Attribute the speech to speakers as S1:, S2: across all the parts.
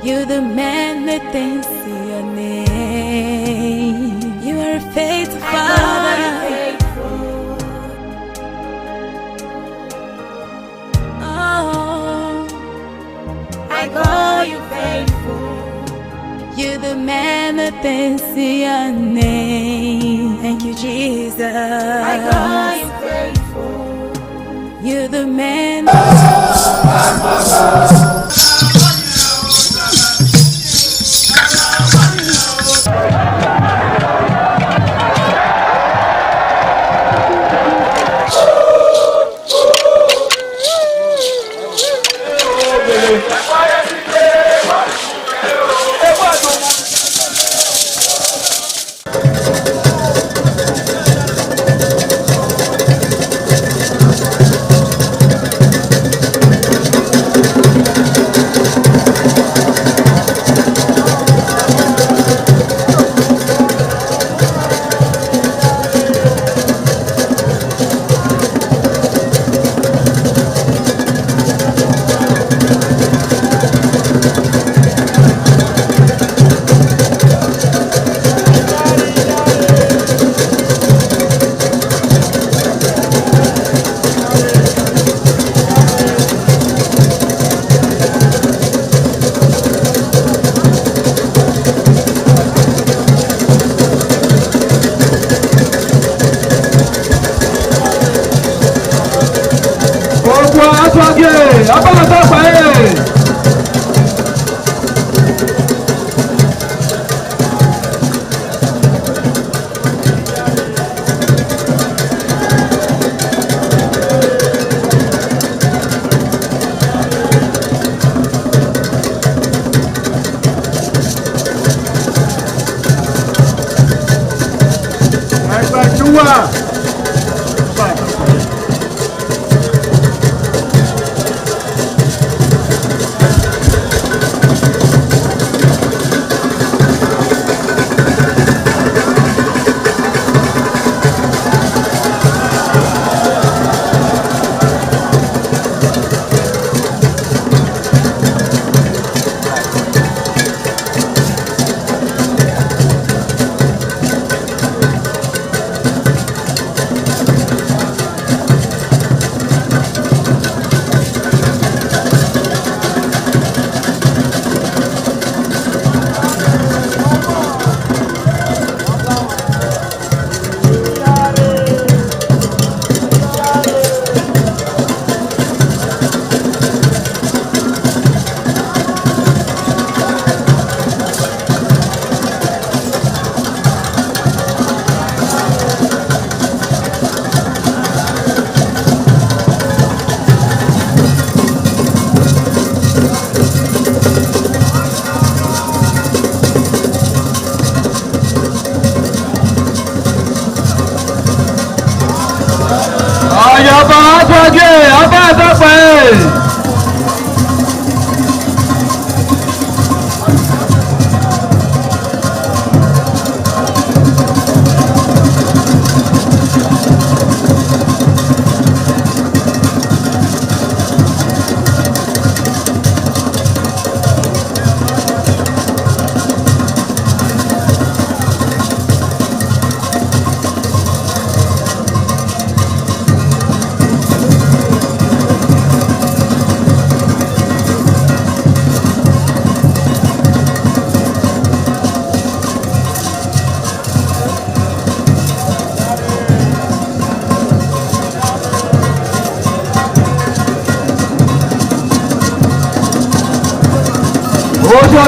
S1: You're the man that thinks your name. You are a faithful Father. Oh, I call you faithful. You're the man that thinks your name. Thank you, Jesus. I call you faithful. You're the man.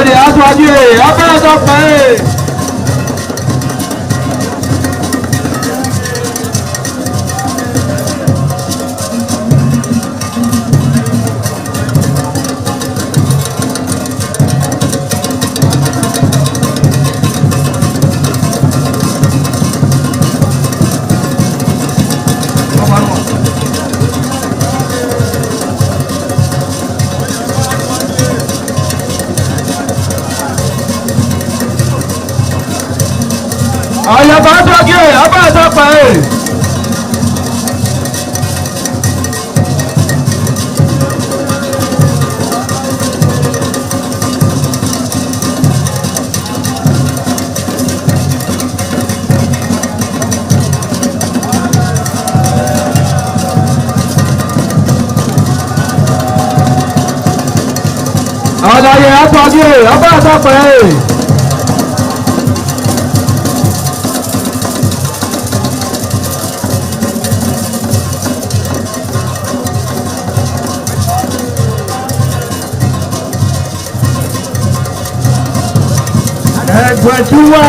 S2: Olha, atrás de abraça o pé. Olha, abraça aqui, abraça o pé. ọ̀dà yẹn àtọ́jú ọba àtọ́pẹ́. Ẹgbẹ̀túwà.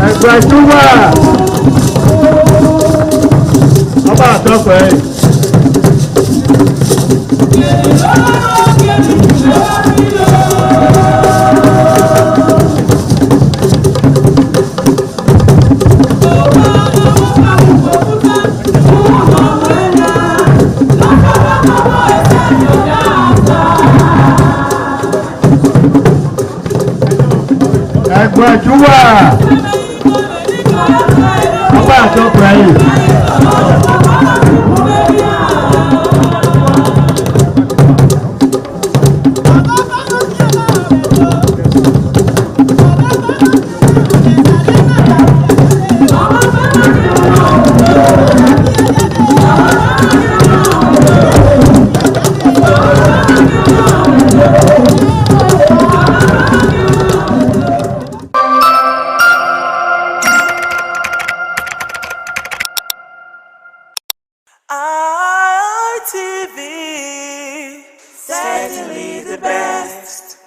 S2: Ẹgbẹ̀túwà. Ọba àtọ́pẹ́.
S1: Thank you.
S2: Gbajúwà. Ọba àtọ́pẹ́ yìí.
S3: ITV, certainly the best.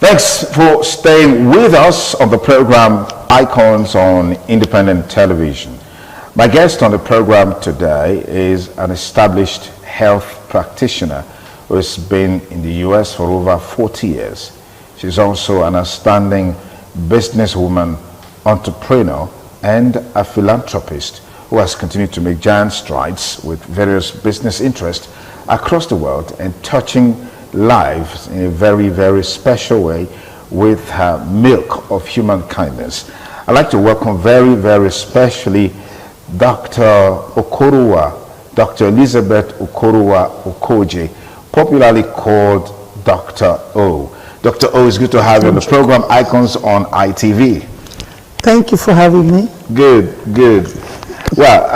S4: Thanks for staying with us on the program Icons on Independent Television. My guest on the program today is an established health practitioner who has been in the US for over 40 years. She's also an outstanding businesswoman, entrepreneur, and a philanthropist who has continued to make giant strides with various business interests across the world and touching lives in a very, very special way with her milk of human kindness. I'd like to welcome very, very specially Dr. Okoruwa, Dr. Elizabeth Okoruwa Okoje, popularly called Dr. O. Dr. O, it's good to have you on the program Icons on ITV.
S5: Thank you for having me.
S4: Good, good. Well,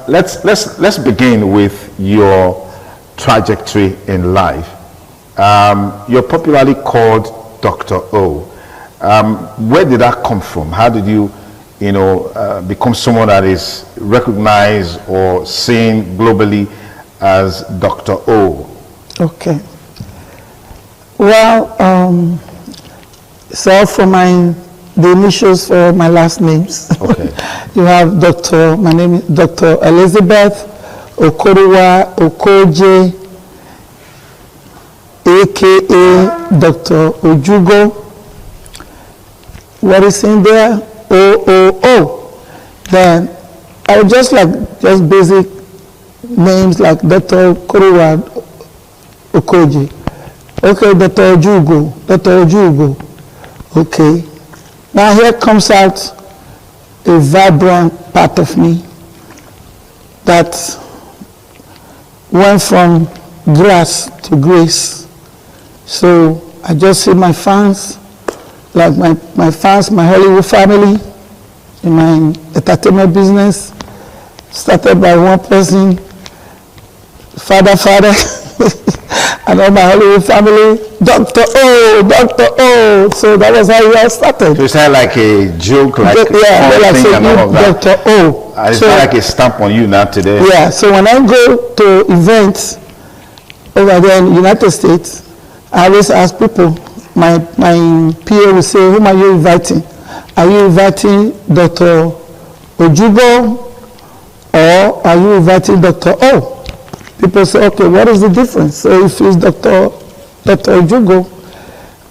S4: let's begin with your trajectory in life. You're popularly called Dr. O. Where did that come from? How did you become someone that is recognized or seen globally as Dr. O?
S5: Okay. Well, so for the initials for my last names.
S4: Okay.
S5: You have my name is Dr. Elizabeth Okoruwa Okoje, aka Dr. Ojugo. What is in there? O. Then I would just basic names like Dr. Okoruwa Okoje. Okay, Dr. Ojugo. Okay. Now here comes out a vibrant part of me that went from grass to grace. So I just see my fans, like my fans, my Hollywood family, in my entertainment business, started by one person, father, and all my Hollywood family, Dr. O. So that was how it all started.
S4: So it's not like a joke, like
S5: Dr. O.
S4: It's not like a stamp on you now today.
S5: Yeah, so when I go to events over there in the United States, I always ask people, my PA will say, whom are you inviting? Are you inviting Dr. Ojugo or are you inviting Dr. O? People say, okay, what is the difference? So if it's Dr. Ojugo,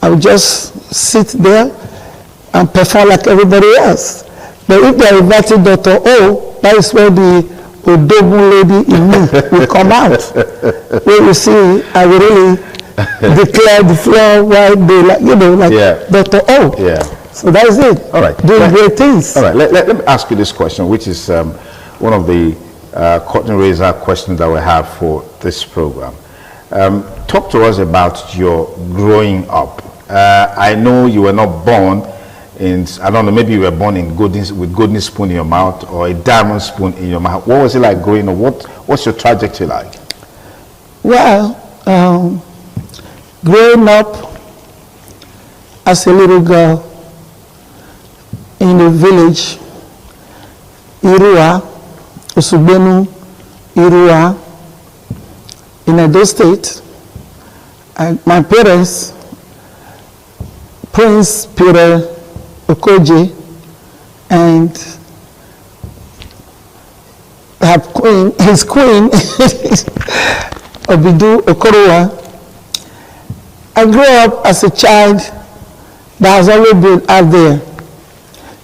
S5: I will just sit there and perform like everybody else. But if they are inviting Dr. O, that is where the Odogun lady in me will come out. Where you see, I will really declare the floor while they Dr. O.
S4: Yeah.
S5: So that is it.
S4: All right.
S5: Doing great things.
S4: All right. Let me ask you this question, which is one of the curtain raiser questions that we have for this program. Talk to us about your growing up. I know you were not born I don't know, maybe you were born with golden spoon in your mouth or a diamond spoon in your mouth. What was it like growing up? What's your trajectory like?
S5: Well, growing up as a little girl in a village, Irua, Osugbenu, Irua, in Edo State. My parents, Prince Peter Okoje and his queen, Obidu Okorowa. I grew up as a child that has always been out there.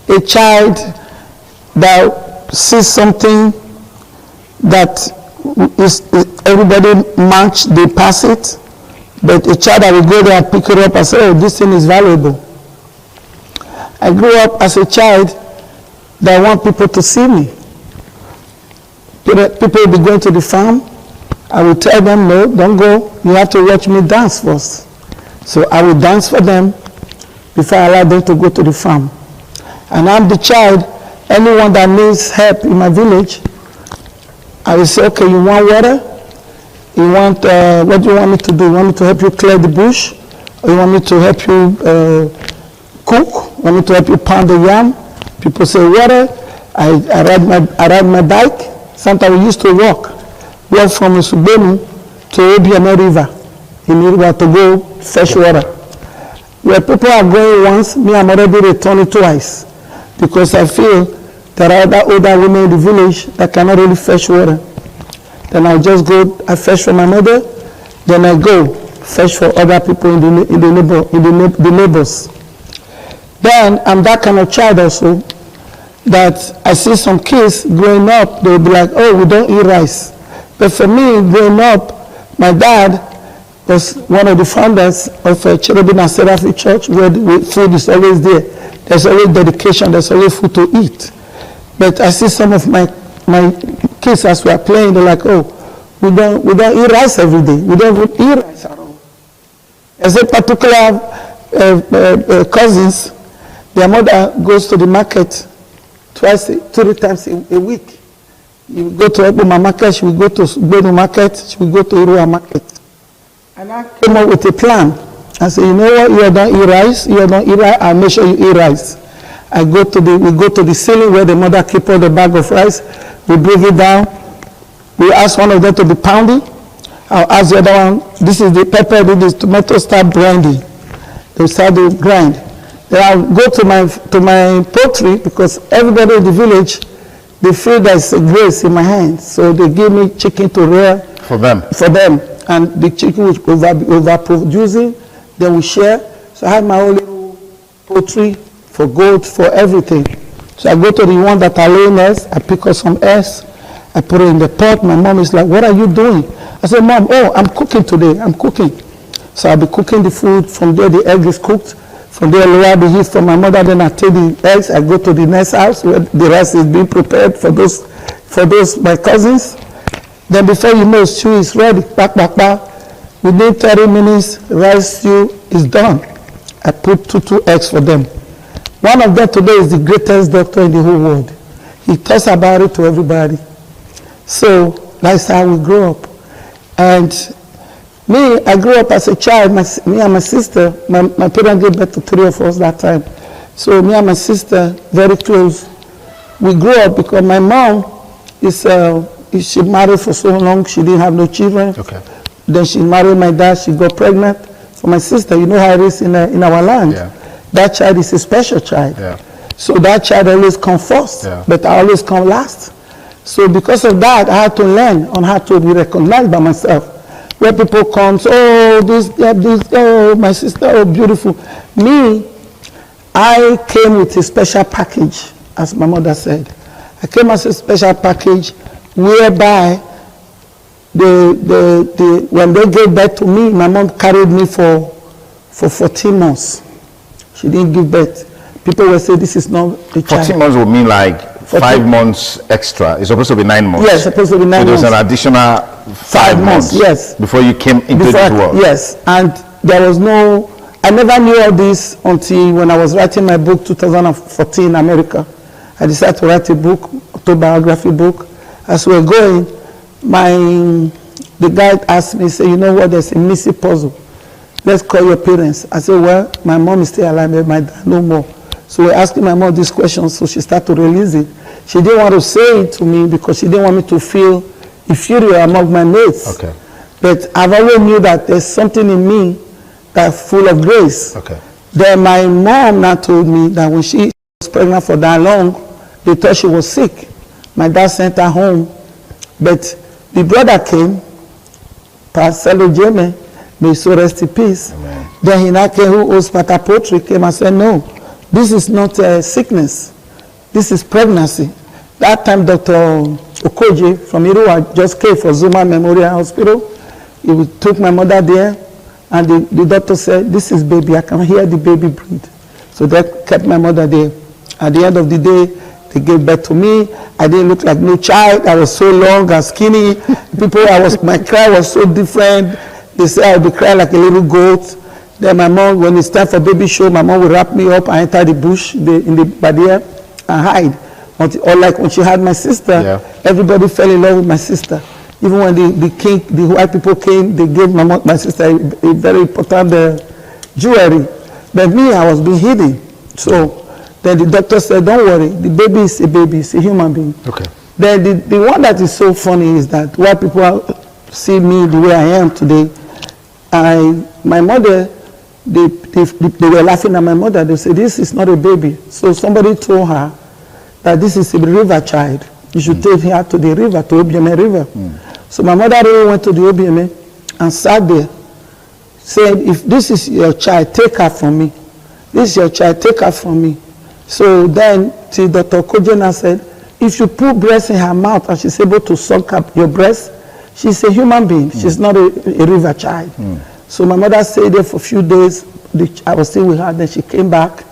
S5: A child that sees something that is everybody match, they pass it. But a child that will go there and pick it up and say, oh, this thing is valuable. I grew up as a child that want people to see me. People will be going to the farm. I will tell them, no, don't go. You have to watch me dance first. So I will dance for them before I allow them to go to the farm. And I'm the child, anyone that needs help in my village, I will say, okay, you want water? You want, what do you want me to do? You want me to help you clear the bush? Or you want me to help you cook? You want me to help you pound the yam? People say water. I ride my bike. Sometimes we used to walk from Usubenu to Obiano River in Yoruba to go fetch water. Where people are going once, me, I'm already returning twice because I feel there are other older women in the village that cannot really fetch water. Then I just go, I fetch for my mother, then I go fetch for other people in the neighbors. Then I'm that kind of child also that I see some kids growing up, they'll be like, oh, we don't eat rice. But for me, growing up, my dad was one of the founders of Cherubim and Seraphim Church, where food is always there. There's always dedication, there's always food to eat. But I see some of my kids as we are playing, they're like, oh, we don't eat rice every day. We don't even eat rice at all. As a particular cousins, their mother goes to the market 3 times a week. You go to Eboma market, she will go to Gbenu market, she will go to Irua market. And I came up with a plan. I said, you know what, you don't eat rice, I'll make sure you eat rice. We go to the ceiling where the mother keep all the bag of rice, we bring it down, we ask one of them to be pounding, I'll ask the other one, this is the pepper, this is tomato, start grinding. They start to grind. Then I'll go to my poultry because everybody in the village, they feel there's a grace in my hands. So they give me chicken to rear.
S4: For them.
S5: And the chicken will be overproducing, then we share. So I have my own little poultry for goat, for everything. So I go to the one that are laying eggs, I pick up some eggs, I put it in the pot. My mom is like, what are you doing? I said, Mom, oh, I'm cooking today, I'm cooking. So I'll be cooking the food. From there, the egg is cooked. From there, I lower the heat from my mother. Then I take the eggs. I go to the next house where the rice is being prepared for those my cousins. Then before you know, stew is ready. Back. Within 30 minutes, rice stew is done. I put two eggs for them. One of them today is the greatest doctor in the whole world. He talks about it to everybody. So that's how we grew up. And me, I grew up as a child, me and my sister, my parents gave birth to 3 of us that time. So me and my sister, very close. We grew up because my mom she married for so long, she didn't have no children.
S4: Okay.
S5: Then she married my dad, she got pregnant. For my sister, you know how it is in our land.
S4: Yeah.
S5: That child is a special child.
S4: Yeah.
S5: So that child always comes first,
S4: Yeah.
S5: but I always come last. So because of that, I had to learn on how to be recognized by myself. Where people come, oh, my sister, oh, beautiful. Me, I came with a special package, as my mother said. I came as a special package whereby when they gave birth to me, my mom carried me for 14 months. She didn't give birth. People will say this is not a child.
S4: 14 months would mean like 5 months extra. It's supposed to be 9 months.
S5: Yes, supposed to be 9 months.
S4: So there's an additional 5 months.
S5: Yes.
S4: Before you came into this world.
S5: Yes, and there was I never knew all this until when I was writing my book, 2014 in America. I decided to write a book, autobiography book. As we were going, the guy asked me, say, you know what, there's a missing puzzle. Let's call your parents. I said, well, my mom is still alive, but my dad no more. So we're asking my mom these questions, so she started to release it. She didn't want to say it to me because she didn't want me to feel inferior among my mates.
S4: Okay.
S5: But I've always knew that there's something in me that's full of grace.
S4: Okay.
S5: Then my mom now told me that when she was pregnant for that long, they thought she was sick. My dad sent her home. But the brother came, Pastor Jamie, may so rest in peace.
S4: Amen.
S5: Then he now came, who was Pastor Poetry, came and said, no, this is not a sickness. This is pregnancy. That time, Dr. Okoje from Irua just came for Zuma Memorial Hospital. He took my mother there, and the doctor said, this is baby. I can hear the baby breathe. So they kept my mother there. At the end of the day, they gave birth to me. I didn't look like no child. I was so long and skinny. My cry was so different. They said I would be crying like a little goat. Then my mom, when it's time for baby show, my mom would wrap me up and enter the bush in the barrier and hide. Or like when she had my sister, everybody fell in love with my sister. Even when the white people came, they gave my sister a very important jewelry. But me, I was being hidden. So then the doctor said, don't worry, the baby is a baby, it's a human being.
S4: Okay.
S5: Then the one that is so funny is that white people see me the way I am today. My mother, they were laughing at my mother. They said, this is not a baby. So somebody told her that this is a river child. You should take her to the river, to Obieme River. So my mother really went to the Obieme and sat there, said, if this is your child, take her from me. This is your child, take her from me. So then Dr. Kojena said, if you put breast in her mouth and she's able to suck up your breast, she's a human being. She's not a river child. So my mother stayed there for a few days. I was still with her. Then she came back.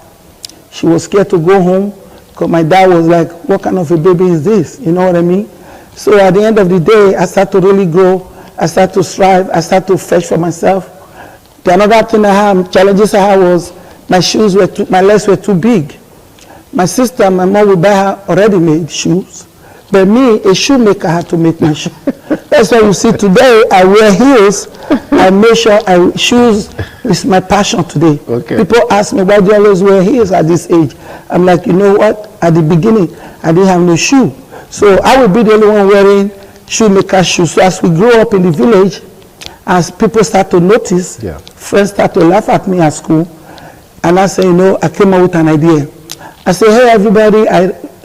S5: She was scared to go home because my dad was like, what kind of a baby is this? You know what I mean? So at the end of the day, I started to really grow. I started to strive. I started to fetch for myself. The another thing I had, challenges I had was my legs were too big. My sister and my mom would buy her already made shoes. But me, a shoemaker had to make my shoe. That's why you see today, I wear heels. I make sure shoes is my passion today.
S4: Okay.
S5: People ask me, why do you always wear heels at this age? I'm like, you know what? At the beginning, I didn't have no shoe. So I would be the only one wearing shoemaker shoes. So as we grow up in the village, as people start to notice, friends start to laugh at me at school. And I say, you know, I came up with an idea. I say, hey, everybody,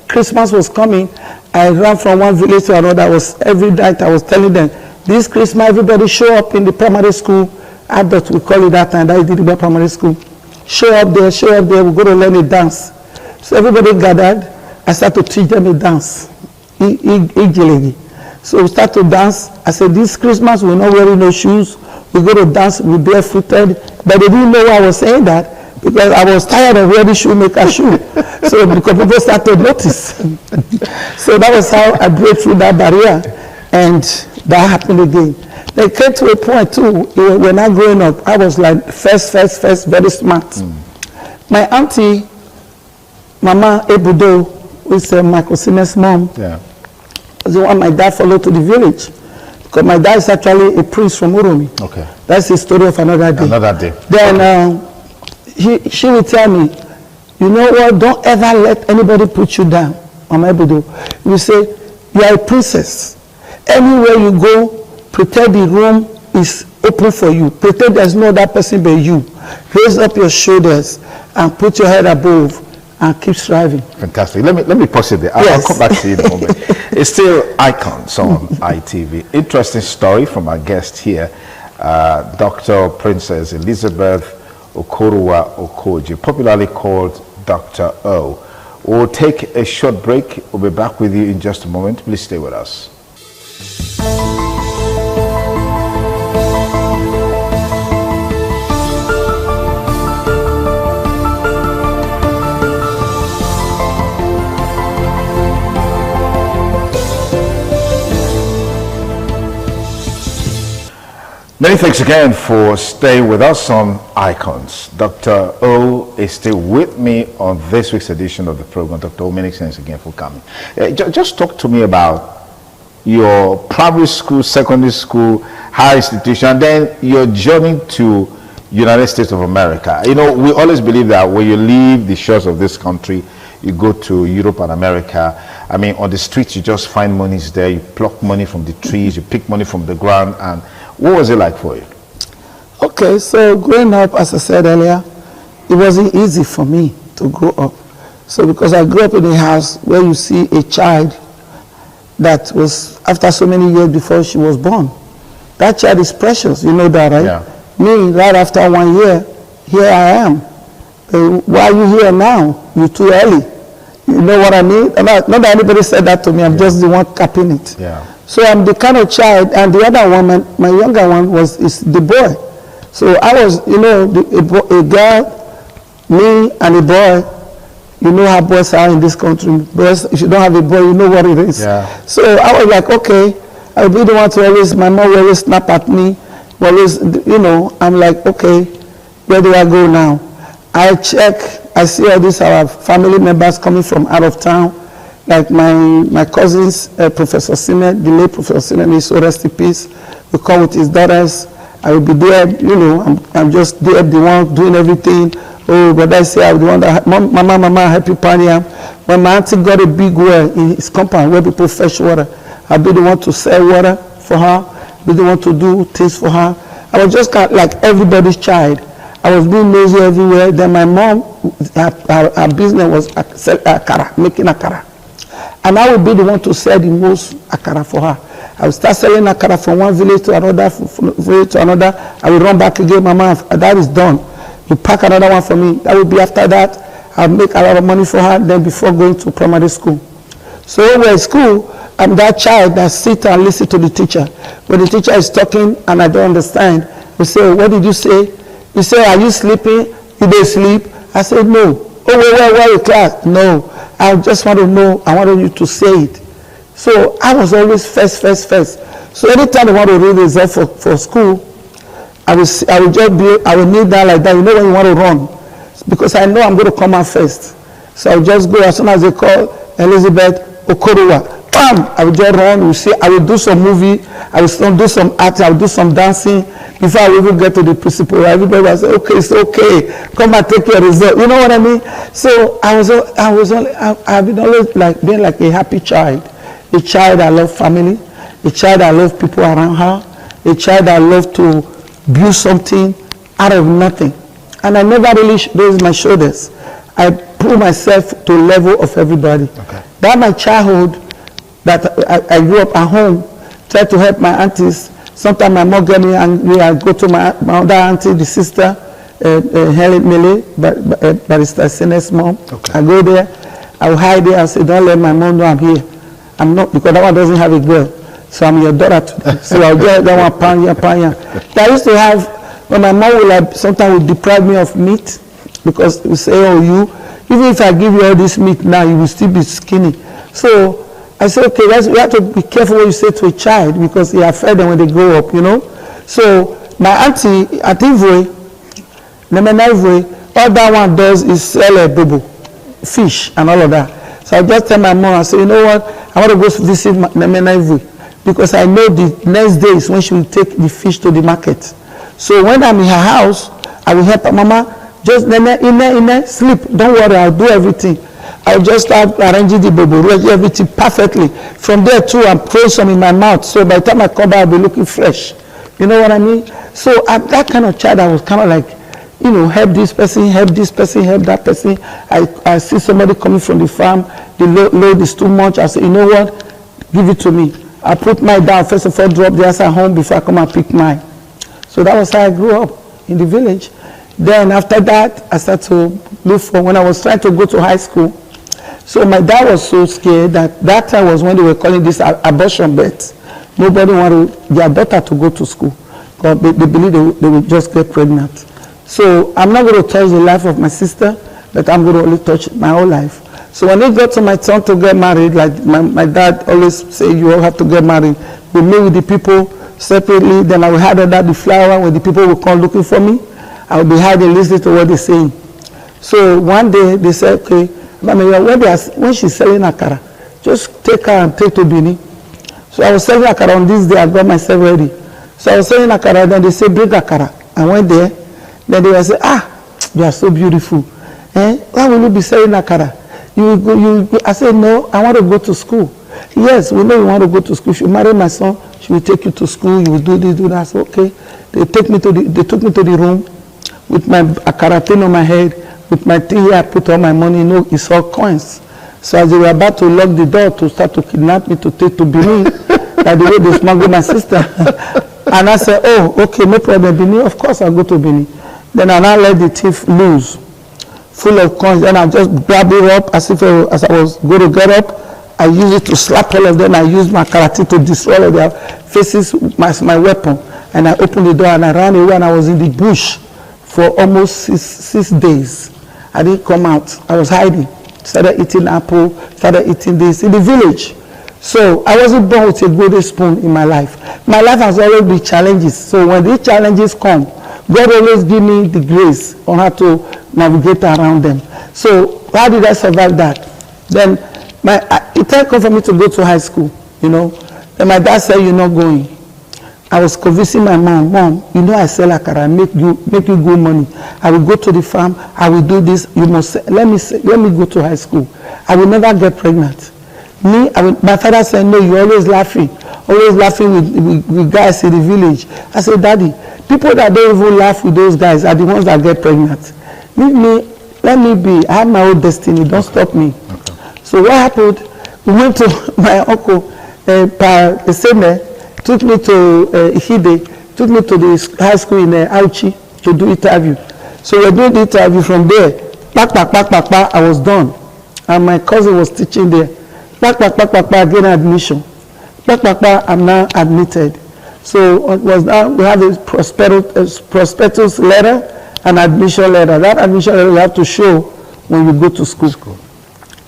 S5: Christmas was coming. I ran from one village to another. Every night I was telling them, this Christmas, everybody show up in the primary school. Adults, we call it that time, that is the primary school. Show up there, we're going to learn a dance. So everybody gathered. I started to teach them a dance. So we start to dance. I said, this Christmas, we're not wearing no shoes. We're going to dance, we're barefooted. But they didn't know why I was saying that, because I was tired of wearing shoemaker shoe. So because people started to notice. So that was how I broke through that barrier. And that happened again. They came to a point too, when I growing up, I was like first, very smart. My auntie, Mama Ebudo, who is Michael Siemens' mom, was the one my dad followed to the village. Because my dad is actually a priest from Uromi. Okay. That's the story of another day. Then she would tell me, you know what, don't ever let anybody put you down, Mama Ebudo. You say, you are a princess. Anywhere you go, pretend the room is open for you. Pretend there's no other person but you. Raise up your shoulders and put your head above and keep striving.
S4: Fantastic. Let me pause it there. I'll come back to you in a moment. It's still Icons on ITV. Interesting story from our guest here, Dr. Princess Elizabeth Okoruwa Okoje, popularly called Dr. O. We'll take a short break. We'll be back with you in just a moment. Please stay with us. Many thanks again for staying with us on Icons. Dr. O is still with me on this week's edition of the program. Dr. O, many thanks again for coming. Just talk to me about your primary school, secondary school, higher institution, and then your journey to United States of America. You know, we always believe that when you leave the shores of this country, you go to Europe and America. I mean, on the streets, you just find monies there. You pluck money from the trees, you pick money from the ground. And what was it like for you?
S5: Okay, so growing up, as I said earlier, it wasn't easy for me to grow up. So because I grew up in a house where you see a child that was, after so many years before she was born, that child is precious, you know that, right?
S4: Yeah.
S5: Me, right after 1 year, here I am. Why are you here now? You're too early. You know what I mean? Not that anybody said that to me, I'm just the one capping it.
S4: Yeah.
S5: So I'm the kind of child, and the other one, my younger one, is the boy. So I was, you know, a girl, me and a boy. You know how boys are in this country. Boys, if you don't have a boy, you know what it is.
S4: Yeah.
S5: So I was like, okay, I'll be the one to always, my mom will always snap at me. Always, you know, I'm like, okay, where do I go now? I check, I see all these our family members coming from out of town. Like my cousins, Professor Simet, the late Professor Simet, so rest in peace. We come with his daughters. I will be there, you know, I'm just there, the one doing everything. Oh, but I say I'm the one that, mama, help you pioneer. When my auntie got a big well in his compound where people fetch water, I'll be the one to sell water for her, be the one to do things for her. I was just kind of like everybody's child. I was being lazy everywhere. Then my mom, her business was akara, making akara. And I would be the one to sell the most akara for her. I would start selling akara from one village to another, I would run back again, mama, that is done. You pack another one for me. That will be after that. I'll make a lot of money for her then before going to primary school. So when we're in school, I'm that child that sits and listens to the teacher. When the teacher is talking and I don't understand, we say, what did you say? You say, are you sleeping? You don't sleep? I said, no. Oh, where you class? No. I just want to know. I wanted you to say it. So I was always first. So anytime I want to read the result for school, I will kneel down like that. You know when you want to run, because I know I'm going to come out first. So I'll just go as soon as they call Elizabeth Okorowa. Bam! I will just run. We'll see. I will do some movie. I will do some acting. I will do some dancing. Before I even get to the principal, everybody will say, "Okay, it's okay. Come and take your result." You know what I mean? So I've been always like being like a happy child, a child that loved family, a child that loved people around her, a child that loved to build something out of nothing. And I never really raised my shoulders. I put myself to the level of everybody.
S4: Okay.
S5: That my childhood, that I grew up at home, tried to help my aunties. Sometimes my mom get me angry. I go to my other auntie, the sister, Helen Mele, Barrister Sena's mom.
S4: Okay.
S5: I go there. I will hide there and say, don't let my mom know I'm here. I'm not, because that one doesn't have a girl. So I'm your daughter today. So I'll get that one panya. I used to have, when my mom will sometimes would deprive me of meat, because we say, oh, even if I give you all this meat now, you will still be skinny. So I said, okay, you have to be careful what you say to a child, because it affects them when they grow up, you know. So my auntie at Ivre, Nemena Ivre, all that one does is sell a bobo, fish and all of that. So I just tell my mom, I say, you know what, I want to go visit Nemena Ivre, because I know the next day is when she will take the fish to the market. So when I'm in her house, I will help her, mama, just in sleep, don't worry, I'll do everything. I'll just start arranging the bobo, everything perfectly. From there too, I'm throwing some in my mouth, so by the time I come back, I'll be looking fresh. You know what I mean? So I'm that kind of child. I was kind of like, you know, help this person, help that person. I see somebody coming from the farm, the load is too much. I say, you know what, give it to me. I put mine down, first of all, drop the answer home before I come and pick mine. So that was how I grew up in the village. Then after that, I started to look for, when I was trying to go to high school. So my dad was so scared that time was when they were calling this abortion beds. Nobody wanted their daughter to go to school, because they believe they would just get pregnant. So I'm not going to touch the life of my sister, but I'm going to only touch my whole life. So when it got to my turn to get married, like my dad always say, you all have to get married. We meet with the people separately, then I will hide under the flower when the people will come looking for me. I will be hiding, listening to what they're saying. So one day they said, okay, when she's selling akara, just take her and take to Bini. So I was selling akara on this day, I got myself ready. So I was selling akara, then they say, bring akara. I went there, then they will say, you are so beautiful. Why will you be selling akara? I said, no, I want to go to school. Yes, we know you want to go to school. If you marry my son, she will take you to school. You will do this, do that. I said, okay. They took me to the room with my karatin on my head, with my thing here. I put all my money. You know, it's all coins. So as they were about to lock the door to start to kidnap me to take to Benin, that the way they smuggled my sister. And I said, oh, okay, no problem, Benin. Of course, I'll go to Benin. Then I now let the thief loose, full of coins. Then I just grab it up as I was going to get up. I use it to slap all of them. I use my karate to destroy all of their faces with my weapon. And I opened the door and I ran away, and I was in the bush for almost six days. I didn't come out. I was hiding. Started eating apple, started eating this in the village. So I wasn't born with a golden spoon in my life. My life has always been challenges. So when these challenges come, God always give me the grace on how to navigate around them. So how did I survive that? Then it time come for me to go to high school, you know. Then my dad said, you're not going. I was convincing my mom, you know, I sell akara, make you good money. I will go to the farm, I will do this. You must let me go to high school. I will never get pregnant. My father said, no, you're always laughing with guys in the village. I said, Daddy, people that don't even laugh with those guys are the ones that get pregnant. Leave me, let me be. I have my own destiny. Don't stop me. Okay. So what happened? We went to my uncle, Pa Eseme, took me to Ihide, took me to the high school in Auchi to do interview. So we're doing the interview from there. I was done. And my cousin was teaching there. Again admission. I'm now admitted. So it was now we have a prospectus letter and admission letter. That admission letter you have to show when you go to school.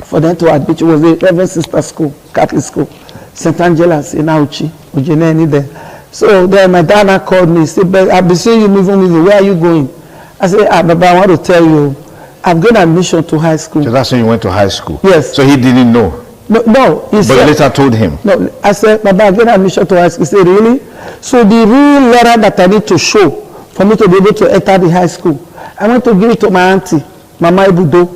S5: For them to admit you was a Reverend Sister School, Catholic School, St. Angela's in Auchi, Ujeneni there. So then my dad called me, said, I've been seeing you moving, where are you going? I said, Baba, I want to tell you, I've got admission to high school. So
S4: that's when you went to high school?
S5: Yes.
S4: So he didn't know?
S5: No.
S4: But you later told him?
S5: No, I said, Baba, I get admission to high school. He said, really? So the real letter that I need to show for me to be able to enter the high school, I want to give it to my auntie, Mama Ibudo.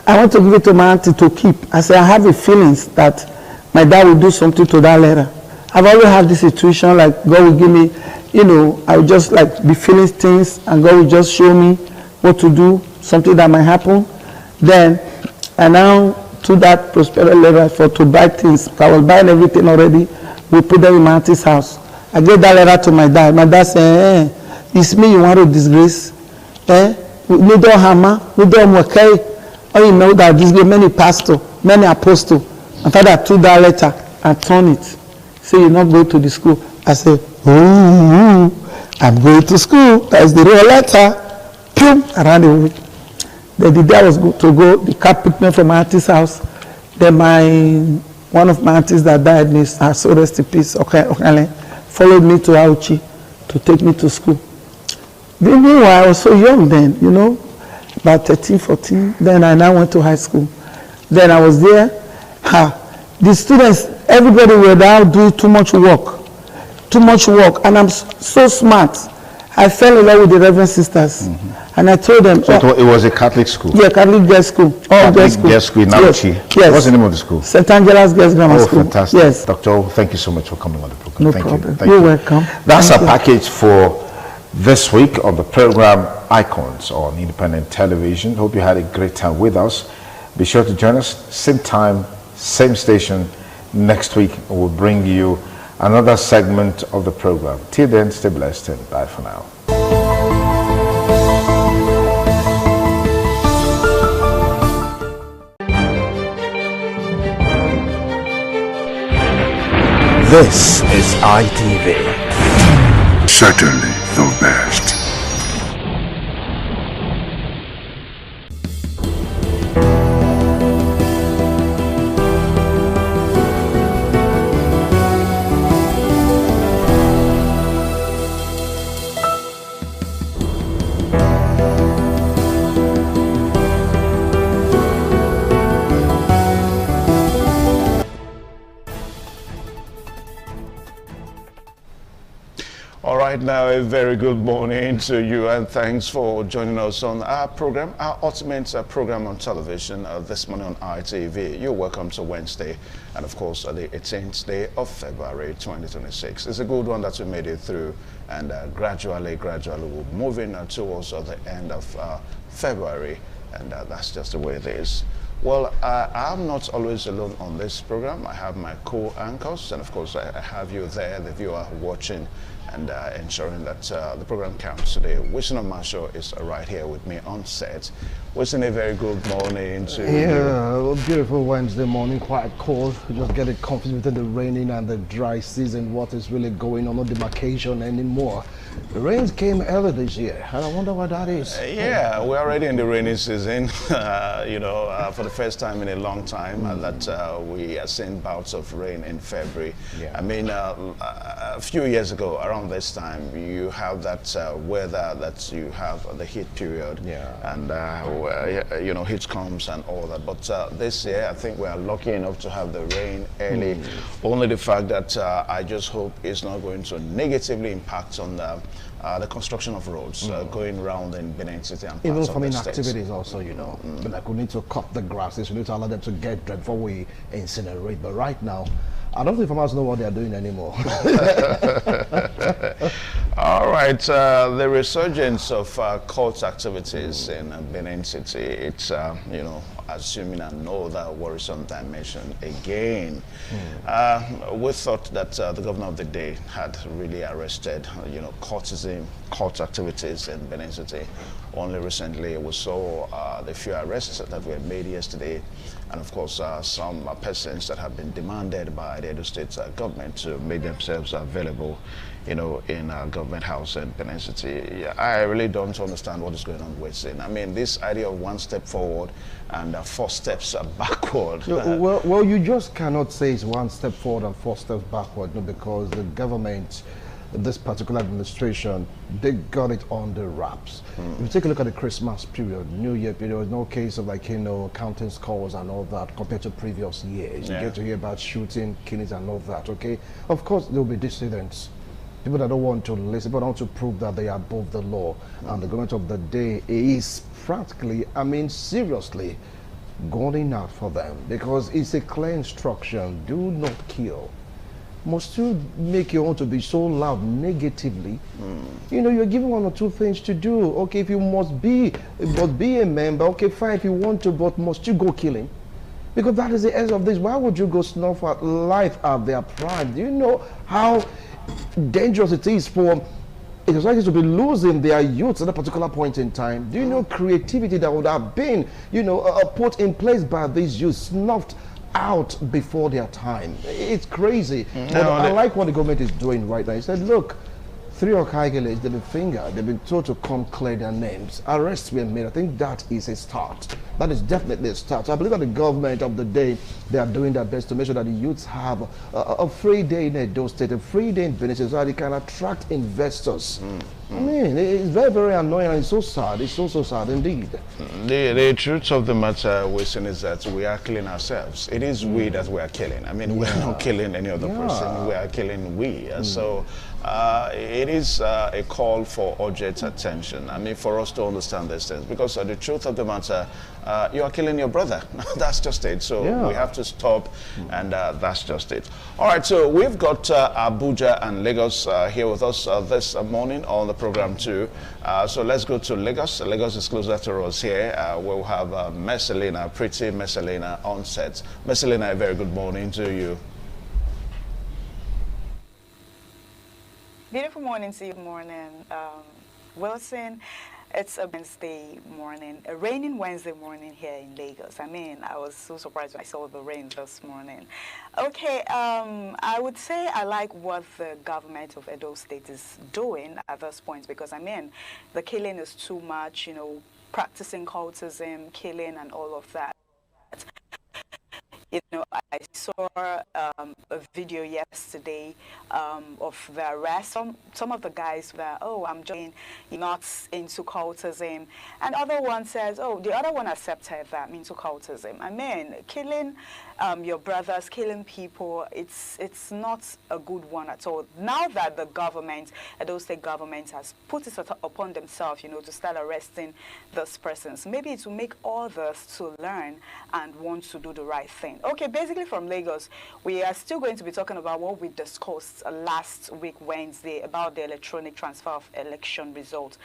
S5: I want to give it to my auntie to keep. I said, I have a feeling that my dad will do something to that letter. I've always had this situation, like God will give me, you know, I will just like be feeling things and God will just show me what to do, something that might happen. Then I now took that prosperous letter to buy things. I was buying everything already. We put them in my auntie's house. I gave that letter to my dad. My dad said, it's me you want to disgrace. We don't hammer, we don't okay. Oh, you know that this many pastors, many apostles. My father took that letter and turned it. Say, you're not going to the school. I said, I'm going to school. That's the real letter. Boom, I ran away. Then the day I was to go, the car picked me from my auntie's house. Then one of my aunties that died, her soul rest in peace, followed me to Auchi to take me to school. Meanwhile, I was so young then, you know, about 13, 14. Then I now went to high school. Then I was there. The students, everybody were now doing too much work. And I'm so smart. I fell in love with the Reverend Sisters. Mm-hmm. And I told them.
S4: So it was a Catholic school?
S5: Yeah, Catholic girls' school.
S4: Catholic girls' school in Auchi.
S5: Yes.
S4: What's the name of the school?
S5: St. Angela's Girls' Grammar School.
S4: Oh, fantastic.
S5: Yes.
S4: Dr. Thank you so much for coming on the program.
S5: No problem. You're welcome.
S4: That's our package for this week on the program Icons on Independent Television. Hope you had a great time with us. Be sure to join us same time, same station next week. We'll bring you another segment of the program. Till then, stay blessed and bye for now.
S3: This is ITV.
S6: Certainly the best.
S7: All right, now a very good morning to you, and thanks for joining us on our program, our ultimate program on television this morning on ITV. You're welcome to Wednesday, and of course the 18th day of February 2026. It's a good one that we made it through, and gradually we're moving towards the end of February, and that's just the way it is. Well, I'm not always alone on this program. I have my co-anchors, and of course I have you there, the viewer watching, and ensuring that the program counts today. Winston Marshall is right here with me on set. Winston, a very good morning to you.
S8: Yeah, beautiful Wednesday morning, quite cold. Just getting confused between the raining and the dry season. What is really going on? No demarcation anymore. The rains came early this year, and I wonder why that is.
S7: Yeah, we're already in the rainy season, for the first time in a long time that we are seeing bouts of rain in February.
S8: Yeah.
S7: I mean, a few years ago, around this time, you have that weather that you have the heat period, and heat comes and all that. But this year, I think we are lucky enough to have the rain early. Only the fact that I just hope it's not going to negatively impact on the construction of roads going around in Benin City and
S8: even
S7: parts of
S8: farming
S7: the states.
S8: activities also, but like we need to cut the grasses, we need to allow them to get dry before we incinerate. But right now, I don't think farmers know what they are doing anymore.
S7: All right, the resurgence of cult activities in Benin City, it's, assuming another worrisome dimension again. We thought that the governor of the day had really arrested, cultism, cult activities in Benin City. Only recently we saw the few arrests that were made yesterday, and of course some persons that have been demanded by the Edo State government to make themselves available, in government house in Benin City. Yeah, I really don't understand what is going on with it. I mean, this idea of one step forward and 4 steps backward.
S8: Well, you just cannot say it's 1 step forward and 4 steps backward, because the government, this particular administration, they got it on the wraps. If you take a look at the Christmas period, New Year period, there was no case of counting scores and all that compared to previous years. You get to hear about shooting, killings and all that, okay? Of course, there will be dissidents. People that don't want to listen, but want to prove that they are above the law. And the government of the day is practically, seriously, going out for them, because it's a clear instruction: do not kill. Must you make your own to be so loud negatively? You're given 1 or 2 things to do. Okay, if you must be a member, okay, fine, if you want to, but must you go killing? Because that is the essence of this. Why would you go snuff at life at their prime? Do you know how dangerous it is for a society to be losing their youth at a particular point in time? Do you know creativity that would have been, put in place by these youth, snuffed out before their time? It's crazy. But I like what the government is doing right now. He said, look, 3 Okaigeles, they've been fingered, they've been told to come clear their names. Arrests were made. I think that is a start. That is definitely a start. So I believe that the government of the day, they are doing their best to make sure that the youths have a free day in Edo State, a free day in Benin City, so that they can attract investors. It's very, very annoying, and it's so sad. It's so sad indeed.
S7: The truth of the matter, Wilson, is that we are killing ourselves. It is we that we are killing. We're not killing any other person. We are killing we. So it is a call for urgent attention. For us to understand these things, because the truth of the matter, you are killing your brother. That's just it. So we have to stop, and that's just it. All right, so we've got Abuja and Lagos here with us this morning on the program too. So let's go to Lagos. Lagos is closer to us here. We'll have Messalina, pretty Messalina on set. Messalina, a very good morning to you.
S9: Beautiful morning to you. Morning, Wilson. It's a Wednesday morning, a raining Wednesday morning here in Lagos. I was so surprised when I saw the rain this morning. Okay, I would say I like what the government of Edo State is doing at this point, because the killing is too much, practicing cultism, killing and all of that. I I saw a video yesterday of the arrest. Some of the guys were, oh, I'm joining, not into cultism. And the other one says, oh, the other one accepted that I'm into cultism. I mean, killing your brothers, killing people, it's not a good one at all. Now that the government, Edo State government, has put it upon themselves, to start arresting those persons, maybe it will make others to learn and want to do the right thing. Okay, basically from Lagos, we are still going to be talking about what we discussed last week, Wednesday, about the electronic transfer of election results.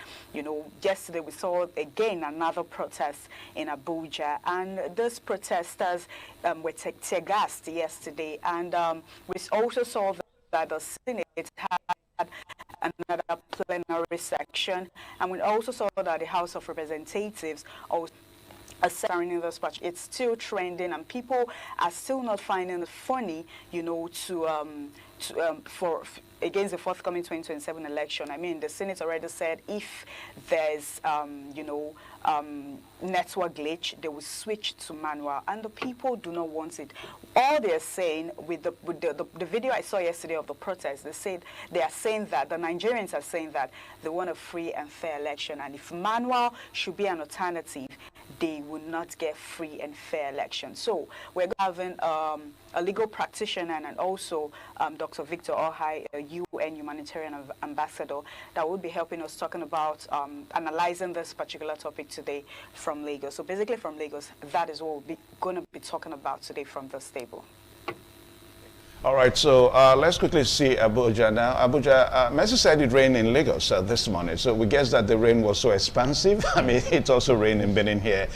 S9: Yesterday we saw again another protest in Abuja, and those protesters were tear gassed yesterday, and we also saw that the Senate had another plenary section, and we also saw that the House of Representatives also in this patch. It's still trending, and people are still not finding it funny, against the forthcoming 2027 election. I mean, the Senate already said if there's, network glitch, they will switch to manual, and the people do not want it. All they're saying with the video I saw yesterday of the protest, they are saying that the Nigerians are saying that they want a free and fair election, and if manual should be an alternative, they will not get free and fair election. So we're having a legal practitioner and also Dr. Victor Ohai, a UN humanitarian ambassador, that will be helping us talking about analyzing this particular topic today from Lagos. So basically from Lagos, that is what we're going to be talking about today from this table.
S7: All right, so let's quickly see Abuja now. Abuja, Mercy said it rained in Lagos this morning, so we guess that the rain was so expansive. I mean, it also rained in Benin here,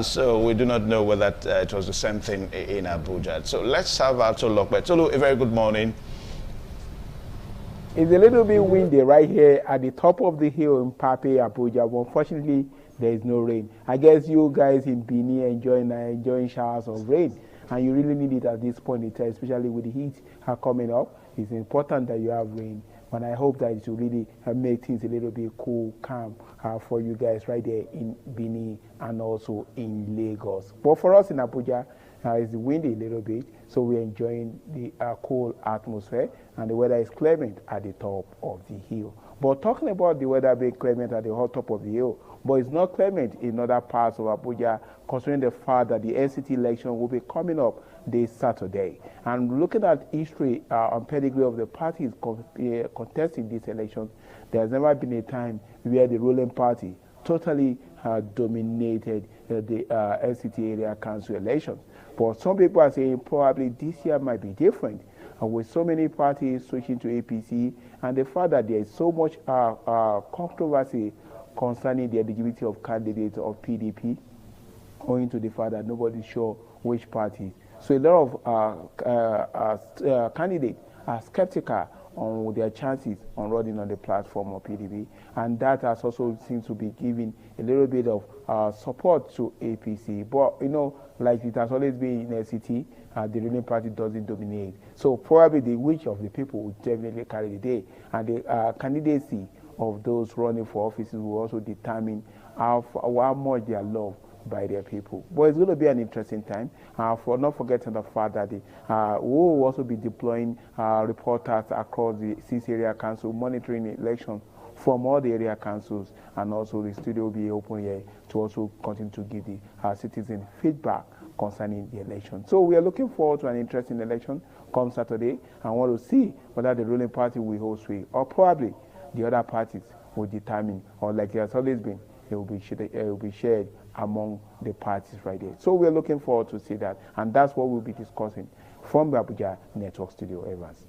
S7: so we do not know whether it was the same thing in Abuja. So let's have Tolu Lokpe. Tolu, a very good morning.
S10: It's a little bit windy right here at the top of the hill in Pape, Abuja, but unfortunately, there is no rain. I guess you guys in Benin enjoying showers of rain. And you really need it at this point in time, especially with the heat coming up. It's important that you have rain, and I hope that it will really make things a little bit cool, calm for you guys right there in Benin and also in Lagos. But for us in Abuja, it's windy a little bit, so we're enjoying the cool atmosphere, and the weather is clement at the top of the hill. But talking about the weather being clement at the top of the hill, but it's not clement in other parts of Abuja, considering the fact that the NCT election will be coming up this Saturday. And looking at history and pedigree of the parties contesting this election, there's never been a time where the ruling party totally dominated the NCT area council elections. But some people are saying probably this year might be different, with so many parties switching to APC, and the fact that there is so much controversy concerning the eligibility of candidates of PDP, owing to the fact that nobody's sure which party. So a lot of candidates are skeptical on their chances on running on the platform of PDP, and that has also seems to be giving a little bit of support to APC. But like it has always been in LCT, the ruling party doesn't dominate. So probably the wish of the people will definitely carry the day, and the candidacy of those running for offices will also determine how much they are loved by their people. But it's going to be an interesting time, for not forgetting the fact that we will also be deploying reporters across the 6 area council, monitoring the election from all the area councils, and also the studio will be open here to also continue to give the citizen feedback concerning the election. So we are looking forward to an interesting election come Saturday, and want to see whether the ruling party will hold sway, or probably the other parties will determine, or like it has always been, it will be shared among the parties right there. So we're looking forward to see that, and that's what we'll be discussing from the Abuja Network Studio. Evans.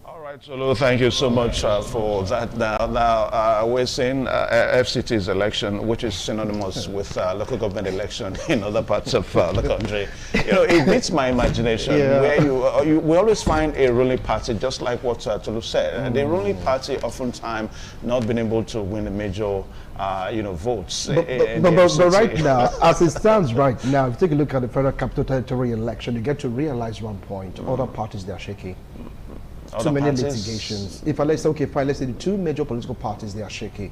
S7: All right, Tolu, thank you so much for that. Now we're seeing FCT's election, which is synonymous with local government election in other parts of the country. It beats my imagination. Yeah. Where we always find a ruling party, just like what Tolu said. The ruling party oftentimes not been able to win a major votes.
S8: But right now, as it stands right now, if you take a look at the Federal Capital Territory election, you get to realize one point: other parties, they are shaky. Too many litigations. Let's say the two major political parties, they are shaky.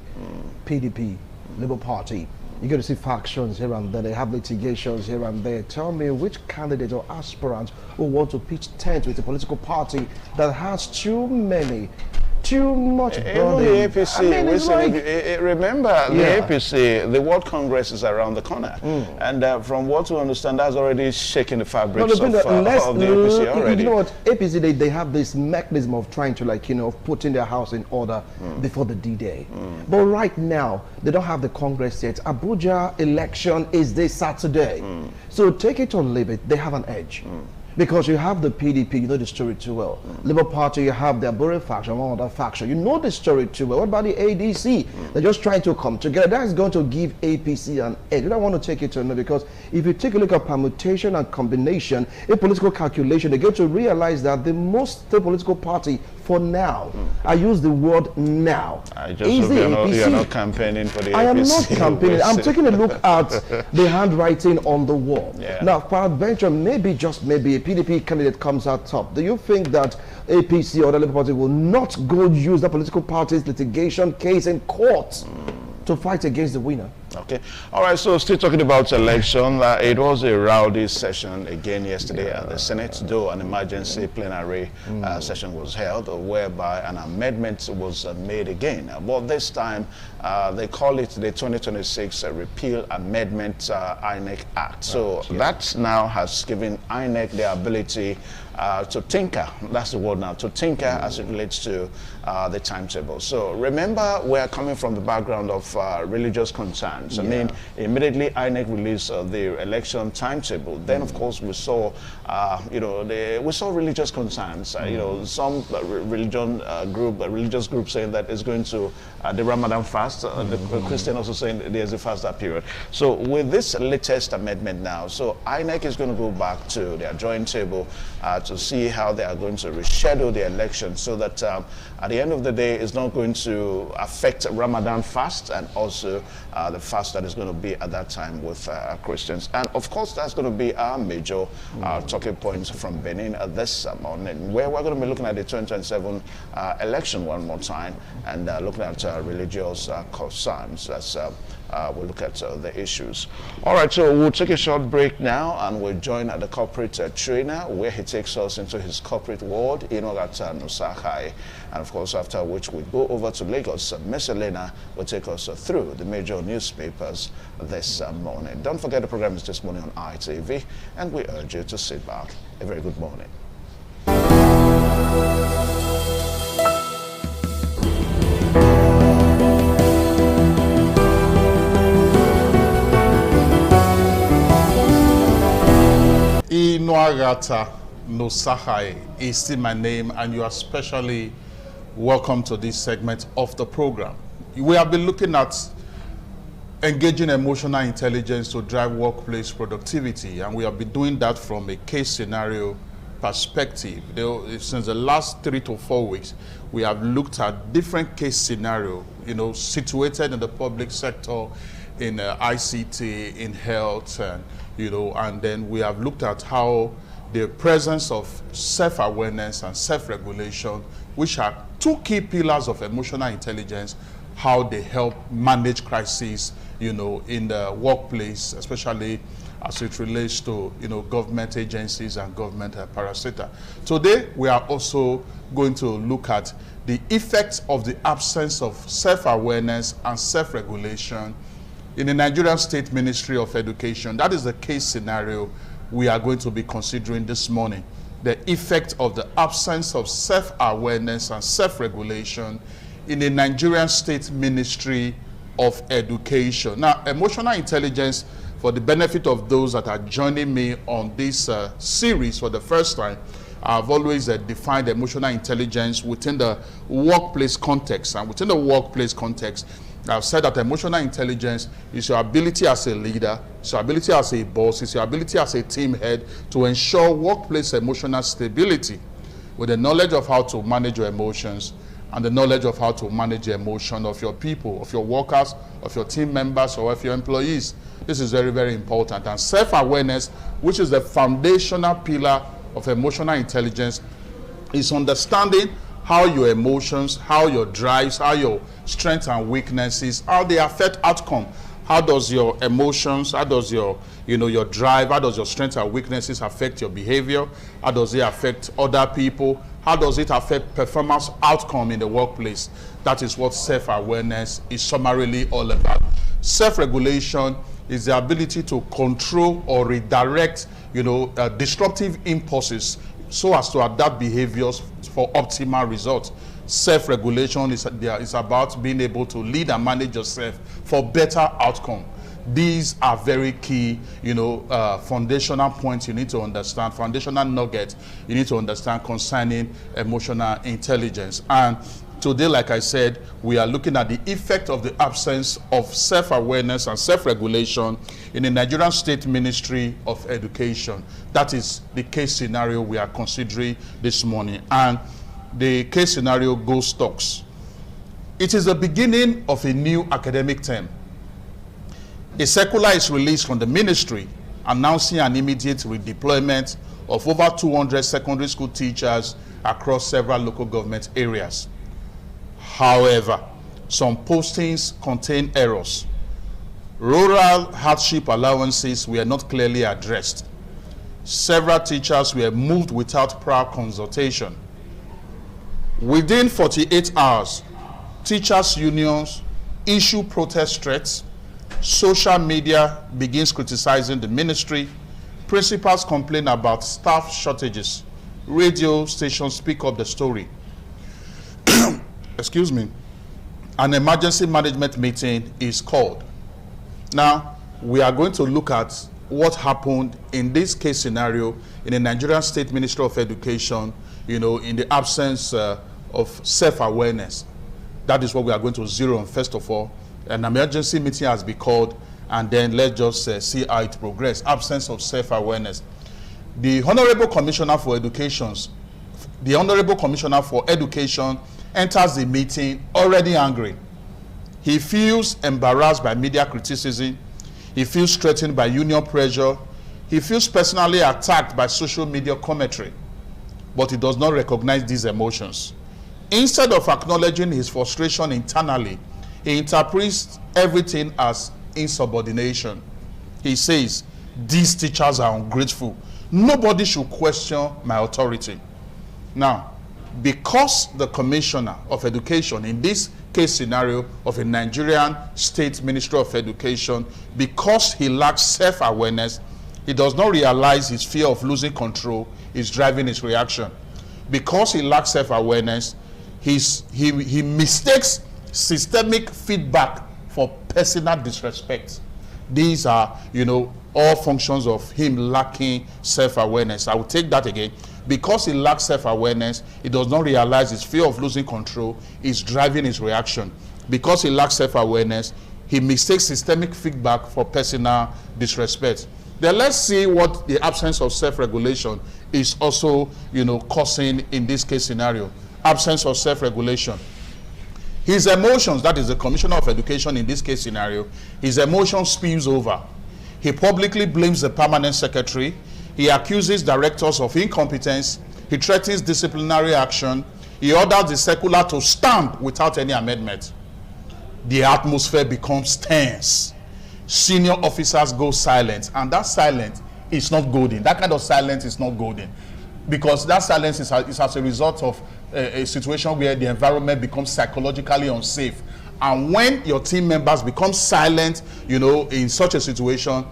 S8: PDP, Labour Party, you're going to see factions here and there. They have litigations here and there. Tell me which candidate or aspirant who want to pitch tent with a political party that has too much burden.
S7: Even the APC,
S8: I mean, it's like,
S7: remember the APC, the World Congress is around the corner. And from what we understand, that's already shaking the fabrics of the APC already.
S8: You know what, APC, they have this mechanism of trying to, like, you know, putting their house in order before the D-Day. But right now, they don't have the Congress yet. Abuja election is this Saturday. So take it or leave it, they have an edge. Because you have the PDP, you know the story too well. Labour Party, you have their Bore faction, one other faction. You know the story too well. What about the ADC? They're just trying to come together. That's going to give APC an edge. I don't want to take it to another, because if you take a look at permutation and combination, a political calculation, they get to realize that the most political party for now, I use the word now,
S7: is the APC. You're not campaigning for the APC.
S8: I am not campaigning. I'm taking a look at the handwriting on the wall. Now, peradventure, maybe, just maybe, a PDP candidate comes out top. Do you think that APC or the Labour Party will not go use the political party's litigation case in court to fight against the winner?
S7: Okay. All right. So still talking about election, it was a rowdy session again yesterday at the Senate, though an emergency plenary session was held, whereby an amendment was made again. But this time, they call it the 2026 Repeal Amendment INEC Act. So that now has given INEC the ability to tinker, that's the word now, to tinker as it relates to the timetable. So remember, we're coming from the background of religious concerns. I mean, immediately INEC released the election timetable. Then, of course, we saw, we saw religious concerns. You know, some religious group saying that it's going to the Ramadan fast. The Christian also saying there's a fast that period. So with this latest amendment now, so INEC is going to go back to their drawing table to see how they are going to reschedule the election, so that at the end of the day, it's not going to affect Ramadan fast and also the fast that is going to be at that time with Christians. And of course, that's going to be our major talking points from Benin this morning, where we're going to be looking at the 2027 election one more time and looking at religious concerns as we'll look at the issues. All right, so we'll take a short break now, and we'll join the corporate trainer, where he takes us into his corporate world in Ogata Nusahai. And of course, after which we go over to Lagos. Miss Elena will take us through the major newspapers this morning. Don't forget, the program is this morning on ITV, and we urge you to sit back. A very good morning.
S11: Inuagata Nosahai is still my name, and you are especially welcome to this segment of the program. We have been looking at engaging emotional intelligence to drive workplace productivity, and we have been doing that from a case scenario perspective. Since the last 3 to 4 weeks, we have looked at different case scenario, situated in the public sector, in ICT, in health, and and then we have looked at how the presence of self-awareness and self-regulation, which are 2 key pillars of emotional intelligence, how they help manage crises, in the workplace, especially as it relates to, government agencies and government parastatal. Today, we are also going to look at the effects of the absence of self-awareness and self-regulation in the Nigerian State Ministry of Education. That is the case scenario we are going to be considering this morning. The effect of the absence of self-awareness and self-regulation in the Nigerian State Ministry of Education. Now, emotional intelligence, for the benefit of those that are joining me on this series for the first time, I've always defined emotional intelligence within the workplace context. And within the workplace context, I've said that emotional intelligence is your ability as a leader, it's your ability as a boss, it's your ability as a team head to ensure workplace emotional stability with the knowledge of how to manage your emotions and the knowledge of how to manage the emotion of your people, of your workers, of your team members, or of your employees. This is very, very important. And self-awareness, which is the foundational pillar of emotional intelligence, is understanding how your emotions, how your drives, how your strengths and weaknesses, how they affect outcome, How does your emotions, how does your, your drive, how does your strengths and weaknesses affect your behavior? How does it affect other people? How does it affect performance outcome in the workplace? That is what self-awareness is summarily all about. Self-regulation is the ability to control or redirect, disruptive impulses so as to adapt behaviors for optimal results. Self-regulation is about being able to lead and manage yourself for better outcome. These are very key, foundational points you need to understand, foundational nuggets you need to understand concerning emotional intelligence. And today, like I said, we are looking at the effect of the absence of self-awareness and self-regulation in the Nigerian State Ministry of Education. That is the case scenario we are considering this morning. And the case scenario goes stocks. It is the beginning of a new academic term. A circular is released from the ministry announcing an immediate redeployment of over 200 secondary school teachers across several local government areas. However, some postings contain errors. Rural hardship allowances were not clearly addressed. Several teachers were moved without prior consultation. Within 48 hours, teachers' unions issue protest threats. Social media begins criticizing the ministry. Principals complain about staff shortages. Radio stations pick up the story. Excuse me. An emergency management meeting is called. Now, we are going to look at what happened in this case scenario in the Nigerian State Ministry of Education, in the absence of self-awareness. That is what we are going to zero on. First of all, an emergency meeting has been called, and then let's just see how it progresses. Absence of self-awareness. The Honorable Commissioner for Education enters the meeting already angry. He feels embarrassed by media criticism. He feels threatened by union pressure. He feels personally attacked by social media commentary. But he does not recognize these emotions. Instead of acknowledging his frustration internally, he interprets everything as insubordination. He says, these teachers are ungrateful. Nobody should question my authority. Now, because the Commissioner of Education, in this case scenario of a Nigerian State Ministry of Education, because he lacks self-awareness, he does not realize his fear of losing control is driving his reaction. Because he lacks self-awareness, he mistakes systemic feedback for personal disrespect. These are, all functions of him lacking self-awareness. I will take that again. Because he lacks self-awareness, he does not realize his fear of losing control is driving his reaction. Because he lacks self-awareness, he mistakes systemic feedback for personal disrespect. Then let's see what the absence of self-regulation is also, causing in this case scenario. Absence of self-regulation. His emotions, that is the Commissioner of Education in this case scenario, his emotions spills over. He publicly blames the permanent secretary. He accuses directors of incompetence. He threatens disciplinary action. He orders the circular to stamp without any amendment. The atmosphere becomes tense. Senior officers go silent, and that silence is not golden. That kind of silence is not golden, because that silence is as a result of a situation where the environment becomes psychologically unsafe. And when your team members become silent, in such a situation,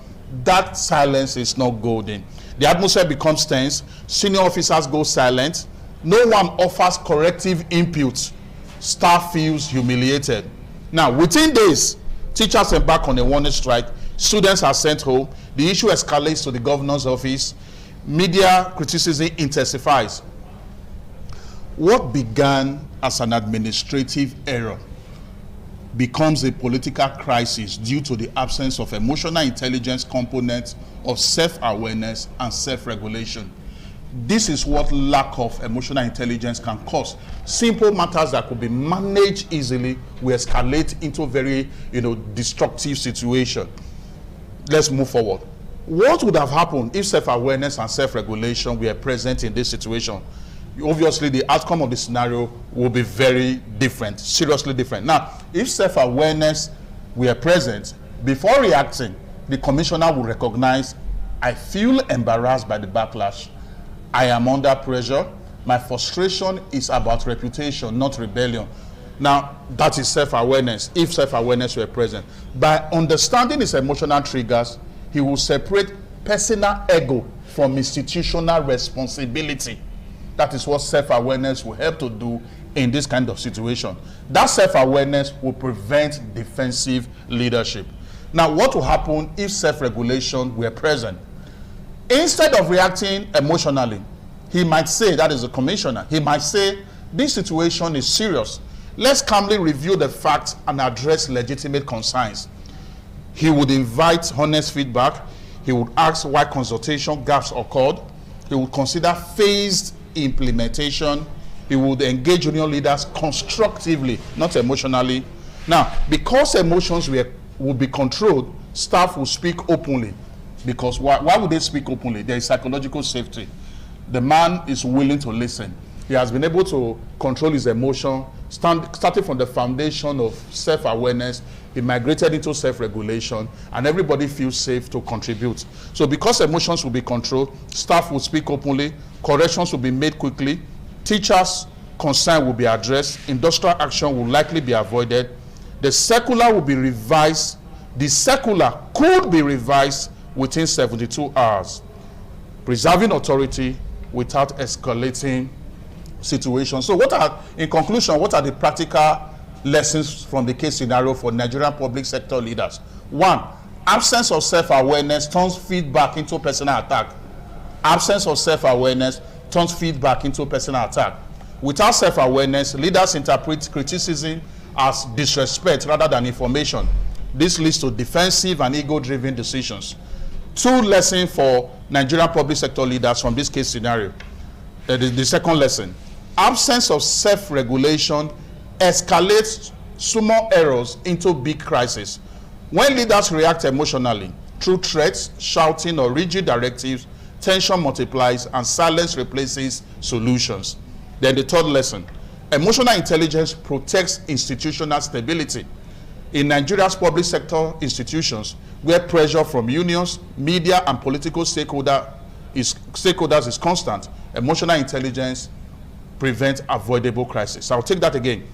S11: that silence is not golden. The atmosphere becomes tense. Senior officers go silent. No one offers corrective input. Staff feels humiliated. Now, within days, teachers embark on a warning strike. Students are sent home. The issue escalates to the governor's office. Media criticism intensifies. What began as an administrative error becomes a political crisis due to the absence of emotional intelligence components of self-awareness and self-regulation. This is what lack of emotional intelligence can cause. Simple matters that could be managed easily will escalate into very, destructive situation. Let's move forward. What would have happened if self-awareness and self-regulation were present in this situation? Obviously, the outcome of the scenario will be very different, seriously different. Now, if self-awareness were present, Before reacting, the commissioner will recognize, I feel embarrassed by the backlash. I am under pressure. My frustration is about reputation, not rebellion. Now, that is self-awareness, if self-awareness were present. By understanding his emotional triggers, he will separate personal ego from institutional responsibility. That is what self-awareness will help to do in this kind of situation. That self-awareness will prevent defensive leadership. Now, what will happen if self-regulation were present? Instead of reacting emotionally, he might say, that is the commissioner, he might say, this situation is serious. Let's calmly review the facts and address legitimate concerns. He would invite honest feedback. He would ask why consultation gaps occurred. He would consider phased implementation. He would engage union leaders constructively, not emotionally. Now, because emotions will be controlled, staff will speak openly. Because why would they speak openly? There is psychological safety. The man is willing to listen. He has been able to control his emotion, starting from the foundation of self-awareness. He migrated into self-regulation, and everybody feels safe to contribute. So because emotions will be controlled, staff will speak openly, corrections will be made quickly, teachers' concern will be addressed, industrial action will likely be avoided, the circular will be revised, the circular could be revised within 72 hours, preserving authority without escalating situations. So in conclusion, what are the practical lessons from the case scenario for Nigerian public sector leaders? One, absence of self-awareness turns feedback into personal attack. Absence of self-awareness turns feedback into personal attack. Without self-awareness, leaders interpret criticism as disrespect rather than information. This leads to defensive and ego-driven decisions. Two lessons for Nigerian public sector leaders from this case scenario. The second lesson, absence of self-regulation escalates small errors into big crises. When leaders react emotionally through threats, shouting, or rigid directives, tension multiplies and silence replaces solutions. Then the third lesson, emotional intelligence protects institutional stability. In Nigeria's public sector institutions, where pressure from unions, media, and political stakeholders is constant, emotional intelligence prevents avoidable crisis. I'll take that again.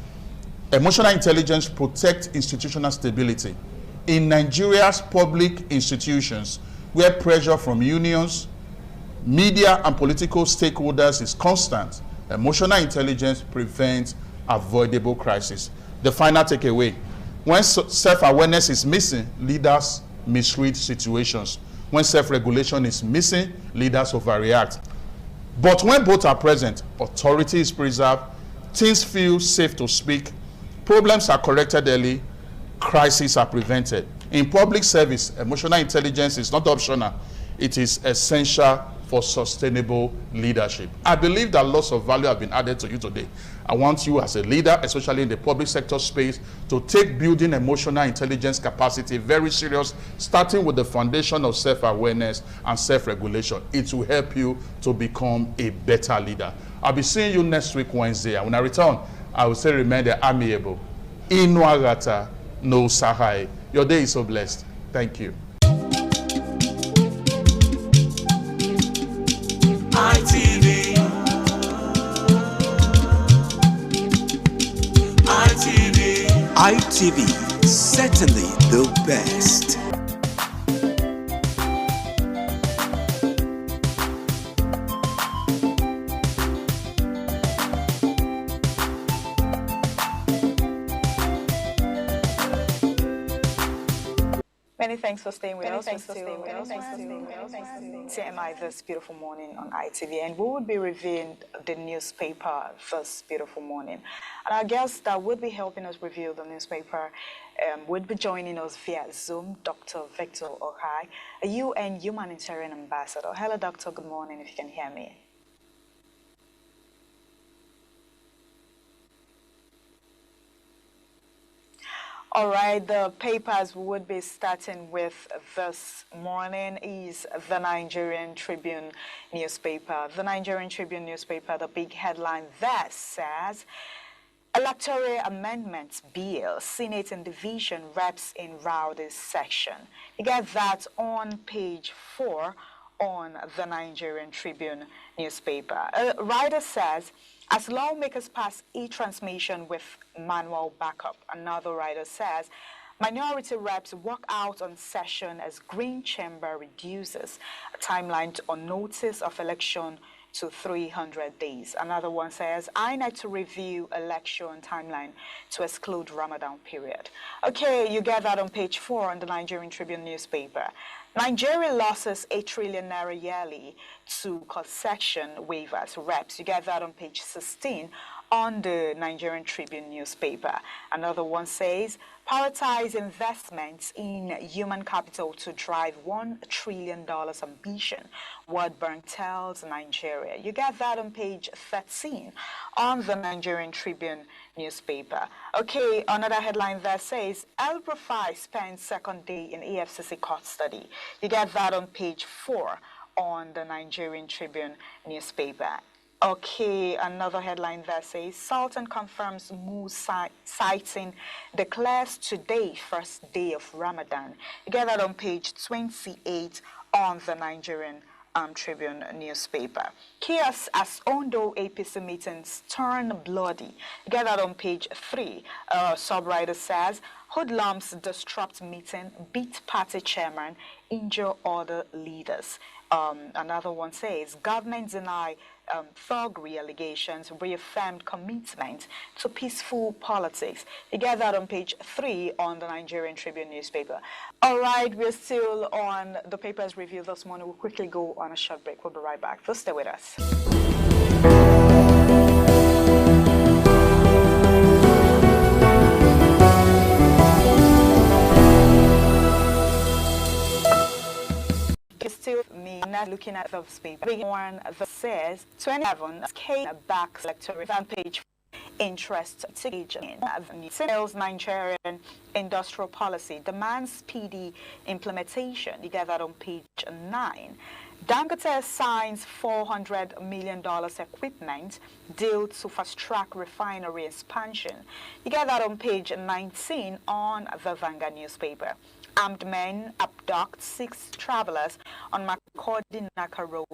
S11: Emotional intelligence protects institutional stability. In Nigeria's public institutions, where pressure from unions, media, and political stakeholders is constant, emotional intelligence prevents avoidable crisis. The final takeaway, when self-awareness is missing, leaders misread situations. When self-regulation is missing, leaders overreact. But when both are present, authority is preserved, teams feel safe to speak, problems are corrected early, crises are prevented. In public service, emotional intelligence is not optional. It is essential for sustainable leadership. I believe that lots of value have been added to you today. I want you as a leader, especially in the public sector space, to take building emotional intelligence capacity very serious, starting with the foundation of self-awareness and self-regulation. It will help you to become a better leader. I'll be seeing you next week, Wednesday. And when I return, I will say, remain amiable. Inuagata no Sahai. Your day is so blessed. Thank you.
S12: ITV, certainly the best.
S9: Many thanks for staying with us. TMI this beautiful morning on ITV, and we will be reviewing the newspaper this beautiful morning. And our guest that would be helping us review the newspaper would be joining us via Zoom, Dr. Victor Ohai, a UN Humanitarian Ambassador. Hello, Doctor. Good morning, if you can hear me. All right, the papers we would be starting with this morning is the Nigerian Tribune newspaper. The Nigerian Tribune newspaper, the big headline there says, Electoral Amendments Bill, Senate and Division reps in rowdy section. You get that on page 4 on the Nigerian Tribune newspaper. A writer says, as lawmakers pass e-transmission with manual backup. Another writer says, minority reps walk out on session as Green Chamber reduces a timeline on notice of election to 300 days. Another one says, INEC to review election timeline to exclude Ramadan period. Okay, you get that on page 4 on the Nigerian Tribune newspaper. Nigeria losses 8 trillion naira yearly to concession waivers reps. You get that on page 16 on the Nigerian Tribune newspaper. Another one says, prioritize investments in human capital to drive $1 trillion ambition, World Bank tells Nigeria. You get that on page 13 on the Nigerian Tribune newspaper. Okay, another headline there says, El Rufai spends second day in EFCC court study. You get that on page 4 on the Nigerian Tribune newspaper. Okay, another headline that says, Sultan confirms moves sighting, declares today first day of Ramadan. You get that on page 28 on the Nigerian Tribune newspaper. Chaos as Ondo APC meetings turn bloody. You get that on page 3. Subwriter says, hoodlums disrupt meeting, beat party chairman, injure other leaders. Another one says, government deny thuggery allegations, reaffirmed commitment to peaceful politics. You get that on page 3 on the Nigerian Tribune newspaper. All right, we're still on the papers review this morning. We'll quickly go on a short break. We'll be right back. So stay with us. Still me not looking at the paper. Big one that says 27 K backs electoral on page interest in sales Nigerian industrial policy demands speedy implementation. You get that on page 9. Dangote signs $400 million equipment deal to fast-track refinery expansion. You get that on page 19 on the Vanguard newspaper. Armed men abduct 6 travelers on Makurdi Naka Road.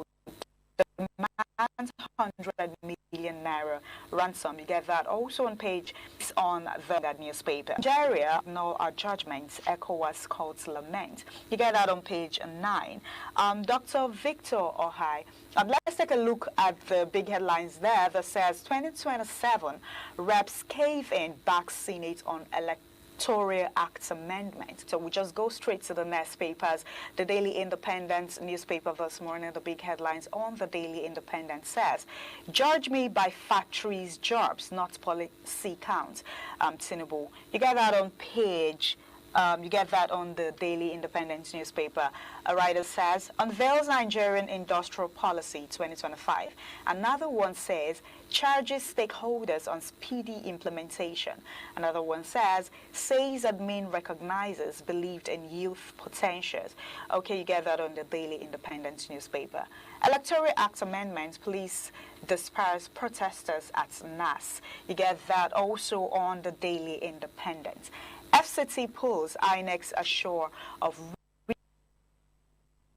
S9: Demands 100 million naira ransom. You get that also on page on the newspaper. Nigeria, no judgments, ECOWAS calls lament. You get that on page 9. Dr. Victor Ohai. Let's take a look at the big headlines there that says 2027 reps cave in back Senate on Electoral Act Amendment. So we just go straight to the next papers. The Daily Independent newspaper this morning, the big headlines on the Daily Independent says, judge me by factories, jobs, not policy count. Tinubu. You get that on page you get that on the Daily Independent newspaper. A writer says, unveils Nigerian industrial policy 2025. Another one says, charges stakeholders on speedy implementation. Another one says admin recognizes believed in youth potentials. Okay, you get that on the Daily Independent newspaper. Electoral Act amendments, police disperse protesters at NAS. You get that also on the Daily Independent. FCT pulls INEX ashore of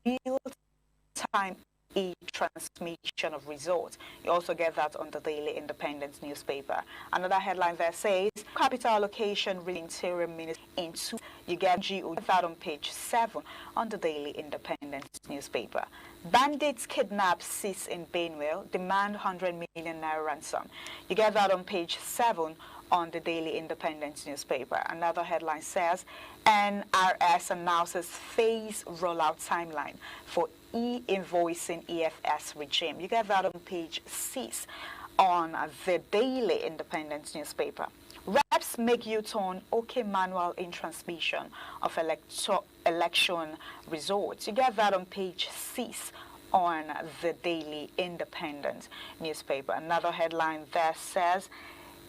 S9: real-time e-transmission of results. You also get that on the Daily Independent newspaper. Another headline there says, capital allocation really interior minister into. You get that on page 7 on the Daily Independent newspaper. Bandits kidnap sis in Benwell, demand 100 million naira ransom. You get that on page 7 on the Daily Independent newspaper. Another headline says, NRS announces phase rollout timeline for e-invoicing EFS regime. You get that on page 6 on the Daily Independent newspaper. Reps make U-turn, okay manual in transmission of election results. You get that on page 6 on the Daily Independent newspaper. Another headline there says,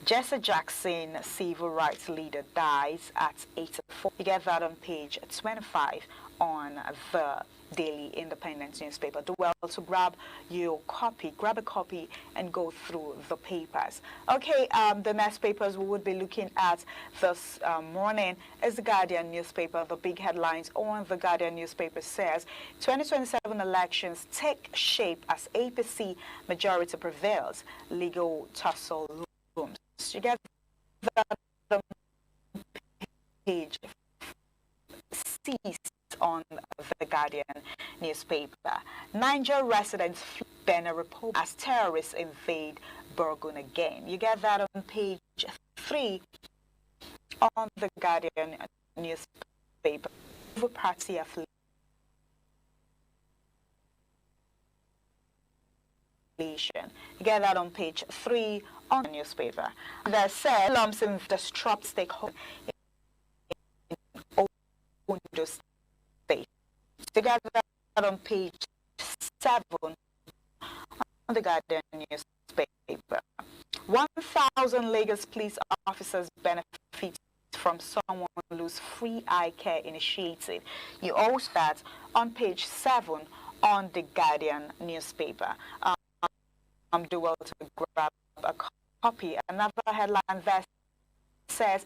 S9: Jesse Jackson, civil rights leader, dies at 84. You get that on page 25 on the Daily Independent newspaper. Do well to grab a copy and go through the papers. Okay, the next papers we would be looking at this morning is the Guardian newspaper. The big headlines on the Guardian newspaper says 2027 elections take shape as APC majority prevails, legal tussle looms. You get that on page 6 on the Guardian newspaper. Niger residents flee Benin Republic as terrorists invade Burgun again. You get that on page 3 on the Guardian newspaper. The party affiliation. You get that on page 3 on the newspaper. That said, lumps in the strop stakeholder in Ondo State. You get that on page 7 on the Guardian newspaper. 1,000 Lagos police officers benefit from someone lose free eye care initiative. You also that on page 7 on the Guardian newspaper. Do well to grab a copy. Another headline that says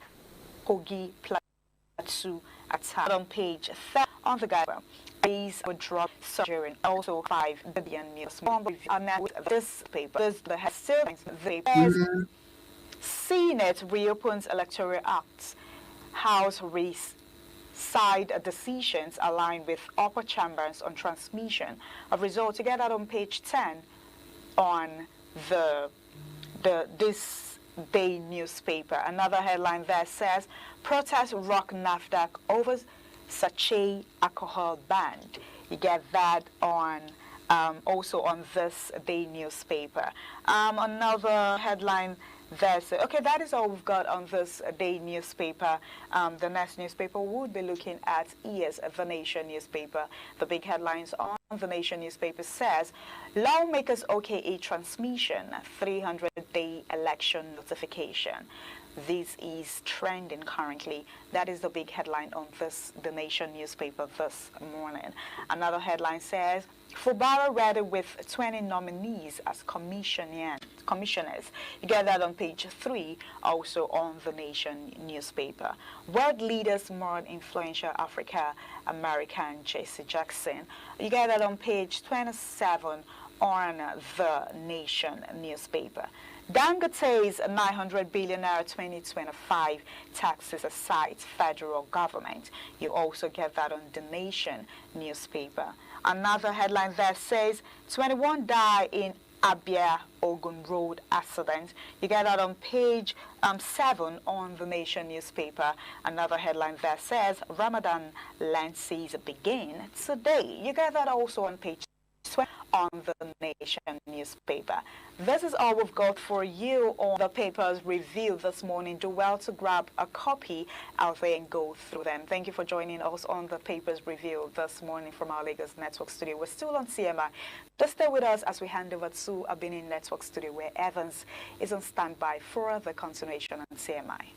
S9: Kogi Plateau attack on page 3 on the Guardian. These were dropped during also 5 billion news. This paper, the Senate reopens electoral acts. House side decisions align with upper chambers on transmission of results. You get that on page 10 on this day newspaper. Another headline there says protests rock NAFDAC over sachet alcohol banned. You get that on also on this day newspaper. Another headline there says, okay, that is all we've got on this day newspaper. The next newspaper would be looking at The Nation newspaper. The big headlines on The Nation newspaper says lawmakers OKA transmission 300-day election notification. This is trending currently. That is the big headline on The Nation newspaper this morning. Another headline says Fubara ready with 20 nominees as commissioners. You get that on page 3, also on The Nation newspaper. World leaders mourn influential African-American Jesse Jackson. You get that on page 27 on The Nation newspaper. Dangote's 900 billion naira 2025 taxes aside federal government. You also get that on The Nation newspaper. Another headline that says 21 die in Abia Ogun Road accident. You get that on page 7 on The Nation newspaper. Another headline that says Ramadan land season begin today. You get that also on page 12 on The Nation newspaper. This is all we've got for you on the papers review this morning. Do well to grab a copy out there and go through them. Thank you for joining us on the papers review this morning from our Lagos Network studio. We're still on CMI. Just stay with us as we hand over to our Benin Network studio where Evans is on standby for the continuation on CMI.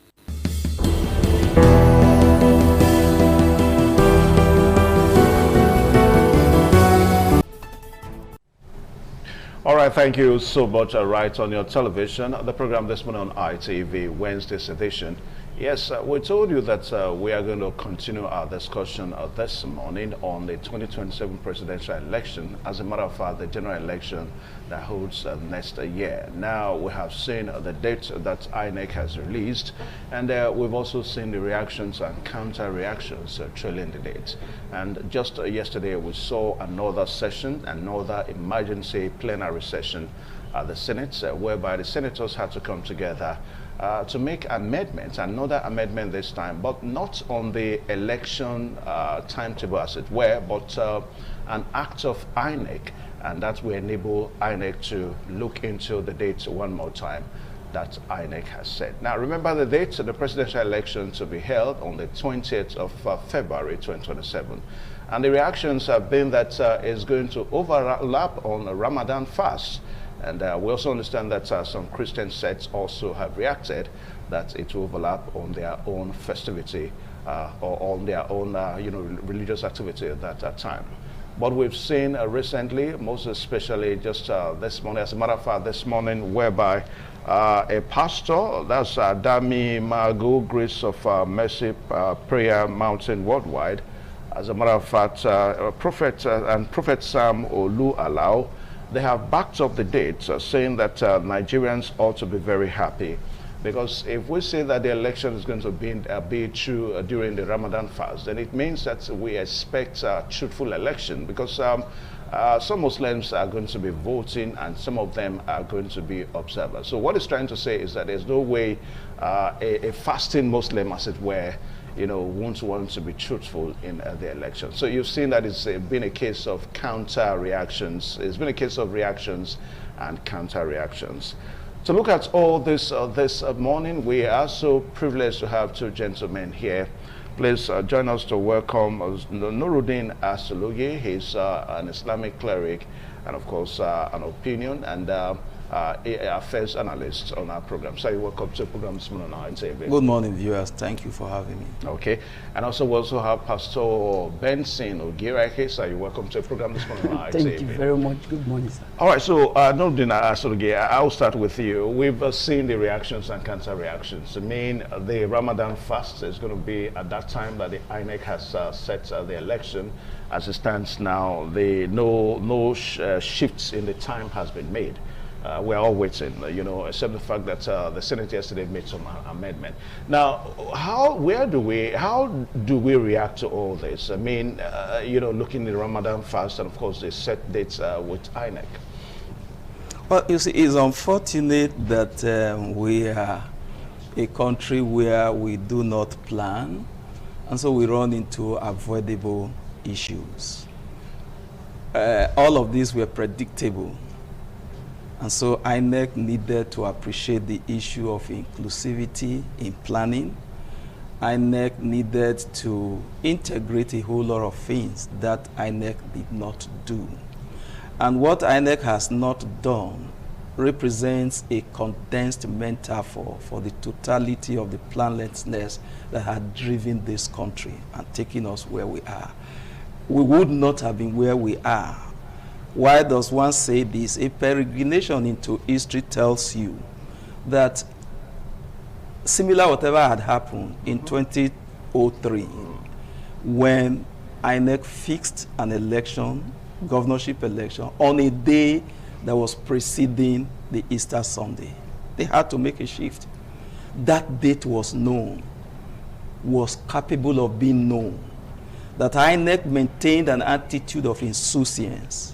S7: All right, thank you so much. Right on your television, the program this morning on ITV, Wednesday's edition. Yes, we told you that we are going to continue our discussion this morning on the 2027 presidential election. As a matter of fact, the general election that holds next year. Now, we have seen the date that INEC has released, and we've also seen the reactions and counter-reactions trailing the date. And just yesterday, we saw another session, another emergency plenary session at the Senate, whereby the senators had to come together to make amendments, another amendment this time, but not on the election timetable as it were, but an act of INEC, and that will enable INEC to look into the dates one more time that INEC has set. Now remember the date of the presidential election to be held on the 20th of February 2027. And the reactions have been that it's going to overlap on a Ramadan fast. And we also understand that some Christian sects also have reacted that it will overlap on their own festivity or on their own religious activity at that time. But we've seen recently, most especially just this morning, as a matter of fact, this morning, whereby a pastor, that's Dami Magu, Grace of Mercy Prayer Mountain Worldwide, as a matter of fact, Prophet Sam Olu Alao, they have backed up the dates, saying that Nigerians ought to be very happy. Because if we say that the election is going to be true during the Ramadan fast, then it means that we expect a truthful election, because some Muslims are going to be voting and some of them are going to be observers. So what it's trying to say is that there's no way a fasting Muslim, as it were, won't want to be truthful in the election. So you've seen that it's been a case of counter reactions. It's been a case of reactions and counter reactions. To look at all this this morning, we are so privileged to have two gentlemen here. Please join us to welcome Nuruddin Asulugi. He's an Islamic cleric and, of course, an opinion and affairs analyst on our program. So welcome to the program this morning.
S13: Good morning, viewers. Thank you for having me.
S7: Okay. And also we also have Pastor Benson Ogirake. So you're welcome to the program this morning.
S14: Thank you very much. Good morning, sir.
S7: All right. So Nuruddin Asulugi, I'll start with you. We've seen the reactions and counter reactions. I mean, the Ramadan fast is going to be at that time that the INEC has set the election. As it stands now, no shifts in the time has been made. We're all waiting, except the fact that the Senate yesterday made some amendment. Now, how do we react to all this? I mean, looking at the Ramadan fast and, of course, the set dates with INEC.
S13: Well, you see, it's unfortunate that we are a country where we do not plan, and so we run into avoidable issues. All of these were predictable. And so INEC needed to appreciate the issue of inclusivity in planning. INEC needed to integrate a whole lot of things that INEC did not do. And what INEC has not done represents a condensed metaphor for the totality of the planlessness that had driven this country and taken us where we are. We would not have been where we are. Why does one say this? A peregrination into history tells you that similar whatever had happened in 2003 when INEC fixed an election, governorship election, on a day that was preceding the Easter Sunday. They had to make a shift. That date was known, was capable of being known. That INEC maintained an attitude of insouciance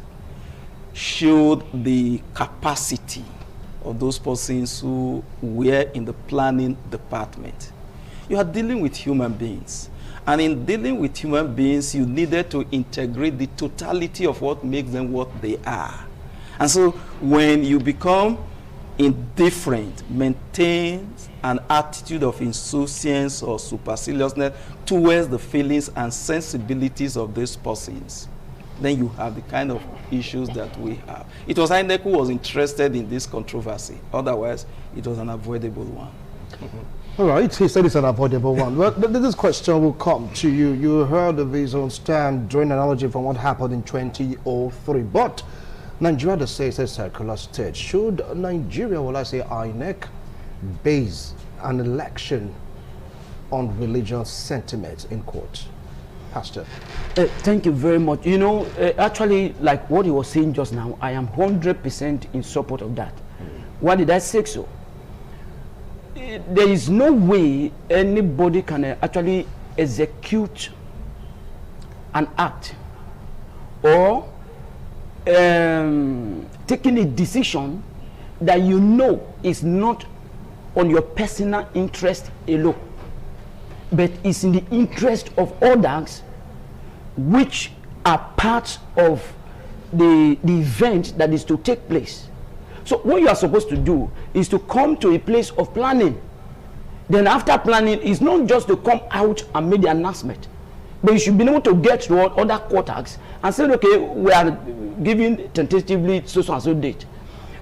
S13: showed the capacity of those persons who were in the planning department. You are dealing with human beings. And in dealing with human beings, you needed to integrate the totality of what makes them what they are. And so when you become indifferent, maintain an attitude of insouciance or superciliousness towards the feelings and sensibilities of these persons, then you have the kind of issues that we have. It was INEC who was interested in this controversy. Otherwise, it was an avoidable one.
S8: All right, he said it's an avoidable one. Well, this question will come to you. You heard of his own stand, drawing analogy from what happened in 2003. But Nigeria, the state, is a circular state. Should Nigeria, well, I say INEC, base an election on religious sentiment, in quote? Pastor.
S14: Thank you very much. Actually, like what he was saying just now, I am 100% in support of that. Why did I say so? There is no way anybody can actually execute an act or taking a decision that is not on your personal interest alone, but is in the interest of others, which are part of the event that is to take place. So what you are supposed to do is to come to a place of planning. Then after planning, it's not just to come out and make the announcement, but you should be able to get to other quarters and say, okay, we are giving tentatively so and so date.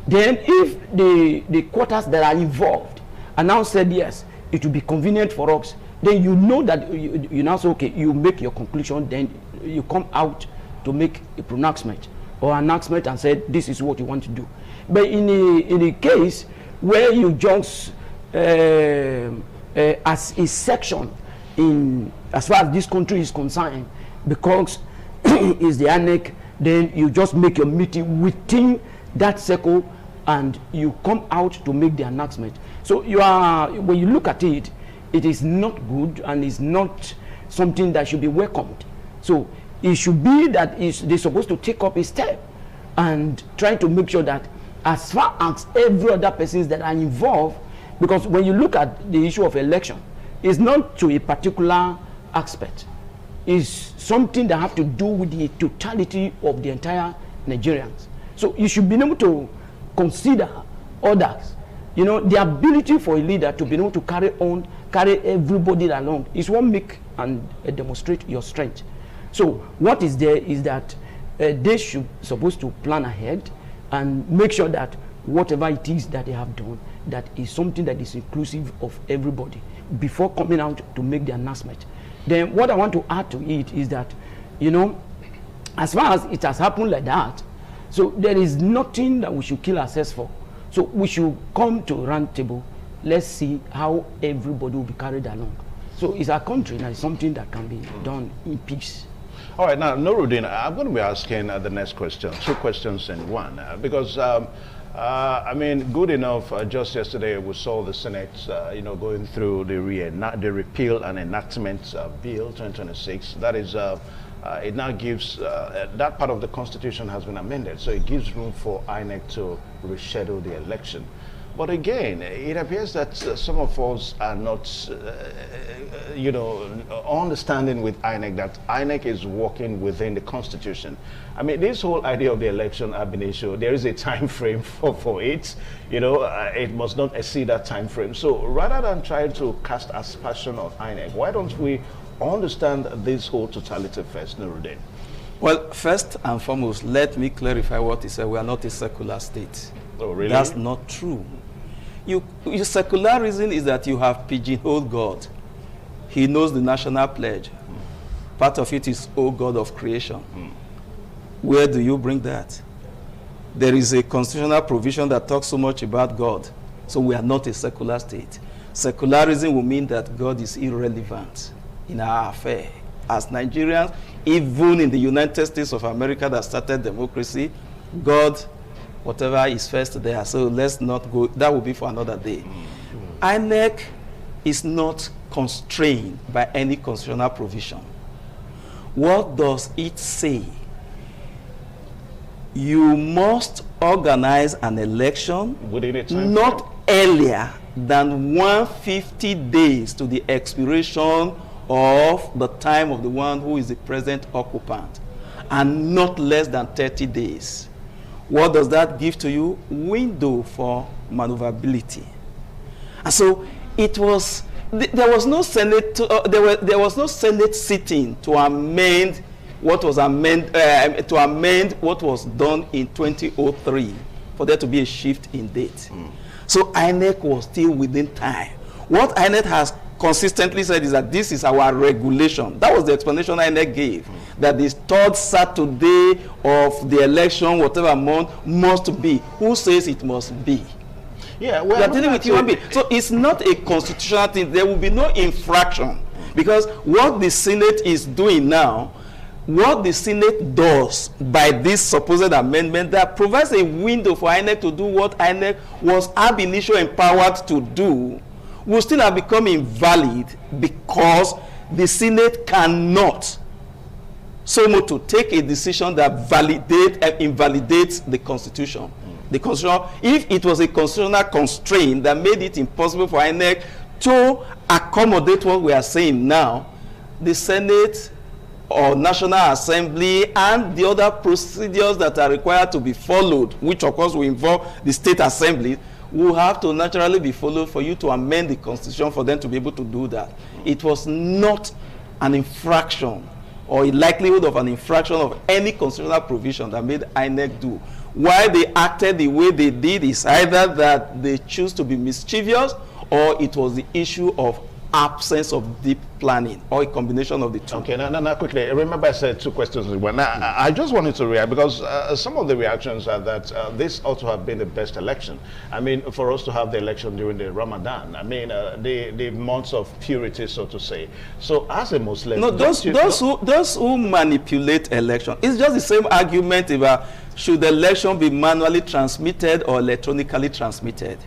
S14: Then if the quarters that are involved are now said yes, it will be convenient for us, then you know that you now say, okay, you make your conclusion, then you come out to make a pronouncement or announcement and say this is what you want to do. But in a case where you just as a section in as far as this country is concerned, because is the INEC, then you just make your meeting within that circle and you come out to make the announcement. So you are, when you look at it, it is not good and it's not something that should be welcomed. So it should be that they're supposed to take up a step and try to make sure that as far as every other persons that are involved, because when you look at the issue of election, it's not to a particular aspect. It's something that have to do with the totality of the entire Nigerians. So you should be able to consider others. You know, the ability for a leader to be able to carry everybody along is what make and demonstrate your strength. So what is there is that they should supposed to plan ahead and make sure that whatever it is that they have done, that is something that is inclusive of everybody before coming out to make the announcement. Then what I want to add to it is that, you know, as far as it has happened like that, so there is nothing that we should kill ourselves for. So we should come to a round table. Let's see how everybody will be carried along. So it's our country, and it's something that can be done in peace.
S7: All right, now, Nuruddin, I'm going to be asking the next question, two questions in one, because I mean, good enough. Just yesterday, we saw the Senate, you know, going through the repeal and enactment bill 2026. That is, it now gives that part of the Constitution has been amended, so it gives room for INEC to reschedule the election. But again, it appears that some of us are not, you know, understanding with INEC that INEC is working within the Constitution. I mean, this whole idea of the election ab initio, there is a time frame for it. You know, it must not exceed that time frame. So rather than trying to cast aspersion on INEC, why don't we understand this whole totality first, Nuruddin?
S13: Well, first and foremost, let me clarify what he said. We are not a secular state.
S7: Oh, really?
S13: That's not true. Your secularism is that you have pigeonholed God. He knows the national pledge. Part of it is, O God of creation. Where do you bring that? There is a constitutional provision that talks so much about God. So we are not a secular state. Secularism will mean that God is irrelevant in our affair. As Nigerians, even in the United States of America that started democracy, God, whatever is first there. So let's not go, that will be for another day. INEC is not constrained by any constitutional provision. What does it say? You must organize an election
S7: within a time
S13: not earlier than 150 days to the expiration of the time of the one who is the present occupant, and not less than 30 days. What does that give to you? Window for maneuverability. And so it was, there was no Senate, there was no Senate sitting to amend what was what was done in 2003 for there to be a shift in date. So INEC was still within time. What INEC has consistently said is that this is our regulation. That was the explanation INEC gave, that the third Saturday of the election, whatever month, must be. Who says it must be?
S7: Yeah,
S13: we are dealing with human beings. So it's not a constitutional thing. There will be no infraction, because what the Senate is doing now, what the Senate does by this supposed amendment that provides a window for INEC to do what INEC was ab initio empowered to do, will still have become invalid, because the Senate cannot so much to take a decision that invalidates the Constitution. The Constitution, if it was a constitutional constraint that made it impossible for INEC to accommodate what we are saying now, the Senate or National Assembly and the other procedures that are required to be followed, which of course will involve the state assembly, will have to naturally be followed for you to amend the Constitution for them to be able to do that. It was not an infraction or a likelihood of an infraction of any constitutional provision that made INEC do. Why they acted the way they did is either that they choose to be mischievous, or it was the issue of absence of deep planning, or a combination of the two.
S7: Okay, now quickly, remember I said 2 questions in one. Now, I just wanted to react, because some of the reactions are that this ought to have been the best election. I mean, for us to have the election during the Ramadan, I mean, the months of purity, so to say. So as a Muslim...
S13: No, those who manipulate election, it's just the same argument about should the election be manually transmitted or electronically transmitted.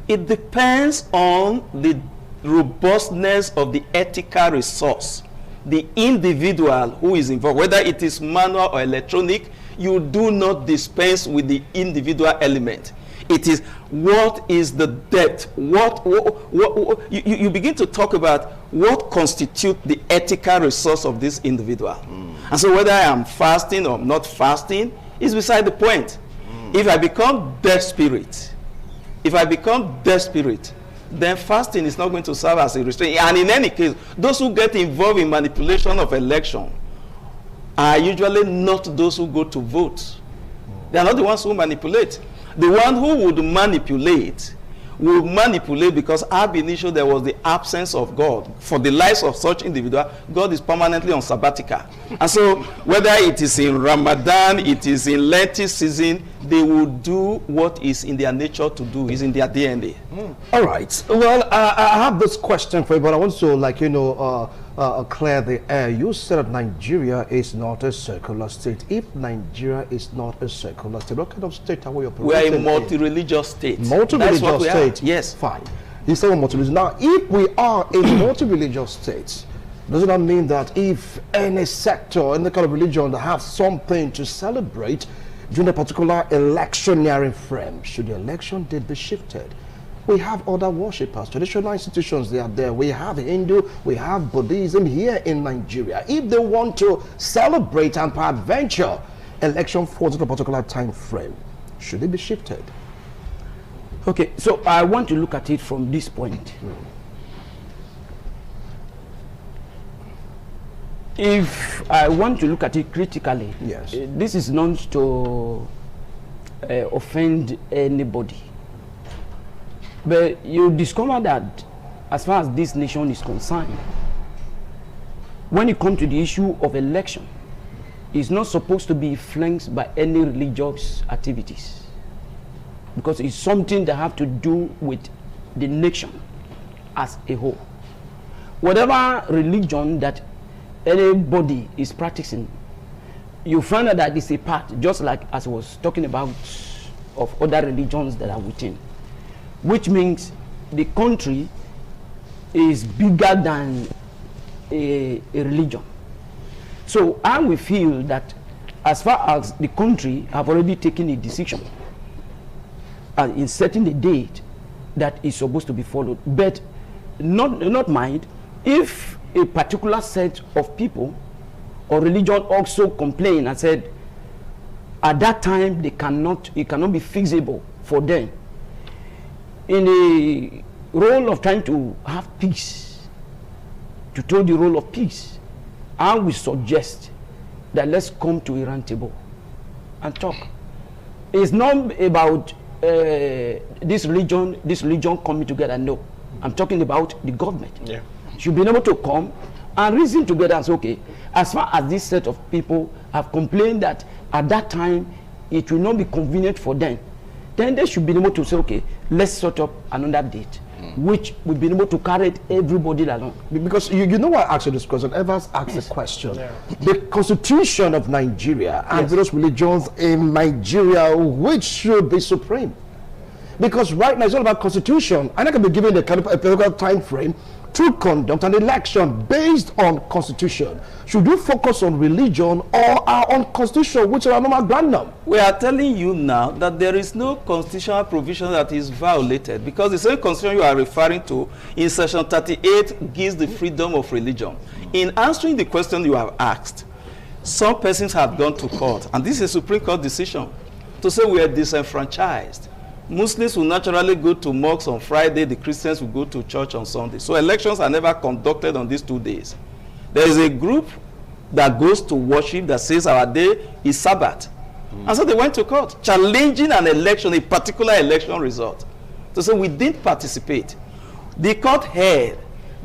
S13: It depends on the robustness of the ethical resource, the individual who is involved, whether it is manual or electronic. You do not dispense with the individual element. It is what is the depth, you begin to talk about what constitutes the ethical resource of this individual. And so whether I am fasting or not fasting is beside the point. If I become desperate, then fasting is not going to serve as a restraint. And in any case, those who get involved in manipulation of election are usually not those who go to vote. They are not the ones who manipulate. The one who would manipulate will manipulate because ab initio there was the absence of God. For the lives of such individual, God is permanently on sabbatical. And so whether it is in Ramadan, it is in Lenten season, they will do what is in their nature to do, is in their DNA.
S8: All right. Well, I have this question for you, but I want to, clear the air. You said that Nigeria is not a secular state. If Nigeria is not a secular state, what kind of state are we operating?
S13: We are a multi-religious state.
S8: Multi-religious state.
S13: Yes.
S8: Fine. You said multi-religious. Now, if we are a multi-religious state, does that mean that if any sector, any kind of religion that have something to celebrate during a particular electioneering frame, should the election date be shifted? We have other worshippers, traditional institutions, they are there. We have Hindu, we have Buddhism here in Nigeria. If they want to celebrate and peradventure election falls into a particular time frame, should it be shifted?
S14: Okay, so I want to look at it from this point. If I want to look at it critically,
S8: yes,
S14: this is not to offend anybody. But you discover that as far as this nation is concerned, when it comes to the issue of election, it's not supposed to be influenced by any religious activities, because it's something that have to do with the nation as a whole. Whatever religion that anybody is practicing, you find out that it's a part, just like as I was talking about of other religions that are within, which means the country is bigger than a religion. So I will feel that as far as the country have already taken a decision in setting the date that is supposed to be followed, but not mind if a particular set of people or religion also complain and said at that time it cannot be feasible for them, in the role of trying to have peace, to told the role of peace, I will suggest that let's come to a round table and talk. It's not about this religion coming together. No, I'm talking about the government.
S7: Yeah.
S14: Should be able to come and reason together and say, okay, as far as this set of people have complained that at that time it will not be convenient for them, then they should be able to say, okay, let's sort up another date, which will be able to carry everybody along.
S8: Because you know why I asked you this question? Evans asked the question. Yeah. The constitution of Nigeria and those religions in Nigeria, which should be supreme? Because right now it's all about constitution, and I can be given a kind of a political time frame to conduct an election based on constitution. Should you focus on religion or on constitution, which are normal random?
S13: We are telling you now that there is no constitutional provision that is violated, because the same constitution you are referring to in section 38 gives the freedom of religion. In answering the question you have asked, some persons have gone to court, and this is a Supreme Court decision, to say we are disenfranchised. Muslims will naturally go to mosques on Friday, the Christians will go to church on Sunday. So elections are never conducted on these 2 days. There is a group that goes to worship, that says our day is Sabbath. And so they went to court, challenging an election, a particular election result. So say we didn't participate. The court heard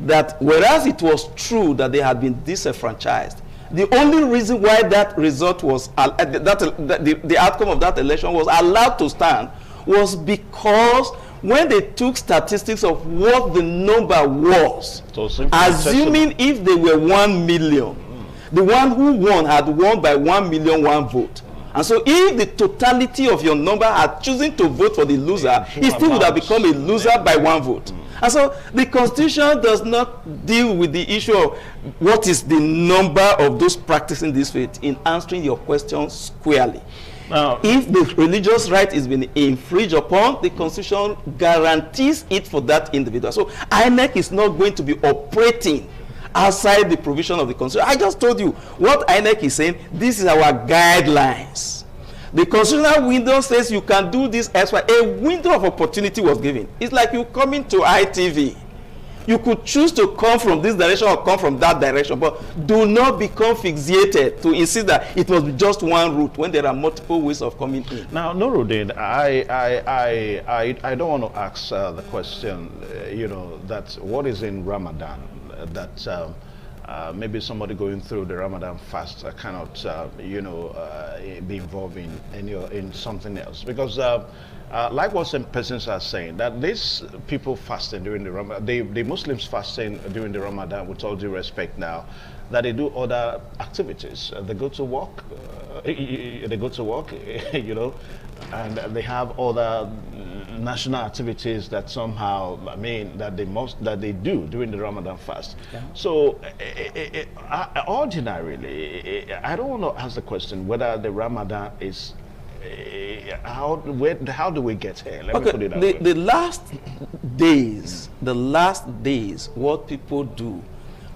S13: that whereas it was true that they had been disenfranchised, the only reason why that result was, the outcome of that election was allowed to stand was because when they took statistics of what the number was, assuming if they were 1 million, the one who won had won by 1 million one vote. And so if the totality of your number had chosen to vote for the loser, he still would have become a loser by one vote. And so the Constitution does not deal with the issue of what is the number of those practicing this faith in answering your question squarely. Now, if the religious right is being infringed upon, the Constitution guarantees it for that individual. So INEC is not going to be operating outside the provision of the Constitution. I just told you what INEC is saying. This is our guidelines. The constitutional window says you can do this elsewhere. A window of opportunity was given. It's like you coming to ITV. You could choose to come from this direction or come from that direction, but do not become fixated to insist that it must be just one route when there are multiple ways of coming in.
S7: Now, Nuruddin, I don't want to ask the question, that what is in Ramadan, that maybe somebody going through the Ramadan fast cannot, be involved in something else, because like what some persons are saying, that these people fasting during the Ramadan, the Muslims fasting during the Ramadan, with all due respect now, that they do other activities. They go to work, and they have other national activities that somehow, that they do during the Ramadan fast. Yeah. So, ordinarily, I don't want to ask the question whether the Ramadan is. How do we get here? Let me put it that way.
S13: The last days, what people do,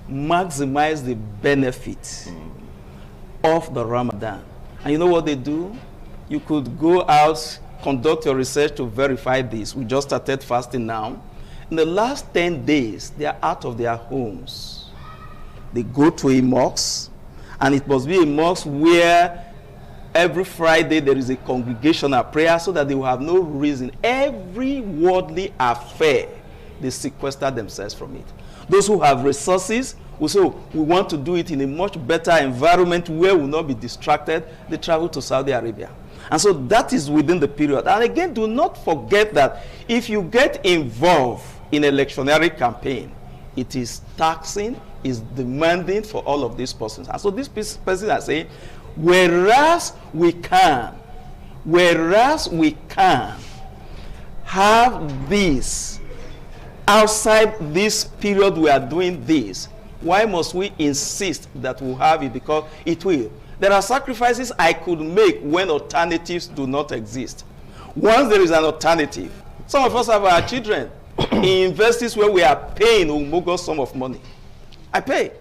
S13: maximize the benefits of the Ramadan. And you know what they do? You could go out, conduct your research to verify this. We just started fasting now. In the last 10 days, they are out of their homes. They go to a mosque, and it must be a mosque where every Friday there is a congregational prayer, so that they will have no reason. Every worldly affair, they sequester themselves from it. Those who have resources will say, we want to do it in a much better environment where we will not be distracted. They travel to Saudi Arabia. And so that is within the period. And again, do not forget that if you get involved in electionary campaign, it is taxing, is demanding for all of these persons. And so these persons are saying, whereas we can have this outside this period we are doing this, why must we insist that we'll have it? Because it will. There are sacrifices I could make when alternatives do not exist. Once there is an alternative, some of us have our children in universities where we are paying a humongous sum of money. I pay.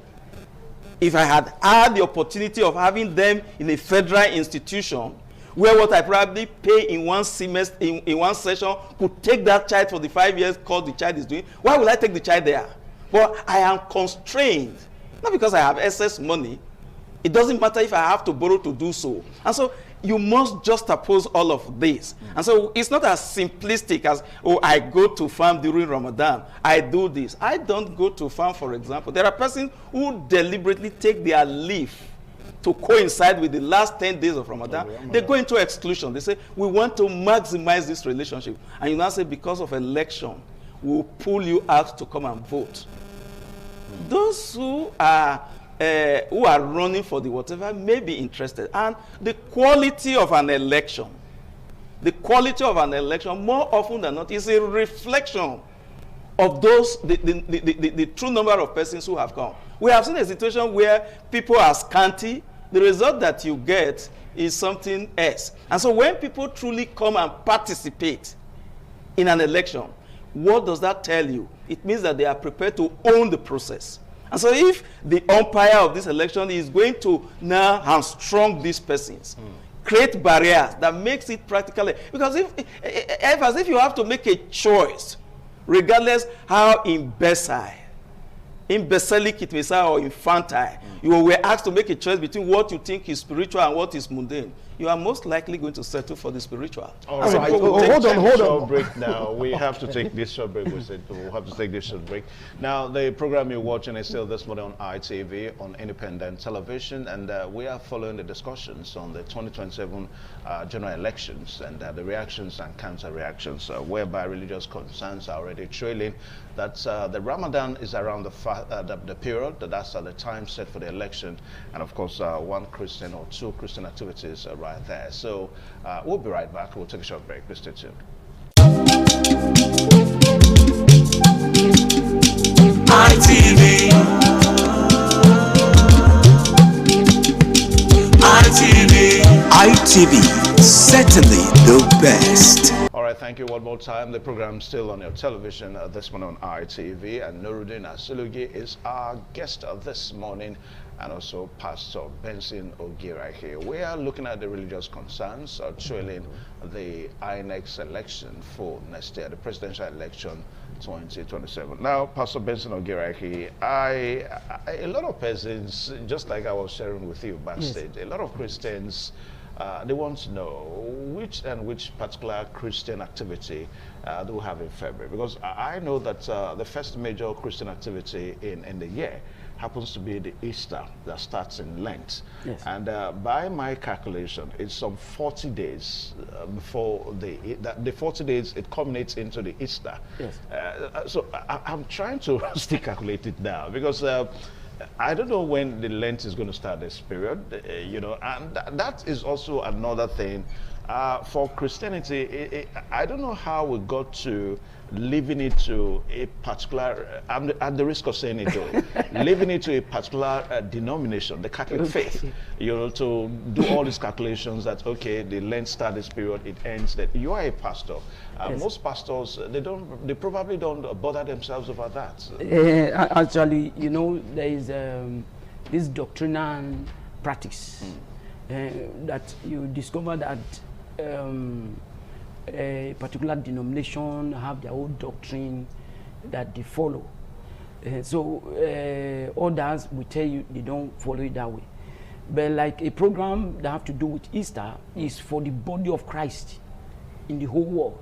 S13: If I had had the opportunity of having them in a federal institution where what I probably pay in one semester, in one session, could take that child for the 5 years course the child is doing, why would I take the child there? But I am constrained, not because I have excess money. It doesn't matter if I have to borrow to do so. And so you must just oppose all of this. And so it's not as simplistic as, I go to farm during Ramadan, I do this. I don't go to farm, for example. There are persons who deliberately take their leave to coincide with the last 10 days of Ramadan. They go into exclusion. They say, we want to maximize this relationship. And you now say, because of election, we'll pull you out to come and vote. Those who are running for the whatever may be interested. And the quality of an election, more often than not, is a reflection of those, the true number of persons who have come. We have seen a situation where people are scanty. The result that you get is something else. And so when people truly come and participate in an election, what does that tell you? It means that they are prepared to own the process. And so if the umpire of this election is going to now hamstrung these persons, create barriers that makes it practically, because if you have to make a choice, regardless how imbecile imbecilic it may sound or infantile, you were asked to make a choice between what you think is spiritual and what is mundane, you are most likely going to settle for the spiritual.
S7: All right.
S8: Hold on.
S7: Break now. We have to take this short break. We'll have to take this short break. Now, the program you're watching is still this morning on ITV, on independent television, and we are following the discussions on the 2027 general elections and the reactions and counter-reactions, whereby religious concerns are already trailing that the Ramadan is around the period, that's the time set for the election, and of course, one Christian or two Christian activities right there. So we'll be right back. We'll take a short break. Please stay tuned.
S12: ITV. ITV, certainly the best.
S7: All right, thank you one more time. The program is still on your television this morning on ITV, and Nuruddin Asulugi is our guest this morning, and also Pastor Benson Ogira here. We are looking at the religious concerns trailing the INEC election for next year, the presidential election 2027. Now, Pastor Benson Ogira here, a lot of persons, just like I was sharing with you backstage, yes, a lot of Christians, they want to know which particular Christian activity they will have in February. Because I know that the first major Christian activity in the year happens to be the Easter that starts in Lent. Yes. And by my calculation, it's some 40 days before the 40 days, it culminates into the Easter. Yes. So I'm trying to still calculate it now, because I don't know when the Lent is going to start this period, you know, and that is also another thing. For Christianity, I don't know how we got to leaving it to a particular, I'm at the risk of saying it though, leaving it to a particular denomination, the Catholic faith, you know, to do all these calculations that, okay, the Lent start this period, it ends, that you are a pastor. Yes. Most pastors, they probably don't bother themselves over that.
S14: Actually, you know, there is this doctrinal practice that you discover that a particular denomination have their own doctrine that they follow. So others will tell you they don't follow it that way. But like a program that have to do with Easter is for the body of Christ in the whole world.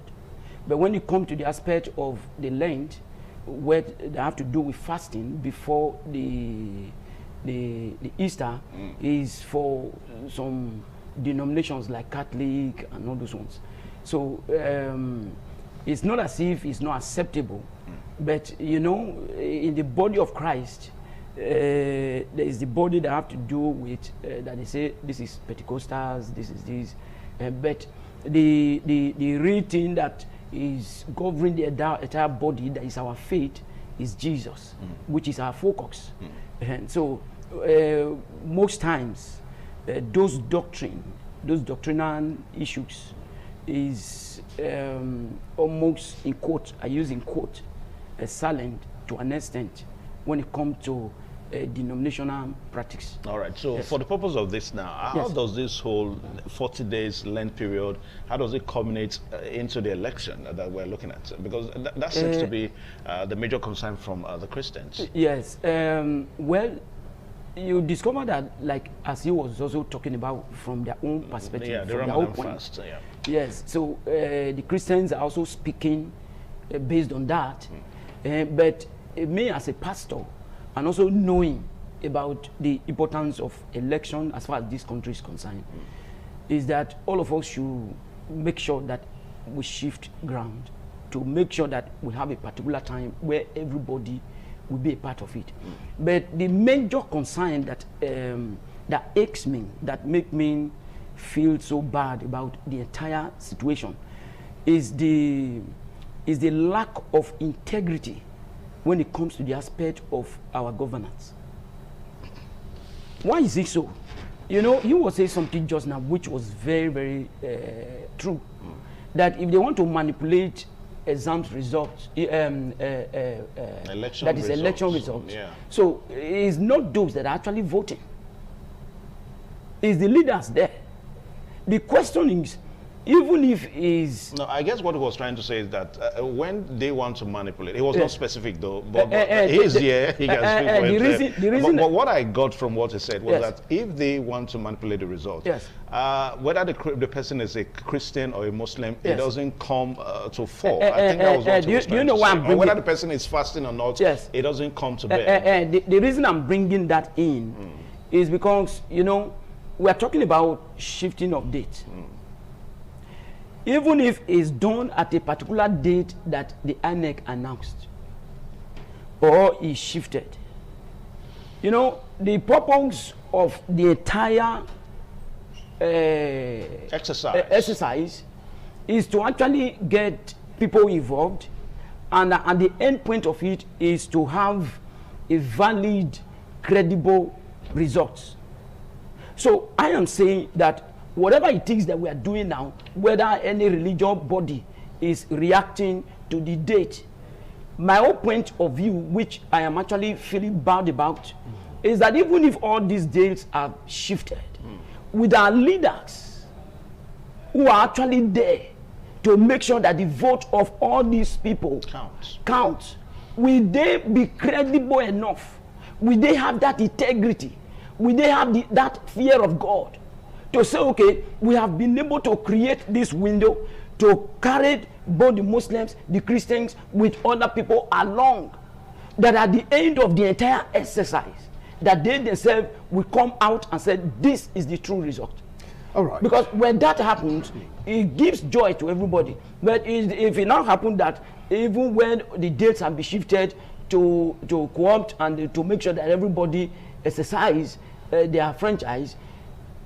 S14: But when it comes to the aspect of the Lent, where they have to do with fasting before the Easter, is for some denominations like Catholic and all those ones. So it's not as if it's not acceptable, but you know, in the body of Christ, there is the body that have to do with that they say this is Pentecostals, this is this, but the real thing that is governing the entire body, that is our faith, is Jesus, which is our focus. And so most times those doctrinal issues is almost in quote, I use in quote, silent to an extent when it comes to denominational practice.
S7: All right, so yes, for the purpose of this now, how yes, does this whole 40 days Lent period, how does it culminate into the election that we're looking at? Because that seems to be the major concern from the Christians.
S14: Yes, well, you discover that, like as he was also talking about, from their own perspective,
S7: yeah,
S14: from their own point.
S7: Fast, yeah.
S14: Yes, so the Christians are also speaking based on that. But me as a pastor, and also knowing about the importance of election as far as this country is concerned, is that all of us should make sure that we shift ground to make sure that we have a particular time where everybody will be a part of it. But the major concern that that aches me, that make me feel so bad about the entire situation, is the lack of integrity when it comes to the aspect of our governance. Why is it so? You know, you will say something just now which was very, very true, that if they want to manipulate exams results, election results. Yeah. So it's not those that are actually voting. It's the leaders there. The question is, even if is
S7: no, I guess what he was trying to say is that when they want to manipulate, it was not specific though, but he's here, he can speak for himself. But what I got from what he said was that if they want to manipulate the result, whether the person is a Christian or a Muslim, it doesn't come to fore. I think that was what he was trying to say. Or whether the person is fasting or not, it doesn't come to bear.
S14: The reason I'm bringing that in is because, you know, we're talking about shifting of date. Even if it's done at a particular date that the INEC announced or is shifted, you know, the purpose of the entire exercise is to actually get people involved, and the end point of it is to have a valid, credible results. So I am saying that whatever it is that we are doing now, whether any religious body is reacting to the date, my own point of view, which I am actually feeling bad about, is that even if all these dates are shifted, with our leaders who are actually there to make sure that the vote of all these people counts, will they be credible enough? Will they have that integrity? Will they have that fear of God to say, okay, we have been able to create this window to carry both the Muslims, the Christians, with other people along, that at the end of the entire exercise, that they themselves will come out and say, this is the true result.
S8: All right.
S14: Because when that happens, it gives joy to everybody. But if it now happens that even when the dates have been shifted to co-opt and to make sure that everybody exercise their franchise,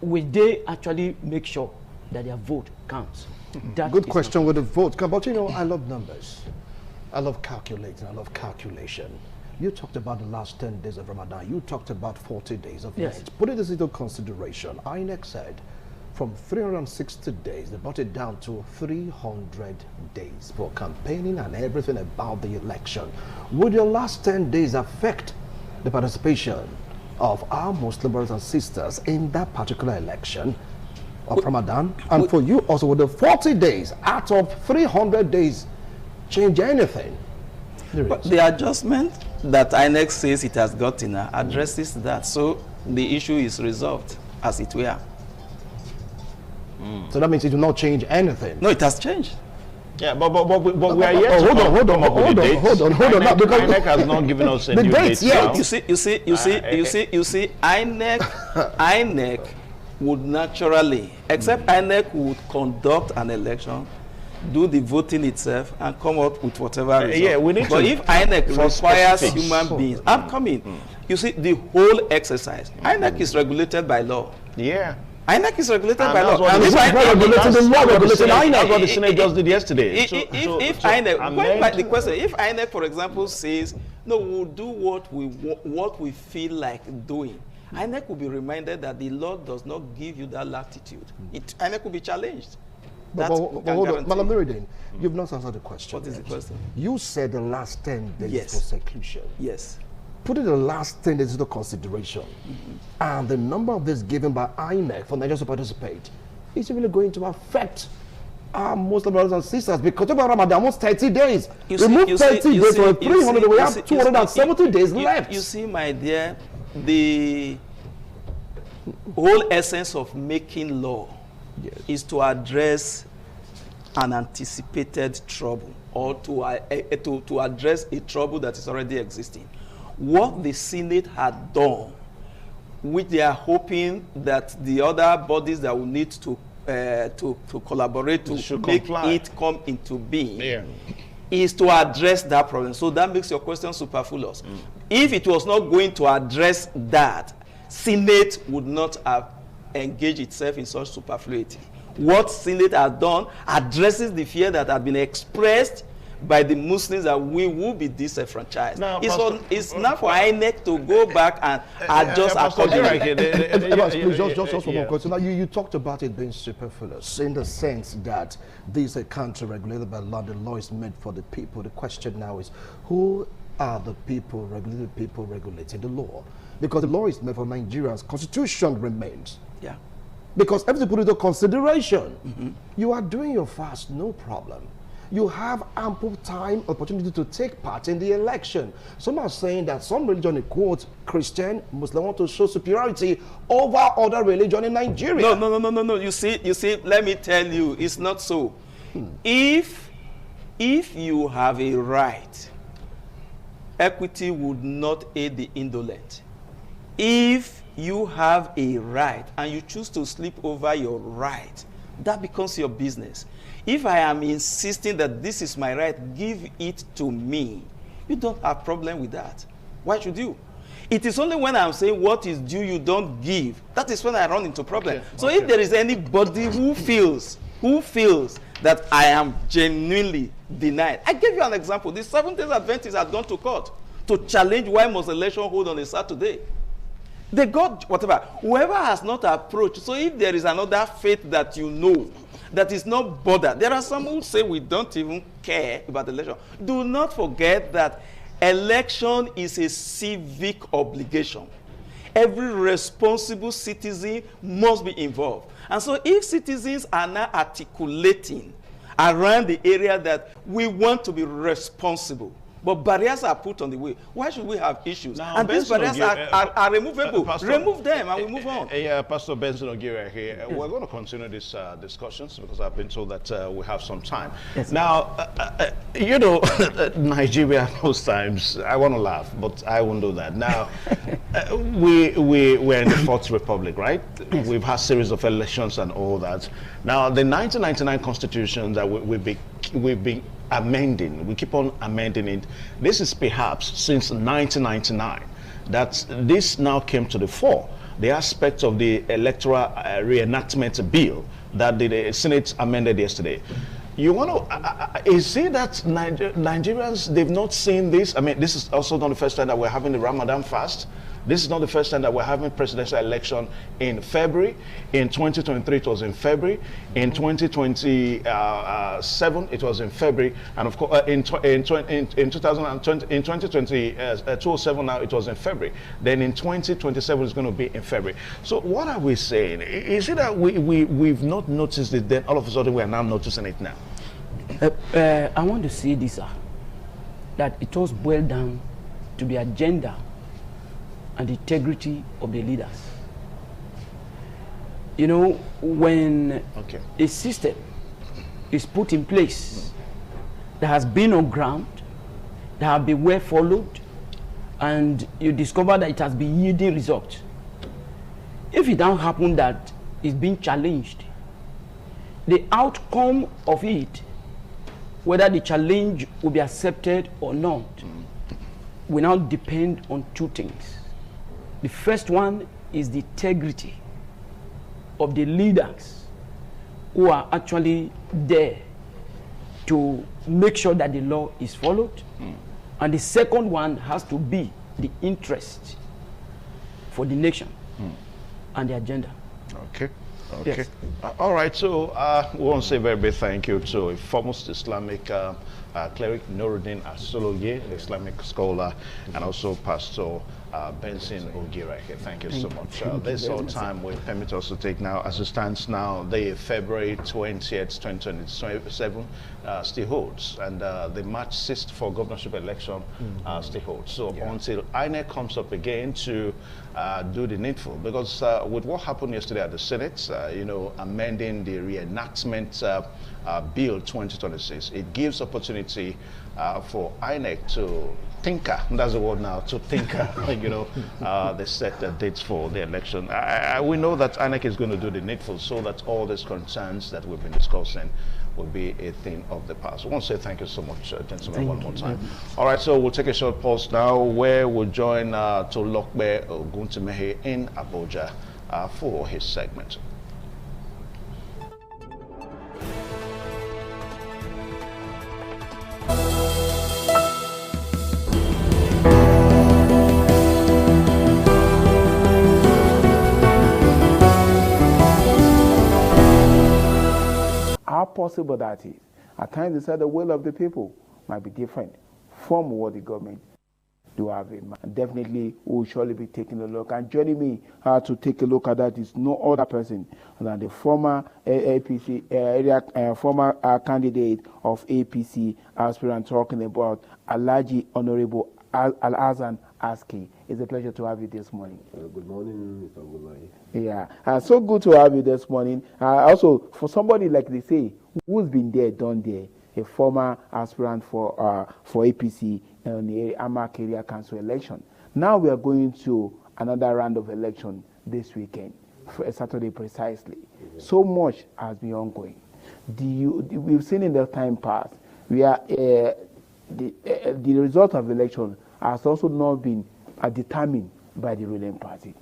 S14: will they actually make sure that their vote counts?
S8: Good question with the vote. But you know, I love numbers. I love calculating. I love calculation. You talked about the last 10 days of Ramadan. You talked about 40 days of Lent. Putting this into consideration, INEC said from 360 days, they brought it down to 300 days for campaigning and everything about the election. Would your last 10 days affect the participation of our Muslim brothers and sisters in that particular election of Ramadan? And for you also, would the 40 days out of 300 days change anything?
S13: But the adjustment that INEC says it has gotten addresses that, so the issue is resolved, as it were.
S8: So that means it will not change anything?
S13: No, it has changed.
S7: Yeah, but we are yet to
S8: hold on.
S7: Now, because INEC has not given us a new date.
S13: You see, INEC would naturally, except INEC would conduct an election, do the voting itself, and come up with whatever result.
S7: Yeah, we need
S13: but
S7: to.
S13: If INEC requires human beings, I'm coming. You see, the whole exercise, INEC is regulated by law.
S7: Yeah.
S13: INEC is regulated by law.
S7: That's what the Senate just did yesterday.
S13: If INEC, going back the question, if INEC, for example, says, no, we'll do what we feel like doing, INEC will be reminded that the law does not give you that latitude. INEC will be challenged.
S8: But hold on, Madam Nuruddin, you've not answered the question.
S13: What is the question?
S8: You said the last 10 days for seclusion.
S13: Yes.
S8: Putting the last 10 days into consideration, and the number of days given by INEC for Nigerians to participate, is really going to affect our Muslim brothers and sisters, because about Ramadan, almost 30 days. Remove 30 days from 300, we have 270 days left.
S13: You see, my dear, the whole essence of making law is to address an anticipated trouble, or to address a trouble that is already existing. What the Senate had done, which they are hoping that the other bodies that will need to collaborate to make it come into being, is to address that problem. So that makes your question superfluous. If it was not going to address that, Senate would not have engaged itself in such superfluity. What Senate has done addresses the fear that had been expressed by the Muslims that we will be disenfranchised. It's not for INEC to go back and adjust accordingly.
S8: Just one more question. Now, you talked about it being superfluous in the sense that this is a country regulated by law. The law is meant for the people. The question now is, who are the people regulating the law? Because the law is meant for Nigerians. Constitution remains.
S13: Yeah.
S8: Because everything put into consideration, you are doing your fast, no problem. You have ample time, opportunity to take part in the election. Some are saying that some religion, quote, Christian, Muslim, want to show superiority over other religion in Nigeria.
S13: No. You see, let me tell you, it's not so. If you have a right, equity would not aid the indolent. If you have a right and you choose to sleep over your right, that becomes your business. If I am insisting that this is my right, give it to me, you don't have problem with that. Why should you? It is only when I'm saying what is due you don't give, that is when I run into problem. Okay. So if there is anybody who feels that I am genuinely denied, I gave you an example. The Seventh-day Adventists had gone to court to challenge why must election hold on a Saturday. They got whatever. Whoever has not approached, so if there is another faith that you know that is not bothered, there are some who say we don't even care about the election. Do not forget that election is a civic obligation. Every responsible citizen must be involved. And so if citizens are now articulating around the area that we want to be responsible, but barriers are put on the way, why should we have issues? Now, and these barriers are removable. Remove them and we move on.
S7: Pastor Benson Ogira here. We're going to continue these discussions because I've been told that we have some time. Yes. Now, you know, Nigeria, most times, I want to laugh, but I won't do that. Now, we're in the Fourth Republic, right? Yes. We've had a series of elections and all that. Now, the 1999 Constitution that we've been amending, we keep on amending it. This is perhaps since 1999 that this now came to the fore, the aspect of the electoral reenactment bill that the Senate amended yesterday. You want to, is it that Nigerians, they've not seen this? I mean, this is also not the first time that we're having the Ramadan fast. This is not the first time that we're having presidential election in February. In 2023, it was in February. In 2027, it was in February. And of course, in 2027 now, it was in February. Then in 2027, it's going to be in February. So what are we saying? Is it that we've not noticed it, then all of a sudden we are now noticing it now?
S14: I want to say this, that it was boiled down to the agenda and the integrity of the leaders. You know, when a system is put in place that has been on ground, that have been well followed, and you discover that it has been yielding results, if it don't happen that it's being challenged, the outcome of it, whether the challenge will be accepted or not, will now depend on two things. The first one is the integrity of the leaders who are actually there to make sure that the law is followed. And the second one has to be the interest for the nation and the agenda.
S7: Okay.
S14: Yes.
S7: All right, so we want to say a very big thank you to a foremost Islamic cleric, Nuruddin Asoloye, Islamic scholar, and also Pastor Benson Ogira. Thank you so much. This is all time will permit us to take now. As it stands now, the February 20th, 2027 still holds, and the March 6th for governorship election still holds. So until INEC comes up again to do the needful, because with what happened yesterday at the Senate, you know, amending the reenactment bill 2026, it gives opportunity for INEC to tinker, that's the word now, to tinker, you know, they set the dates for the election. We know that INEC is going to do the needful so that all these concerns that we've been discussing will be a thing of the past. I want to say thank you so much, gentlemen, one more time. All right, so we'll take a short pause now where we'll join to Lokbe Oguntimehe in Abuja for his segment.
S10: How possible that is? At times they said the will of the people might be different from what the government do have him. And definitely, we'll surely be taking a look. And joining me to take a look at that is no other person than the former APC former candidate of APC aspirant, talking about Alhaji Honorable Alhassan Aski. It's a pleasure to have you this morning.
S15: Good morning, Mr. Gulai.
S10: Yeah, so good to have you this morning. Also, for somebody like they say, who's been there, done there, a former aspirant for APC in the Amak Area Council election. Now we are going to another round of election this weekend, for Saturday precisely. So much has been ongoing. We've seen in the time past, the result of election has also not been determined by the ruling party.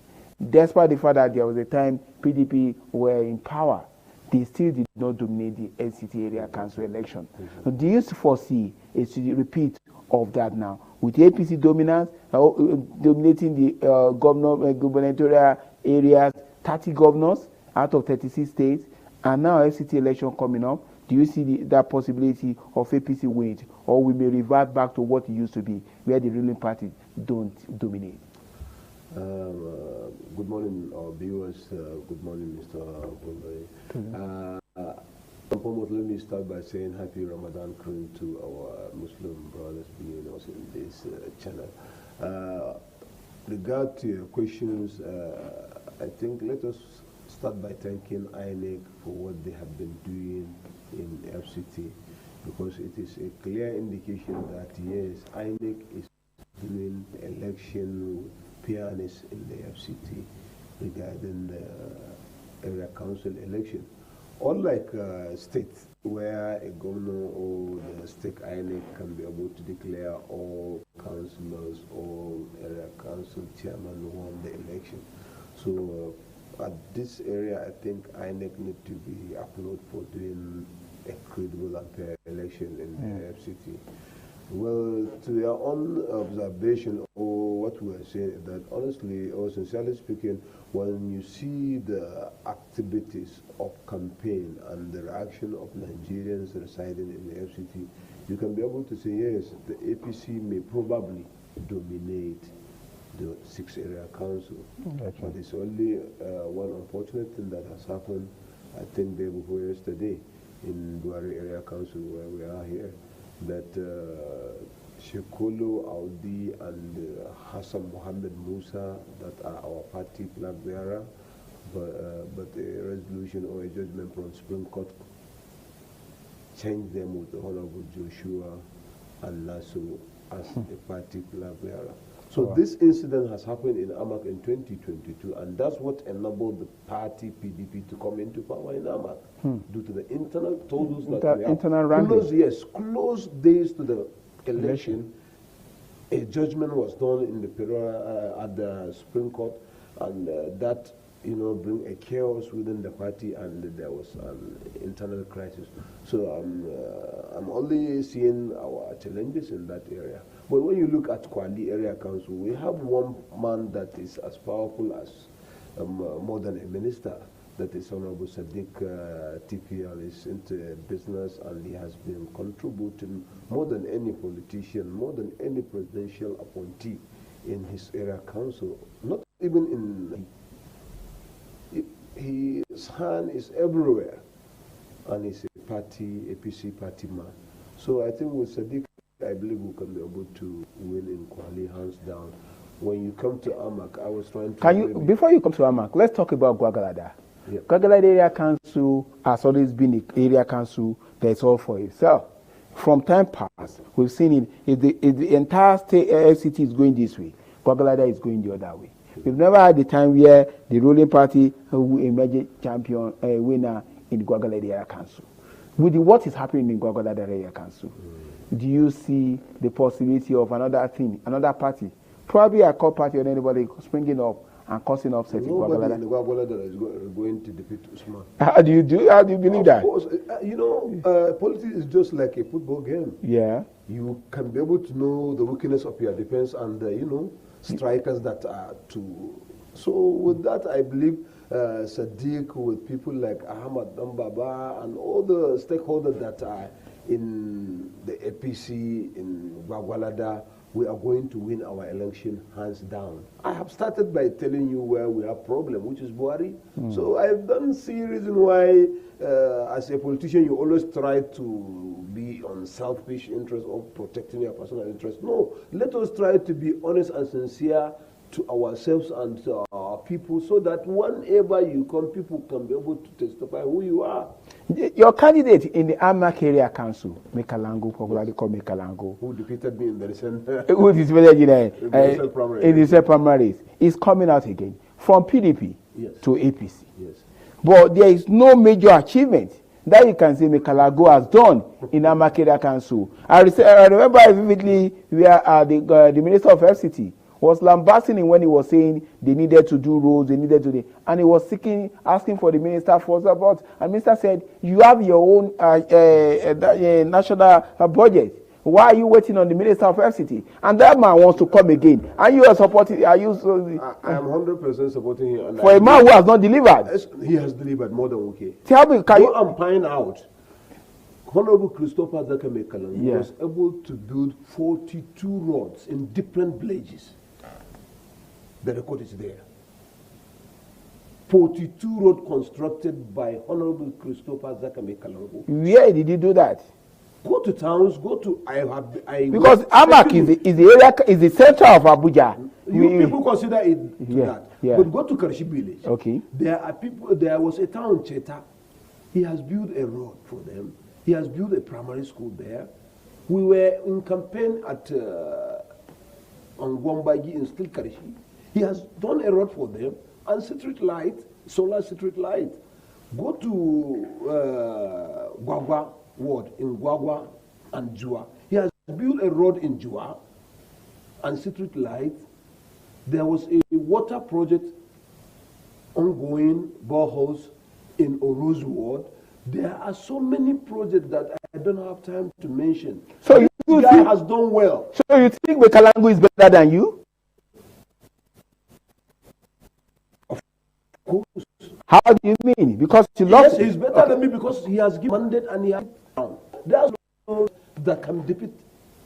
S10: Despite the fact that there was a time PDP were in power, they still did not dominate the NCT Area Council election. Do you foresee a repeat of that now, with APC dominance, dominating the gubernatorial areas, 30 governors out of 36 states, and now FCT election coming up? Do you see that possibility of APC win, or we may revert back to what it used to be, where the ruling party don't dominate?
S15: Good morning, our viewers. Good morning, Mr. Gulai. Let me start by saying happy Ramadan Kareem to our Muslim brothers viewing us in this channel. Regard to your questions, I think let us start by thanking INEC for what they have been doing in FCT, because it is a clear indication that yes, INEC is doing election fairness in the FCT regarding the area council election. Unlike states where a governor or the state INEC can be able to declare all councillors or area council chairman won the election. So at this area, I think INEC need to be applauded for doing a credible and fair election in the FCT. Well, to your own observation, or what we are saying, is that honestly, or sincerely speaking, when you see the activities of campaign and the reaction of Nigerians residing in the FCT, you can be able to say, yes, the APC may probably dominate the 6 area council. But it's only one unfortunate thing that has happened, I think, day before yesterday in Buhari area council where we are here, that Shekolo Audi and Hassan Mohammed Musa, that are our party flag bearer, but a resolution or a judgment from Supreme Court changed them with the Honorable Joshua and Nasu as a party flag bearer. So this incident has happened in Amak in 2022, and that's what enabled the party PDP to come into power in Amak, due to the internal totals that we have. Close days to the election, a judgment was done in the at the Supreme Court, and that bring a chaos within the party, and there was an internal crisis. So I'm only seeing our challenges in that area. But when you look at Kwali Area Council, we have one man that is as powerful as more than a minister. That is Honorable Sadiq TPL is into business, and he has been contributing more than any politician, more than any presidential appointee in his area council. Not even in his hand is everywhere, and he's a APC party man. So I think with Sadiq, I believe we can be able to win in Kwali hands down. When you come to Amak, I was trying to...
S10: Before you come to Amak, let's talk about Gwagwalada. Yeah. Gwagwalada Area Council has always been an area council that's all for itself. From time past, we've seen it. If the entire state FCT is going this way, Gwagwalada is going the other way. We've never had the time where the ruling party will emerge champion, winner in the Gwagwalada Area Council. With what is happening in Gwagwalada Area Council, do you see the possibility of another thing, another party, probably a core party or anybody springing up and causing upset in Gwagwalada?
S15: Nobody in the Gwagwalada is going to defeat Usman.
S10: How do you believe that?
S15: Of course, politics is just like a football game.
S10: Yeah.
S15: You can be able to know the weakness of your defense and strikers that are to. So with that, I believe Sadiq, with people like Ahmad Dambaba and all the stakeholders that are in the APC in Gwagwalada, we are going to win our election hands down. I have started by telling you where we have problem, which is Buhari. So I don't see reason why, as a politician, you always try to be on selfish interest or protecting your personal interest. No, let us try to be honest and sincere to ourselves and to our people, so that whenever you come, people can be able to testify who you are.
S10: Your candidate in the Amak Area Council, Mekalango, popularly called Mekalango,
S15: who defeated me in the recent
S10: who defeated in the recent primaries, is coming out again from PDP to APC.
S15: Yes.
S10: But there is no major achievement that you can say Mekalango has done in Amak Area Council. I remember vividly where the Minister of FCT was lambasting him when he was saying they needed to do roads, they needed to do, and he was asking for the minister for support. And the minister said, "You have your own national budget. Why are you waiting on the Minister of FCT?" And that man wants to come again. And you are supporting? Are you?
S15: I am 100% supporting him.
S10: For a man who has not delivered,
S15: he has delivered more than okay.
S10: Tell me, can you?
S15: I'm find out. Honorable Christopher Zakame Kalangu was able to build 42 roads in different villages. The record is there. 42 roads constructed by Honorable Christopher Zakame Kalangu.
S10: Where did you do that?
S15: Go to towns. Go to
S10: because Amak is the area, is the center of Abuja.
S15: People consider it that.
S10: Yeah.
S15: But go to Karshi village.
S10: Okay.
S15: There are people. There was a town, Cheta. He has built a road for them. He has built a primary school there. We were in campaign at Angwambagi in still Karshi. He has done a road for them and street light, solar street light. Go to Gwagwa ward in Gwagwa and Jua. He has built a road in Jua and street light. There was a water project ongoing, boreholes in Orozu ward. There are so many projects that I don't have time to mention.
S10: So this
S15: guy has done well.
S10: So you think Mekalango is better than you? How do you mean? Because you lost.
S15: Yes, he's better than me because he has given mandate and he has down. There's no that can defeat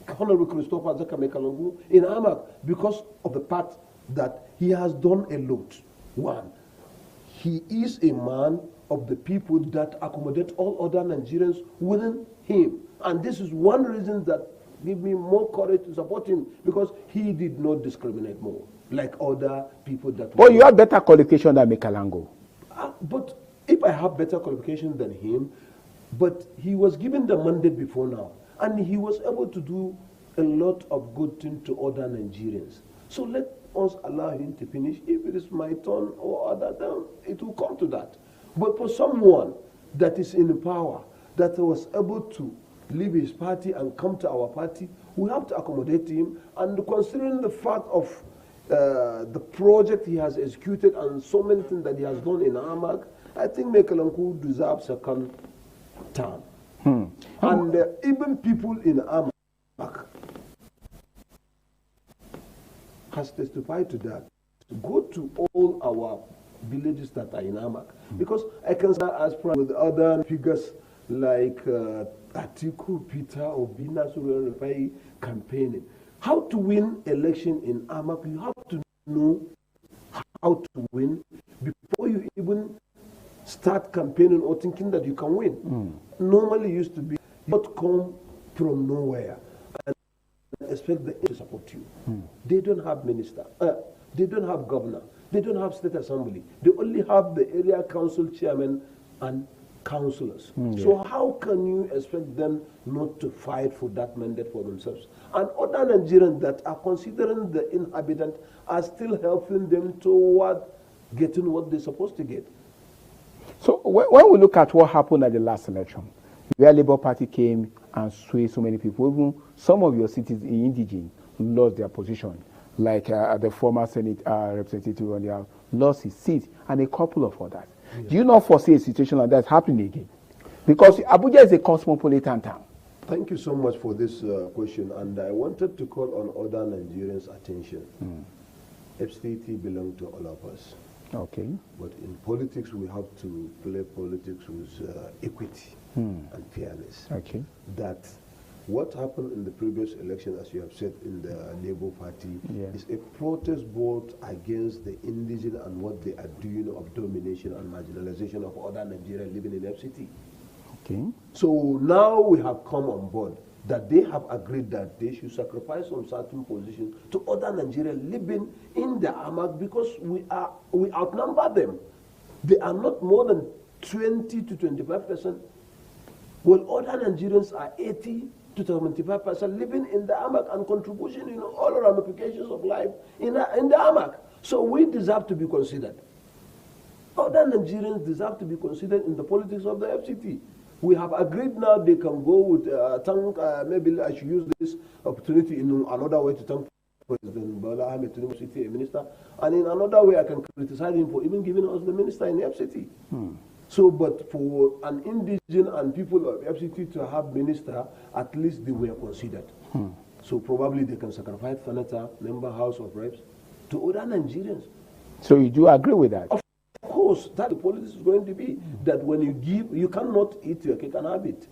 S15: Honorable Christopher Zakame Kalangu in Amak because of the part that he has done a lot. One, he is a man of the people that accommodate all other Nigerians within him. And this is one reason that give me more courage to support him, because he did not discriminate more like other people that.
S10: Well, you have better qualification than Mekalango.
S15: But if I have better qualification than him, but he was given the mandate before now, and he was able to do a lot of good things to other Nigerians. So let us allow him to finish. If it is my turn or other, then it will come to that. But for someone that is in power, that was able to leave his party and come to our party, we have to accommodate him. And considering the fact of the project he has executed and so many things that he has done in Amak, I think Mekalango deserves a second term. And even people in Amak has testified to that. Go to all our villages that are in Amak, because I can say as with other figures like Atiku, Peter, Obina, Surya Rufai campaigning. How to win election in Amak, you have to know how to win before you even start campaigning or thinking that you can win. Normally used to be not come from nowhere and expect them to support you. They don't have minister, they don't have governor, they don't have state assembly. They only have the area council chairman and councillors. So how can you expect them not to fight for that mandate for themselves? And other Nigerians that are considering the inhabitant are still helping them toward getting what they're supposed to get.
S10: So when we look at what happened at the last election, where Labour Party came and swayed so many people, even some of your cities in Indigene lost their position, like the former Senate representative on the House lost his seat, and a couple of others. Do you not foresee a situation like that happening again? Because Abuja is a cosmopolitan town.
S15: Thank you so much for this question, and I wanted to call on other Nigerians' attention. FCT belongs to all of us.
S10: Okay.
S15: But in politics, we have to play politics with equity and fairness.
S10: Okay.
S15: That What happened in the previous election, as you have said, in the Labour Party,
S10: Yeah.
S15: is a protest vote against the indigenous and what they are doing of domination and marginalization of other Nigerians living in FCT.
S10: Okay.
S15: So now we have come on board that they have agreed that they should sacrifice some certain positions to other Nigerians living in the Amak because we outnumber them. They are not more than 20 to 25%. Well, other Nigerians are 80 to 75% living in the Amak and contribution in all ramifications of life in the Amak. So we deserve to be considered. Other Nigerians deserve to be considered in the politics of the FCT. We have agreed now they can go with maybe I should use this opportunity in another way to thank President Bola Ahmed Tinubu, FCT minister, and in another way I can criticize him for even giving us the minister in FCT. So, but for an indigenous and people of FCT to have minister, at least they were considered. So probably they can sacrifice senator, member House of Reps to other Nigerians.
S10: So you do agree with that?
S15: Of course, that the politics is going to be that when you give, you cannot eat your cake and have it.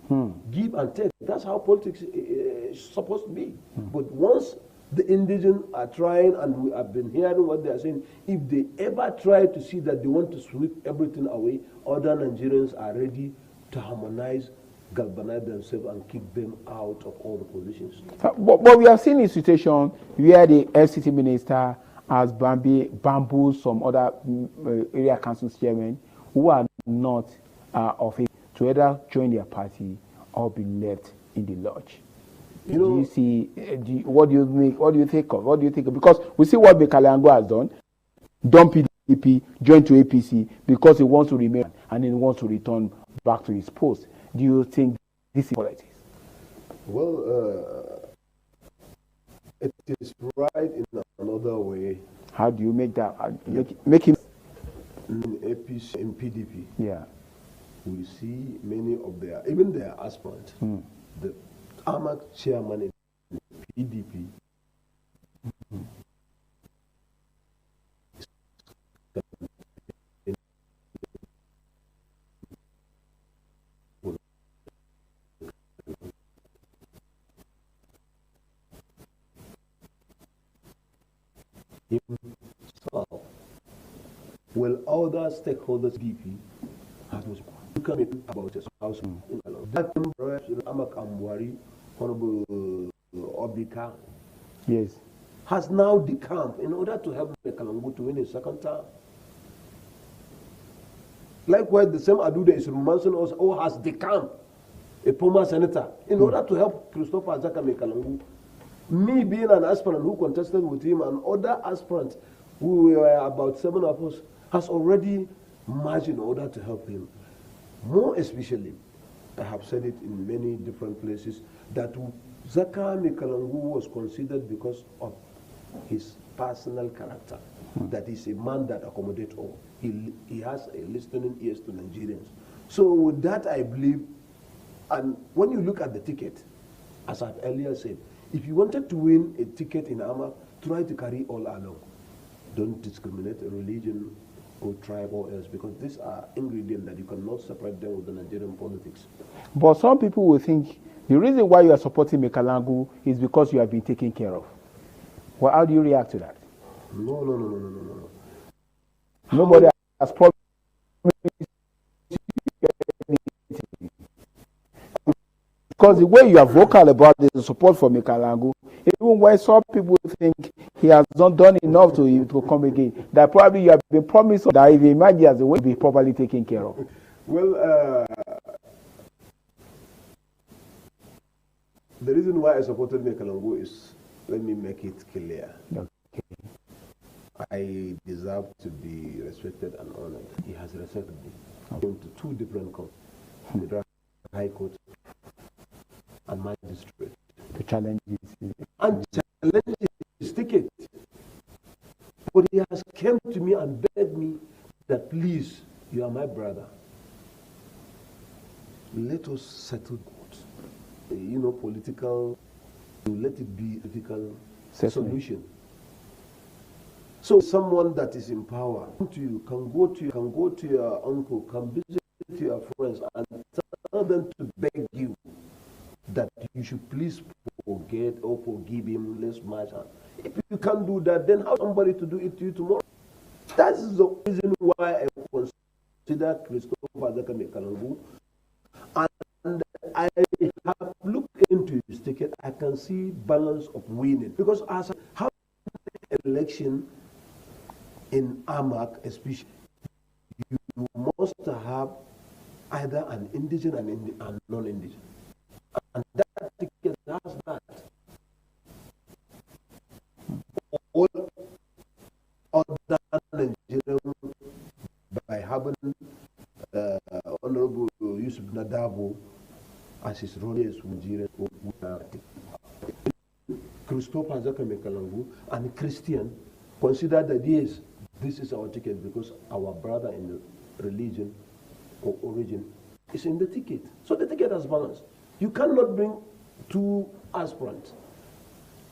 S15: Give and take. That's how politics is supposed to be. But once the indigenous are trying, and we have been hearing what they are saying, if they ever try to see that they want to sweep everything away, other Nigerians are ready to harmonize, galvanize themselves and kick them out of all the positions.
S10: But we have seen a situation where the FCT minister has bamboozled some other area council chairmen who are not of it to either join their party or be left in the lodge.
S15: You know,
S10: do you see? What do you make? What do you think of? What do you think of? Because we see what Mekalango has done. Dump PDP, join to APC because he wants to remain and he wants to return back to his post. Do you think this is politics?
S15: Well, it is right in another way.
S10: How do you make that? Make him
S15: in APC, in PDP.
S10: Yeah.
S15: We see many of even their aspirants. The Amak chairman in PDP himself. Well, other stakeholders DP has come in about his house. That Amak Amwari, Honorable Obika,
S10: yes,
S15: has now decamped in order to help Mekalango to win a second term. Likewise, the same Aduda is romancing us, or has decamped a former senator in order to help Christopher Azaka Mekalango. Me being an aspirant who contested with him and other aspirants who were about 7 of us has already marched in order to help him. More especially, I have said it in many different places, that Zaka Mekalango was considered because of his personal character. That he's a man that accommodates all. He has a listening ears to Nigerians. So with that, I believe, and when you look at the ticket, as I've earlier said, if you wanted to win a ticket in Amak, try to carry all along. Don't discriminate a religion or tribe or else, because these are ingredients that you cannot separate them with the Nigerian politics.
S10: But some people will think the reason why you are supporting Mekalango is because you have been taken care of. Well, how do you react to that?
S15: No.
S10: Nobody has promised because the way you are vocal about the support for Mekalango, even when some people think he has not done enough to come again, that probably you have been promised that if he emerges as a way to be properly taken care of.
S15: Well, the reason why I supported Mekalango is, let me make it clear.
S10: Okay.
S15: I deserve to be respected and honored. He has respected me. I came to 2 different courts, the High Court and Magistrate.
S10: To challenge it.
S15: And challenge his ticket. But he has come to me and begged me that, please, you are my brother. Let us settle political, let it be a political solution. So someone that is in power can go to your uncle, can visit your friends and tell them to beg you that you should please forget or forgive him, let's march on. If you can't do that, then how somebody to do it to you tomorrow? That is the reason why I consider Christopher Zakame Kalangu. And I have looked into his ticket. I can see balance of winning. Because as how election in Amak, especially, you must have either an indigenous and non-indigenous. And that ticket has that. All other Nigerians, by having Honorable Yusuf Nadabo as his role as Nigerian, Christopher Zakame Kalangu and Christian consider that yes, this is our ticket because our brother in the religion or origin is in the ticket. So the ticket has balance. You cannot bring two aspirants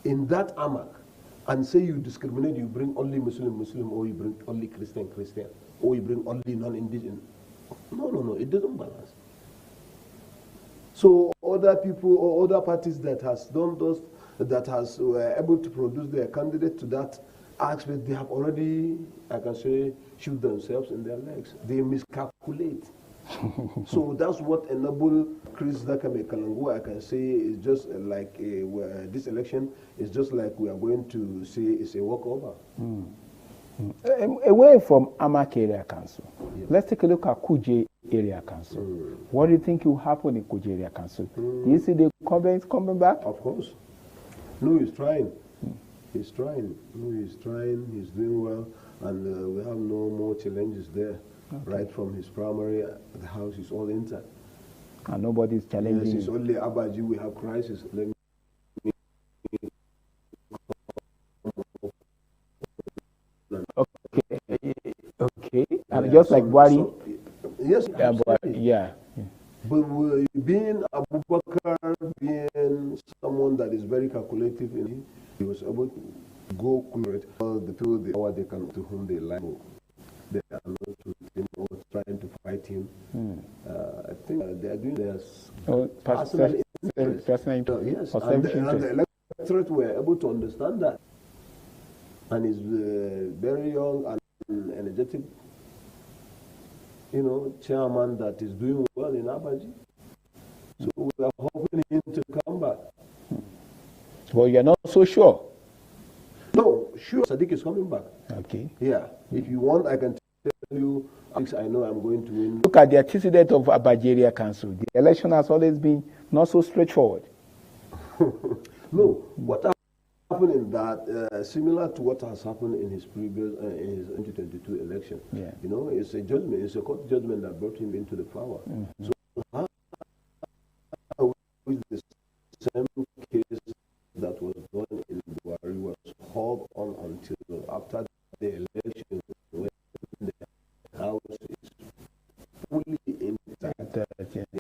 S15: in that AMAC and say you discriminate, you bring only Muslim, or you bring only Christian, or you bring only non-indigenous. No, it doesn't balance. So other people or other parties that has done those, that has were able to produce their candidate to that aspect, they have already, I can say, shoot themselves in their legs. They miscalculate. So that's what enabled Chris Zakame Kalangu, I can say, is just like this election is just like we are going to say it's a walkover.
S10: Away from Amak Area Council, let's take a look at Kuje Area Council. What do you think will happen in Kuje Area Council? Do you see the incumbents coming back?
S15: Of course. No, he's trying. He's trying. No, he's trying. He's doing well. And we have no more challenges there. Okay. Right from his primary, the house is all intact.
S10: And nobody's challenging.
S15: Yes, it's only Abaji we have crisis. Let me
S10: okay. And just like Buhari.
S15: Yes,
S10: yeah.
S15: But being Abubakar, being someone that is very calculative, he was able to go correct all the people they can to whom they like. They are not with him or trying to fight him. I think they are doing their personal interest. Yes, and the electorate were able to understand that. And he's very young and energetic, chairman that is doing well in Abaji. So we are hoping him to come back.
S10: Well, you're not so sure.
S15: No, sure, Sadiq is coming back.
S10: Okay.
S15: Yeah. If you want, I can tell you, I know I'm going to win.
S10: Look at the antecedent of Abaji Area Council. The election has always been not so straightforward.
S15: No, what happened in that, similar to what has happened in his previous, in his 2022 election.
S10: Yeah.
S15: It's a judgment, it's a court judgment that brought him into the power. So, with the same case that was done in Buhari was hauled on until after the election, when the house is fully intact.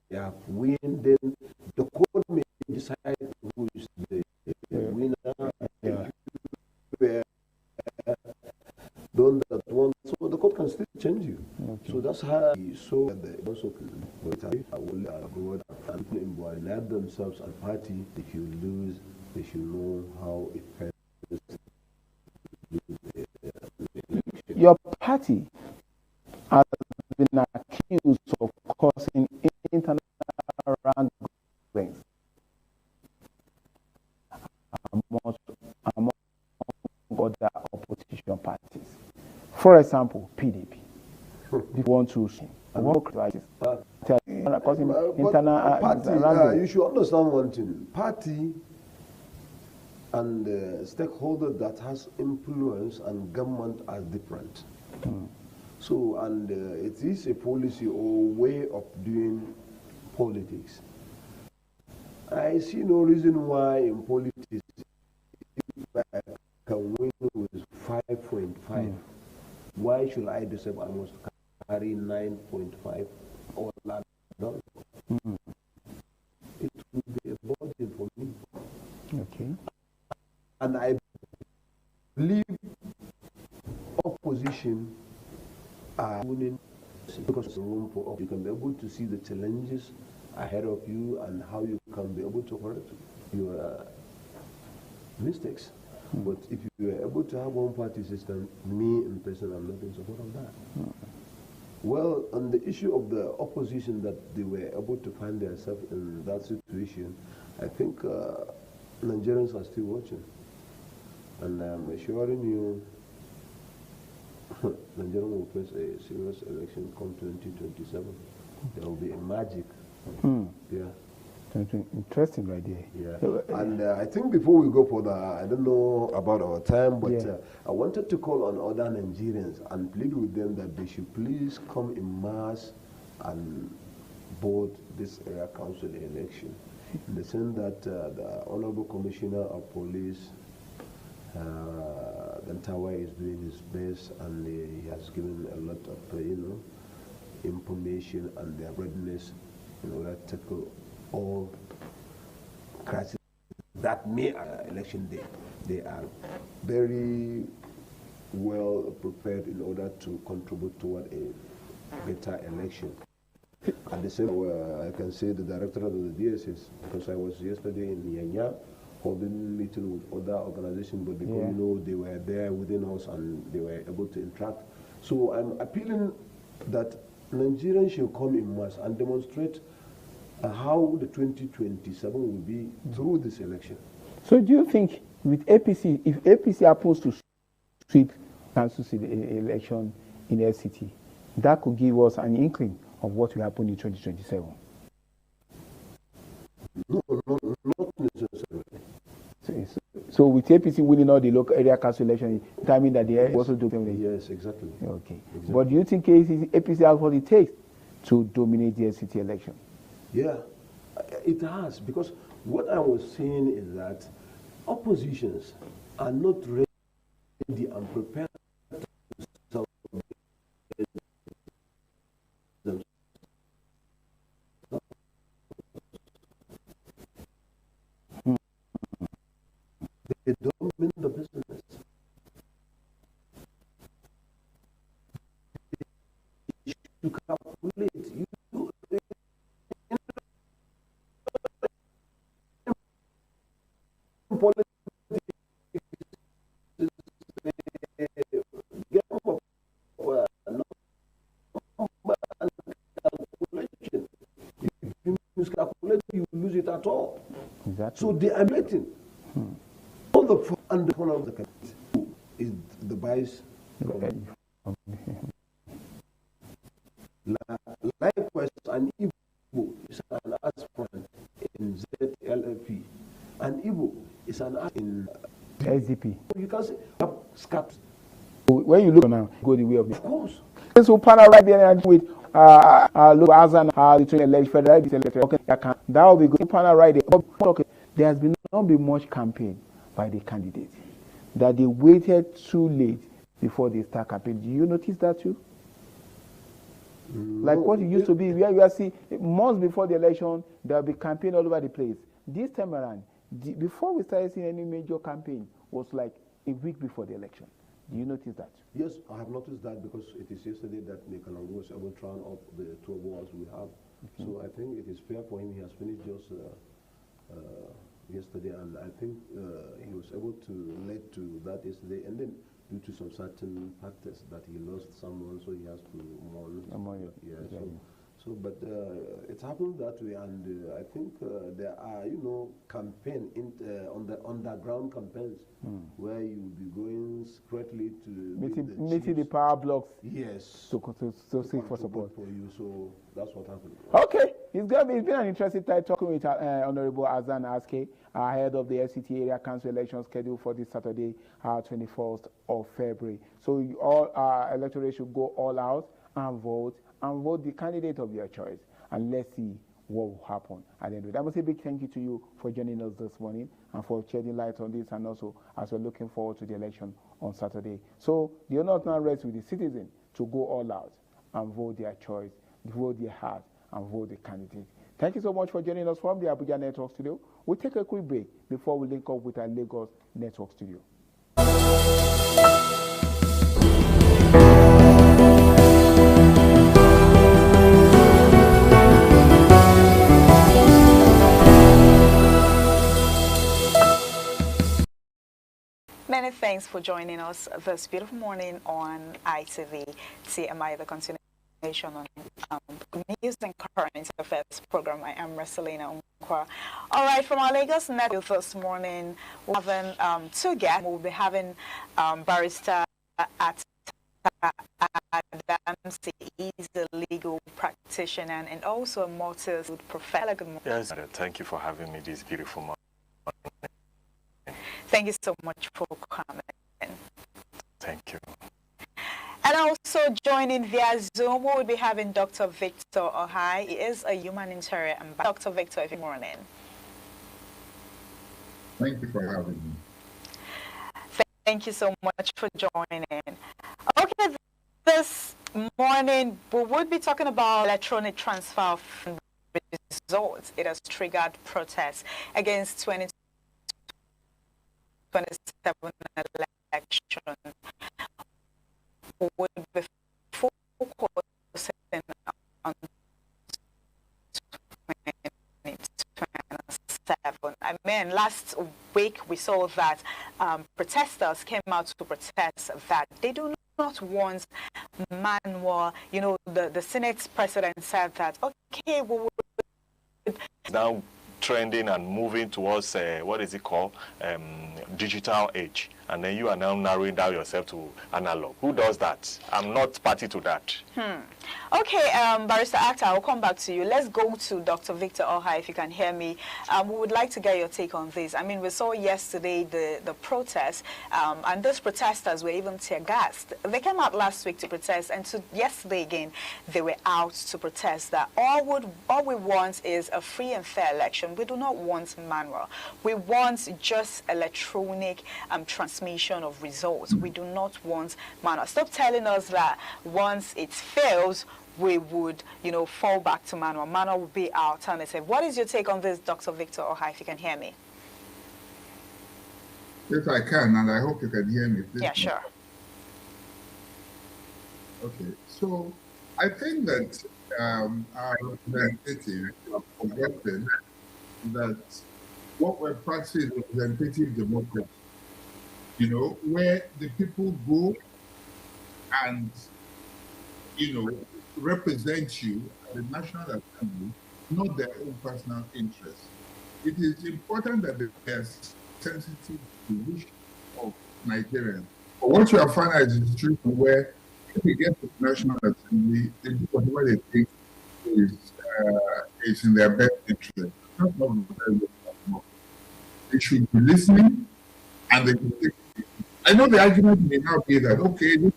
S15: They have win, then the court may decide who is the winner. Done that one, so the court can still change you. Okay. So that's how he saw the also will abroad and people in Buhari let themselves and party. If you lose, they should know how it feels.
S10: Your party has been accused of causing internal wranglings among other opposition parties. For example, PDP. They want to crisis.
S15: You should understand one thing. Party and stakeholder that has influence and government are different. So, and it is a policy or way of doing politics. I see no reason why in politics, if I can win with 5.5, why should I deserve almost carry 9.5 or that done? It will be a burden for me.
S10: Okay.
S15: And I believe opposition are winning because of the room for you can be able to see the challenges ahead of you and how you can be able to correct your mistakes. But if you are able to have one-party system, me in person, I'm not in support of that. Well, on the issue of the opposition that they were able to find themselves in that situation, I think Nigerians are still watching. And I'm assuring you, Nigeria will face a serious election come 2027. There will be a magic. Yeah.
S10: Interesting right there.
S15: Yeah. And I think before we go further, I don't know about our time, but I wanted to call on other Nigerians and plead with them that they should please come in mass and vote this area council election. In the sense that the Honorable Commissioner of Police, Dantawa, is doing his best, and he has given a lot of information and their readiness in order to tackle all crises that may election day. They are very well prepared in order to contribute toward a better election. At the same time, I can say the director of the DSS, because I was yesterday in Yanya holding meeting with other organizations, but because they were there within us and they were able to interact. So I'm appealing that Nigerians should come in mass and demonstrate how the 2027 will be through this election.
S10: So do you think with APC, if APC happens to sweep council election in LCT, that could give us an inkling of what will happen in 2027?
S15: No, not necessarily.
S10: So with APC winning all the local area council election, that means that they also do them?
S15: Yes, exactly.
S10: Okay. Exactly. But do you think APC has what it takes to dominate the LCT election?
S15: Yeah, it has, because what I was saying is that oppositions are not ready and prepared to solve themselves. They don't mean the business. You calculate. You lose it at all.
S10: Exactly.
S15: So they are letting on the front and the corner of the country is the vice. Likewise, an Igbo is an aspirant in ZLFP. An Igbo is an aspirant in
S10: SDP.
S15: You can say scats.
S10: When you look now, go the way of
S15: course.
S10: This will panel right there and with local Azan, between election, federal election. Okay, that will be good. Panel right there. Okay, there has not been much campaign by the candidates. That they waited too late before they start campaign. Do you notice that too? Like what it used to be, where you are see months before the election, there will be campaign all over the place. This time around, before we started seeing any major campaign, was like a week before the election. Do you notice that?
S15: Yes, I have noticed that because it is yesterday that Nicolongo was able to round up the 2 awards we have. So I think it is fair for him. He has finished just yesterday, and I think he was able to lead to that yesterday, and then due to some certain factors that he lost someone, so he has to mourn. But it happened that way, and I think there are, campaign on the underground campaigns where you will be going secretly to
S10: meeting the power blocks.
S15: Yes.
S10: To seek for support
S15: for you. So that's what happened.
S10: Okay, it's been an interesting time talking with Honorable Azan Aske, ahead of the LCT area council election scheduled for this Saturday, 21st of February. So all electorate should go all out and vote the candidate of your choice, and let's see what will happen at the end of it. I must say a big thank you to you for joining us this morning and for shedding light on this, and also as we're looking forward to the election on Saturday. So the honor now rests with the citizen to go all out and vote their choice, vote their heart, and vote the candidate. Thank you so much for joining us from the Abuja Network Studio. We'll take a quick break before we link up with our Lagos Network Studio.
S9: thanks for joining us this beautiful morning on ITV TMI, the continuation on news and current affairs program. I am Marcelina Unkwa. All right, from our Lagos network this morning, we're having two guests. We'll be having Barrister Atta Adamsi. He's a legal practitioner and also a multi-skilled professor. Good morning.
S16: Yes, thank you for having me this beautiful morning.
S9: Thank you so much for coming.
S16: Thank you.
S9: And also joining via Zoom, we'll be having Dr. Victor Ohai. He is a humanitarian ambassador. Dr. Victor, good morning.
S17: Thank you for having me.
S9: Thank you so much for joining. Okay, this morning we would be talking about electronic transfer of results. It has triggered protests against 2027 election. We would be focusing on 2027. I mean, last week we saw that protesters came out to protest that they do not want manual. You know, the Senate president said that, okay, we would
S16: now trending and moving towards what is it called, digital age, and then you are now narrowing down yourself to analog. Who does that? I'm not party to that.
S9: Okay, Barrister Atta, I'll come back to you. Let's go to Dr. Victor Ohai, if you can hear me. We would like to get your take on this. I mean, we saw yesterday the protests, and those protesters were even tear-gassed. They came out last week to protest, and yesterday again, they were out to protest that all we want is a free and fair election. We do not want manual. We want just electronic transmission of results. We do not want manual. Stop telling us that once it fails, we would, fall back to manual. Manual would be our alternative. What is your take on this, Dr. Victor Ohai, if you can hear me?
S17: Yes, I can, and I hope you can hear me. Please.
S9: Yeah, sure.
S17: Okay, so I think that our representative have forgotten that what we're practicing is representative democracy, where the people go and, represent you at the National Assembly, not their own personal interests. It is important that they are sensitive to the wish of Nigerians. But what you are finding is a situation where if you get to the National Assembly, they do whatever they think is in their best interest. That's not very good. They should be listening and they should take it. I know the argument may now be that, okay, the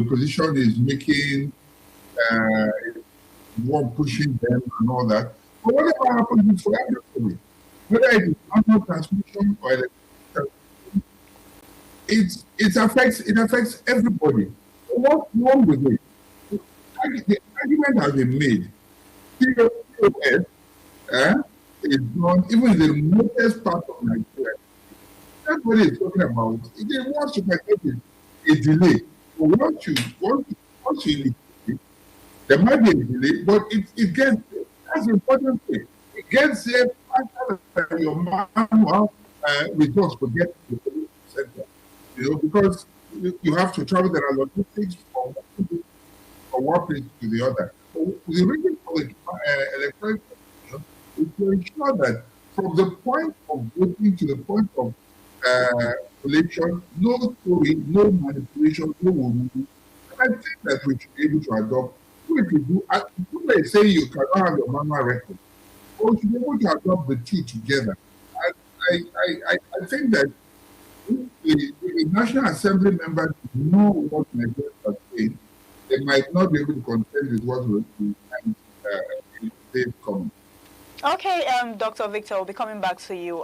S17: opposition is making one pushing them and all that. But whatever happens for everybody, whether it is manual transmission or electronic transmission, it affects everybody. So what's wrong with it? The argument has been made. POS is not even in the remotest part of Nigeria. That's what he's talking about. They want to get a delay. So once you initiate, there might be a delay, but it gets there. That's the important thing. It gets there faster than your manual results will get to the center. Because you have to travel. There are logistics from one place to the other. So the reason for the electronic is to ensure that from the point of voting to the point of election, no story, no manipulation, no woman. I think that we should be able to adopt what we do. People may say you cannot have your manual record, but we should be able to adopt the two together. I think that if the National Assembly members know what Nigerians are saying, they might not be able to contend with what we're doing and they've come.
S9: Okay, Dr. Victor, we'll be coming back to you.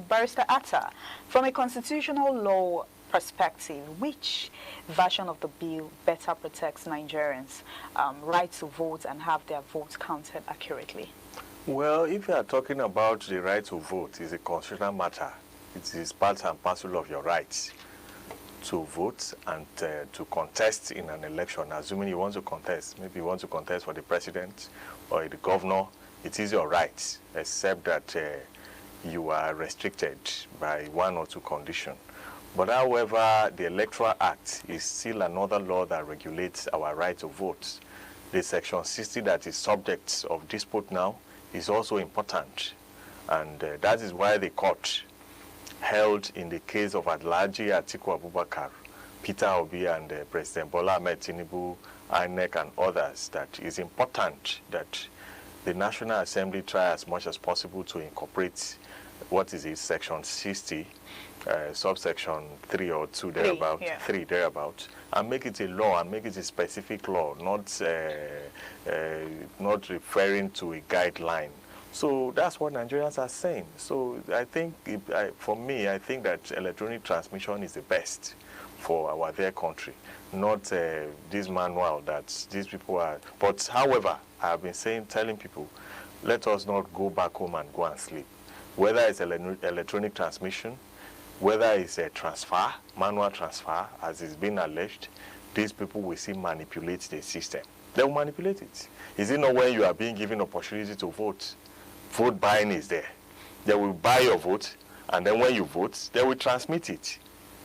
S9: Barrister Atta, from a constitutional law perspective, which version of the bill better protects Nigerians' right to vote and have their votes counted accurately?
S16: Well, if you are talking about the right to vote, it's a constitutional matter. It is part and parcel of your rights to vote and to contest in an election, assuming you want to contest. Maybe you want to contest for the president or the governor. It is your right, except that you are restricted by one or two conditions. But however, the Electoral Act is still another law that regulates our right to vote. The Section 60 that is subject of dispute now is also important. And that is why the court held in the case of Alhaji Atiku Abubakar, Peter Obi, and President Bola Ahmed Tinubu, INEC, and others, that it's important that the National Assembly try as much as possible to incorporate what is it, Section 60, subsection 3 or 2 thereabout, 3 thereabout, and make it a law and make it a specific law, not referring to a guideline. So that's what Nigerians are saying. So I think, for me, I think that electronic transmission is the best for our dear country, not this manual that these people are. But however, I have been telling people, let us not go back home and go and sleep. Whether it's electronic transmission, whether it's a transfer, manual transfer, as is being alleged, these people will still manipulate the system. They will manipulate it. Is it not when you are being given opportunity to vote? Vote buying is there. They will buy your vote, and then when you vote, they will transmit it.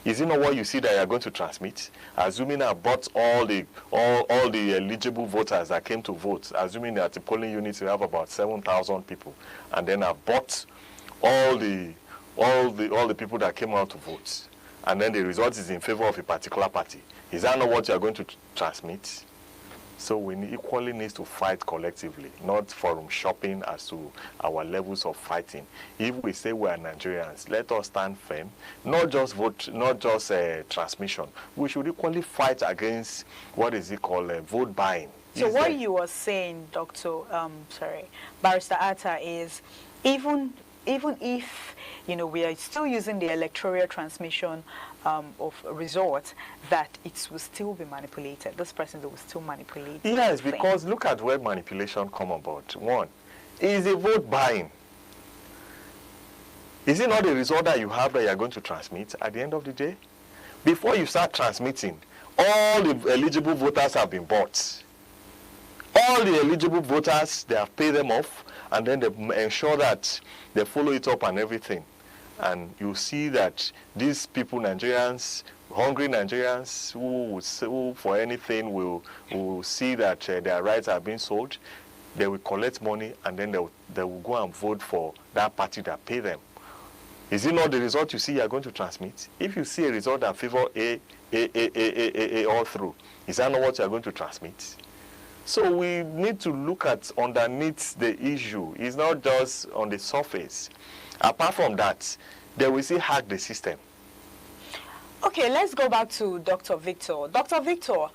S16: Is it not what you see that you are going to transmit? Assuming I bought all the eligible voters that came to vote, assuming that the polling units will have about 7,000 people, and then I bought all the people that came out to vote, and then the result is in favor of a particular party. Is that not what you are going to transmit? So we equally need to fight collectively, not forum shopping as to our levels of fighting. If we say we are Nigerians, let us stand firm, not just vote, not just transmission. We should equally fight against, what is it called, vote buying.
S9: So what you were saying, Barrister Atta, is even if, you know, we are still using the electoral transmission of resort, that it will still be manipulated. This person will still manipulate.
S16: Yes, because look at where manipulation come about. One, is a vote buying. Is it not the result that you have that you are going to transmit at the end of the day? Before you start transmitting, all the eligible voters have been bought. All the eligible voters, they have paid them off, and then they ensure that they follow it up and everything. And you see that these people, Nigerians, hungry Nigerians, who for anything will see that their rights are being sold, they will collect money, and then they will go and vote for that party that pay them. Is it not the result you see you are going to transmit? If you see a result that favor A all through, is that not what you are going to transmit? So we need to look at underneath the issue. It's not just on the surface. Apart from that, they will still hack the system.
S9: Okay, let's go back to Dr. Victor. Dr. Victor,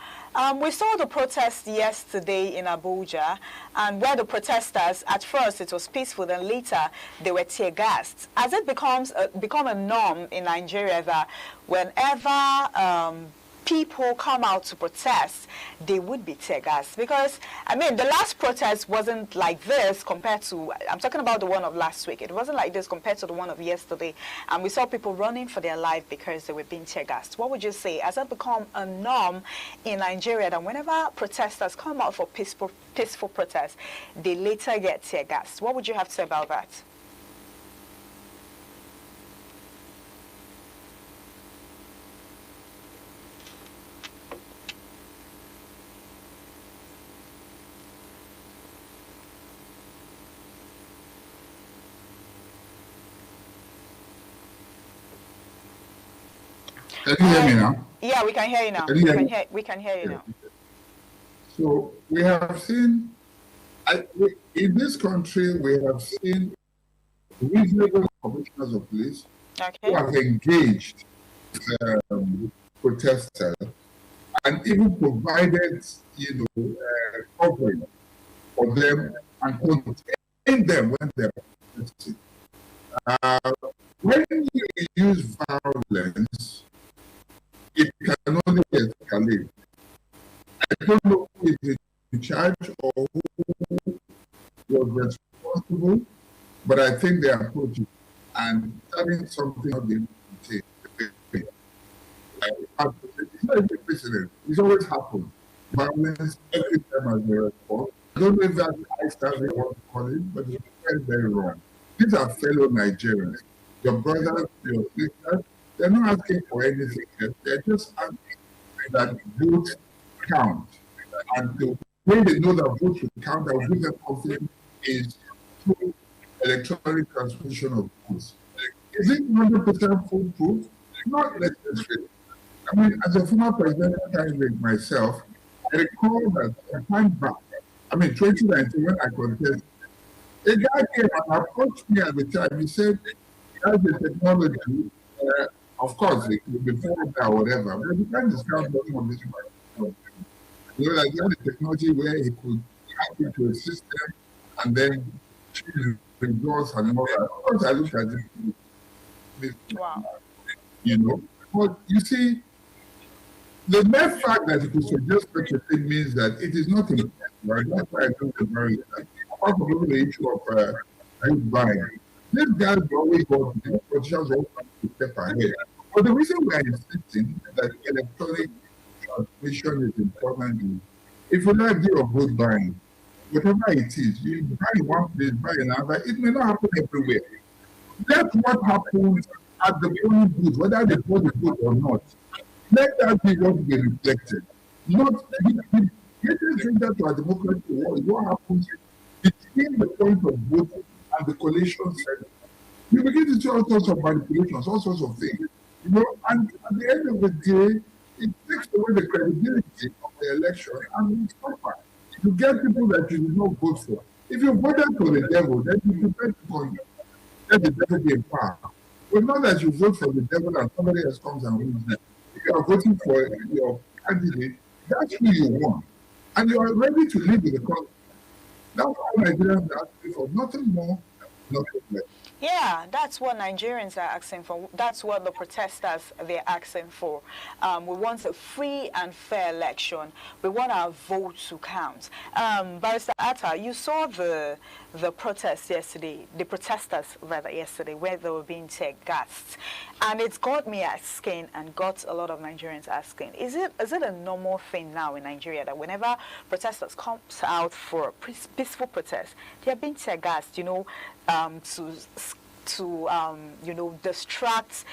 S9: we saw the protest yesterday in Abuja, and where the protesters, at first it was peaceful, then later they were tear-gassed. Has it become a norm in Nigeria that whenever people come out to protest, they would be tear-gassed? Because, I mean, the last protest wasn't like this compared to, I'm talking about the one of last week. It wasn't like this compared to the one of yesterday. And we saw people running for their life because they were being tear-gassed. What would you say? Has it become a norm in Nigeria that whenever protesters come out for peaceful protest, they later get tear-gassed? What would you have to say about that?
S17: Can you hear me now?
S9: Yeah, we can hear you now. We can hear you now.
S17: So we have seen, in this country, we have seen reasonable commissioners of police who have engaged protesters and even provided, covering for them and contain them when they're protesting. When you use violence, it can only escalate. I don't know who is in charge or who was responsible, but I think they are approaching and having something of the it's not a precedent. It's always happened. Violence every time as a response. I don't know if that's the high standard they want to call it, but it's very, very wrong. These are fellow Nigerians. Your brothers, your sisters, they're not asking for anything. They're just asking that votes count. And the way they know that votes will count, that will give them confidence, is through electronic transmission of votes. Is it 100% foolproof? Not necessarily. I mean, as a former presidential candidate myself, I recall that a time back, 2019, when I contested, a guy came and approached me at the time. He said, "That's the technology, of course, it could be forward or whatever, but you can't discount the on this one." You know, like he had a technology where he could hack into a system and then change the results and all that. Of course, I looked at it.
S9: Wow.
S17: You know, but you see, the mere fact that you could suggest such a thing means that it is not important, right? That's why I don't very that. Apart from the issue of vote buying, these guys always go, the politicians always have to step ahead. But the reason we are insisting that electronic transmission is important is if you like deal of vote buying, whatever it is, you buy in one place, buy in another, it may not happen everywhere. Let what happens at the polling booth, whether they vote the vote or not, let that be what be reflected. Not getting closer to a democratic world, what happens between the point of voting and the collation center. You begin to see all sorts of manipulations, all sorts of things. You know, and at the end of the day, it takes away the credibility of the election and it's proper. You get people that you did not vote for. If you voted for the devil, then you prepare to let the devil be in power. But not that you vote for the devil and somebody else comes and wins them. If you are voting for your candidate, that's who you want. And you are ready to live with the consequences. That's all Nigerians are asking for. Nothing more, nothing less.
S9: Yeah, that's what Nigerians are asking for. That's what the protesters, they're asking for. We want a free and fair election. We want our vote to count. Barrister Atta, you saw the protest yesterday, the protesters rather yesterday, where they were being tear-gassed. And it's got me asking and got a lot of Nigerians asking, is it a normal thing now in Nigeria that whenever protesters come out for a peaceful protest, they are being tear-gassed, you know, to distract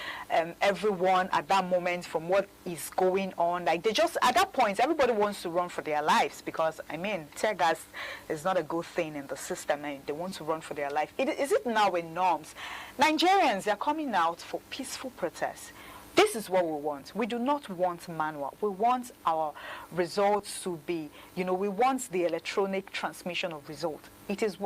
S9: everyone at that moment from what is going on. Like they just, at that point, everybody wants to run for their lives because, I mean, tear gas is not a good thing in the system and they want to run for their life. Is it now in norms? Nigerians, they're coming out for peaceful protests. This is what we want. We do not want manual. We want our results to be, we want the electronic transmission of results. Is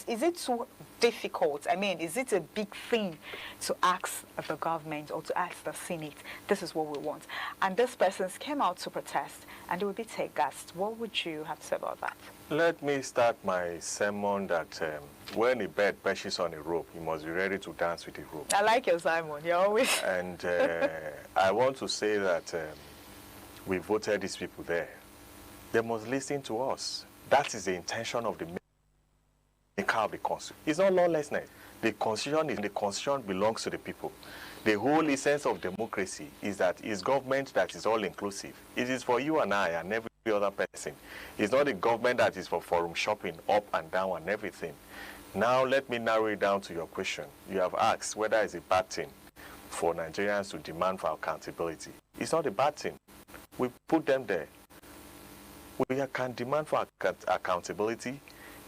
S9: it too difficult? I mean, is it a big thing to ask the government or to ask the Senate? This is what we want. And these persons came out to protest and they will be tear-gassed. What would you have to say about that?
S16: Let me start my sermon that when a bird perches on a rope, you must be ready to dance with the rope.
S9: I like your sermon. You're always...
S16: And I want to say that we voted these people there. They must listen to us. That is the intention of the maker of the Constitution. It's not lawlessness. The Constitution belongs to the people. The whole essence of democracy is that it's government that is all-inclusive. It is for you and I and every other person. It's not a government that is for forum shopping up and down and everything. Now let me narrow it down to your question. You have asked whether it's a bad thing for Nigerians to demand for accountability. It's not a bad thing. We put them there. We can demand for accountability,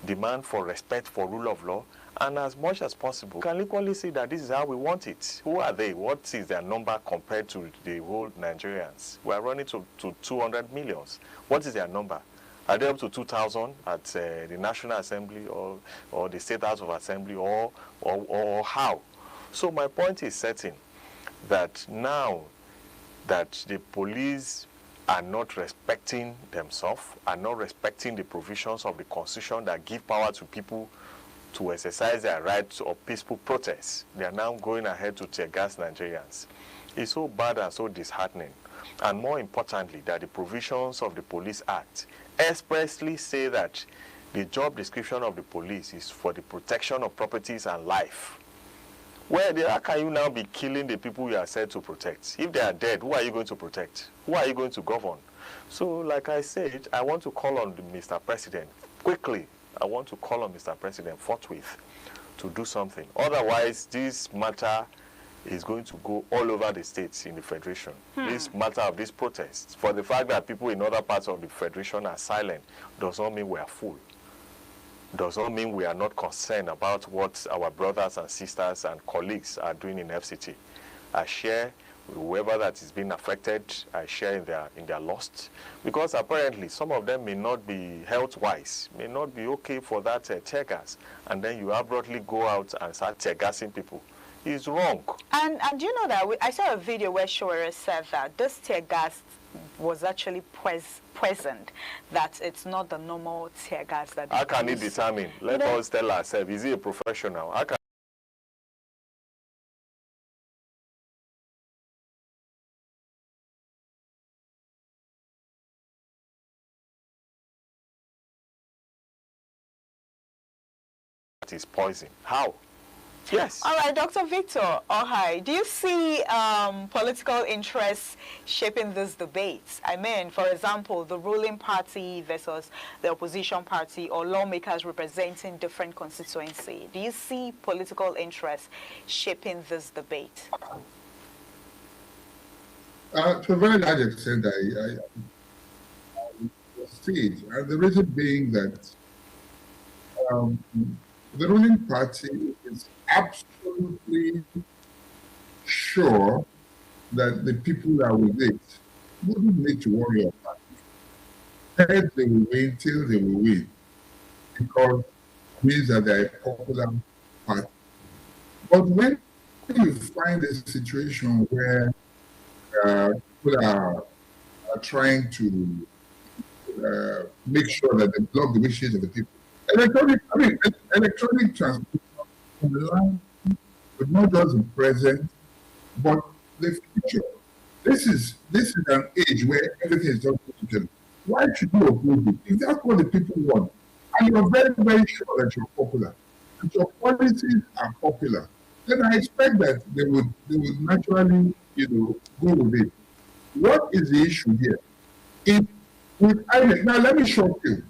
S16: demand for respect for rule of law, and as much as possible, we can equally see that this is how we want it. Who are they? What is their number compared to the whole Nigerians? We are running to 200 millions. What is their number? Are they up to 2,000 at the National Assembly or the State House of Assembly or how? So my point is certain that now that the police are not respecting themselves, are not respecting the provisions of the Constitution that give power to people to exercise their rights of peaceful protest. They are now going ahead to tear gas Nigerians. It's so bad and so disheartening. And more importantly, that the provisions of the Police Act expressly say that the job description of the police is for the protection of properties and life. How can you now be killing the people you are said to protect? If they are dead, who are you going to protect? Who are you going to govern? So, like I said, I want to call on Mr. President quickly. I want to call on Mr. President forthwith to do something. Otherwise, this matter is going to go all over the states in the Federation. This matter of this protest, for the fact that people in other parts of the Federation are silent, does not mean we are full. Does not mean we are not concerned about what our brothers and sisters and colleagues are doing in FCT. I share whoever that is being affected, I share in their loss, because apparently some of them may not be health-wise, may not be okay for that tear gas, and then you abruptly go out and start tear gassing people. It's wrong.
S9: And do you know that I saw a video where Showere said that this tear gas was actually present, that it's not the normal tear gas that
S16: How can it determine? Let us tell ourselves, is he a professional? How can it is poison? How? Yes.
S9: All right, Dr. Victor Ohai, do you see political interests shaping this debate? I mean, for example, the ruling party versus the opposition party, or lawmakers representing different constituency. Do you see political interests shaping this debate?
S17: To a very large extent, I see it. And the reason being that the ruling party is absolutely sure that the people that are with it wouldn't need to worry about it. Heads they will win, till they will win, because it means that they're a popular party. But when you find a situation where people are trying to make sure that they block the wishes of the people, electronic transmission online would not just the present, but the future. This is an age where everything is just digital. Why should you oppose it? If that's what the people want, and you're very, very sure that you're popular, that your policies are popular, then I expect that they would naturally, go with it. What is the issue here? Now let me shock you.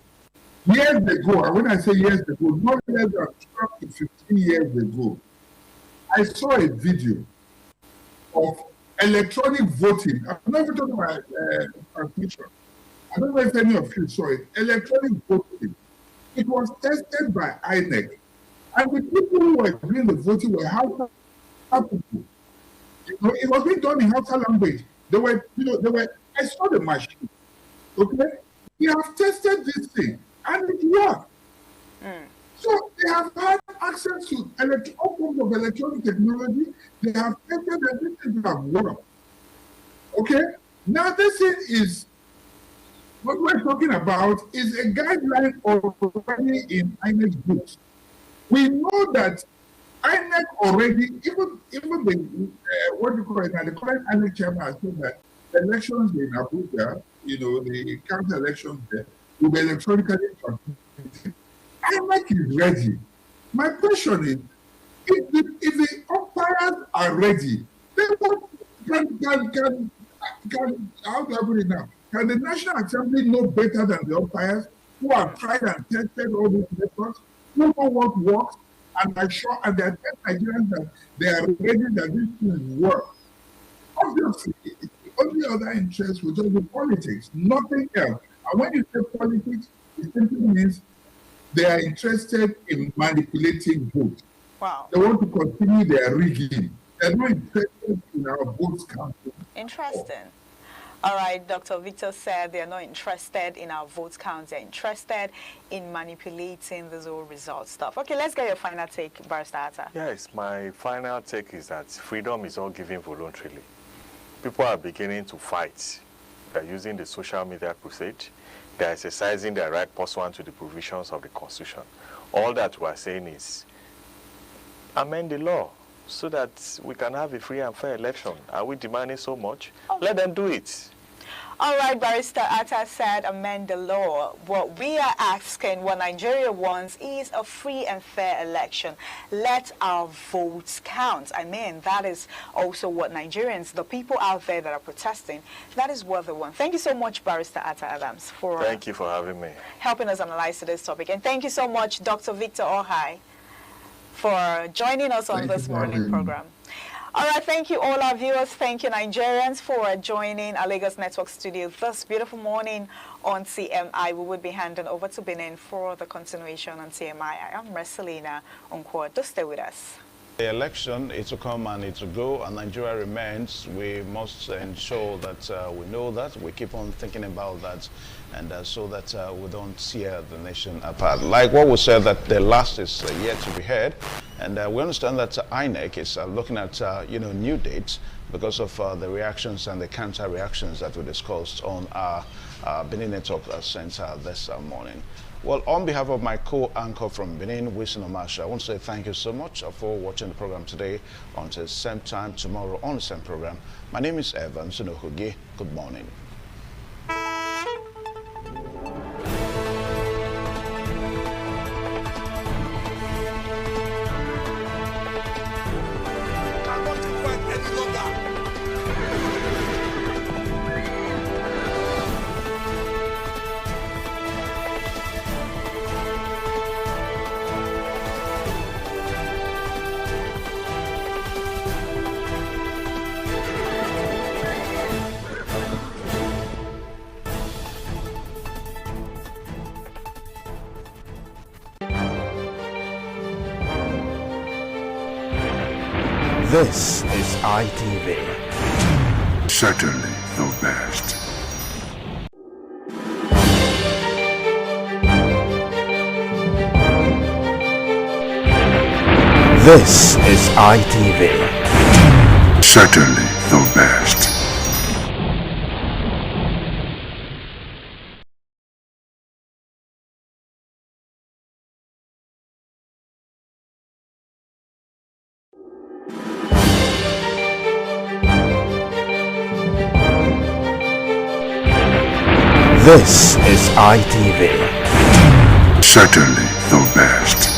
S17: Years ago, and when I say years ago, not less than 12 to 15 years ago, I saw a video of electronic voting. I'm not even talking about transmission. I don't know if any of you saw it. Electronic voting. It was tested by INEC. And the people who were doing the voting were Hausa people. It was being done in Hausa language. I saw the machine. Okay? We have tested this thing. And it worked. So they have had access to all forms of electronic technology. They have tested everything that have worked. Okay? Now this thing is, what we're talking about is a guideline already in INEC books. We know that INEC already, even the, what do you call it now, the current INEC chairman has said that the elections in Abuja, the county elections there, will be electronically transmitted. INEC is ready. My question is, if the umpires are ready, then what how do I put it now? Can the National Assembly know better than the umpires who have tried and tested all these methods, who know what works, and are sure, and they are telling Nigerians that they are ready that this thing work? Obviously, the only other interest will just be politics, nothing else. And when you say politics, it simply means they are interested in manipulating votes.
S9: Wow.
S17: They want to continue their rigging. They're not interested in our votes counting.
S9: Interesting. All right, Dr. Victor said they're not interested in our votes count. They're interested in manipulating this whole result stuff. Okay, let's get your final take, Barrister Atta.
S16: Yes, my final take is that freedom is not given voluntarily. People are beginning to fight. They're using the social media crusade. They're exercising their right pursuant to the provisions of the Constitution. All that we're saying is amend the law so that we can have a free and fair election. Are we demanding so much? Let them do it.
S9: All right, Barrister Atta said amend the law. What we are asking, what Nigeria wants, is a free and fair election. Let our votes count. I mean, that is also what Nigerians, the people out there that are protesting, that is what they want. Thank you so much, Barrister Atta Adams, for
S16: thank you for having me,
S9: helping us analyze today's topic. And thank you so much, Dr. Victor Ohai, for joining us on this morning program. All right, thank you all our viewers. Thank you Nigerians for joining our Lagos Network studio this beautiful morning on CMI. We would be handing over to Benin for the continuation on CMI. I am Marcelina Onkwo. Do stay with us.
S7: The election, it will come and it will go, and Nigeria remains. We must ensure that we know that, we keep on thinking about that, and so that we don't tear the nation apart. Like what we said, that the last is yet to be heard, and we understand that INEC is looking at new dates because of the reactions and the counter reactions that we discussed on our Benin Network Center this morning. Well, on behalf of my co-anchor from Benin, Wilson Omasha, I want to say thank you so much for watching the program today. Until the same time tomorrow on the same program. My name is Evan Sunohugi. Good morning.
S3: This is ITV.
S6: Certainly the best.
S3: This is ITV.
S6: Certainly the best.
S3: This is ITV.
S6: Certainly the best.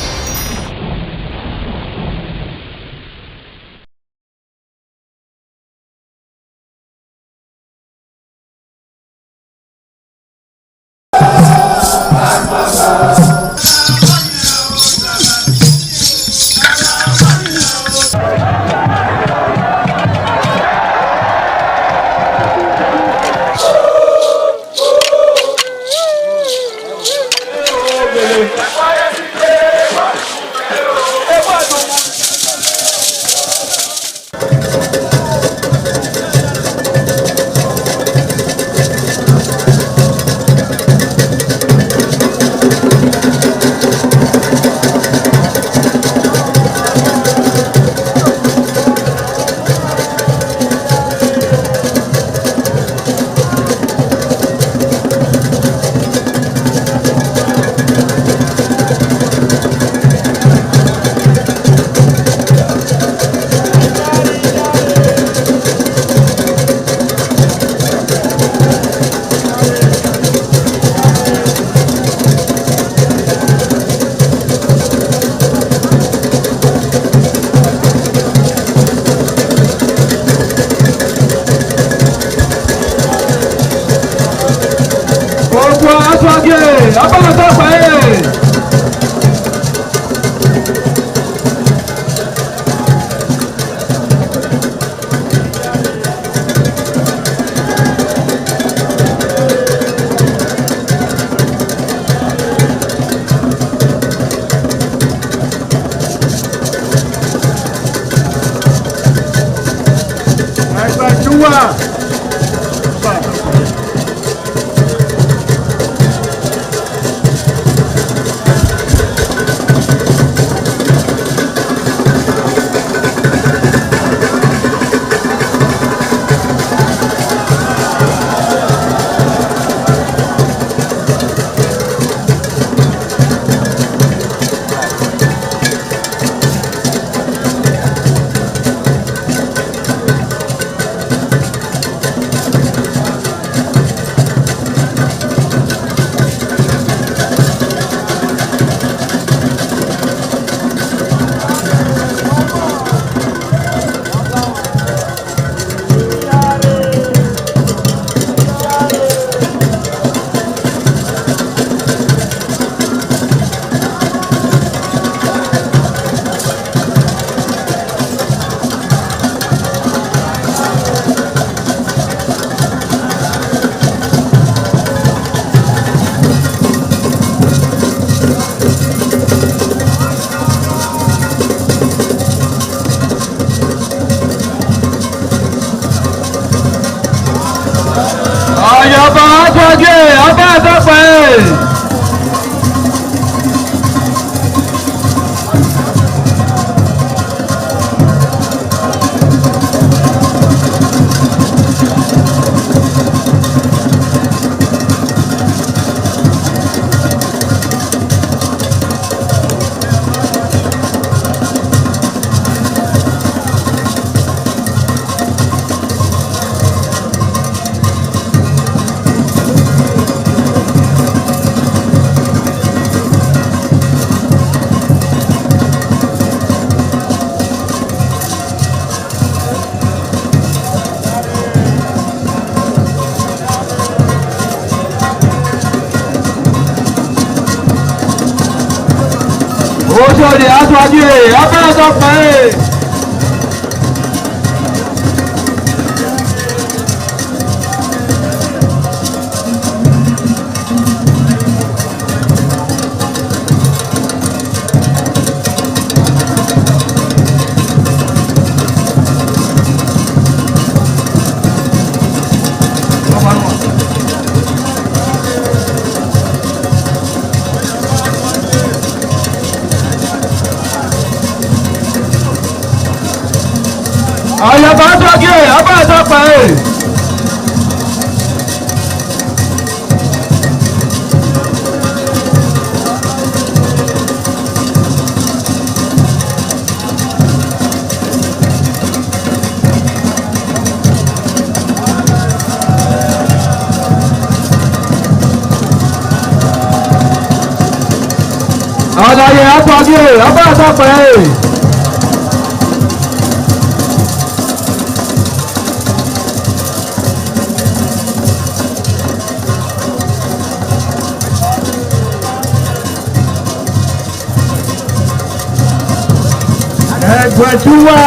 S2: Oṣòdì aṣáájú ẹ̀ abẹ́rẹ́ tó pẹ́ ẹ̀. Àyàbá sọ́kì ẹ̀ abẹ́rẹ́ tó pẹ́ ẹ̀. Àdàyè àtọ́jú ẹ̀ abẹ́rẹ́ tó pẹ́ ẹ̀. Ẹgbẹ̀túwà.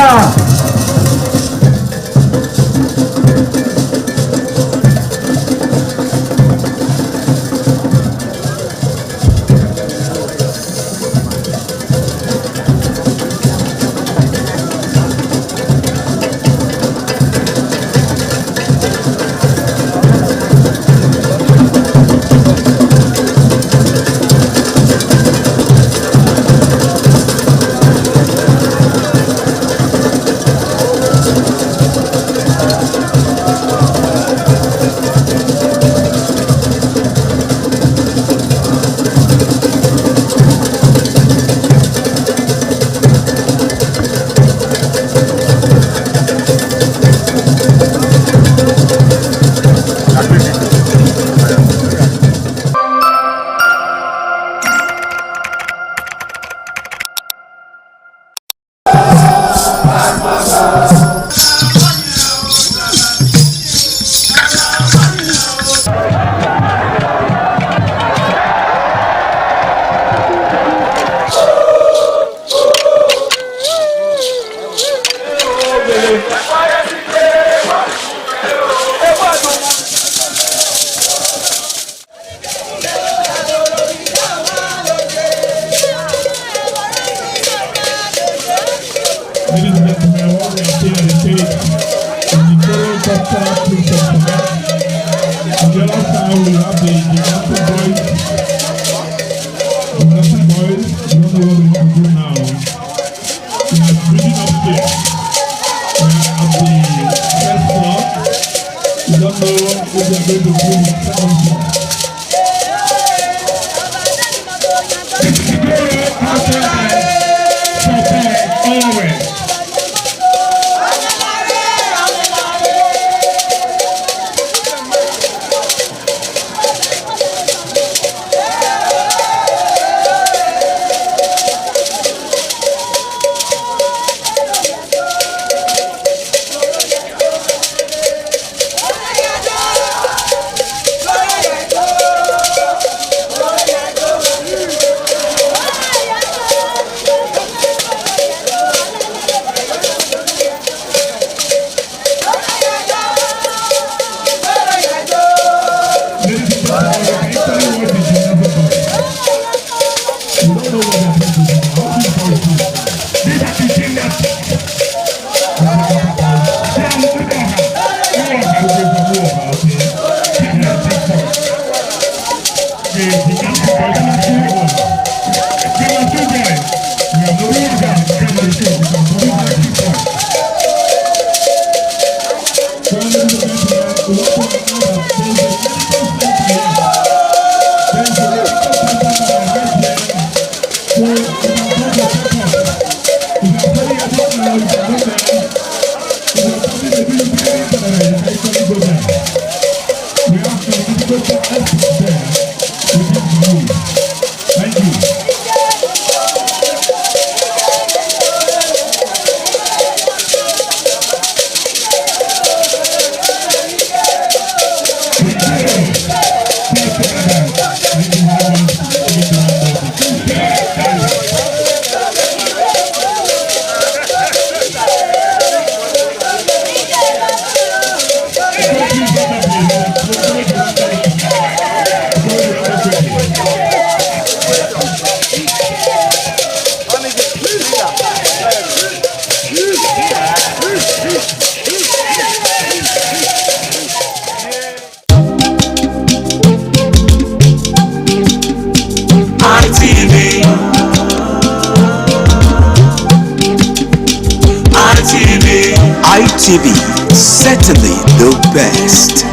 S12: ITV, certainly the best.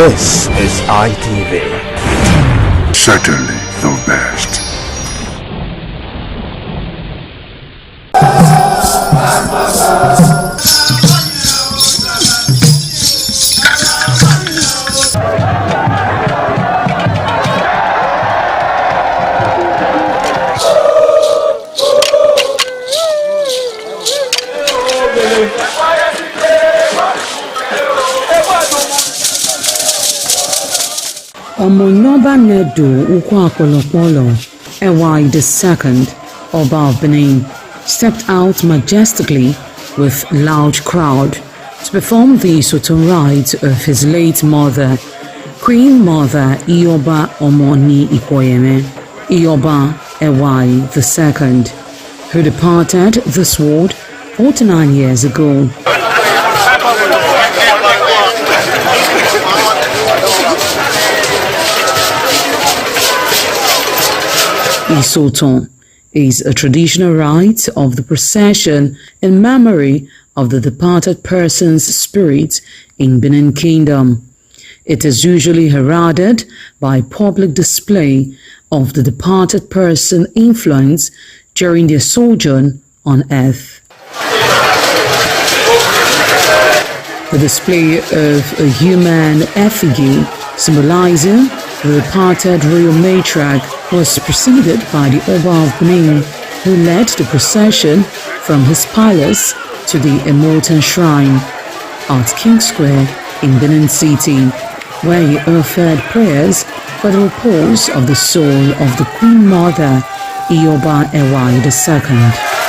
S3: This is ITV.
S6: Certainly the best.
S18: Omonyoba Nedu Ukwakolopolo Ewai II, Oba of Benin, stepped out majestically with loud crowd to perform the Soton rites of his late mother, Queen Mother Ioba Omoni Ikoyeme, Ioba Ewai II, who departed this world 49 years ago. Isoton is a traditional rite of the procession in memory of the departed person's spirit in Benin Kingdom. It is usually heralded by public display of the departed person's influence during their sojourn on earth. The display of a human effigy symbolizing the departed royal matriarch was preceded by the Oba of Benin, who led the procession from his palace to the Immortan Shrine at King Square in Benin City, where he offered prayers for the repose of the soul of the Queen Mother, Ioba Ewai II.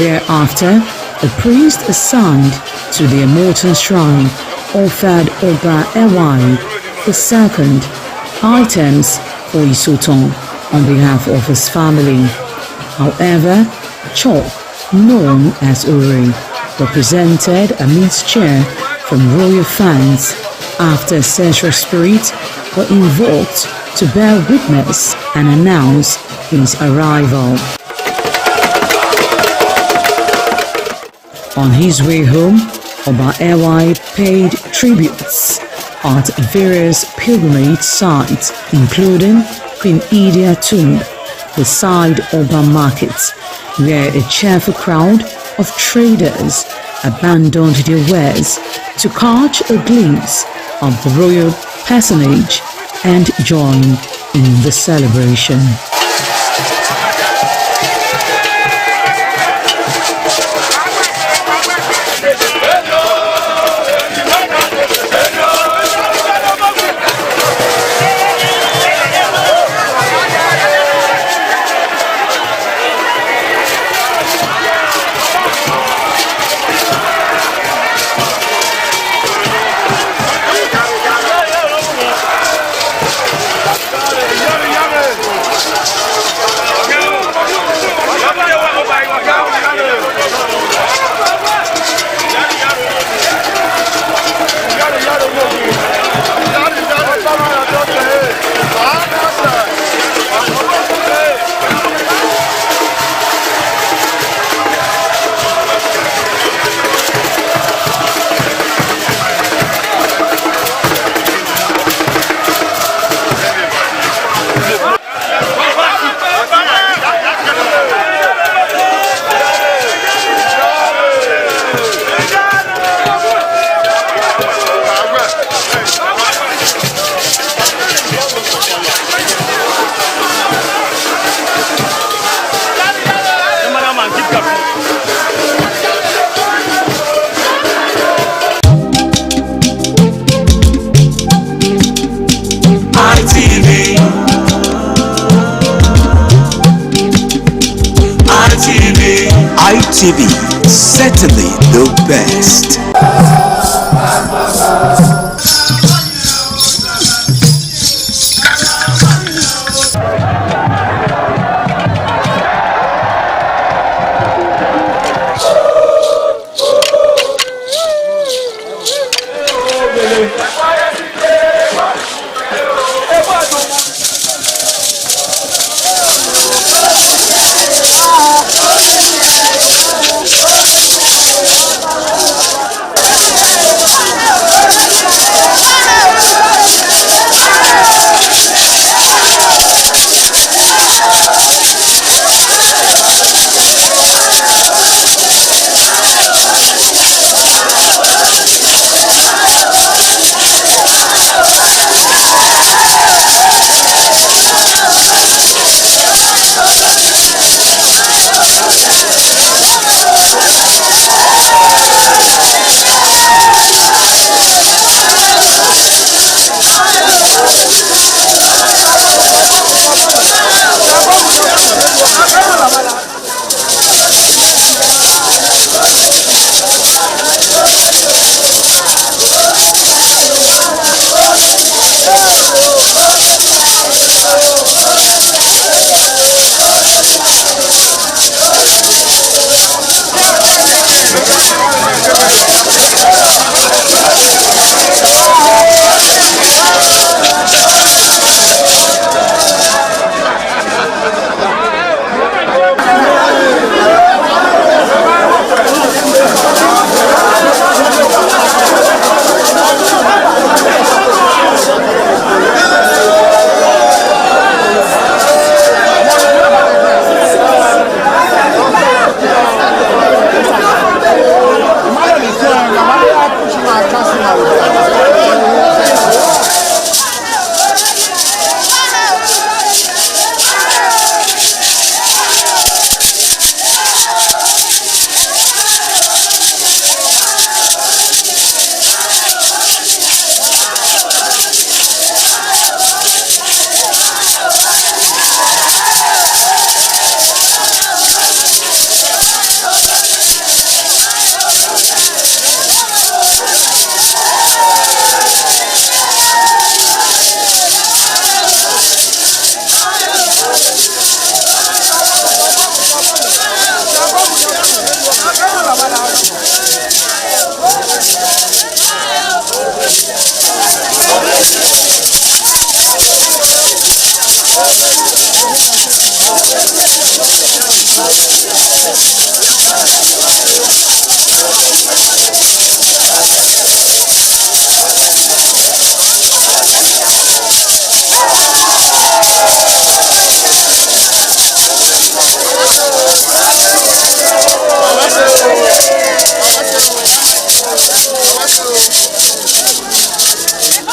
S18: Thereafter, a priest assigned to the Immortal Shrine offered Oba Ewai II items for Isoton on behalf of his family. However, Chok, known as Uri, represented a mixture from royal fans after ancestral spirits were invoked to bear witness and announce his arrival. On his way home, Oba Ewai paid tributes at various pilgrimage sites, including Queen Idia Tomb, the side Oba Market, where a cheerful crowd of traders abandoned their wares to catch a glimpse of the royal personage and join in the celebration.
S12: ITV, certainly the best.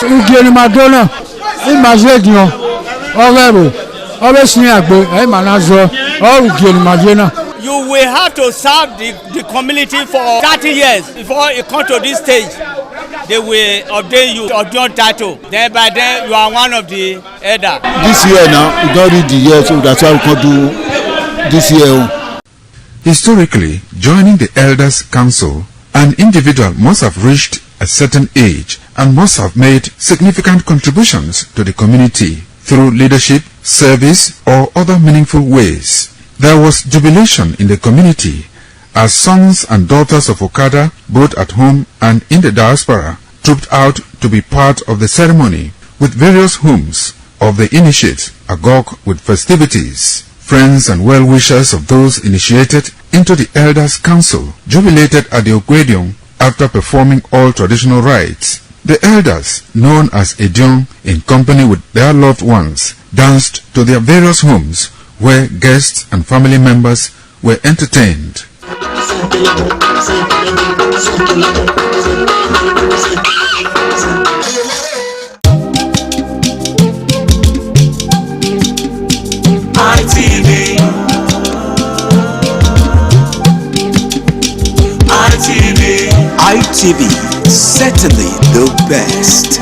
S2: Ugieni Madonna, Imagedion, Overo, Ovesniagbe, Emanazo, or Ugieni Madonna.
S19: You will have to serve the community for 30 years before you come to this stage. They will ordain you of your title. Then by then you are one of the elder.
S20: This year now, we don't read the year, so that's why we can do this year.
S21: Historically, joining the Elders Council, an individual must have reached a certain age and must have made significant contributions to the community through leadership, service, or other meaningful ways. There was jubilation in the community as sons and daughters of Okada, both at home and in the diaspora, trooped out to be part of the ceremony, with various homes of the initiates agog with festivities. Friends and well-wishers of those initiated into the Elders Council jubilated at the Ogwedion after performing all traditional rites. The elders, known as Edion, in company with their loved ones, danced to their various homes where guests and family members were entertained.
S12: ITV, certainly the best.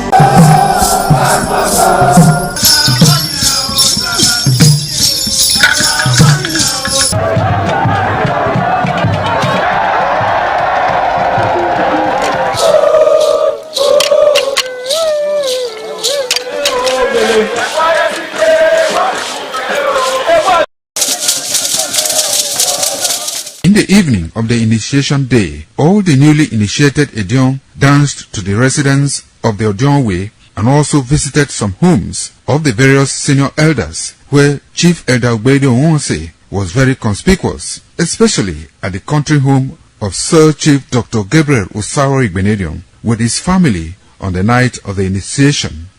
S21: In the evening of the initiation day, all the newly initiated Edion danced to the residents of the Odion Way and also visited some homes of the various senior elders, where Chief Elder Ogbedio Onse was very conspicuous, especially at the country home of Sir Chief Dr. Gabriel Osawo Igbenedion with his family on the night of the initiation.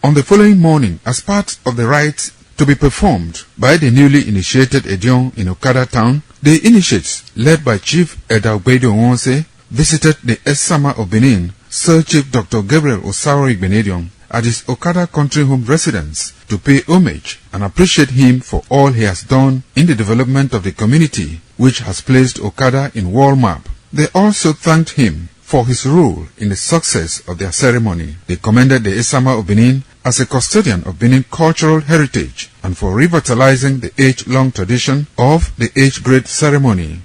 S21: On the following morning, as part of the rites to be performed by the newly initiated Edion in Okada town, the initiates, led by Chief Elder Ogbedio Onse, visited the Esama of Benin, Sir Chief Dr. Gabriel Osawo Igbenedion, at his Okada country home residence to pay homage and appreciate him for all he has done in the development of the community, which has placed Okada in world map. They also thanked him for his role in the success of their ceremony. They commended the Esama of Benin as a custodian of Benin cultural heritage and for revitalizing the age-long tradition of the age-grade ceremony.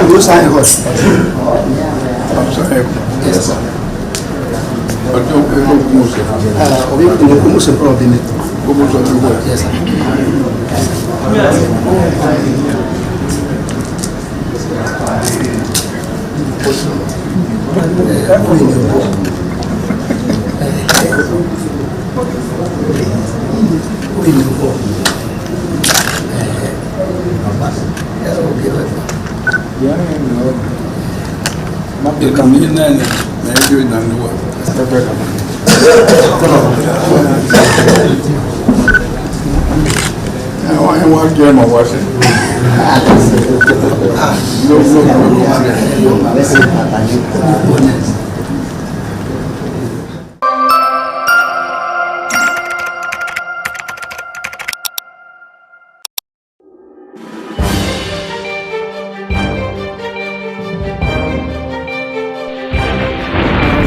S1: Go sign us.
S17: I'm sorry.
S1: Yes, sir. Yes, sir.
S17: I want to get my wife.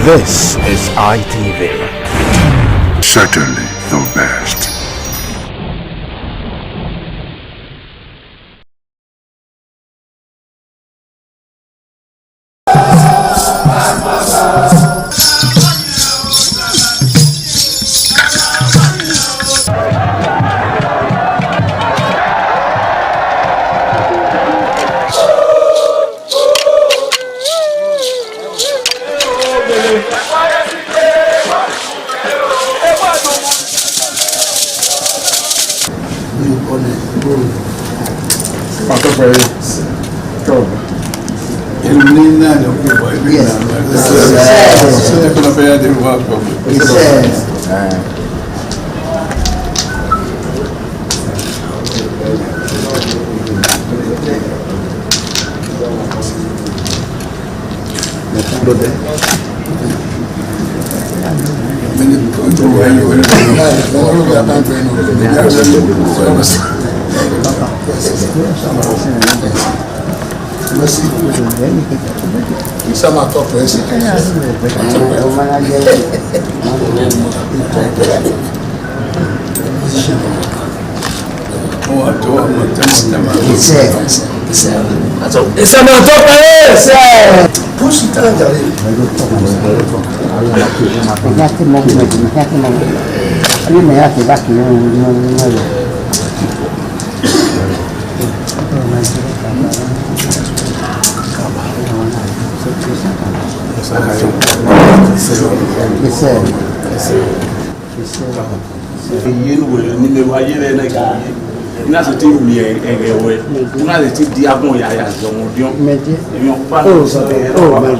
S3: This is ITV.
S6: Certainly the best.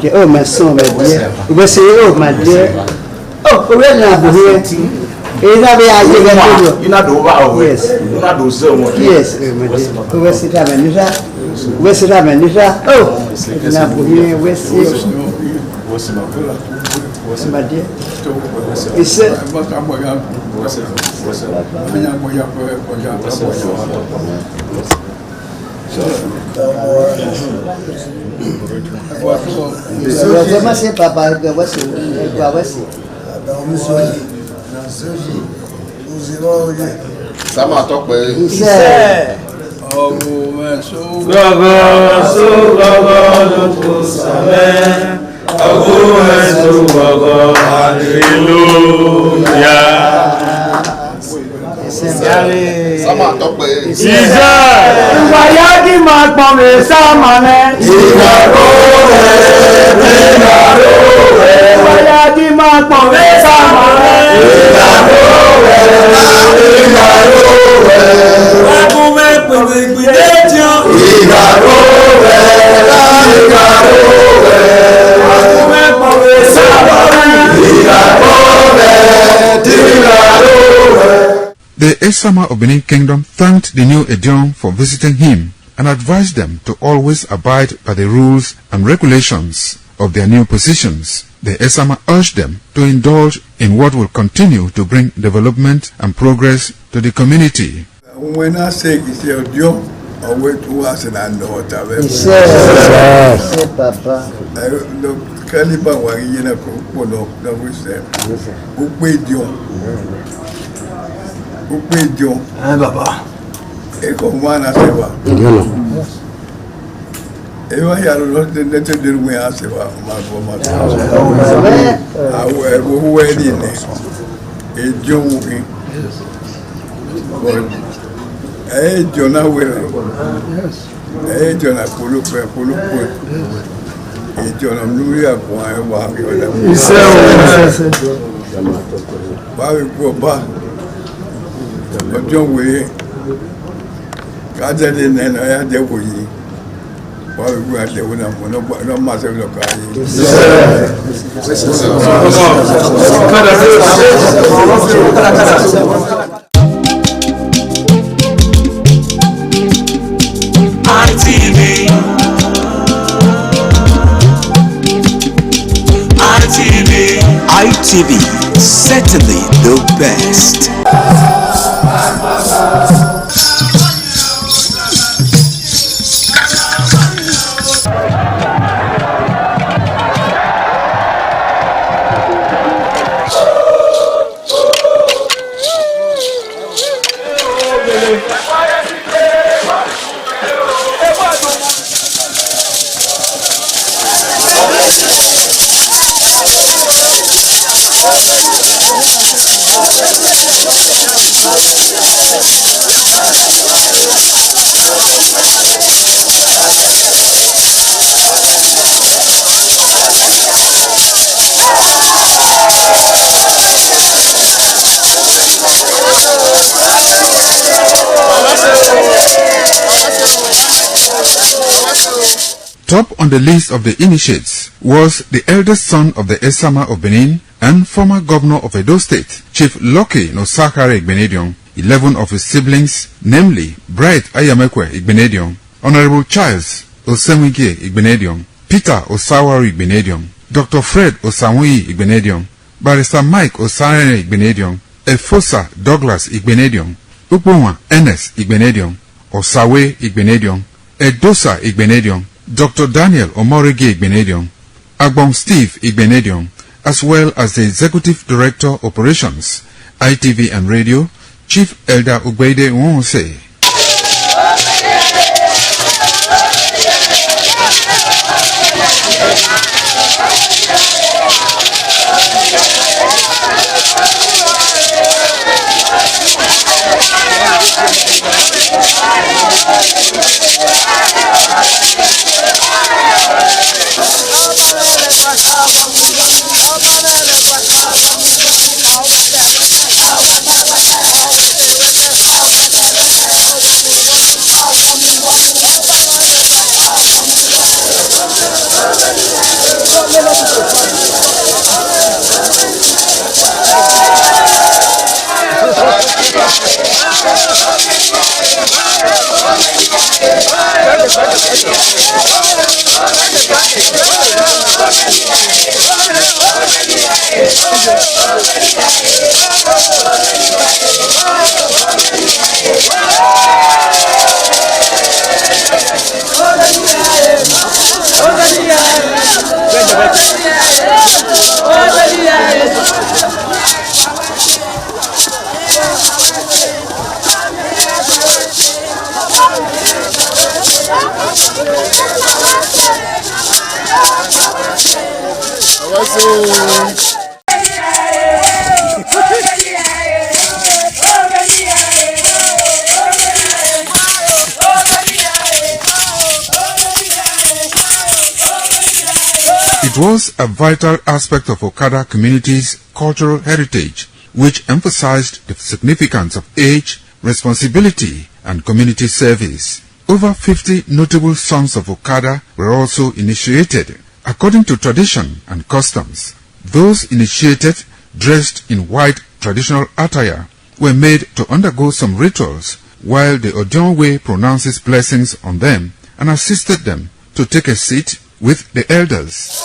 S1: Oh, my son, my dear. You say, oh, my dear. Oh, we're not here. Is that the idea?
S22: You not over.
S1: Yes.
S22: You not do so much.
S1: Yes, my dear. Where's it up, Anisha? Where's it up, Anisha? Oh, now here, where's it? What's my dear? He said,
S21: The Esama of Benin Kingdom thanked the new Edion for visiting him and advised them to always abide by the rules and regulations of their new positions. The Esama urged them to indulge in what will continue to bring development and progress to the community.
S17: When I say it's your Edion, I wait to us and I know what I've ever
S1: said. Papa.
S17: Caliban was in a coupon of the wisdom. Who paid you? Who paid you? Papa. Eko mwana sewa. Ewa ya lo de te de mu ya se wa ma bo ma. Awe wo we ni ne. E jo mu ki. E jo na we. E jo na polo pe. E jo na lu ya ko ai wa ki wa. Ba we ko ba. Ojo we. Ka je ni ne na ya je ko yi.
S12: ITV, certainly the best.
S21: Top on the list of the initiates was the eldest son of the Esama of Benin and former governor of Edo State, Chief Lucky Nosakare Igbenedion. 11 of his siblings, namely Bright Ayamekwe Igbenedion, Honorable Charles Osemwige Igbenedion, Peter Osawari Igbenedion, Dr. Fred Osanwi Igbenedion, Barrister Mike Osarene Igbenedion, Efosa Douglas Igbenedion, Ukbonwa Ernest Igbenedion, Osawe Igbenedion, Edosa Igbenedion, Dr. Daniel Omorige Igbenedion, Agbon Steve Igbenedion, as well as the Executive Director Operations, ITV and Radio, Chief Elder Ugbeide Nwonse. It was a vital aspect of Okada community's cultural heritage, which emphasized the significance of age, responsibility, and community service. Over 50 notable sons of Okada were also initiated. According to tradition and customs, those initiated, dressed in white traditional attire, were made to undergo some rituals, while the Odionwe pronounces blessings on them and assisted them to take a seat with the elders.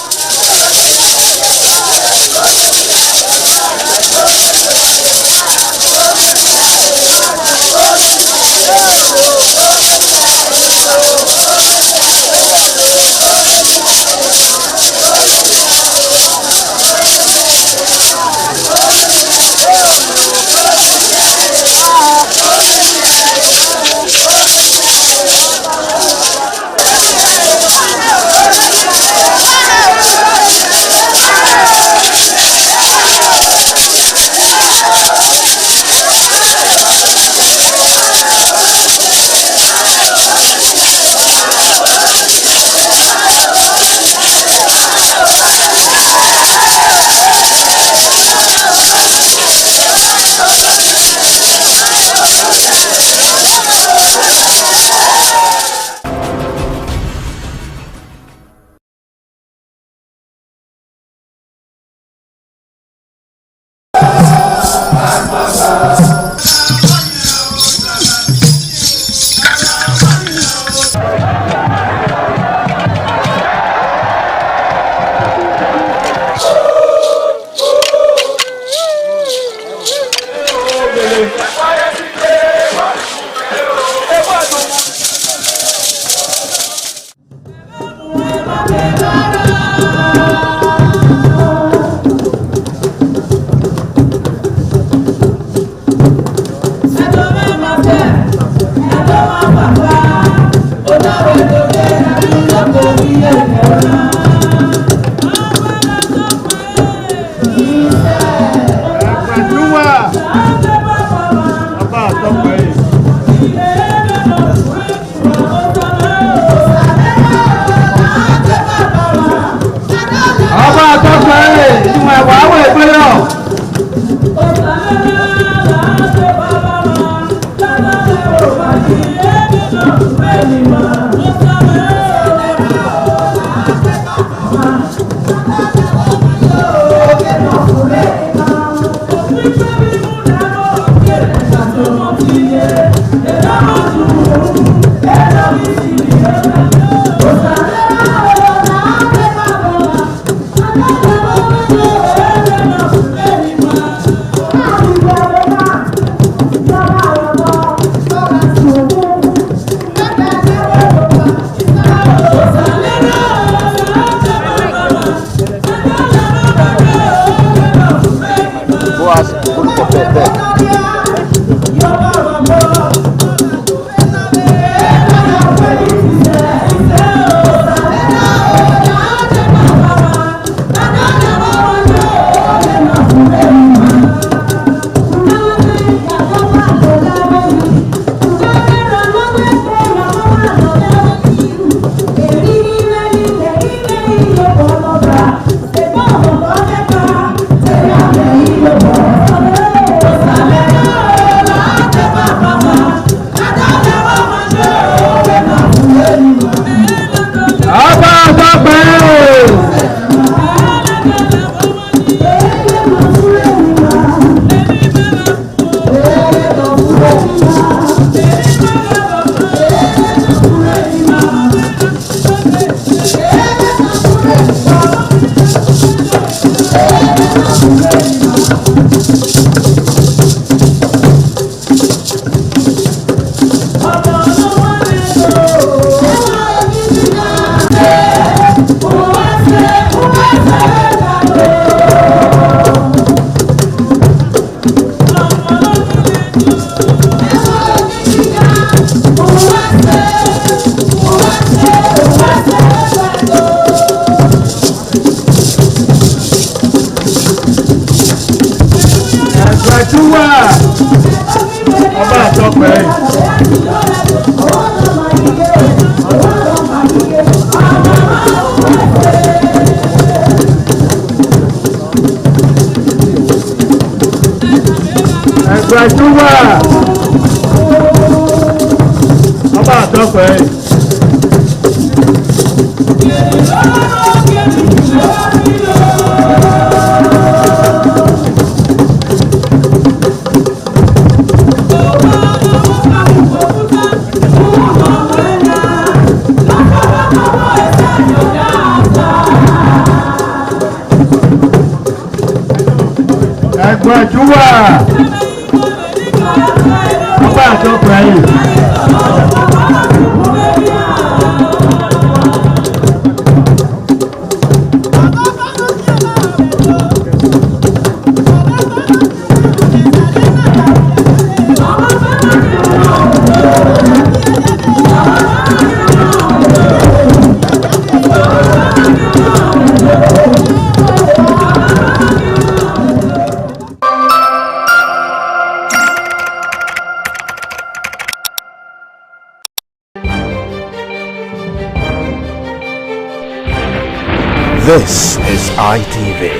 S3: This is ITV.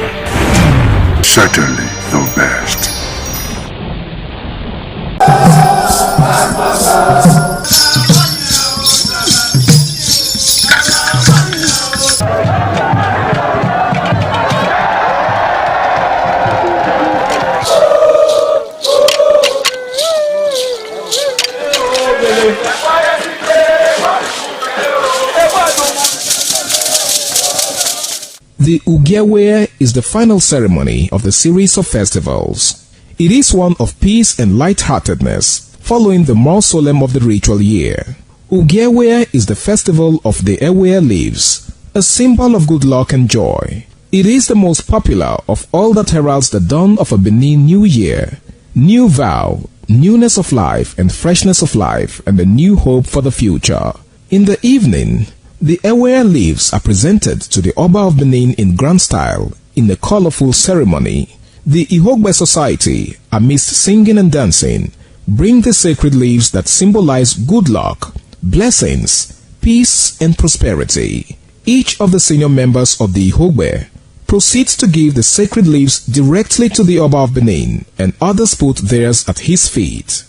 S6: Certainly the best.
S5: The Ugewe is the final ceremony of the series of festivals. It is one of peace and lightheartedness, following the more solemn of the ritual year. Ugewe is the festival of the Ewe leaves, a symbol of good luck and joy. It is the most popular of all that heralds the dawn of a Benin New Year, new vow, newness of life and freshness of life, and a new hope for the future. In the evening, the Ewe leaves are presented to the Oba of Benin in grand style in a colorful ceremony. The Ihogbe society, amidst singing and dancing, bring the sacred leaves that symbolize good luck, blessings, peace and prosperity. Each of the senior members of the Ihogbe proceeds to give the sacred leaves directly to the Oba of Benin, and others put theirs at his feet.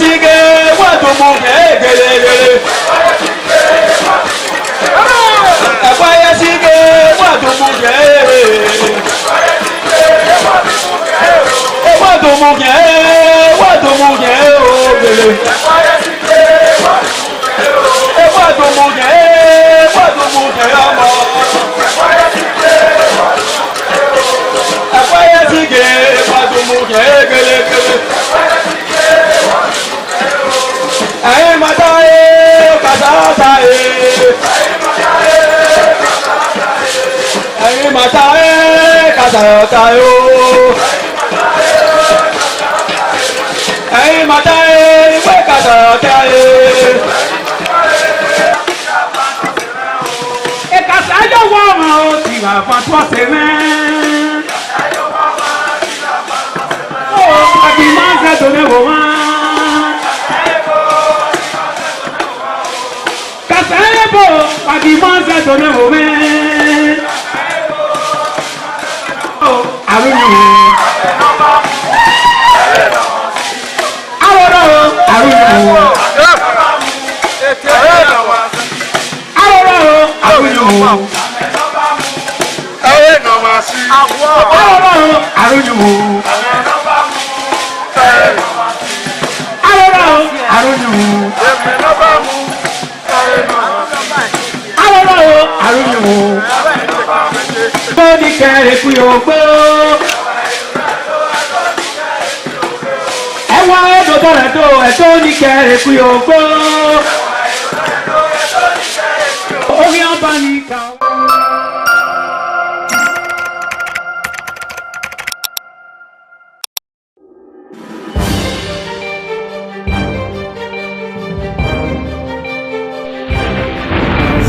S2: Sige, watu munge, gele.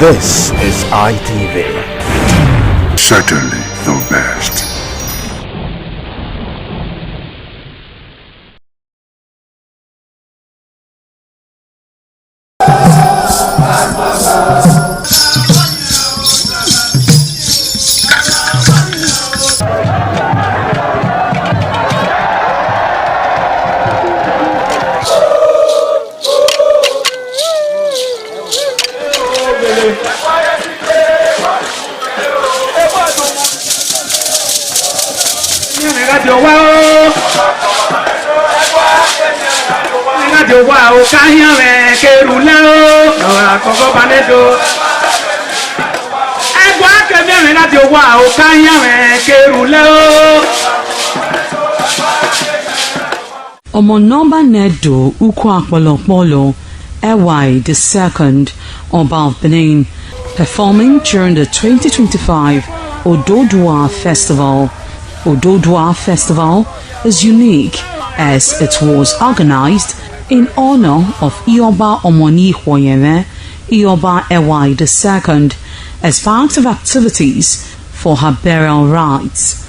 S3: This is ITV.
S6: Certainly the best.
S18: Omonomba Nedo Ukwakwalopolo Ewai II, Oba of Benin, performing during the 2025 Ododua Festival. Ododua Festival is unique as it was organized in honor of Ioba Omoni Hwoyeme, Ioba Ewai II, as part of activities for her burial rites.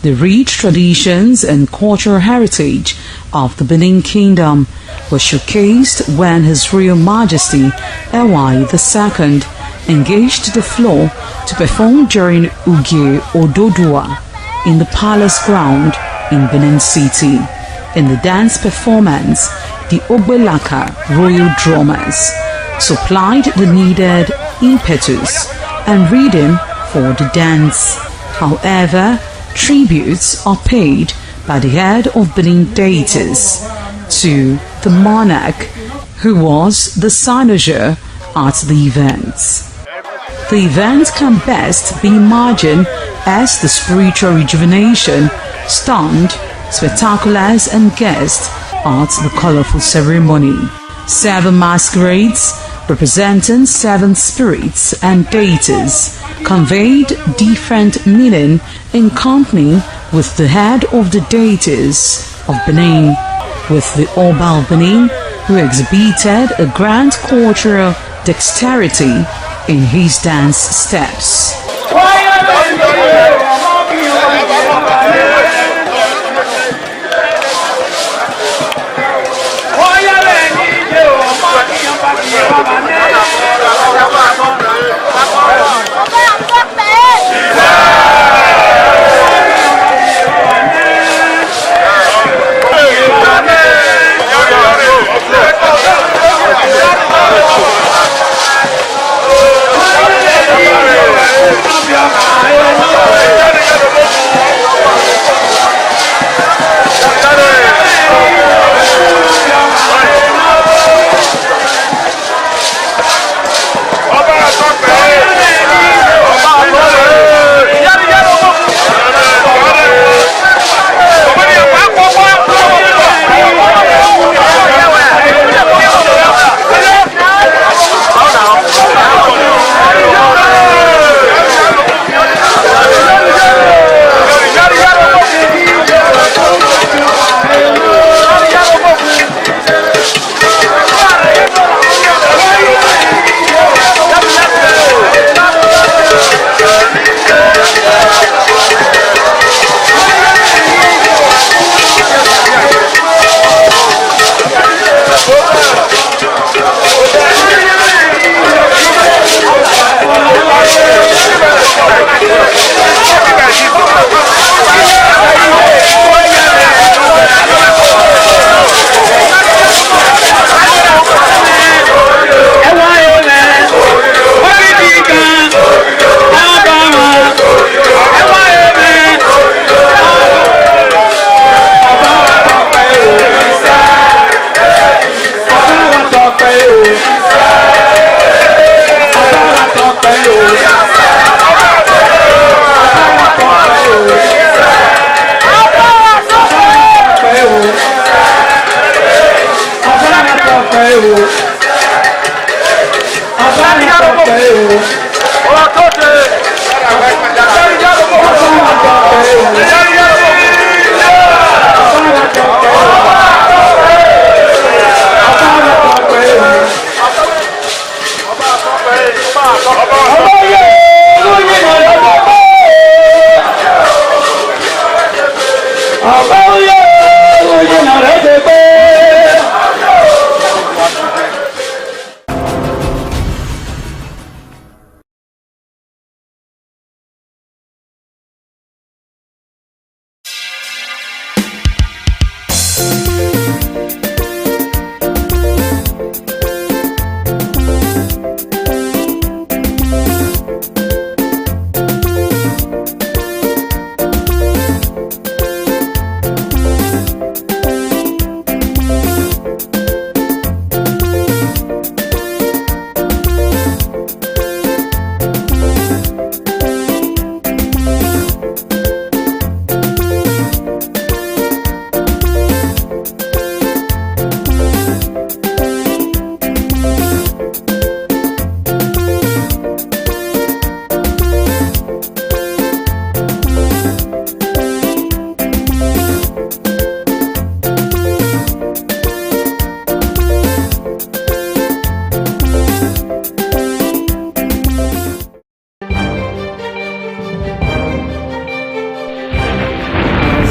S18: The rich traditions and cultural heritage of the Benin Kingdom were showcased when His Royal Majesty Ewai II engaged the floor to perform during Ugie Ododua in the palace ground in Benin City. In the dance performance, the Ogbelaka royal drummers supplied the needed impetus and rhythm for the dance. However, tributes are paid by the head of Benin deities to the monarch, who was the cynosure at the event. The event can best be imagined as the spiritual rejuvenation, stunned, spectaculars and guests at the colorful ceremony. 7 masquerades representing 7 spirits and deities conveyed different meaning in company with the head of the deities of Benin, with the Oba of Benin, who exhibited a grand cultural dexterity in his dance steps.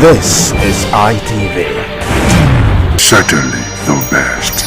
S3: This is ITV.
S6: Certainly the best.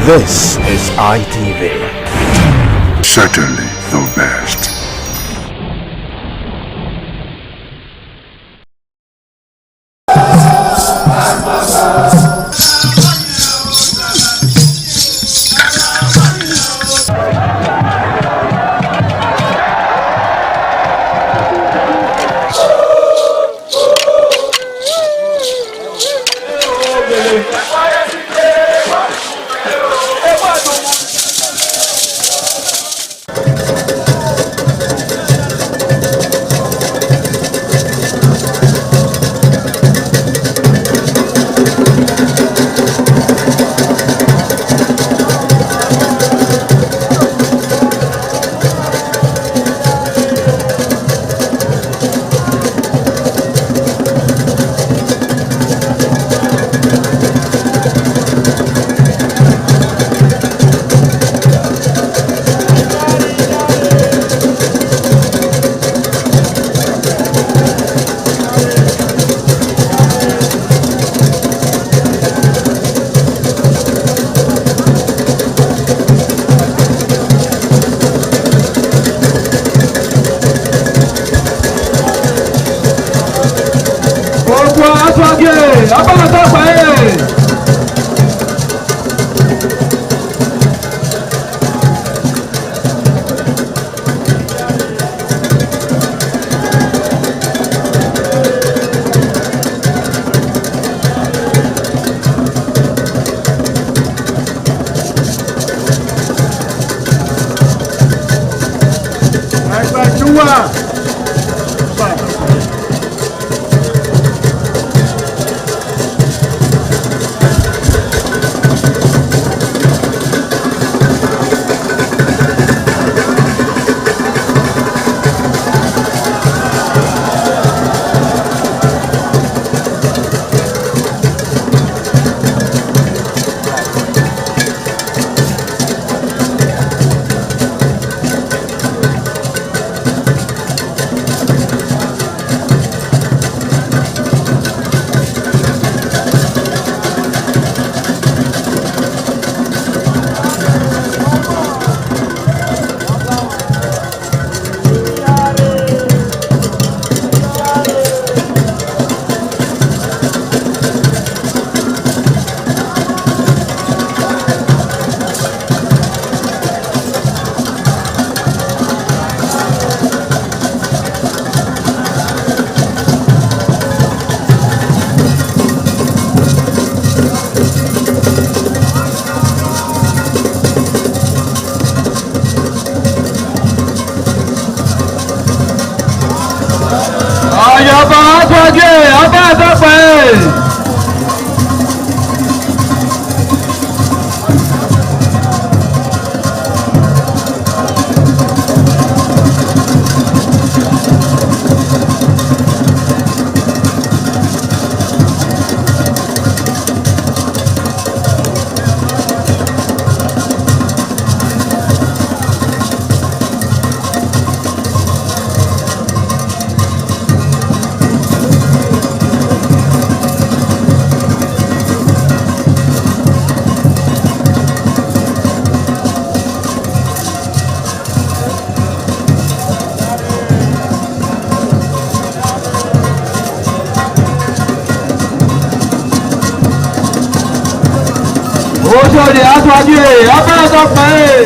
S3: This is ITV.
S6: Certainly the best.
S2: Ojúde aṣáájú ẹ̀ abẹ́rẹ́ tó pẹ́.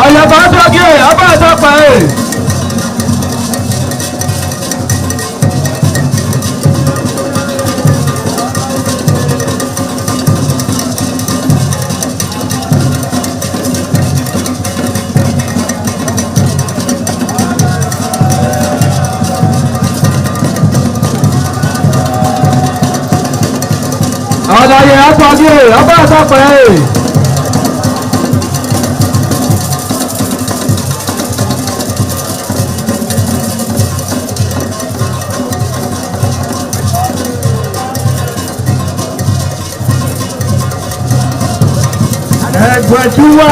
S2: Àyàbá dọ́gí ẹ̀ abẹ́rẹ́ tó pẹ́. Àdàyè àtọ́jú ẹ̀ abẹ́rẹ́ tó pẹ́. Ẹgbẹ̀júwà.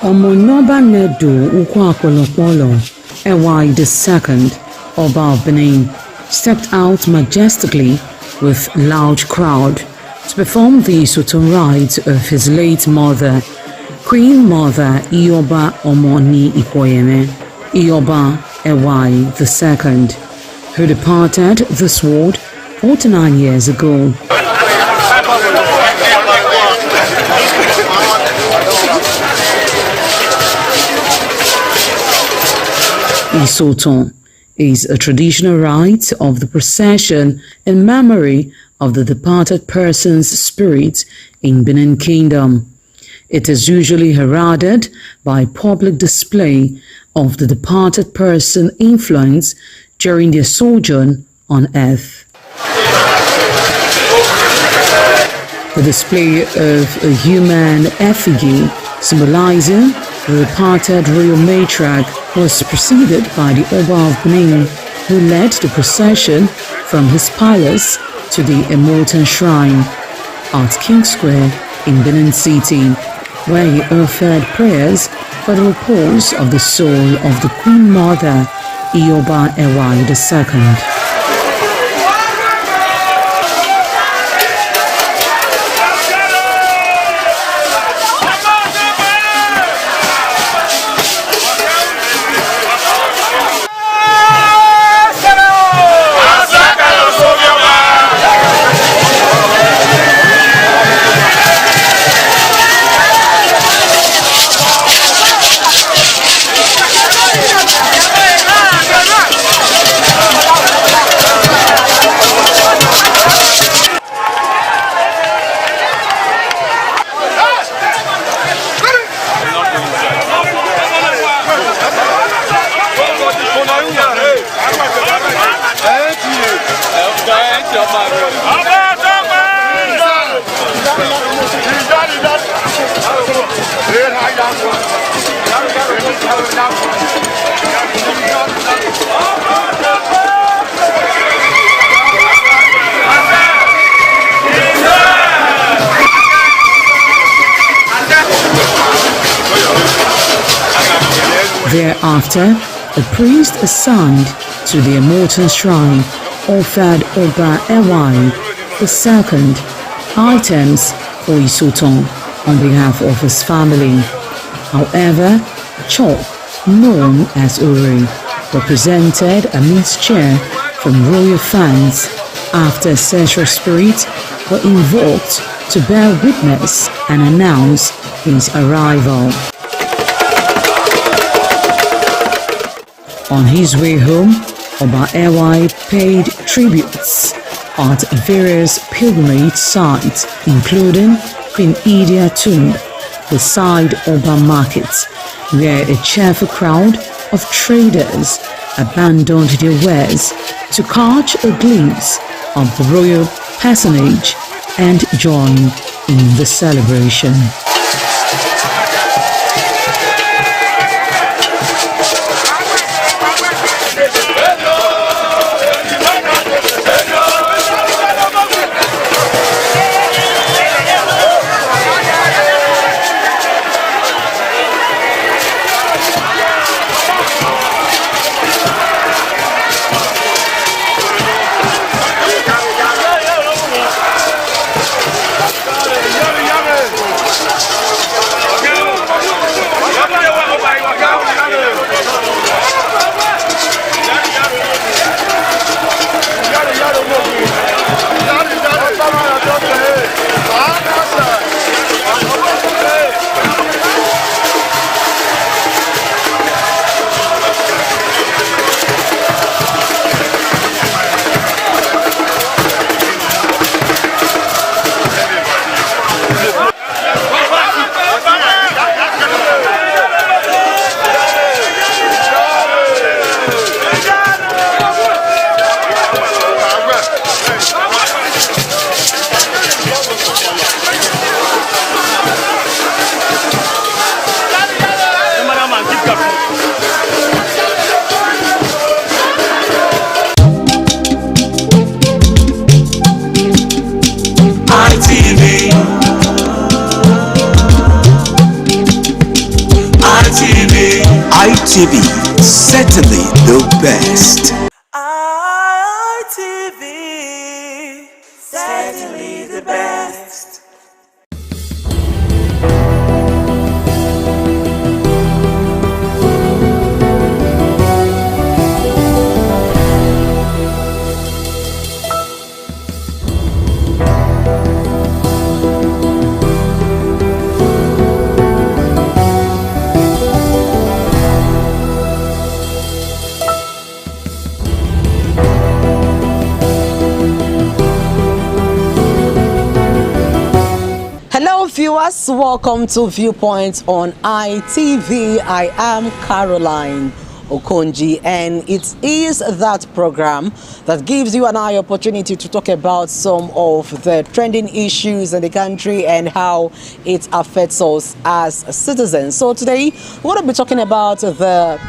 S18: Omonoba Nedu Ukwakolopolo, Ewai II, Oba of Benin, stepped out majestically with loud crowd to perform the Sultan rites of his late mother, Queen Mother Ioba Omoni Ikoyeme, Ioba Ewai II, who departed this world 49 years ago. Isoton is a traditional rite of the procession in memory of the departed person's spirit in Benin Kingdom. It is usually heralded by public display of the departed person's influence during their sojourn on earth. The display of a human effigy symbolizing the departed royal matriarch was preceded by the Oba of Benin, who led the procession from his palace to the Immortal Shrine at King Square in Benin City, where he offered prayers for the repose of the soul of the Queen Mother, Ioba Ewai II. Thereafter, the priest assigned to the Immortal Shrine offered Oba Ewai II items for Isoton on behalf of his family. However, chalk, known as Uri, represented a mixture from royal fans after ancestral spirits were invoked to bear witness and announce his arrival. On his way home, Oba Ewai paid tributes at various pilgrimage sites, including Queen Idia Tomb, beside Oba Market, where a cheerful crowd of traders abandoned their wares to catch a glimpse of the royal personage and join in the celebration.
S12: ITV, certainly the best.
S4: ITV, certainly the best.
S22: Hello viewers, welcome to Viewpoint on ITV. I am Caroline Okonji, and it is that program that gives you and I opportunity to talk about some of the trending issues in the country and how it affects us as citizens. So today we're going to be talking about the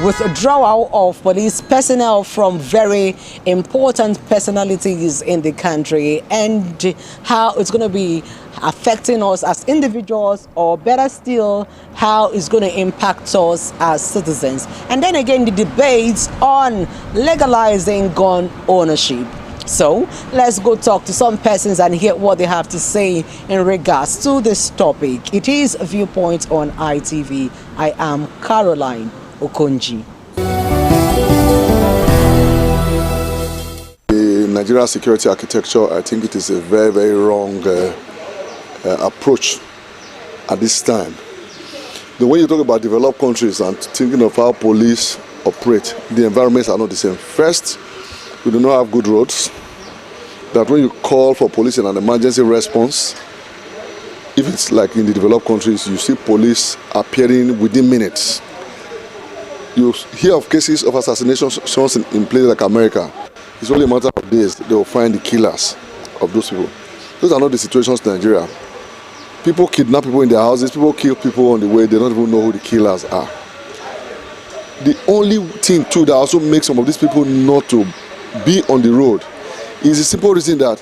S22: withdrawal of police personnel from very important personalities in the country and how it's going to be affecting us as individuals, or better still, how it's going to impact us as citizens. And then again, the debates on legalizing gun ownership. So let's go talk to some persons and hear what they have to say in regards to this topic. It is Viewpoint on ITV. I am Caroline Okonji.
S23: The Nigeria security architecture, I think it is a very, very wrong approach at this time. The way you talk about developed countries and thinking of how police operate, the environments are not the same. First, we do not have good roads. That when you call for police in an emergency response, if it's like in the developed countries, you see police appearing within minutes. You hear of cases of assassinations in places like America. It's only a matter of days they will find the killers of those people. Those are not the situations in Nigeria. People kidnap people in their houses, people kill people on the way, they don't even know who the killers are. The only thing too that also makes some of these people not to be on the road is the simple reason that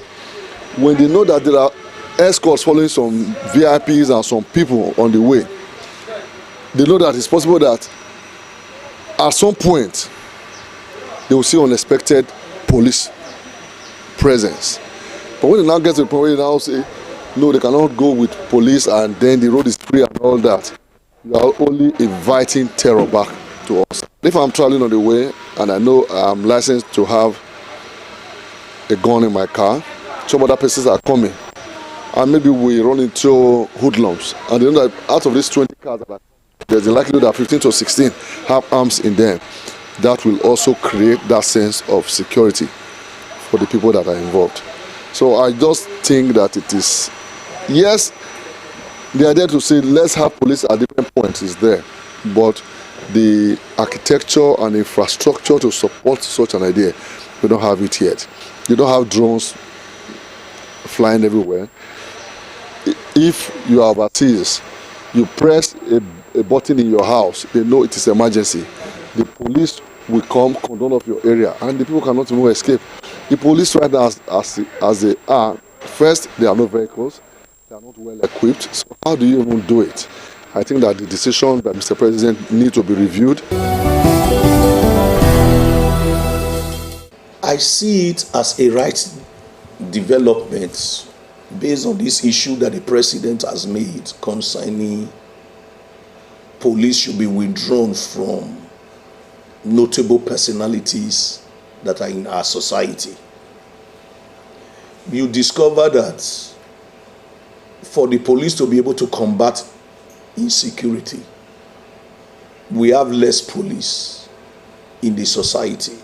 S23: when they know that there are escorts following some VIPs and some people on the way, they know that it's possible that at some point they will see unexpected police presence. But when they now get to the point where they now say, no, they cannot go with police and then the road is free and all that, you are only inviting terror back to us. If I'm traveling on the way and I know I'm licensed to have a gun in my car, some other persons are coming, and maybe we run into hoodlums, and they know that out of these 20 cars, there's a likelihood that 15 to 16 have arms in them. That will also create that sense of security for the people that are involved. So I just think that it is, yes, the idea to say let's have police at different points is there, but the architecture and infrastructure to support such an idea, we don't have it yet. You don't have drones flying everywhere. If you are overseas, you press a button in your house, they know it is emergency. The police will come, condone of your area, and the people cannot even escape. The police right now, as they are, first, there are no vehicles, they are not well equipped, so how do you even do it? I think that the decision by Mr. President needs to be reviewed.
S24: I see it as a right development based on this issue that the president has made concerning police should be withdrawn from notable personalities that are in our society. You discover that for the police to be able to combat insecurity, we have less police in the society.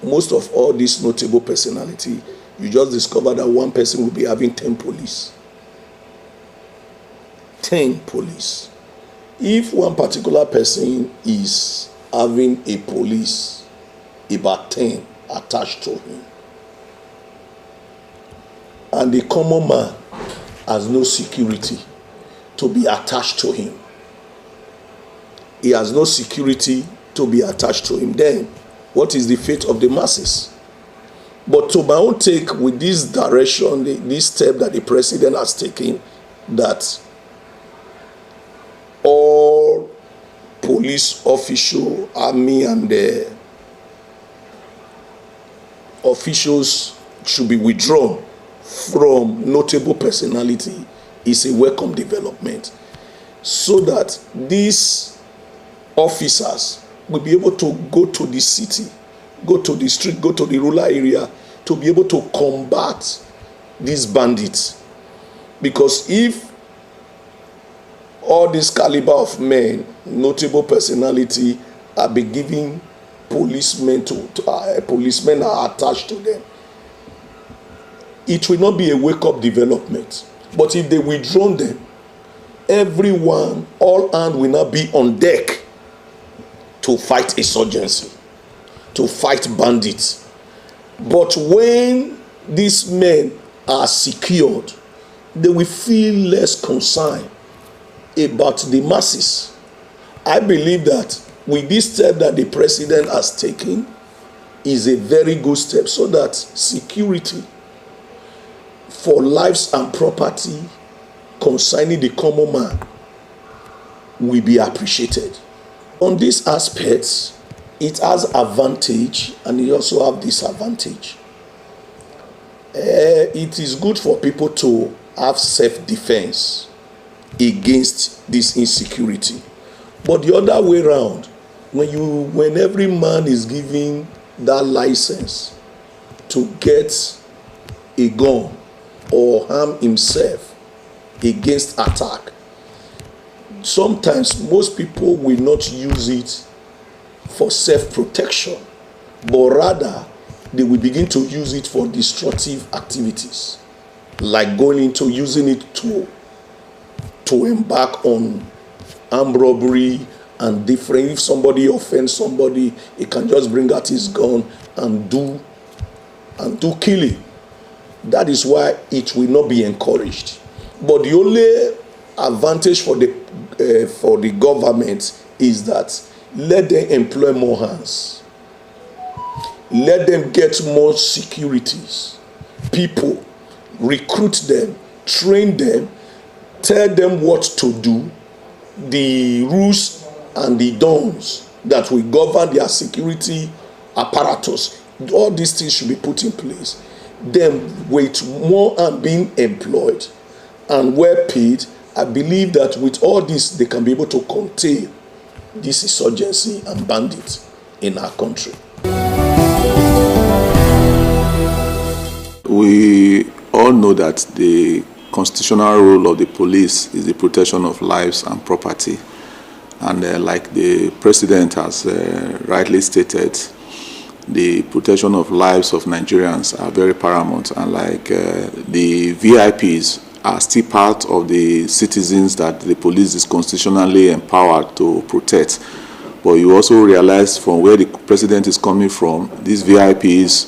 S24: Most of all these notable personality, you just discover that one person will be having 10 police. 10 police. If one particular person is having a police, about 10 attached to him, and the common man has no security to be attached to him, he has no security to be attached to him, then what is the fate of the masses? But to my own take, with this direction, this step that the president has taken, that all police official, army, and the officials should be withdrawn from notable personality is a welcome development, so that these officers will be able to go to the city, go to the street, go to the rural area to be able to combat these bandits. Because if all this caliber of men, notable personality, are be giving policemen policemen are attached to them, it will not be a wake-up development. But if they withdraw them, everyone, all hands will not be on deck to fight insurgency, to fight bandits. But when these men are secured, they will feel less concerned about the masses. I believe that with this step that the president has taken is a very good step, so that security for lives and property concerning the common man will be appreciated. On these aspects, it has advantage and it also have disadvantage. It is good for people to have self-defense against this insecurity. But the other way around, when every man is given that license to get a gun or harm himself against attack, sometimes most people will not use it for self-protection, but rather they will begin to use it for destructive activities, like going into using it to embark on armed robbery and different. If somebody offends somebody, he can just bring out his gun and do killing. That is why it will not be encouraged. But the only advantage for the government is that let them employ more hands. Let them get more securities, people, recruit them, train them, tell them what to do, the rules and the dons that will govern their security apparatus. All these things should be put in place. Then with more and being employed and well paid, I believe that with all this they can be able to contain this insurgency and bandits in our country.
S8: We all know that the constitutional role of the police is the protection of lives and property. And like the president has rightly stated, the protection of lives of Nigerians are very paramount. And like the VIPs are still part of the citizens that the police is constitutionally empowered to protect. But you also realize from where the president is coming from, these VIPs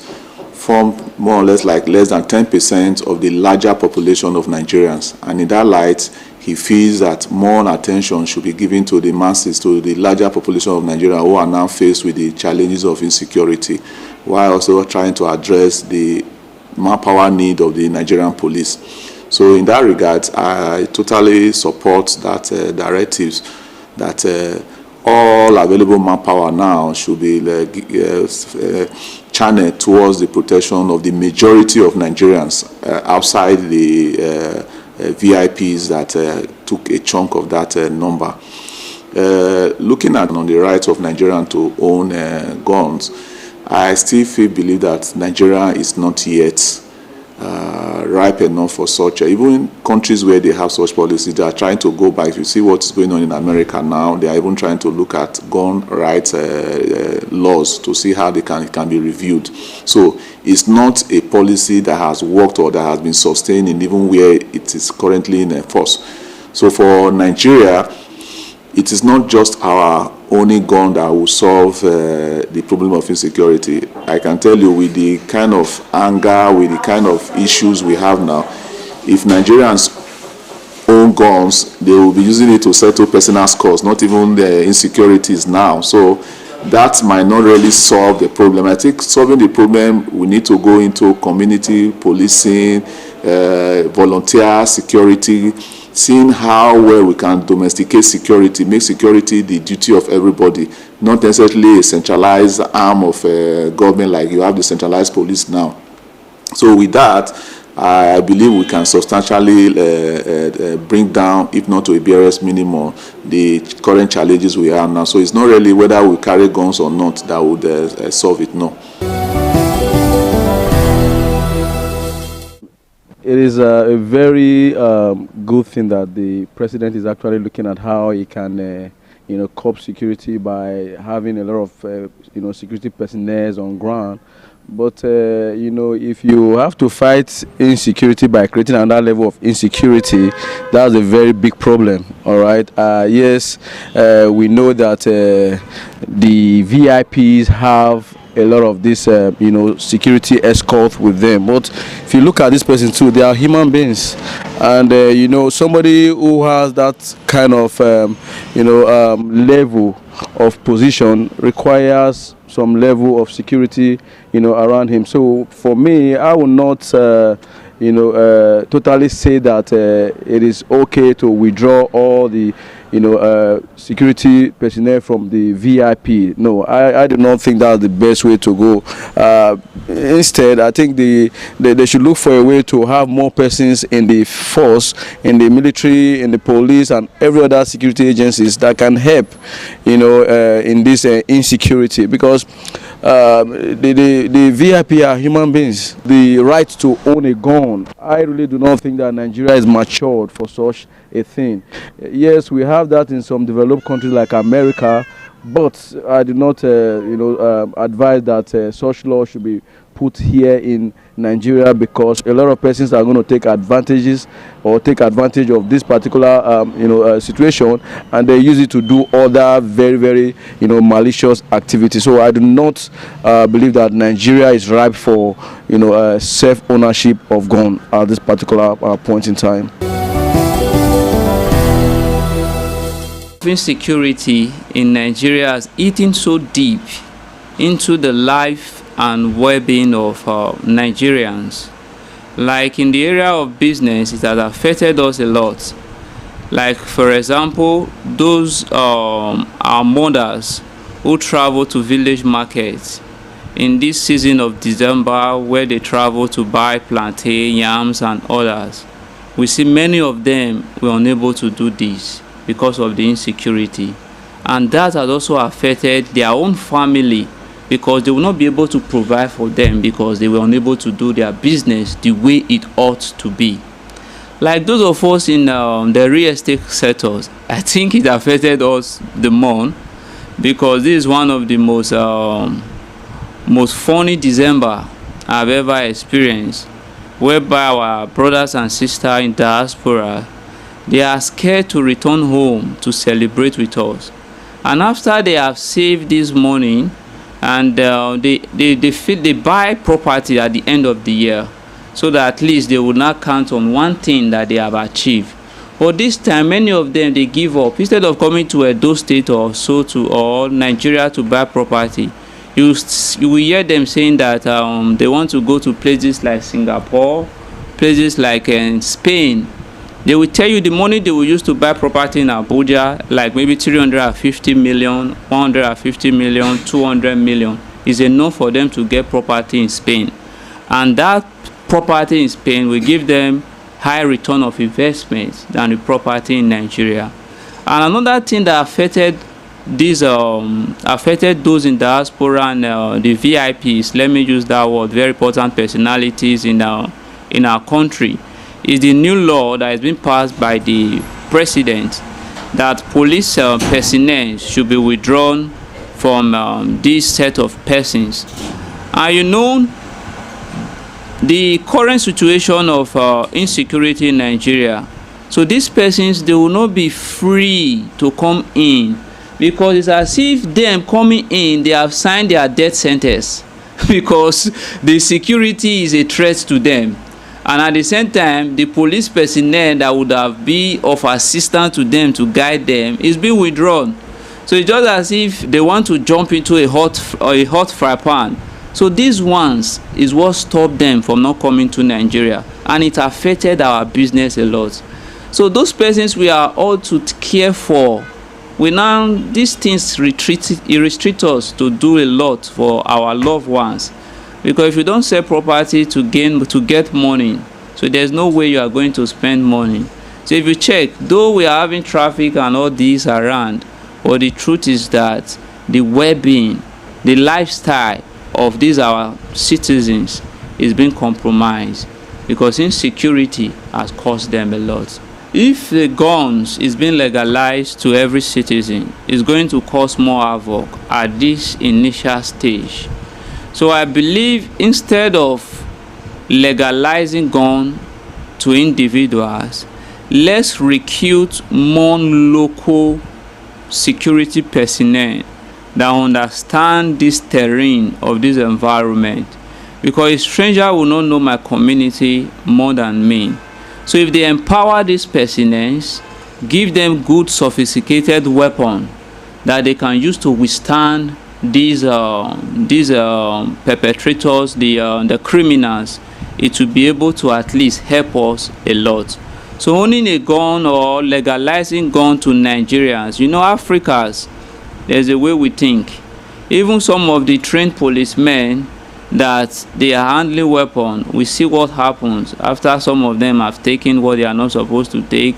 S8: form more or less like less than 10% of the larger population of Nigerians. And in that light, he feels that more attention should be given to the masses, to the larger population of Nigeria who are now faced with the challenges of insecurity, while also trying to address the manpower need of the Nigerian police. So in that regard, I totally support that directives that all available manpower now should be channeled towards the protection of the majority of Nigerians outside the VIPs that took a chunk of that number. Looking at on the right of Nigerians to own guns, I still believe that Nigeria is not yet ripe enough for such. Even in countries where they have such policies, they are trying to go back. If you see what's going on in America now, they are even trying to look at gun rights laws to see how it can be reviewed. So it's not a policy that has worked or that has been sustained in even where it is currently in force. So for Nigeria, it is not just our only gun that will solve the problem of insecurity. I can tell you, with the kind of anger, with the kind of issues we have now, if Nigerians own guns, they will be using it to settle personal scores, not even the insecurities now. So that might not really solve the problem. I think solving the problem, we need to go into community policing, volunteer security, seeing how well we can domesticate security, make security the duty of everybody, not necessarily a centralized arm of government like you have the centralized police now. So with that, I believe we can substantially bring down, if not to a barest minimum, the current challenges we have now. So it's not really whether we carry guns or not that would solve it, no.
S11: It is a very good thing that the president is actually looking at how he can, curb security by having a lot of, security personnel on ground. But, if you have to fight insecurity by creating another level of insecurity, that's a very big problem, all right? Yes, we know that the VIPs have a lot of this, security escort with them. But if you look at this person too, they are human beings. And, somebody who has that kind of, level of position requires some level of security, around him. So for me, I will not, totally say that it is okay to withdraw all the, security personnel from the VIP. No, I do not think that's the best way to go. Instead, I think they should look for a way to have more persons in the force, in the military, in the police, and every other security agencies that can help, in this insecurity. Because the VIP are human beings. The right to own a gun, I really do not think that Nigeria is matured for such a thing. Yes, we have that in some developed countries like America, but I do not, advise that such law should be put here in Nigeria, because a lot of persons are going to take advantage of this particular, situation, and they use it to do other very, very, malicious activities. So I do not believe that Nigeria is ripe for, self-ownership of gun at this particular point in time.
S13: Insecurity in Nigeria has eaten so deep into the life and well-being of Nigerians. Like in the area of business, it has affected us a lot. Like, for example, those our mothers who travel to village markets in this season of December, where they travel to buy plantain, yams, and others. We see many of them were unable to do this because of the insecurity, and that has also affected their own family, because they will not be able to provide for them because they were unable to do their business the way it ought to be. Like those of us in the real estate sectors, I think it affected us the more, because this is one of the most funny December I've ever experienced, whereby our brothers and sisters in diaspora, they are scared to return home to celebrate with us. And after they have saved this money, and they buy property at the end of the year, so that at least they will not count on one thing that they have achieved. But this time, many of them, they give up. Instead of coming to Edo State or or Nigeria to buy property, you will hear them saying that they want to go to places like Singapore, places like Spain. They will tell you the money they will use to buy property in Abuja, like maybe 350 million, 150 million, 200 million, is enough for them to get property in Spain. And that property in Spain will give them high return of investment than the property in Nigeria. And another thing that affected those in diaspora and the VIPs, let me use that word, very important personalities in our country, is the new law that has been passed by the president, that police personnel should be withdrawn from this set of persons. And the current situation of insecurity in Nigeria, so these persons, they will not be free to come in, because it's as if them coming in, they have signed their death sentence because the security is a threat to them. And at the same time, the police personnel that would have been of assistance to them to guide them is being withdrawn. So it's just as if they want to jump into a hot fry pan. So these ones is what stopped them from not coming to Nigeria, and it affected our business a lot. So those persons we are all to care for, these things restrict us to do a lot for our loved ones. Because if you don't sell property to get money, so there's no way you are going to spend money. So if you check, though we are having traffic and all these around, but the truth is that the well-being, the lifestyle of these our citizens is being compromised because insecurity has cost them a lot. If the guns is being legalized to every citizen, it's going to cause more havoc at this initial stage. So I believe instead of legalizing gun to individuals, let's recruit more local security personnel that understand this terrain of this environment, because a stranger will not know my community more than me. So if they empower these personnel, give them good sophisticated weapon that they can use to withstand these perpetrators, the criminals, it will be able to at least help us a lot. So owning a gun or legalizing gun to Nigerians, Africans, there's a way we think. Even some of the trained policemen that they are handling weapons, we see what happens after some of them have taken what they are not supposed to take.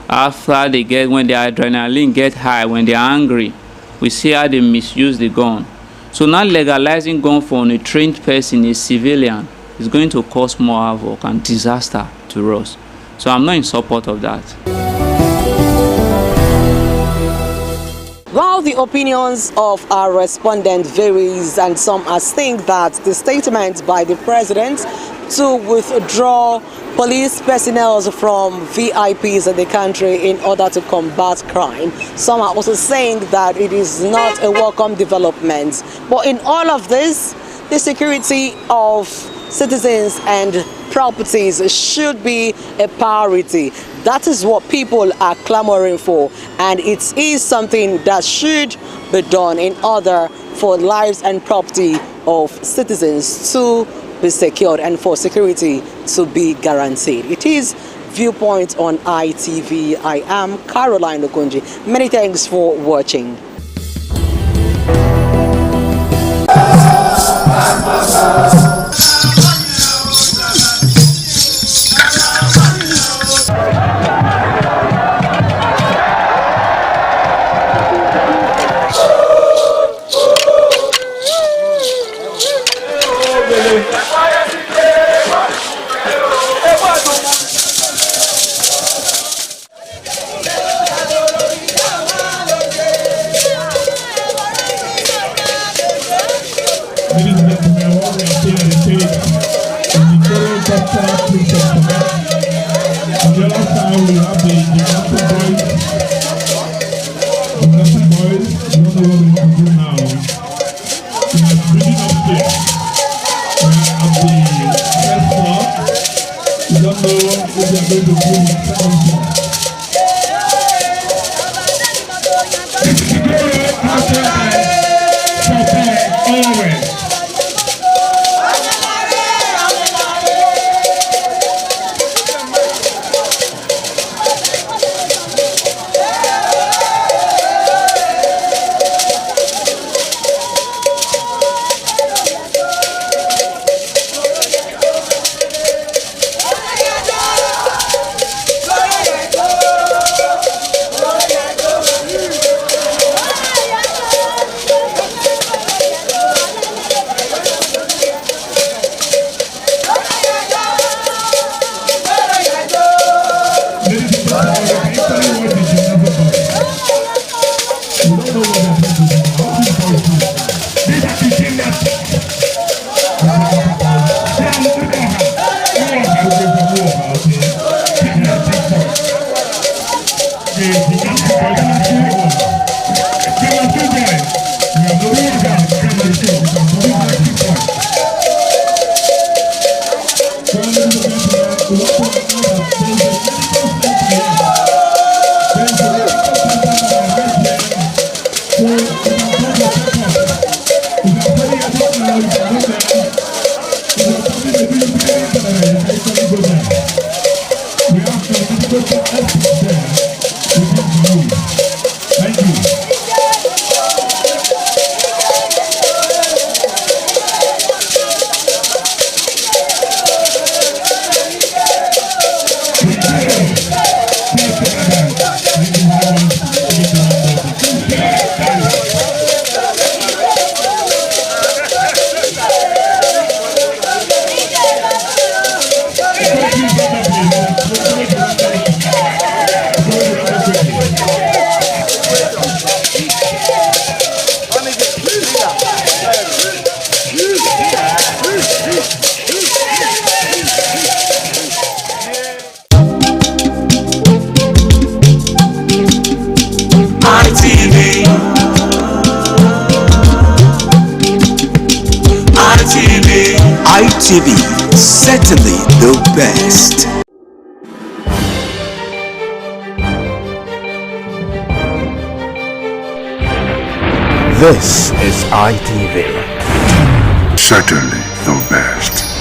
S13: After when their adrenaline gets high, when they are angry, we see how they misuse the gun. So now legalizing gun for a trained person, a civilian, is going to cause more havoc and disaster to us. So I'm not in support of that.
S22: While the opinions of our respondents varies, and some think that the statement by the president to withdraw police personnel from VIPs in the country in order to combat crime, some are also saying that it is not a welcome development. But in all of this, the security of citizens and properties should be a priority. That is what people are clamoring for, and it is something that should be done in order for lives and property of citizens to be secured and for security to be guaranteed. It is Viewpoint on ITV. I am Caroline Okonji. Many thanks for watching.
S12: ITV, certainly the best.
S3: This is ITV.
S6: Certainly the best.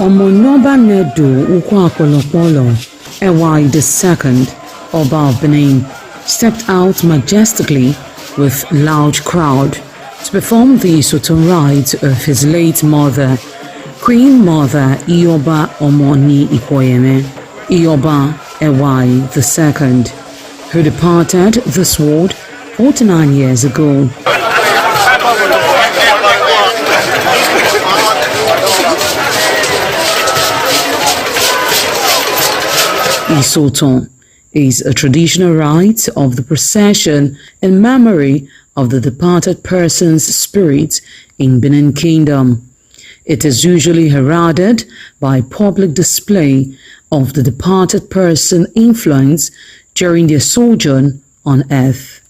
S18: Omonoba Nedu Ukwakolopolo, Ewai II, Oba of Benin, stepped out majestically with loud crowd to perform the Soton rites of his late mother, Queen Mother Ioba Omoni Ikoyeme, Ioba Ewai II, who departed this world 49 years ago. Isoton is a traditional rite of the procession in memory of the departed person's spirit in Benin Kingdom. It is usually heralded by public display of the departed person's influence during their sojourn on earth.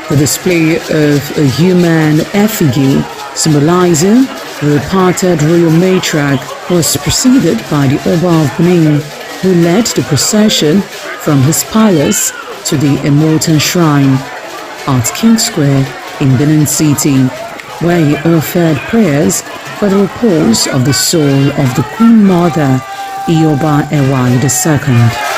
S18: The display of a human effigy symbolizing the departed royal matriarch was preceded by the Oba of Benin, who led the procession from his palace to the Emotan Shrine at King Square in Benin City, where he offered prayers for the repose of the soul of the Queen Mother, Ioba Ewai II.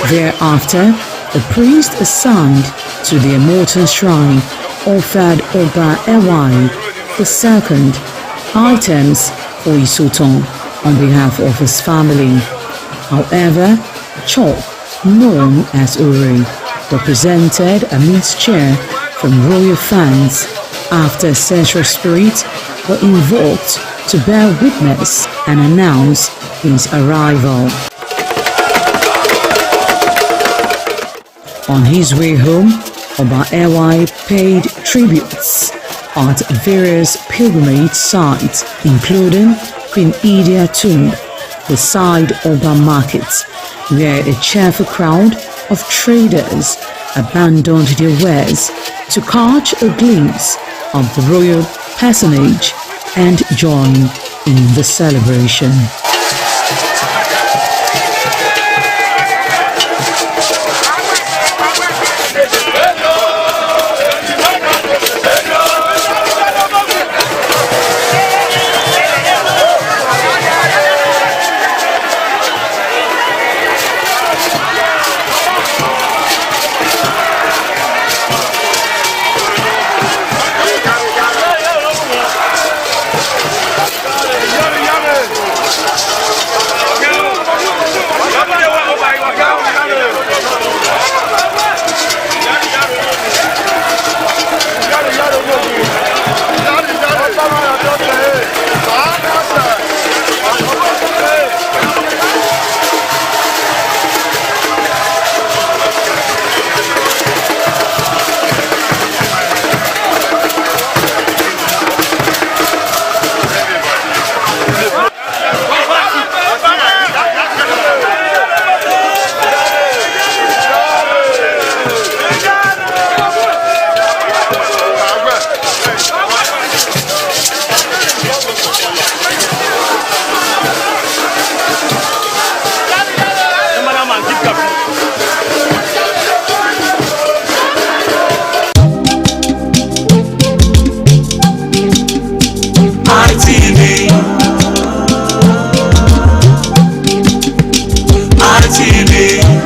S18: Thereafter, the priest assigned to the immortal shrine offered Oba Ewai II items for Isoton on behalf of his family. However, Chok, known as Uri, represented a mixture from royal fans after ancestral spirits were invoked to bear witness and announce his arrival. On his way home, Oba Ewai paid tributes at various pilgrimage sites, including Queen Idia Tomb, the side Oba Market, where a cheerful crowd of traders abandoned their wares to catch a glimpse of the royal personage and join in the celebration.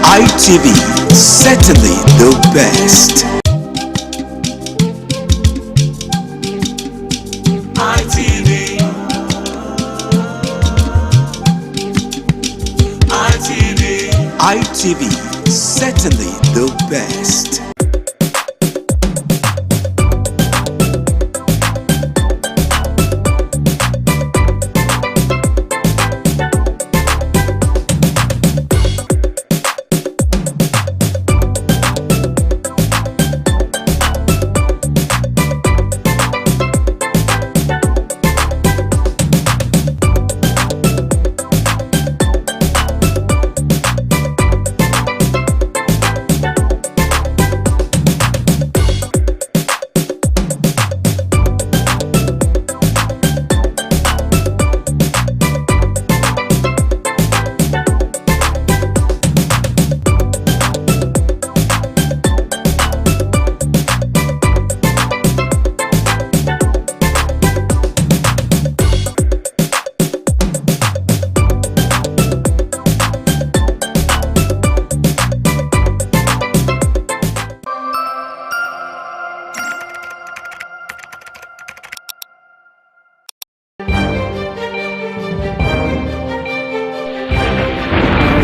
S12: ITV, certainly the best. ITV, certainly the best.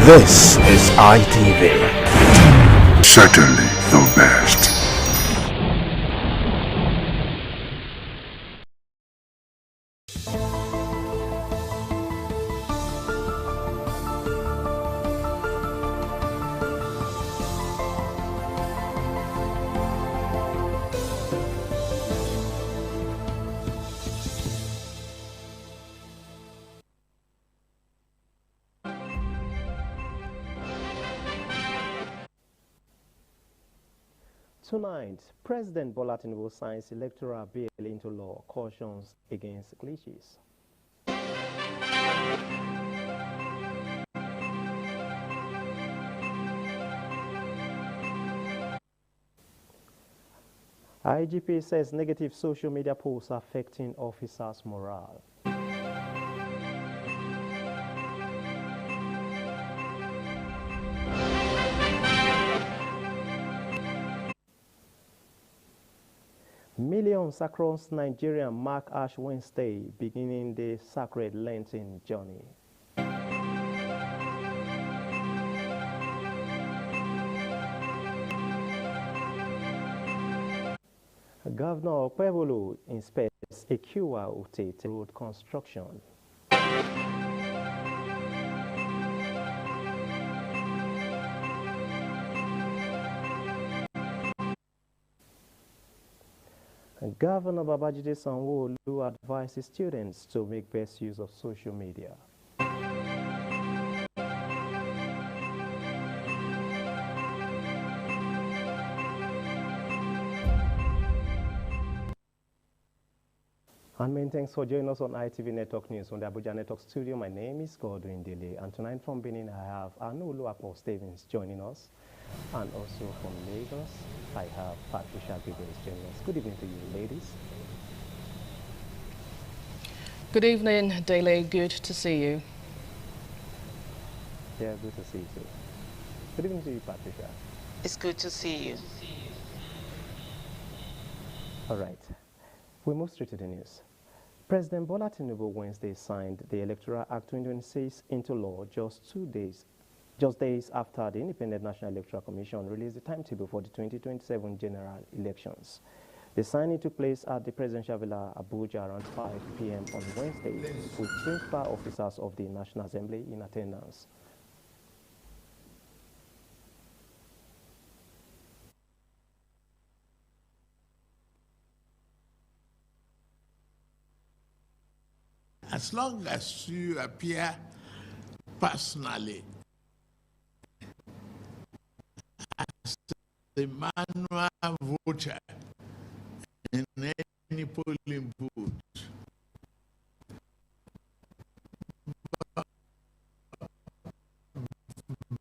S3: This is ITV.
S6: Certainly the best.
S10: Tonight, President Bola Tinubu signs electoral bill into law, cautions against glitches. IGP says negative social media posts affecting officers' morale. Millions across Nigeria mark Ash Wednesday, beginning the sacred Lenten journey. Governor Pebulu inspects Ekiwa Ute road construction. Governor Babajide Sanwo-Olu advises students to make best use of social media. And many thanks for joining us on ITV Network News from the Abuja Network Studio. My name is Godwin Dele, and tonight from Benin I have Anulu Apo Stevens joining us, and also from Lagos I have Patricia Gibbons joining us. Good evening to you, ladies.
S14: Good evening, Dele. Good to see you.
S10: Yeah, good to see you too. Good evening to you, Patricia.
S15: It's good to see you.
S10: All right. We move straight to the news. President Bola Tinubu Wednesday signed the Electoral Act 2026 into law just days after the Independent National Electoral Commission released the timetable for the 2027 general elections. The signing took place at the Presidential Villa, Abuja, around 5 p.m. on Wednesday, with principal officers of the National Assembly in attendance.
S16: As long as you appear personally as the manual voter in any polling booth,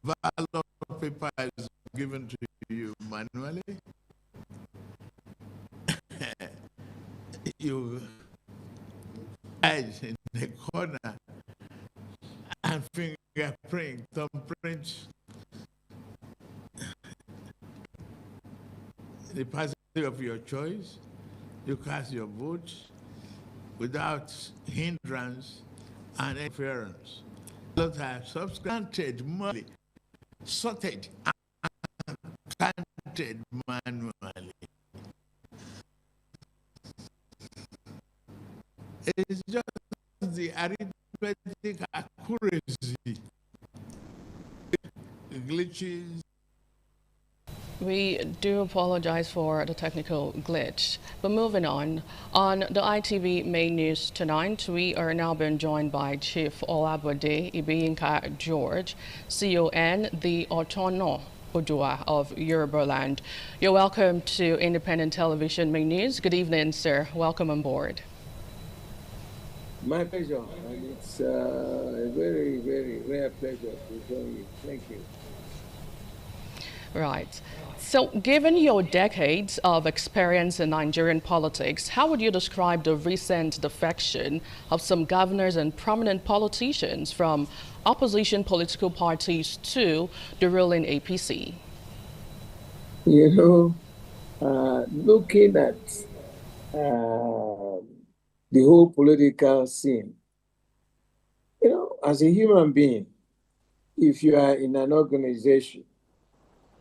S16: ballot paper is given to you manually, you in the corner and fingerprint, thumbprint the party of your choice. You cast your vote without hindrance and interference. Ballots are substanted manually, sorted and counted manually. It's just the arithmetic accuracy, glitches.
S14: We do apologize for the technical glitch. But moving on the ITV main news tonight, we are now being joined by Chief Olabode Ibiyinka George, CON, the Otono Odua of Yorubaland. You're welcome to Independent Television main news. Good evening, sir. Welcome on board.
S25: My pleasure, and it's a very, very rare pleasure to join you. Thank you.
S14: Right. So, given your decades of experience in Nigerian politics, how would you describe the recent defection of some governors and prominent politicians from opposition political parties to the ruling APC?
S25: You know, looking at the whole political scene, you know, as a human being, if you are in an organization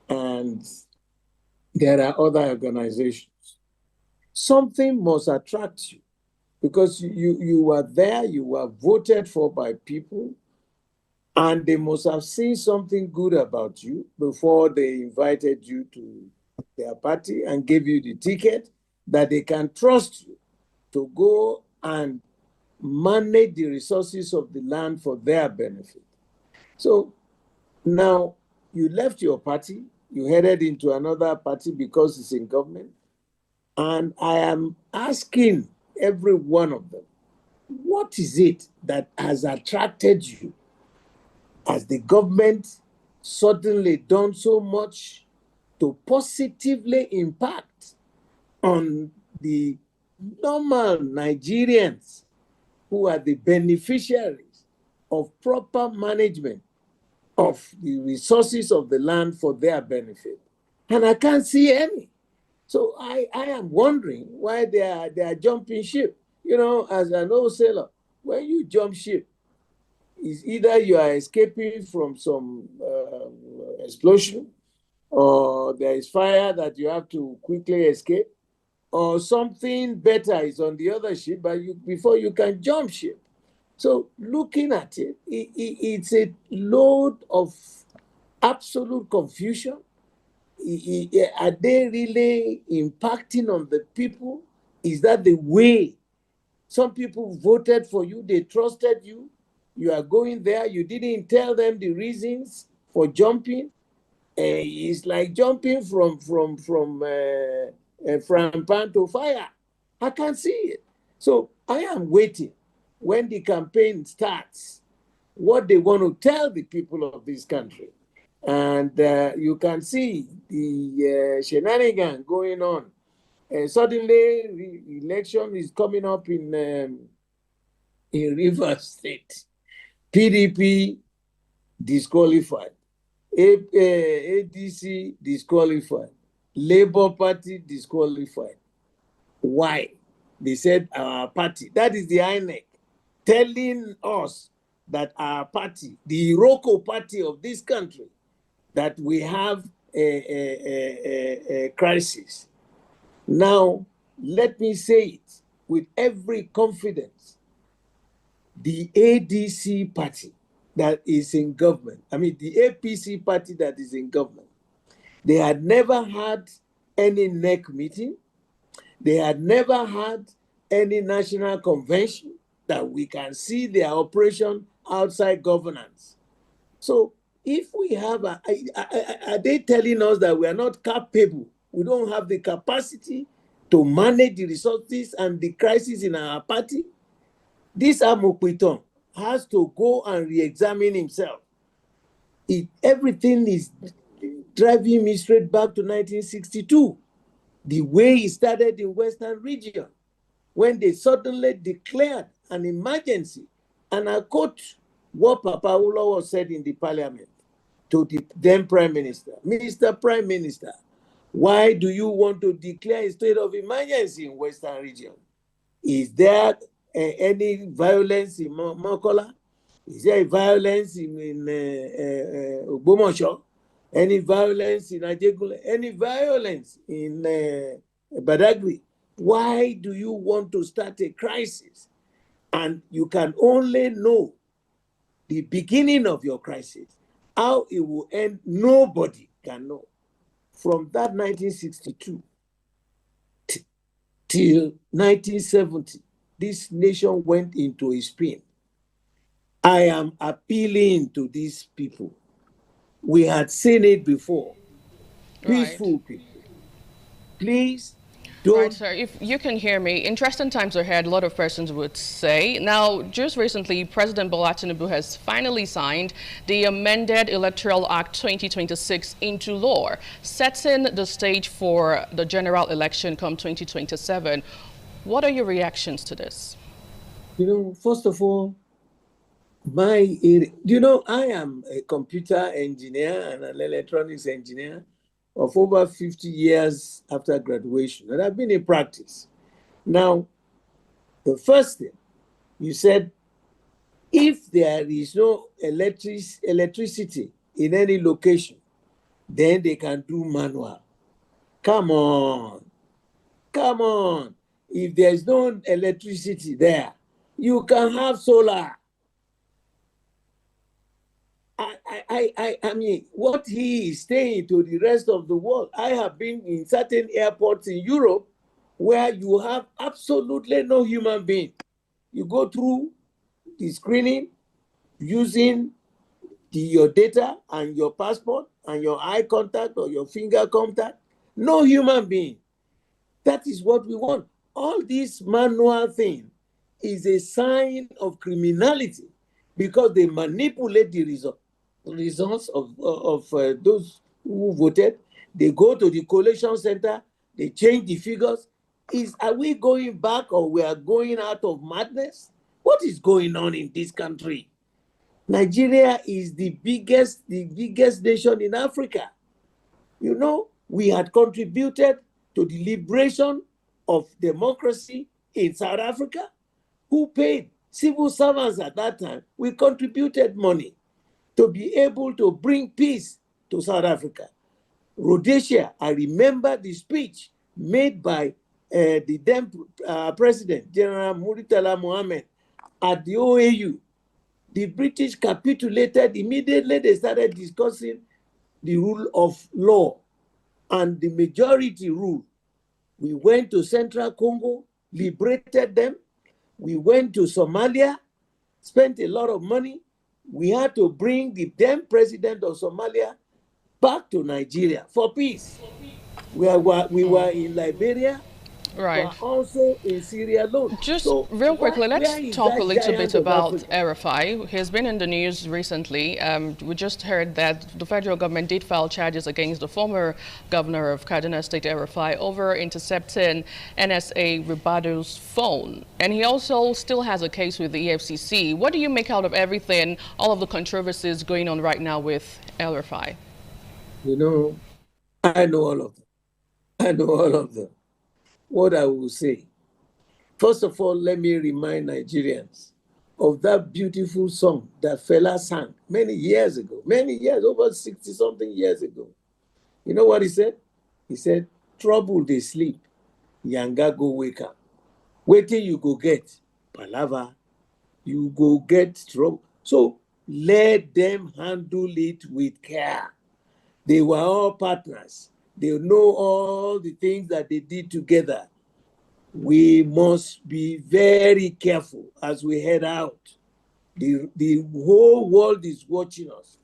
S25: and there are other organizations, something must attract you because you were there, you were voted for by people, and they must have seen something good about you before they invited you to their party and gave you the ticket that they can trust you to go and manage the resources of the land for their benefit. So now you left your party, you headed into another party because it's in government. And I am asking every one of them, what is it that has attracted you? Has the government suddenly done so much to positively impact on the normal Nigerians who are the beneficiaries of proper management of the resources of the land for their benefit? And I can't see any. So I am wondering why they are jumping ship. You know, as an old sailor, when you jump ship, it's either you are escaping from some explosion, or there is fire that you have to quickly escape, or something better is on the other ship, but before you can jump ship. So looking at it, it's a load of absolute confusion. Are they really impacting on the people? Is that the way? Some people voted for you, they trusted you. You are going there, you didn't tell them the reasons for jumping. It's like jumping from frying pan to fire. I can't see it. So I am waiting when the campaign starts, what they want to tell the people of this country. And you can see the shenanigan going on. Suddenly, the election is coming up in Rivers State. PDP disqualified. ADC disqualified. Labour Party disqualified. Why? They said our party, that is the INEC, telling us that our party, the Iroko party of this country, that we have a crisis. Now, let me say it with every confidence. The ADC party that is in government, the APC party that is in government, they had never had any NEC meeting. They had never had any national convention that we can see their operation outside governance. So if we have, are they telling us that we are not capable? We don't have the capacity to manage the resources and the crisis in our party? This Amokwiton has to go and re-examine himself. Everything is driving me straight back to 1962. The way it started in Western region, when they suddenly declared an emergency. And I quote what Papa Awolowo said in the parliament to the then Prime Minister. Mr. Prime Minister, why do you want to declare a state of emergency in Western region? Is there any violence in Mokola? Is there violence in Ogbomoso? Any violence in Ajegunle? Any violence in Badagry? Why do you want to start a crisis? And you can only know the beginning of your crisis. How it will end, nobody can know. From that 1962 till 1970, this nation went into a spin. I am appealing to these people. We had seen it before. Peaceful people. Please don't.
S14: Right, sir. If you can hear me, interesting times ahead, a lot of persons would say. Now, just recently, President Bola Tinubu has finally signed the amended Electoral Act 2026 into law, setting the stage for the general election come 2027. What are your reactions to this?
S25: First of all, I am a computer engineer and an electronics engineer of over 50 years after graduation, and I've been in practice. Now, the first thing you said, if there is no electricity in any location, then they can do manual. Come on. If there's no electricity there, you can have solar. I mean, what he is saying to the rest of the world, I have been in certain airports in Europe where you have absolutely no human being. You go through the screening using your data and your passport, and your eye contact or your finger contact. No human being. That is what we want. All this manual thing is a sign of criminality because they manipulate the results of those who voted. They go to the collation center, they change the figures. Are we going back or we are going out of madness? What is going on in this country? Nigeria is the biggest nation in Africa. You know, we had contributed to the liberation of democracy in South Africa. Who paid? Civil servants at that time. We contributed money to be able to bring peace to South Africa. Rhodesia, I remember the speech made by the then President, General Muritala Mohammed, at the OAU. The British capitulated immediately. They started discussing the rule of law and the majority rule. We went to Central Congo, liberated them. We went to Somalia, spent a lot of money. We had to bring the then president of Somalia back to Nigeria for peace. We were in Liberia,
S14: right?
S25: But also in Syria alone.
S14: Just real quickly, let's talk a little bit about El-Rufai. He's been in the news recently. We just heard that the federal government did file charges against the former governor of Kaduna State, El-Rufai, over intercepting NSA Ribado's phone. And he also still has a case with the EFCC. What do you make out of everything, all of the controversies going on right now with El-Rufai?
S25: You know, I know all of them. I know all of them. What I will say, first of all, let me remind Nigerians of that beautiful song that Fela sang many years ago, over 60-something years ago. You know what he said? He said, trouble they sleep, yanga go wake up. Wait till you go get palava, you go get trouble. So let them handle it with care. They were all partners. They know all the things that they did together. We must be very careful as we head out. The whole world is watching us.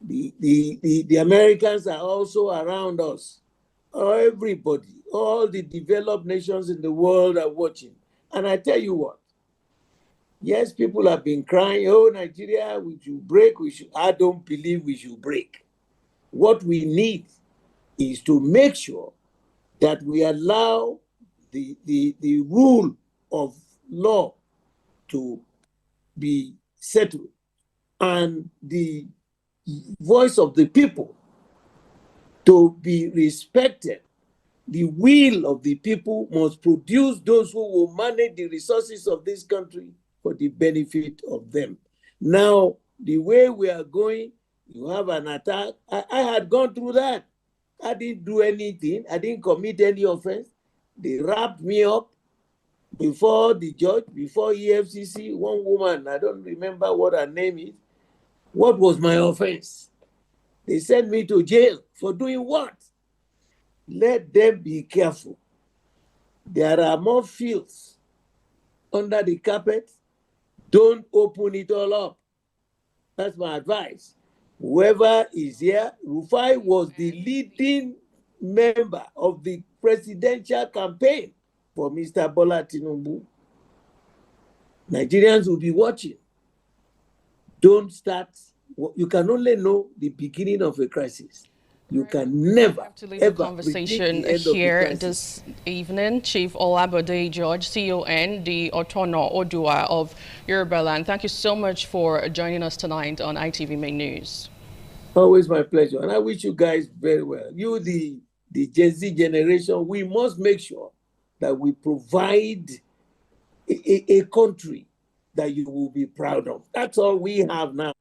S25: The Americans are also around us. Everybody, all the developed nations in the world are watching. And I tell you what, yes, people have been crying, oh, Nigeria, we should break. I don't believe we should break. What we need is to make sure that we allow the rule of law to be settled and the voice of the people to be respected. The will of the people must produce those who will manage the resources of this country for the benefit of them. Now, the way we are going, you have an attack. I had gone through that. I didn't do anything. I didn't commit any offense. They wrapped me up before the judge, before EFCC. One woman, I don't remember what her name is. What was my offense? They sent me to jail for doing what? Let them be careful. There are more fields under the carpet. Don't open it all up. That's my advice. Whoever is here, Rufai was the leading member of the presidential campaign for Mr. Bola Tinubu. Nigerians will be watching. Don't start. You can only know the beginning of a crisis. You can never,
S14: have to leave
S25: ever
S14: the conversation
S25: predict the end
S14: here
S25: of the
S14: this evening. Chief Olabode George, CON, the Otono Odua of Yorubaland. Thank you so much for joining us tonight on ITV Main News.
S25: Always my pleasure. And I wish you guys very well. You, the Gen Z generation, we must make sure that we provide a country that you will be proud of. That's all we have now.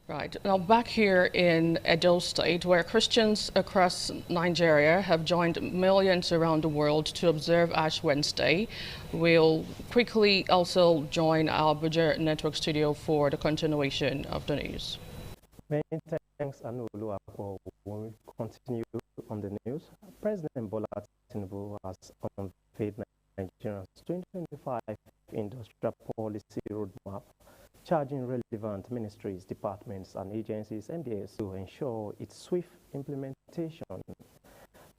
S14: Right. Now back here in Edo State, where Christians across Nigeria have joined millions around the world to observe Ash Wednesday, we'll quickly also join our Abuja Network studio for the continuation of the news.
S10: Many thanks, Anulu. When we continue on the news, President Bola Tinubu has unveiled Nigeria's 2025 industrial policy roadmap, charging relevant relevant ministries, departments, and agencies, MDS, to ensure its swift implementation.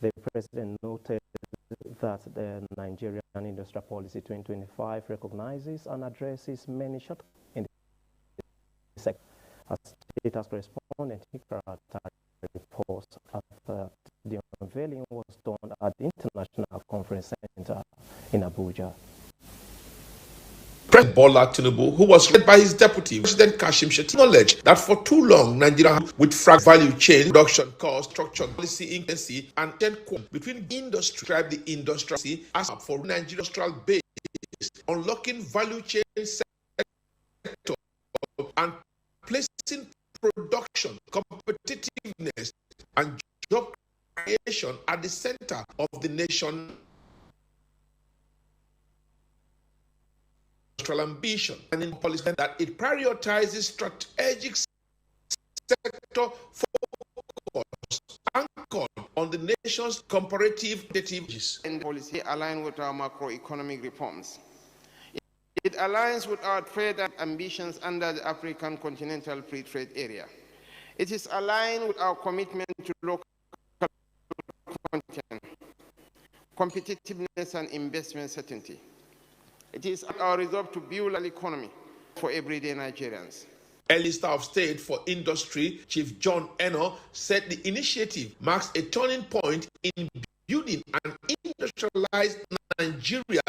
S10: The President noted that the Nigerian Industrial Policy 2025 recognizes and addresses many shortcomings in the sector. As Status Correspondent Hikara reports that the unveiling was done at the International Conference Center in Abuja.
S1: President Bola Tinubu, who was led by his deputy, President Kashim Shettima, acknowledged that for too long, Nigeria, with fragile value chain, production cost, structure, policy inconsistency, and between industry, describe the industry as for Nigeria's industrial base, unlocking value chain sector and placing production, competitiveness, and job creation at the center of the nation. Ambition and in policy that it prioritizes strategic sector focus anchored on the nation's comparative advantages.
S7: And policy align with our macroeconomic reforms. It aligns with our trade ambitions under the African Continental Free Trade Area. It is aligned with our commitment to local content, competitiveness, and investment certainty. It is our resolve to build an economy for everyday Nigerians.
S1: Early Star of State for Industry, Chief John Eno, said the initiative marks a turning point in building an industrialized Nigeria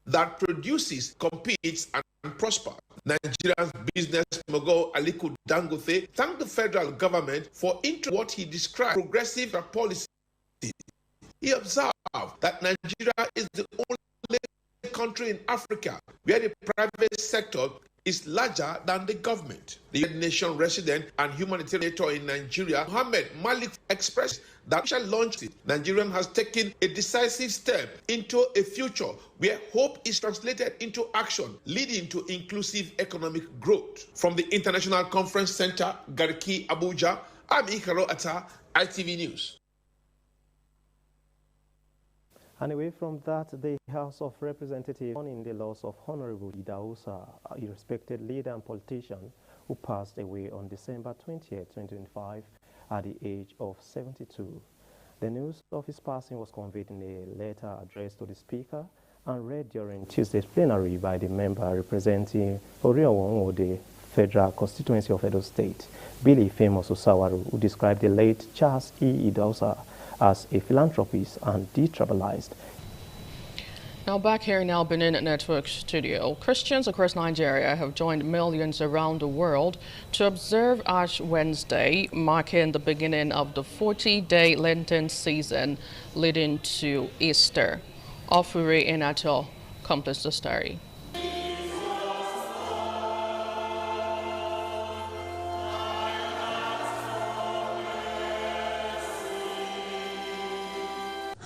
S1: that produces, competes, and prospers. Nigeria's business mogul Aliko Dangote thanked the federal government for what he described progressive policy. He observed that Nigeria is the only country in Africa where the private sector is larger than the government. The United Nations resident and humanitarian in Nigeria, Mohammed Malik, expressed that shall launch it. Nigeria has taken a decisive step into a future where hope is translated into action, leading to inclusive economic growth. From the International Conference Center, Garki, Abuja, I'm Ikaro Atta, ITV News.
S10: And away from that, the House of Representatives in the loss of Honorable Idahosa, a respected leader and politician who passed away on December 20, 2025 at the age of 72. The news of his passing was conveyed in a letter addressed to the Speaker and read during Tuesday's plenary by the member representing Oriawo, the Federal Constituency of Edo State, Billy Famous Osawaru, who described the late Charles E. Idahosa as a philanthropist and detribalized.
S14: Now back here in our Benin Network studio, Christians across Nigeria have joined millions around the world to observe Ash Wednesday, marking the beginning of the 40-day Lenten season leading to Easter. Ofuri Inato completes the story.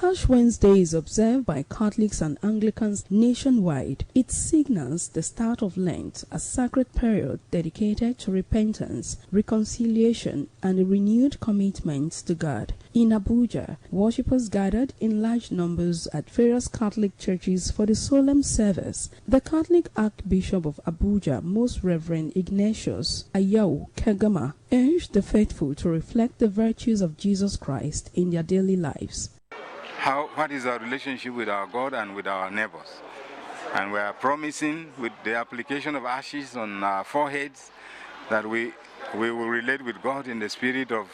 S9: Ash Wednesday is observed by Catholics and Anglicans nationwide. It signals the start of Lent, a sacred period dedicated to repentance, reconciliation, and a renewed commitment to God. In Abuja, worshippers gathered in large numbers at various Catholic churches for the solemn service. The Catholic Archbishop of Abuja, Most Reverend Ignatius Ayahu Kagama, urged the faithful to reflect the virtues of Jesus Christ in their daily lives.
S19: What is our relationship with our God and with our neighbors? And we are promising with the application of ashes on our foreheads that we will relate with God in the spirit of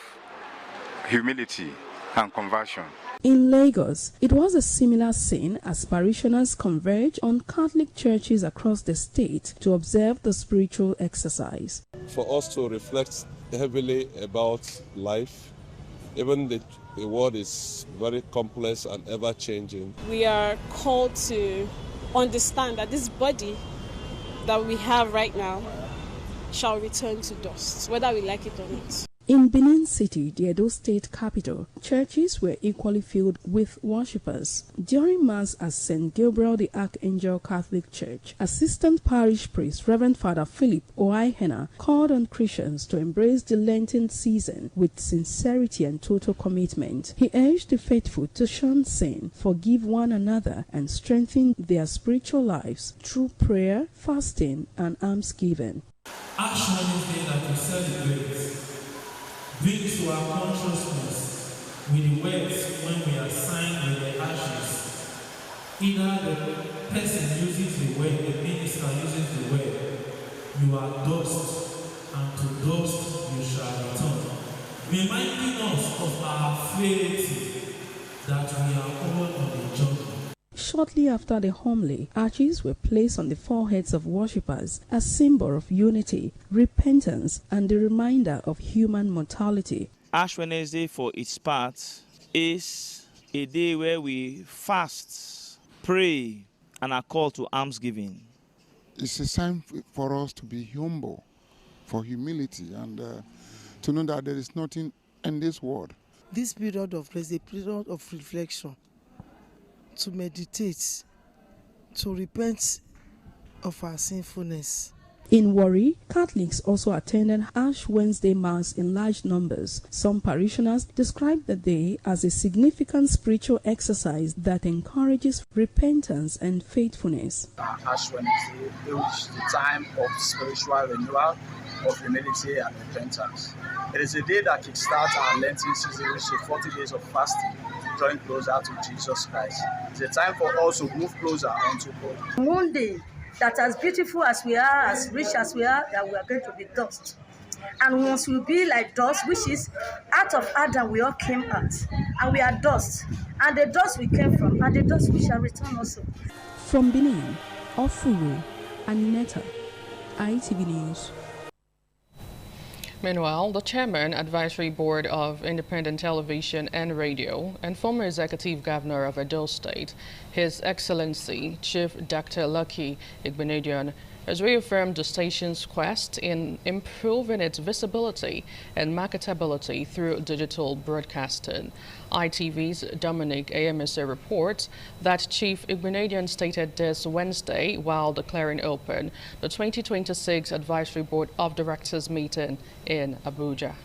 S19: humility and conversion.
S9: In Lagos, it was a similar scene as parishioners converged on Catholic churches across the state to observe the spiritual exercise.
S20: For us to reflect heavily about life, even the world is very complex and ever-changing.
S26: We are called to understand that this body that we have right now shall return to dust, whether we like it or not.
S9: In Benin City, the Edo State capital, churches were equally filled with worshippers. During Mass at St. Gabriel the Archangel Catholic Church, Assistant Parish Priest Reverend Father Philip Oaihena called on Christians to embrace the Lenten season with sincerity and total commitment. He urged the faithful to shun sin, forgive one another, and strengthen their spiritual lives through prayer, fasting, and almsgiving.
S2: Ash Wednesday that we celebrate brings to our consciousness with the words when we are signed with the ashes. Either the person uses the word, the minister uses the word, you are dust, and to dust you shall return. Reminding us of our faith that we are all on the journey.
S9: Shortly after the homily, arches were placed on the foreheads of worshippers, a symbol of unity, repentance, and the reminder of human mortality.
S4: Ash Wednesday, for its part, is a day where we fast, pray, and are called to almsgiving.
S5: It's a sign for us to be humble, for humility, and to know that there is nothing in this world.
S17: This period of praise is a period of reflection, to meditate, to repent of our sinfulness.
S9: In Warri, Catholics also attended Ash Wednesday Mass in large numbers. Some parishioners described the day as a significant spiritual exercise that encourages repentance and faithfulness.
S21: Ash Wednesday is the time of spiritual renewal, of humility and repentance. It is a day that kickstarts our Lenten season, which is 40 days of fasting, drawing closer to Jesus Christ. It's a time for us to move closer unto God.
S23: One day, that as beautiful as we are, as rich as we are, that we are going to be dust. And once we'll be like dust, which is out of Adam we all came out. And we are dust. And the dust we came from, and the dust we shall return also.
S9: From Benin, Ofuru, Amineta, ITV News.
S14: Meanwhile, the Chairman, Advisory Board of Independent Television and Radio, and former Executive Governor of Edo State, His Excellency Chief Dr. Lucky Igbenedion, has reaffirmed the station's quest in improving its visibility and marketability through digital broadcasting. ITV's Dominic AMSA reports that Chief Igbenedion stated this Wednesday while declaring open the 2026 Advisory Board of Directors meeting in Abuja.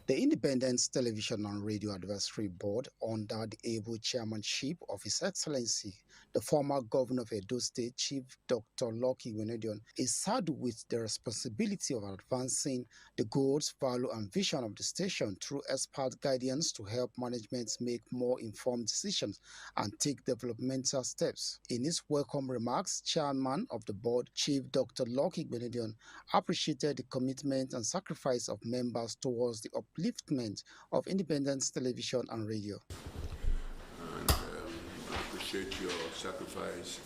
S27: The Independent Television and Radio Advisory Board, under the able chairmanship of His Excellency, the former governor of Edo State, Chief Dr. Lucky Igbenedion, is saddled with the responsibility of advancing the goals, value, and vision of the station through expert guidance to help management make more informed decisions and take developmental steps. In his welcome remarks, Chairman of the board, Chief Dr. Lucky Igbenedion, appreciated the commitment and sacrifice of members towards the upliftment of independent television and radio.
S28: And I appreciate your sacrifice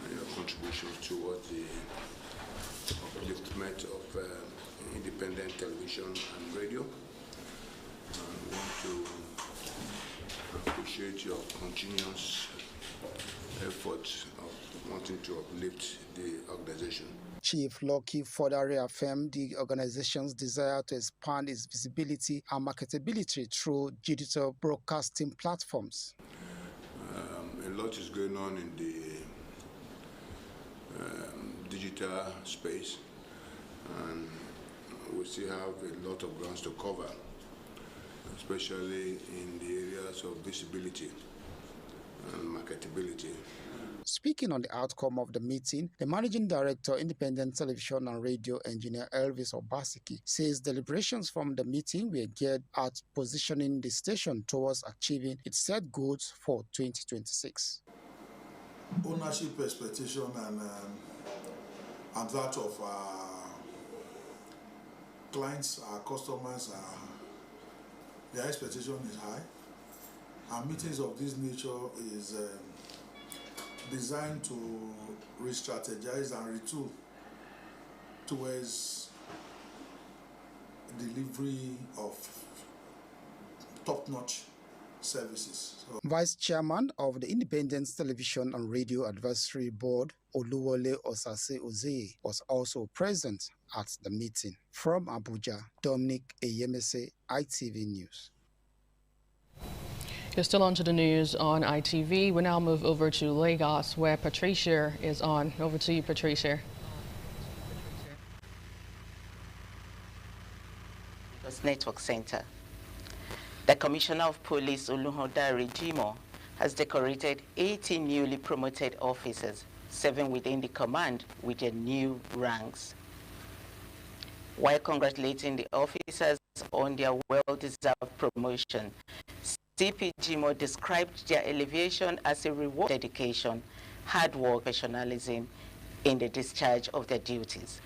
S28: and your contributions towards the upliftment of independent television and radio. I want to appreciate your continuous efforts of wanting to uplift the organization.
S27: Chief Lucky further reaffirmed the organization's desire to expand its visibility and marketability through digital broadcasting platforms.
S28: A lot is going on in the digital space, and we still have a lot of grounds to cover, especially in the areas of visibility and marketability.
S27: Speaking on the outcome of the meeting, the Managing Director, Independent Television and Radio, Engineer Elvis Obaseki, says deliberations from the meeting were geared at positioning the station towards achieving its set goals for 2026.
S29: Ownership expectation and that of our clients, our customers, their expectation is high. And meetings of this nature is designed to re-strategize and retool towards delivery of top-notch services. So,
S27: Vice Chairman of the Independent Television and Radio Advisory Board, Oluwole Osase Oze, was also present at the meeting. From Abuja, Dominic Eyemese, ITV News.
S14: You're still on to the news on ITV. We now move over to Lagos, where Patricia is on. Over to you, Patricia.
S15: Network Center. The Commissioner of Police, Oluhodare Jimo, has decorated 80 newly promoted officers, 7 within the command, with their new ranks. While congratulating the officers on their well-deserved promotion, CP Jimo described their elevation as a reward, dedication, hard work, professionalism in the discharge of their duties.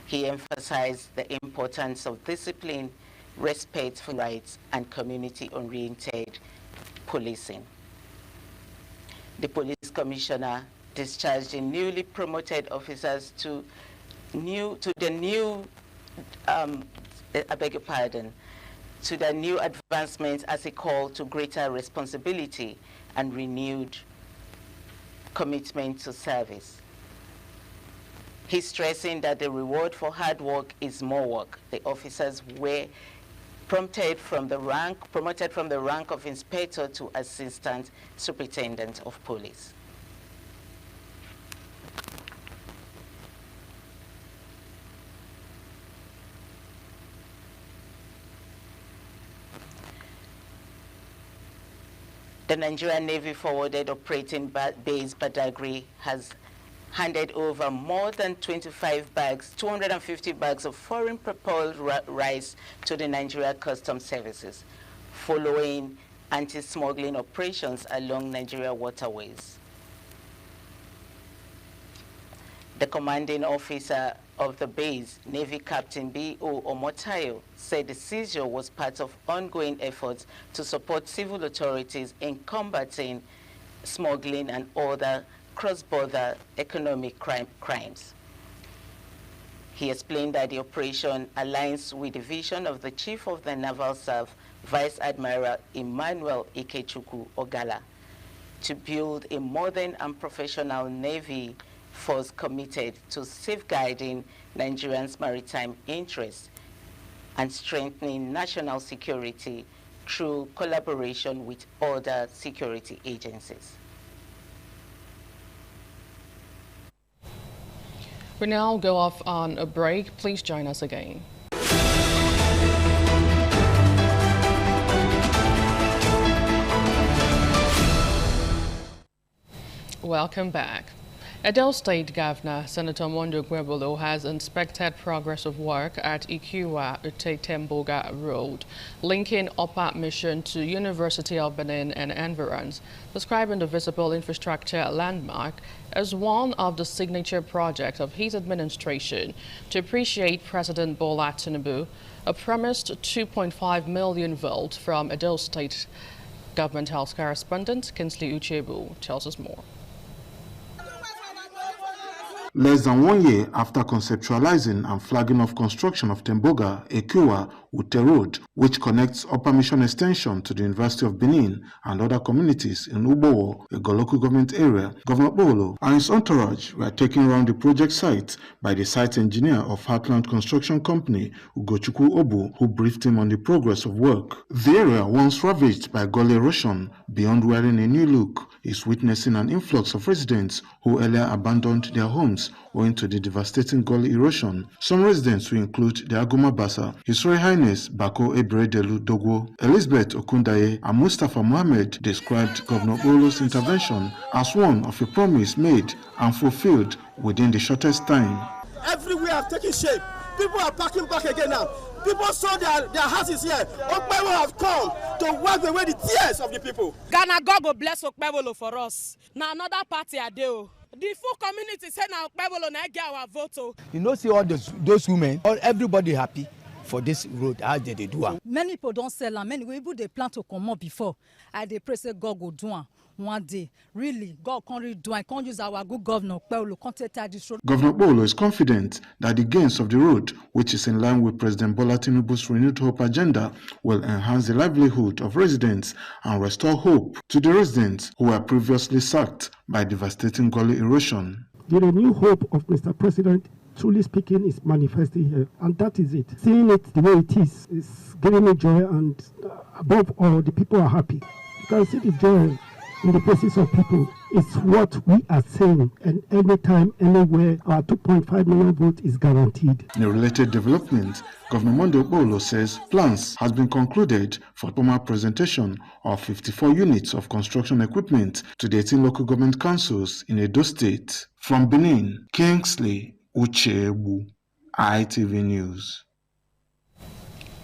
S15: He emphasized the importance of discipline, respect for rights, and community-oriented policing. The police commissioner discharged the newly promoted officers to the new advancements as a call to greater responsibility and renewed commitment to service. He's stressing that the reward for hard work is more work. The officers were promoted from the rank of inspector to assistant superintendent of police. The Nigerian Navy Forwarded Operating Base Badagry has handed over more than 250 bags of foreign propelled rice to the Nigeria Customs Services, following anti-smuggling operations along Nigeria waterways. The commanding officer of the base, Navy Captain B.O. Omotayo, said the seizure was part of ongoing efforts to support civil authorities in combating smuggling and other cross-border economic crimes. He explained that the operation aligns with the vision of the Chief of the Naval Staff, Vice Admiral Emmanuel Ikechukwu Ogala, to build a modern and professional Navy force committed to safeguarding Nigerians' maritime interests and strengthening national security through collaboration with other security agencies.
S14: We now go off on a break. Please join us again. Welcome back. Edo State Governor Senator Mondo Gwebolo has inspected progress of work at Ikiwa Ute-Temboga Road, linking Upper Mission to University of Benin and environs, describing the visible infrastructure landmark as one of the signature projects of his administration to appreciate President Bola Tinubu, a promised 2.5 million vote from Edo State Government House correspondent Kinsley Uchebu tells us more.
S3: Less than 1 year after conceptualizing and flagging off construction of Temboga, Ikiwa Ute Road, which connects Upper Mission Extension to the University of Benin and other communities in Ubowo, a local government area, Governor Bolo and his entourage were taken around the project site by the site engineer of Heartland Construction Company, Ugochukwu Obu, who briefed him on the progress of work. The area, once ravaged by gully erosion, beyond wearing a new look, is witnessing an influx of residents who earlier abandoned their homes owing to the devastating gully erosion. Some residents who include the Aguma Basa, His Royal Highness Bako Ebredelu Dogwo, Elizabeth Okundaye, and Mustafa Mohammed described Governor Bolo's intervention as one of a promise made and fulfilled within the shortest time.
S6: Everywhere have taken shape. People are packing back again now. People saw their houses here. Okpebolo have come to wipe away the tears of the people.
S26: Ghana, God go bless Okpebolo for us. Now another party are there. The full community say now Okpebolo na get our vote.
S8: You know, see all those women, everybody happy. for this road as they do am.
S11: Many people don't sell am, many people they plan to come up before. I dey pray say God go do am one day. Really, God can't really do am. I can't use our good governor Kpeolo can't take this road.
S3: Governor Okpebholo is confident that the gains of the road, which is in line with President Bola Tinubu's renewed hope agenda, will enhance the livelihood of residents and restore hope to the residents who were previously sacked by devastating gully erosion.
S12: The renewed hope of Mr. President, truly speaking, is manifesting here, and that is it. Seeing it the way it is giving me joy, and above all, the people are happy. You can see the joy in the faces of people. It's what we are saying, and anytime, anywhere, our 2.5 million vote is guaranteed.
S3: In a related development, Governor Monday Okpebholo says plans has been concluded for formal presentation of 54 units of construction equipment to the 18 local government councils in Edo State. From Benin, Kingsley Uchebu, ITV News.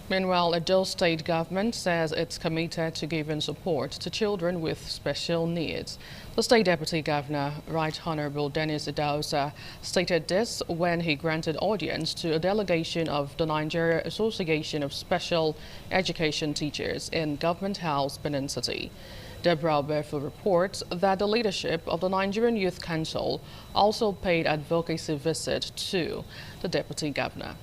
S14: Meanwhile, Edo State government says it's committed to giving support to children with special needs. The State Deputy Governor, Right Honorable Dennis Idahosa, stated this when he granted audience to a delegation of the Nigeria Association of Special Education Teachers in Government House, Benin City. Deborah Oberfu reports that the leadership of the Nigerian Youth Council also paid advocacy visit to the Deputy Governor.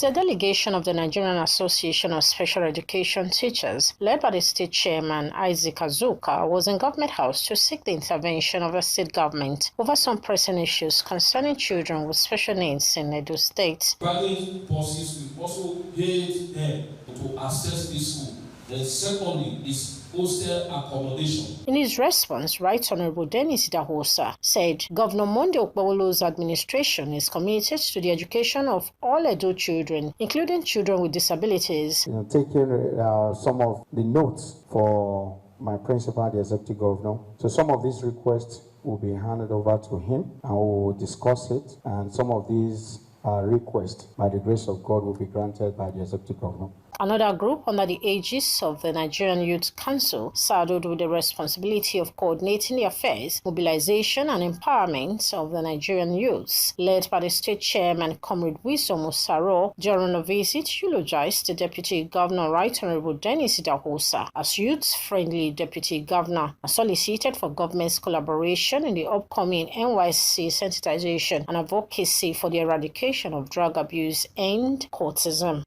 S13: The delegation of the Nigerian Association of Special Education Teachers, led by the state chairman Isaac Azuka, was in Government House to seek the intervention of the state government over some pressing issues concerning children with special needs in Edo State.
S2: Private bosses will also aid them to access this school. The secondly is hostel accommodation.
S13: In his response, Right Honorable Dennis Idahosa said Governor Monday Okpebholo's administration is committed to the education of all Edo children, including children with disabilities.
S16: Taking some of the notes for my principal, the executive governor. So some of these requests will be handed over to him and we will discuss it. And some of these requests, by the grace of God, will be granted by the executive governor.
S13: Another group under the aegis of the Nigerian Youth Council, saddled with the responsibility of coordinating the affairs, mobilization and empowerment of the Nigerian youths, led by the state chairman, Comrade Wisdom Osaro, during a visit, eulogized the Deputy Governor, Right Honorable Dennis Idahosa, as youth-friendly Deputy Governor, and solicited for government's collaboration in the upcoming NYSC sensitization and advocacy for the eradication of drug abuse and courtism.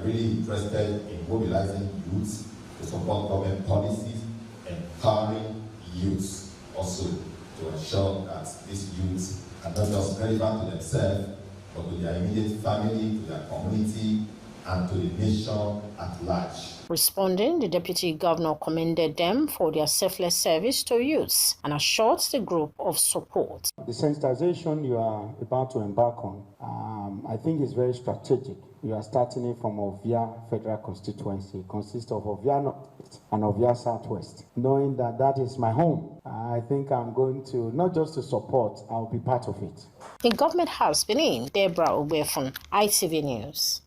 S18: Really interested in mobilizing youths to support government policies, empowering youths also to ensure that these youths are not just relevant to themselves, but to their immediate family, to their community, and to the nation at large.
S13: Responding, the Deputy Governor commended them for their selfless service to youths and assured the group of support.
S16: The sensitization you are about to embark on, I think is very strategic. You are starting it from Ovia Federal Constituency. It consists of Ovia North and Ovia Southwest. Knowing that that is my home, I think I'm going to, not just to support, I'll be part of it.
S13: In Government House, Benin, Deborah Oberfun, ITV News.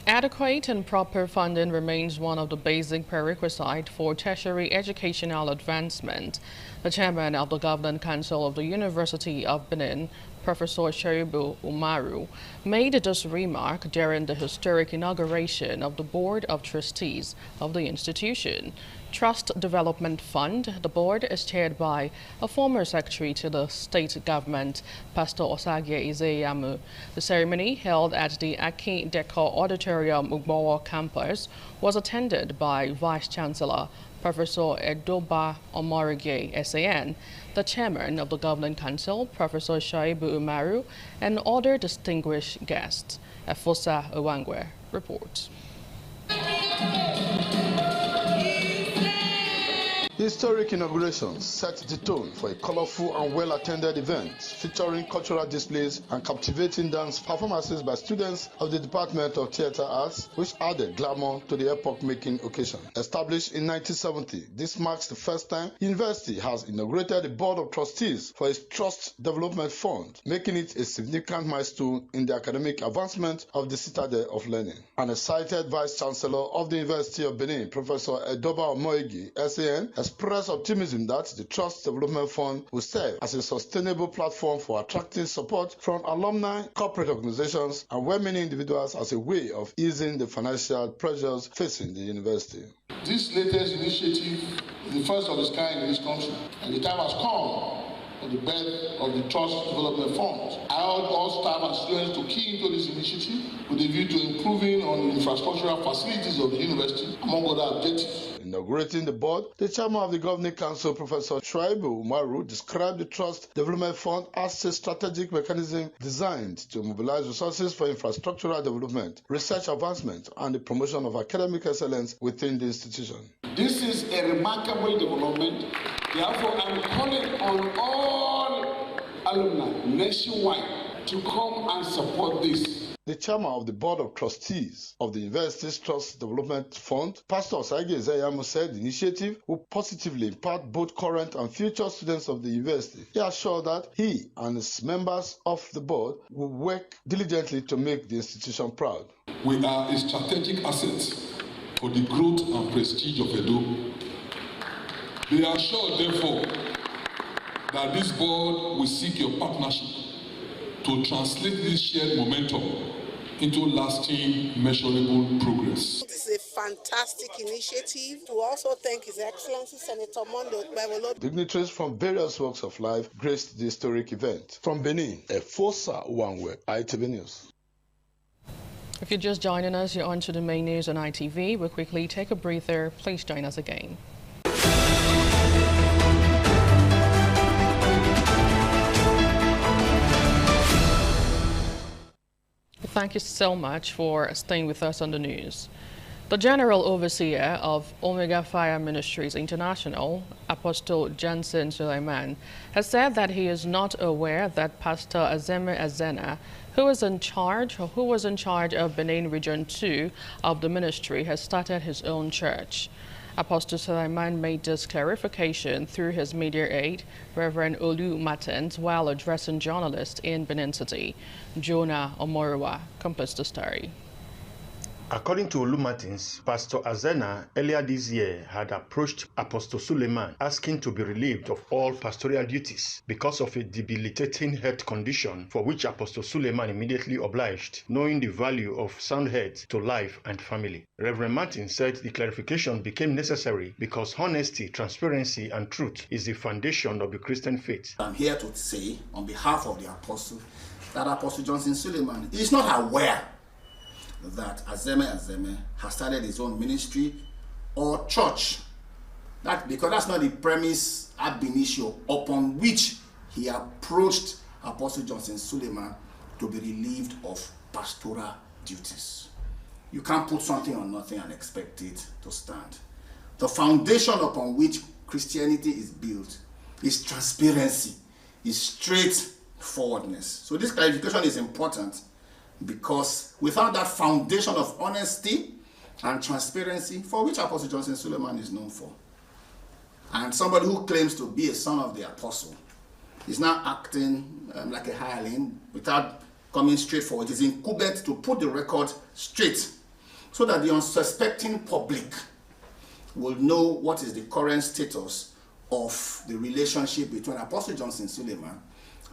S14: Adequate and proper funding remains one of the basic prerequisites for tertiary educational advancement. The chairman of the Governing Council of the University of Benin, Professor Shaibu Umaru, made this remark during the historic inauguration of the Board of Trustees of the institution. Trust Development Fund, the board is chaired by a former secretary to the state government, Pastor Osagie Izeyamu. The ceremony, held at the Akin Deco Auditorium Ugbowo campus, was attended by Vice Chancellor Professor Edoba Omorige, SAN, the chairman of the Governing Council, Professor Shaibu Umaru, and other distinguished guests. Efosa Owangwe reports.
S29: Historic inaugurations set the tone for a colorful and well-attended event featuring cultural displays and captivating dance performances by students of the Department of Theatre Arts, which added glamour to the epoch-making occasion. Established in 1970, this marks the first time the university has inaugurated a board of trustees for its Trust Development Fund, making it a significant milestone in the academic advancement of the citadel of learning. An excited Vice Chancellor of the University of Benin, Professor Edoba Omoigi, SAN,
S1: expressed optimism that the Trust Development Fund will serve as a sustainable platform for attracting support from alumni, corporate organizations, and well-meaning individuals as a way of easing the financial pressures facing the university.
S4: This latest initiative is the first of its kind in this country, and the time has come for the birth of the Trust Development Fund. I urge all staff and students to key into this initiative with a view to improving on the infrastructural facilities of the university, among other objectives.
S1: Inaugurating the board, the chairman of the Governing Council, Professor Shuaibu Umaru, described the Trust Development Fund as a strategic mechanism designed to mobilize resources for infrastructural development, research advancement, and the promotion of academic excellence within the institution.
S4: This is a remarkable development. Therefore, I'm calling on all alumni nationwide to come and support this.
S1: The chairman of the Board of Trustees of the University's Trust Development Fund, Pastor Osagie Ezeyamu, said the initiative will positively impact both current and future students of the university. He assured that he and his members of the board will work diligently to make the institution proud.
S4: We are a strategic asset for the growth and prestige of Edo. Be assured, therefore, that this board will seek your partnership to translate this shared momentum into lasting, measurable progress.
S7: This is a fantastic initiative. To also thank His Excellency Senator Mondo Gbewolo.
S1: Dignitaries from various walks of life graced the historic event. From Benin, Efosa Uwanwe, ITV News.
S14: If you're just joining us, you're on to the main news on ITV. We'll quickly take a breather. Please join us again. Thank you so much for staying with us on the news. The General Overseer of Omega Fire Ministries International, Apostle Johnson Suleiman, has said that he is not aware that Pastor Azeme Azena, who was in charge of Benin Region 2 of the ministry, has started his own church. Apostle Suleiman made this clarification through his media aide, Reverend Olu Martins, while addressing journalists in Benin City. Jonah Omorua composed the story.
S3: According to Olu Martins, Pastor Azena earlier this year had approached Apostle Suleiman asking to be relieved of all pastoral duties because of a debilitating health condition for which Apostle Suleiman immediately obliged, knowing the value of sound health to life and family. Reverend Martins said the clarification became necessary because honesty, transparency, and truth is the foundation of the Christian faith.
S10: I'm here to say, on behalf of the apostle, that Apostle Johnson Suleiman is not aware that Azeme has started his own ministry or church. Because that's not the premise ab initio upon which he approached Apostle Johnson Suleiman to be relieved of pastoral duties. You can't put something on nothing and expect it to stand. The foundation upon which Christianity is built is transparency, is straightforwardness. So this clarification is important, because without that foundation of honesty and transparency, for which Apostle Johnson Suleiman is known for, and somebody who claims to be a son of the apostle is now acting like a hireling without coming straight forward. It is incumbent to put the record straight so that the unsuspecting public will know what is the current status of the relationship between Apostle Johnson Suleiman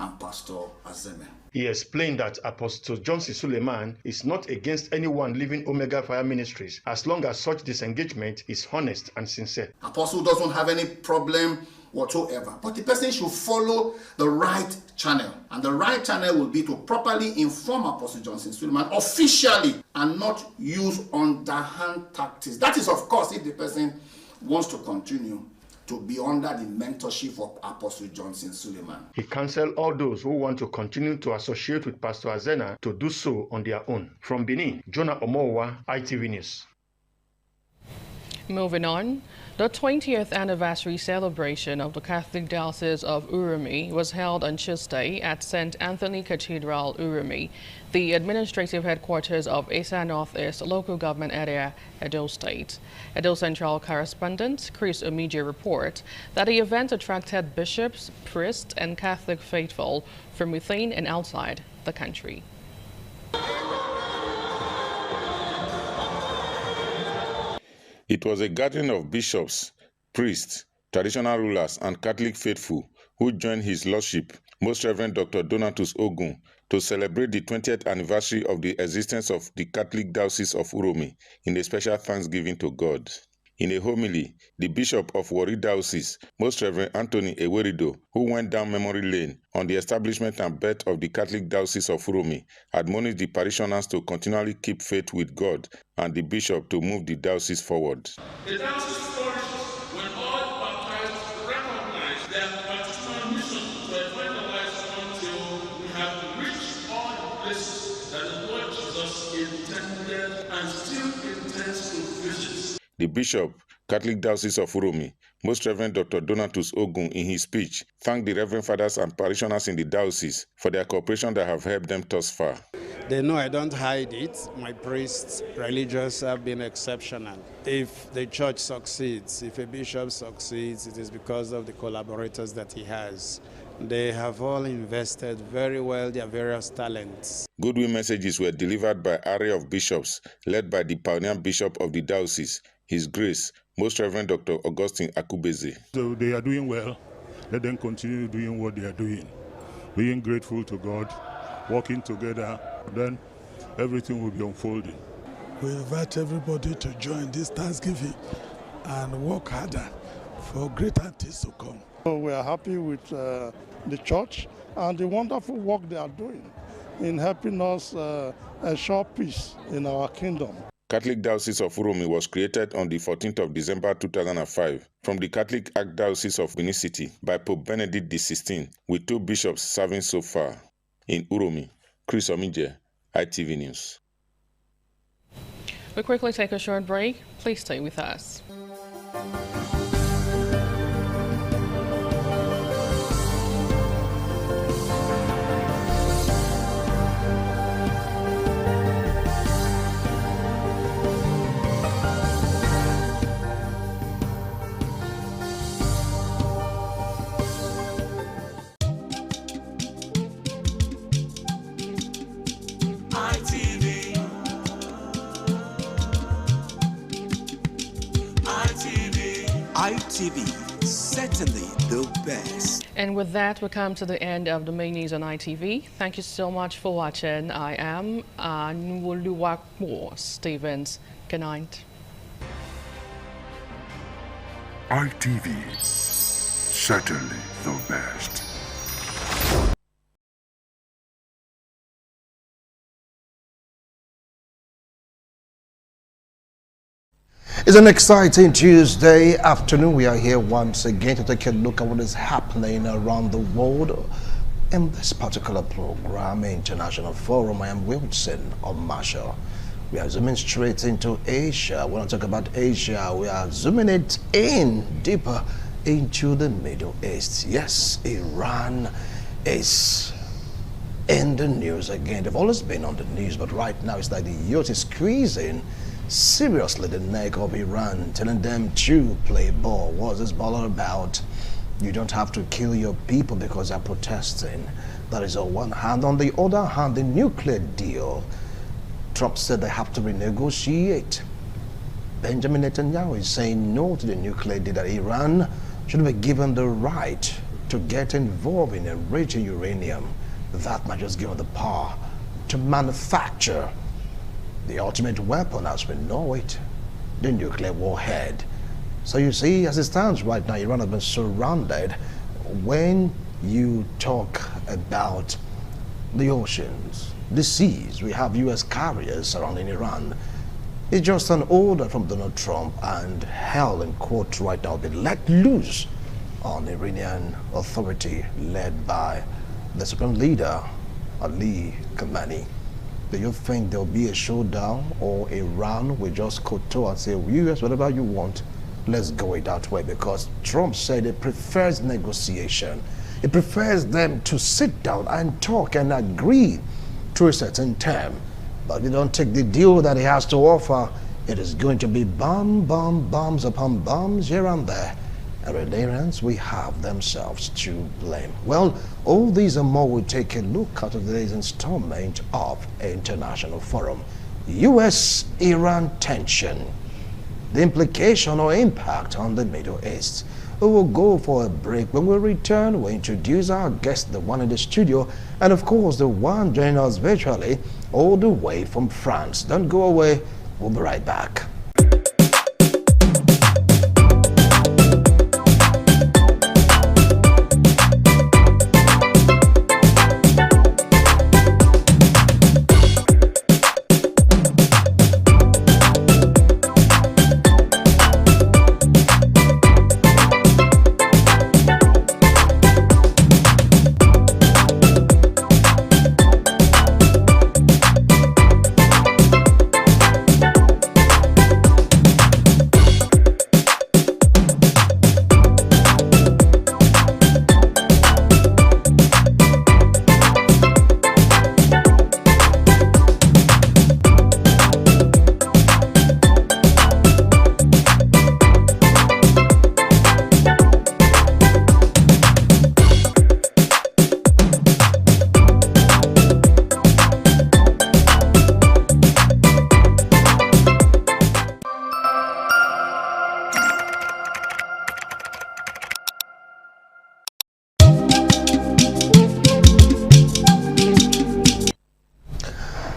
S10: and Pastor Azeme.
S3: He explained that Apostle Johnson Suleiman is not against anyone leaving Omega Fire Ministries as long as such disengagement is honest and sincere.
S10: Apostle doesn't have any problem whatsoever, but the person should follow the right channel, and the right channel will be to properly inform Apostle Johnson Suleiman officially and not use underhand tactics. That is, of course, if the person wants to continue to be under the mentorship of Apostle Johnson Suleiman.
S3: He counseled all those who want to continue to associate with Pastor Azena to do so on their own. From Benin, Jonah Omowa, ITV News.
S14: Moving on, the 20th anniversary celebration of the Catholic Diocese of Urumi was held on Tuesday at St. Anthony Cathedral, Urumi, the administrative headquarters of Esa Northeast Local Government Area, Edo State. Edo Central correspondent Chris Omije reports that the event attracted bishops, priests, and Catholic faithful from within and outside the country.
S19: It was a gathering of bishops, priests,
S5: traditional rulers, and Catholic faithful who joined his lordship, Most Reverend Dr. Donatus Ogun, to celebrate the 20th anniversary of the existence of the Catholic Diocese of Uromi in a special thanksgiving to God. In a homily, the Bishop of Warri Diocese, Most Reverend Anthony Ewerido, who went down memory lane on the establishment and birth of the Catholic Diocese of Uromi, admonished the parishioners to continually keep faith with God and the Bishop to move the diocese forward.
S17: The diocese flourishes when all baptized recognize their baptismal mission to evangelize until we have reached all the places that the Lord Jesus intended and still intends to visit.
S5: The Bishop, Catholic Diocese of Uromi, Most Reverend Dr. Donatus Ogun, in his speech, thanked the Reverend Fathers and parishioners in the diocese for their cooperation that have helped them thus far.
S19: They know I don't hide it. My priests, religious, have been exceptional. If the church succeeds, if a bishop succeeds, it is because of the collaborators that he has. They have all invested very well their various talents.
S5: Goodwill messages were delivered by an array of bishops, led by the pioneer bishop of the diocese, His Grace, Most Reverend Dr. Augustine Akubeze.
S20: So they are doing well. Let them continue doing what they are doing. Being grateful to God, working together, then everything will be unfolding.
S21: We invite everybody to join this Thanksgiving and work harder for greater things to come.
S26: So we are happy with the church and the wonderful work they are doing in helping us ensure peace in our kingdom.
S5: Catholic Diocese of Uromi was created on the 14th of December 2005 from the Catholic Archdiocese of Benin City by Pope Benedict XVI, with 2 bishops serving so far. In Uromi, Chris Omije, ITV News.
S14: We'll quickly take a short break. Please stay with us.
S22: ITV, certainly the best.
S14: And with that, we come to the end of the main news on ITV. Thank you so much for watching. I am Nwoluwakmo Stevens. Good night.
S22: ITV, certainly the best.
S23: It's an exciting Tuesday afternoon. We are here once again to take a look at what is happening around the world in this particular program, International Forum. I am Wilson Omasho. We are zooming straight into Asia. We want to talk about Asia. We are zooming it in deeper into the Middle East. Yes, Iran is in the news again. They've always been on the news, but right now it's like the youth is squeezing seriously the neck of Iran, telling them to play ball. What's this ball all about? You don't have to kill your people because they're protesting. That is on one hand. On the other hand, the nuclear deal, Trump said they have to renegotiate. Benjamin Netanyahu is saying no to the nuclear deal, that Iran should be given the right to get involved in enriching uranium. That might just give them the power to manufacture the ultimate weapon as we know it, the nuclear warhead. So you see, as it stands right now, Iran has been surrounded. When you talk about the oceans, the seas, we have U.S. carriers surrounding Iran. It's just an order from Donald Trump, and hell, in quotes, right now be let loose on the Iranian Authority led by the Supreme Leader, Ali Khamenei. Do you think there'll be a showdown, or Iran will just kowtow and say, US, whatever you want, let's go it that way? Because Trump said it prefers negotiation. It prefers them to sit down and talk and agree to a certain term. But if they don't take the deal that he has to offer, it is going to be bombs upon bombs here and there. And the Iranians, we have themselves to blame. Well, all these and more will take a look at today's installment of International Forum. U.S.-Iran tension, the implication or impact on the Middle East. We will go for a break. When we return, we'll introduce our guest, the one in the studio, and of course the one joining us virtually all the way from France. Don't go away. We'll be right back.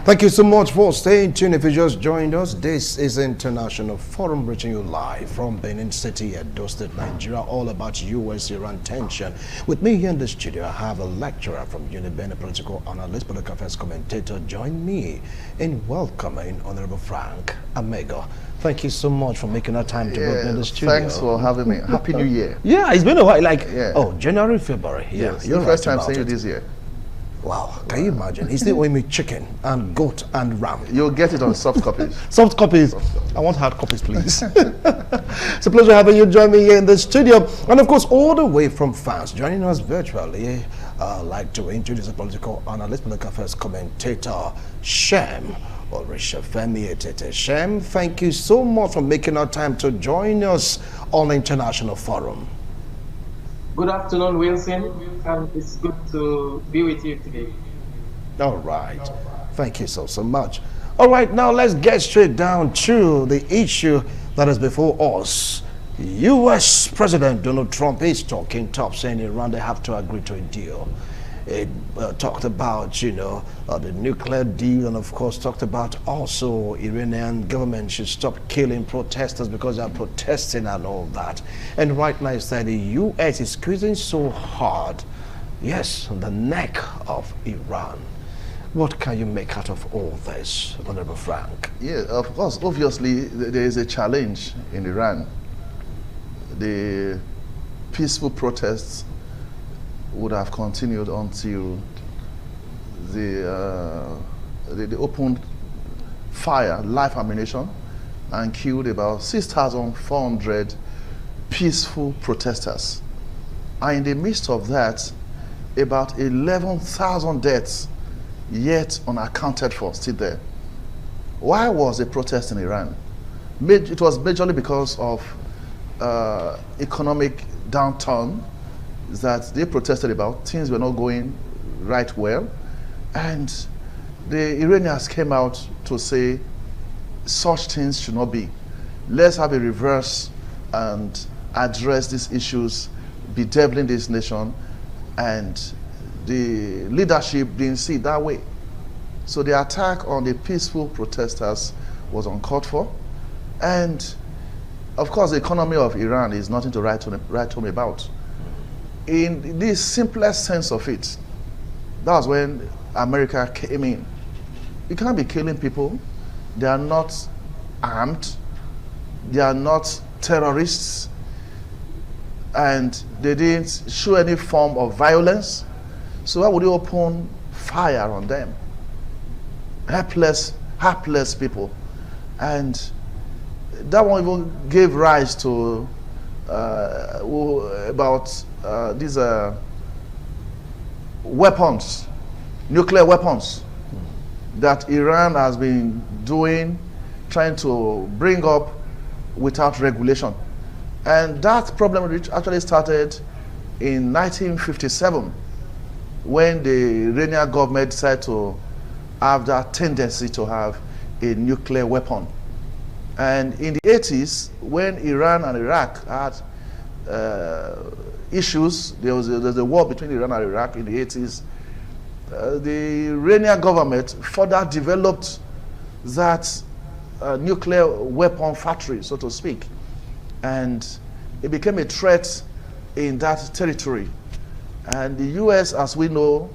S23: Thank you so much for staying tuned. If you just joined us, this is International Forum, reaching you live from Benin City, Edo State, Nigeria, all about U.S.-Iran tension. With me here in the studio, I have a lecturer from UniBenin, political analyst, political affairs commentator. Join me in welcoming Honorable Frank Amego. Thank you so much for making our time to be in the studio.
S6: Thanks for having me. Happy New Year.
S23: Yeah, it's been a while. Oh, January, February. Yeah,
S6: yes, the first time seeing you this year.
S23: Wow, can you imagine? He's still owing me chicken and goat and ram.
S6: You'll get it on soft copies.
S23: Soft copies. I want hard copies, please. It's a pleasure having you join me here in the studio. And of course, all the way from France, joining us virtually, I'd like to introduce a political analyst, political affairs commentator, Shem Orishafemi Etete. Shem, thank you so much for making our time to join us on the International Forum.
S8: Good afternoon, Wilson, and it's good to be with you today.
S23: All right. Thank you so much. All right, now let's get straight down to the issue that is before us. U.S. President Donald Trump is talking tough, saying Iran, they have to agree to a deal. It talked about, the nuclear deal, and of course talked about also Iranian government should stop killing protesters because they are protesting and all that. And right now it said the U.S. is squeezing so hard, yes, on the neck of Iran. What can you make out of all this, Honorable Frank?
S6: Yeah, of course, obviously there is a challenge in Iran. The peaceful protests would have continued until they opened fire, live ammunition, and killed about 6,400 peaceful protesters. And in the midst of that, about 11,000 deaths yet unaccounted for, still there. Why was the protest in Iran? It was majorly because of economic downturn that they protested about. Things were not going right well, and the Iranians came out to say such things should not be. Let's have a reverse and address these issues bedeviling this nation, and the leadership didn't see it that way. So the attack on the peaceful protesters was uncalled for, and of course the economy of Iran is nothing to write home about. In the simplest sense of it, that was when America came in. You can't be killing people. They are not armed. They are not terrorists. And they didn't show any form of violence. So why would you open fire on them? Helpless people. And that one even gave rise to these weapons, nuclear weapons, that Iran has been trying to bring up without regulation. And that problem actually started in 1957, when the Iranian government decided to have that tendency to have a nuclear weapon. And in the 80s, when Iran and Iraq had issues. There's a war between Iran and Iraq in the 80s. The Iranian government further developed that nuclear weapon factory, so to speak, and it became a threat in that territory. And the US, as we know,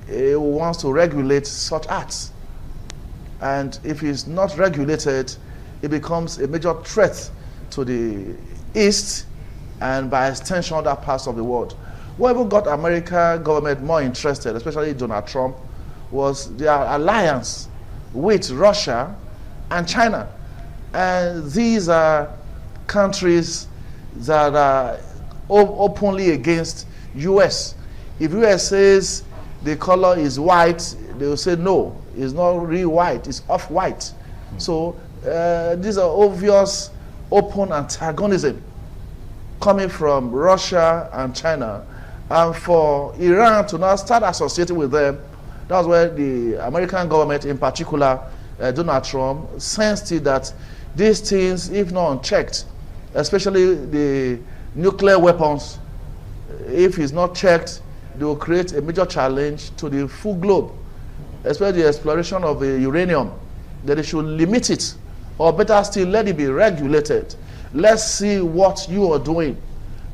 S6: it wants to regulate such acts. And if it's not regulated, it becomes a major threat to the East and by extension other parts of the world. What even got American government more interested, especially Donald Trump, was their alliance with Russia and China. And these are countries that are openly against US. If US says the color is white, they will say no, it's not really white, it's off-white. So these are obvious open antagonism coming from Russia and China. And for Iran to now start associating with them, that's where the American government, in particular Donald Trump, sensed it that these things, if not unchecked, especially the nuclear weapons, if it's not checked, they will create a major challenge to the full globe, especially the exploration of uranium, that they should limit it, or better still, let it be regulated. Let's see what you are doing.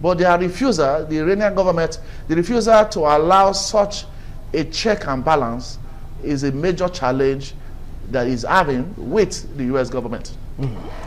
S6: But their refusal, the Iranian government, the refusal to allow such a check and balance is a major challenge that is having with the US government.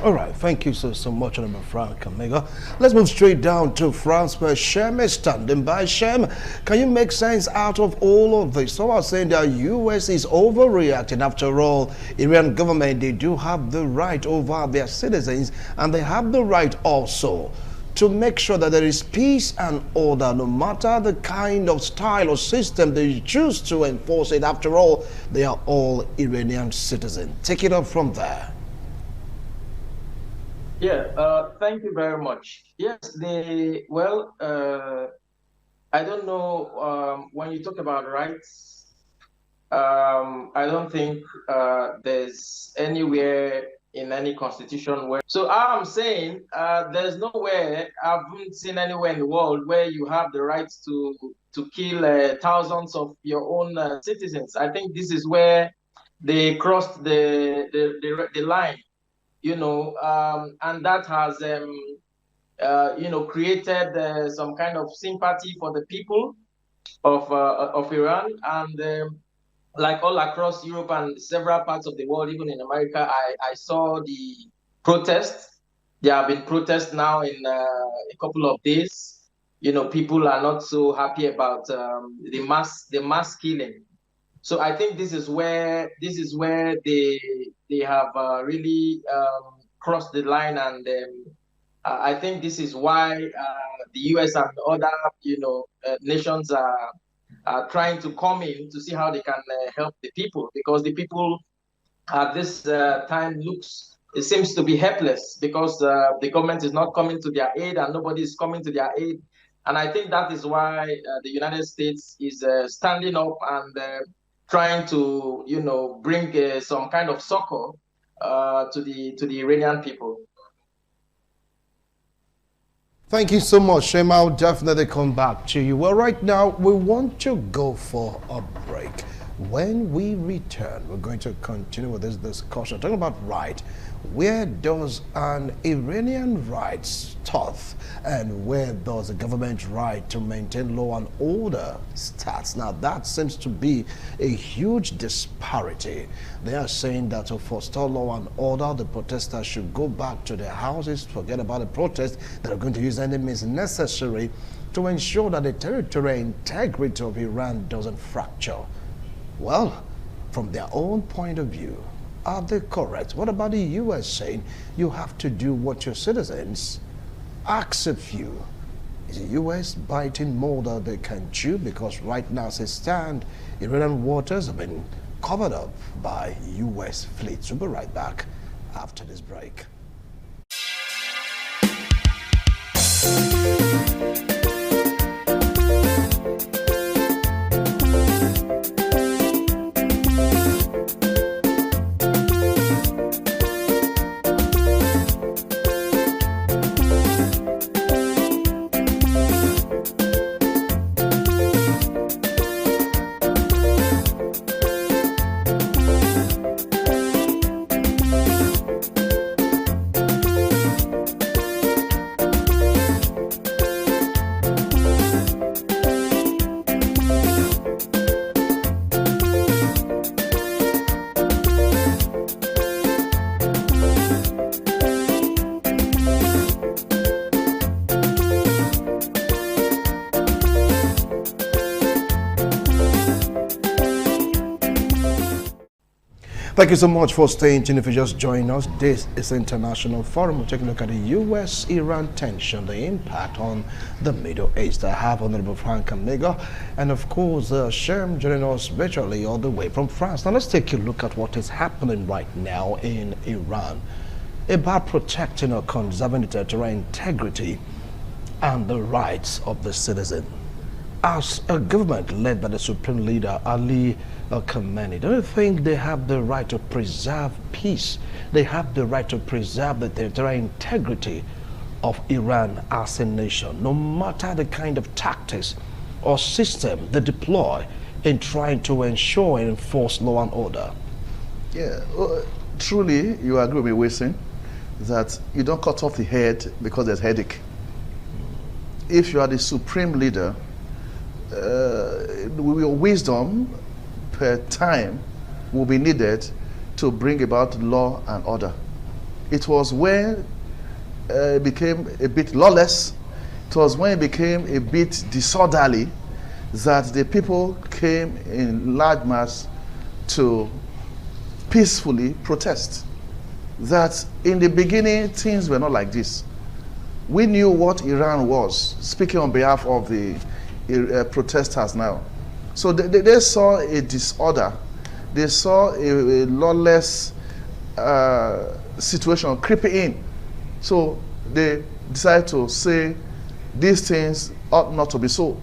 S23: All right, thank you so much, Honorable Frank Kamega. Let's move straight down to France, where Shem is standing by. Shem, can you make sense out of all of this? So I was saying that US is overreacting. After all, Iran government, they do have the right over their citizens, and they have the right also to make sure that there is peace and order, no matter the kind of style or system they choose to enforce it. After all, they are all Iranian citizens. Take it up from there.
S8: Yeah, thank you very much. Yes, I don't know, when you talk about rights, I don't think there's anywhere in any constitution where, so I'm saying there's nowhere, I haven't seen anywhere in the world where you have the right to kill thousands of your own citizens. I think this is where they crossed the line. You know, and that has, you know, created some kind of sympathy for the people of Iran, and like all across Europe and several parts of the world, even in America, I saw the protests. There have been protests now in a couple of days. You know, people are not so happy about the mass killing. So I think this is where they have really crossed the line, and I think this is why the US and other nations are trying to come in to see how they can help the people, because the people at this time seems to be helpless, because the government is not coming to their aid and nobody is coming to their aid. And I think that is why the United States is standing up and trying to, bring some kind of succor to the Iranian people.
S23: Thank you so much, Shem. I'll definitely come back to you. Well, right now, we want to go for a break. When we return, we're going to continue with this discussion, talking about right. Where does an Iranian right start, and where does the government right to maintain law and order start? Now, that seems to be a huge disparity. They are saying that to forestall law and order, the protesters should go back to their houses, forget about the protests, that are going to use any means necessary to ensure that the territorial integrity of Iran doesn't fracture. Well, from their own point of view, are they correct? What about the US saying you have to do what your citizens ask of you? Is the US biting more than they can chew? Because right now, as it stands, Iranian waters have been covered up by US fleets. We'll be right back after this break. Thank you so much for staying tuned. If you just joined us, this is International Forum. We're taking a look at the U.S.-Iran tension, the impact on the Middle East. I have Honorable Frank Amiga and, of course, Shem joining us virtually all the way from France. Now, let's take a look at what is happening right now in Iran about protecting or conserving the territorial integrity and the rights of the citizen. As a government led by the Supreme Leader, Ali Khamenei, don't you think they have the right to preserve peace? They have the right to preserve the territorial integrity of Iran as a nation, no matter the kind of tactics or system they deploy in trying to ensure and enforce law and order.
S6: Yeah, truly, you agree with me, Wilson, that you don't cut off the head because there's headache. If you are the supreme leader, wisdom per time will be needed to bring about law and order. It was when it became a bit lawless, it was when it became a bit disorderly that the people came in large mass to peacefully protest. That in the beginning things were not like this. We knew what Iran was, speaking on behalf of the protesters now. So they saw a disorder, they saw a lawless situation creeping in. So they decided to say these things ought not to be so.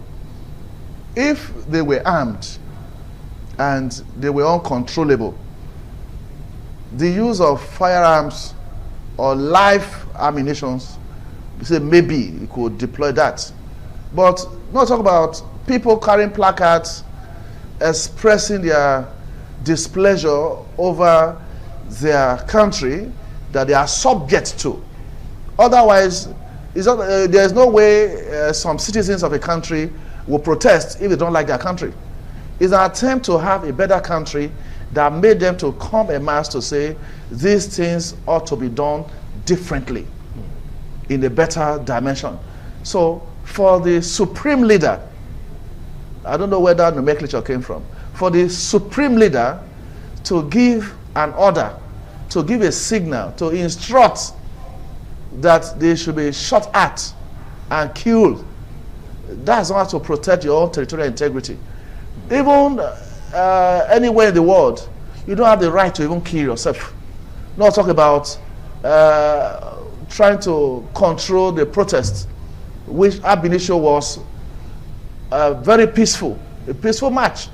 S6: If they were armed and they were uncontrollable, the use of firearms or live ammunitions, we say maybe you could deploy that. But not talk about people carrying placards expressing their displeasure over their country that they are subject to. Otherwise, there's no way some citizens of a country will protest if they don't like their country. It's an attempt to have a better country that made them to come en masse to say these things ought to be done differently in a better dimension. So for the supreme leader, I don't know where that nomenclature came from, for the supreme leader to give an order, to give a signal, to instruct that they should be shot at and killed, that's not to protect your own territorial integrity. Even anywhere in the world, you don't have the right to even kill yourself. Not talk about trying to control the protest, which ab initio was very peaceful, a peaceful march.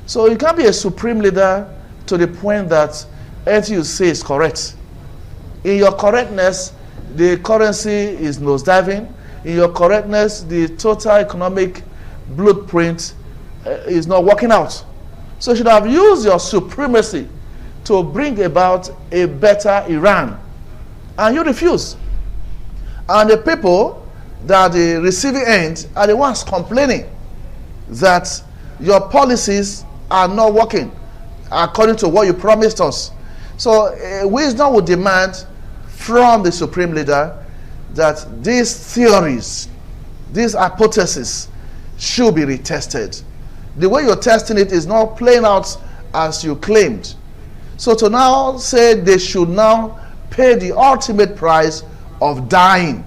S6: So you can't be a supreme leader to the point that anything you say is correct. In your correctness, the currency is nosediving. In your correctness, the total economic blueprint is not working out. So you should have used your supremacy to bring about a better Iran. And you refuse. And the people that the receiving end are the ones complaining that your policies are not working according to what you promised us. So wisdom would demand from the supreme leader that these theories, these hypotheses should be retested. The way you're testing it is not playing out as you claimed. So to now say they should now pay the ultimate price of dying,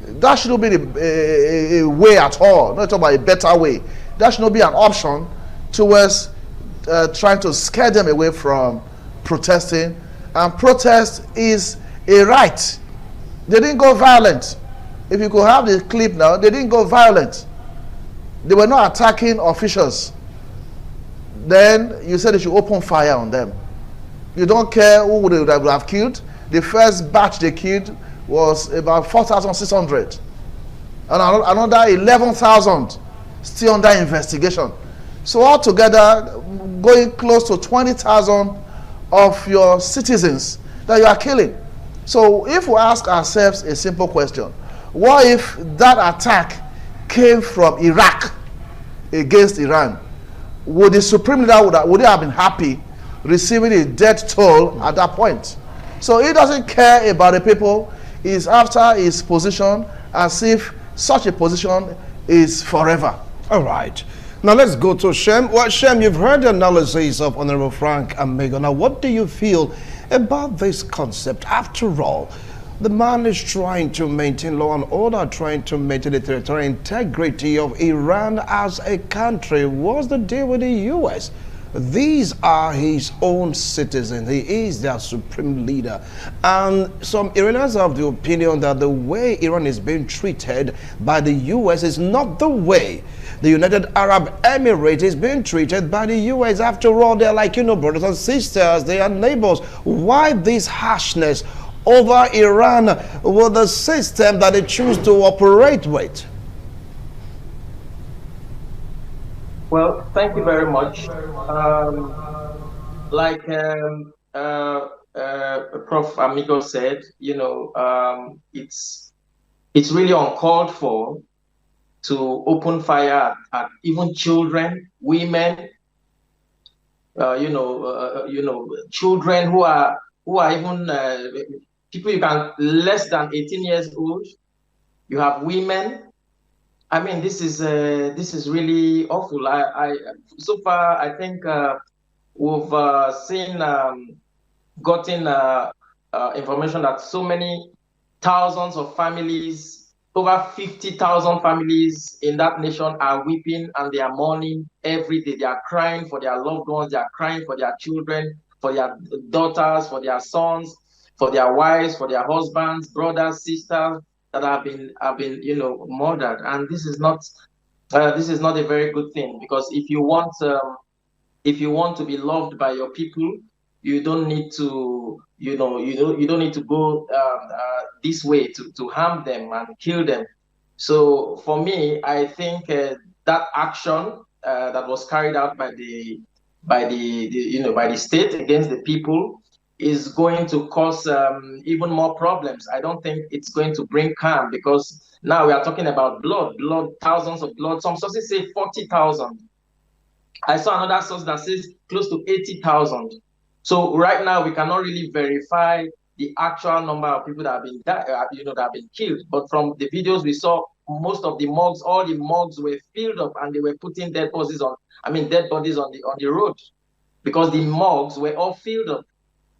S6: that shouldn't be a way at all. Not talking about a better way. That should not be an option towards trying to scare them away from protesting. And protest is a right. They didn't go violent. If you could have the clip now, they didn't go violent. They were not attacking officials. Then you said they should open fire on them. You don't care who would have killed. The first batch they killed was about 4,600. And another 11,000 still under investigation. So altogether, going close to 20,000 of your citizens that you are killing. So if we ask ourselves a simple question, what if that attack came from Iraq against Iran? Would the supreme leader would have been happy receiving a death toll at that point? So he doesn't care about the people. He's after his position as if such a position is forever.
S23: All right. Now let's go to Shem. Well, Shem, you've heard the analysis of Honorable Frank Amego. Now, what do you feel about this concept? After all, the man is trying to maintain law and order, trying to maintain the territorial integrity of Iran as a country. What's the deal with the U.S.? These are his own citizens. He is their supreme leader. And some Iranians have the opinion that the way Iran is being treated by the U.S. is not the way the United Arab Emirates is being treated by the U.S. After all, they're like, brothers and sisters. They are neighbors. Why this harshness over Iran with the system that they choose to operate with?
S8: Well, thank you very much. Like Prof. Amego said, it's really uncalled for to open fire at even children, women, children who are even people you can less than 18 years old. You have women. I mean, this is really awful. So far I think we've gotten information that so many thousands of families, over 50,000 families in that nation are weeping and they are mourning every day. They are crying for their loved ones. They are crying for their children, for their daughters, for their sons, for their wives, for their husbands, brothers, sisters that have been murdered. And this is not a very good thing, because if you want to be loved by your people, you don't need to you don't need to go this way to harm them and kill them. So for me, I think that action that was carried out by the state against the people is going to cause even more problems. I don't think it's going to bring calm, because now we are talking about blood, thousands of blood. Some sources say 40,000. I saw another source that says close to 80,000. So right now we cannot really verify the actual number of people that have been that have been killed. But from the videos we saw, most of the morgues, all the morgues were filled up, and they were putting dead bodies on the road, because the morgues were all filled up.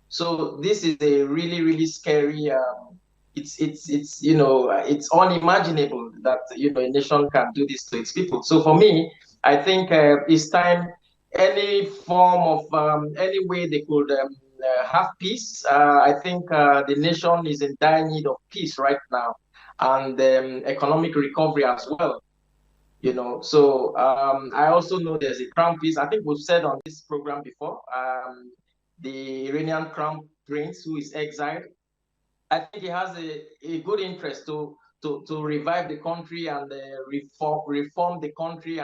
S8: So this is a really, really scary. It's unimaginable that a nation can do this to its people. So for me, I think it's time. Any form of any way they could have peace. I think the nation is in dire need of peace right now, and economic recovery as well. So I also know there's a crown prince. I think we've said on this program before. The Iranian crown prince who is exiled. I think he has a good interest to revive the country and reform the country,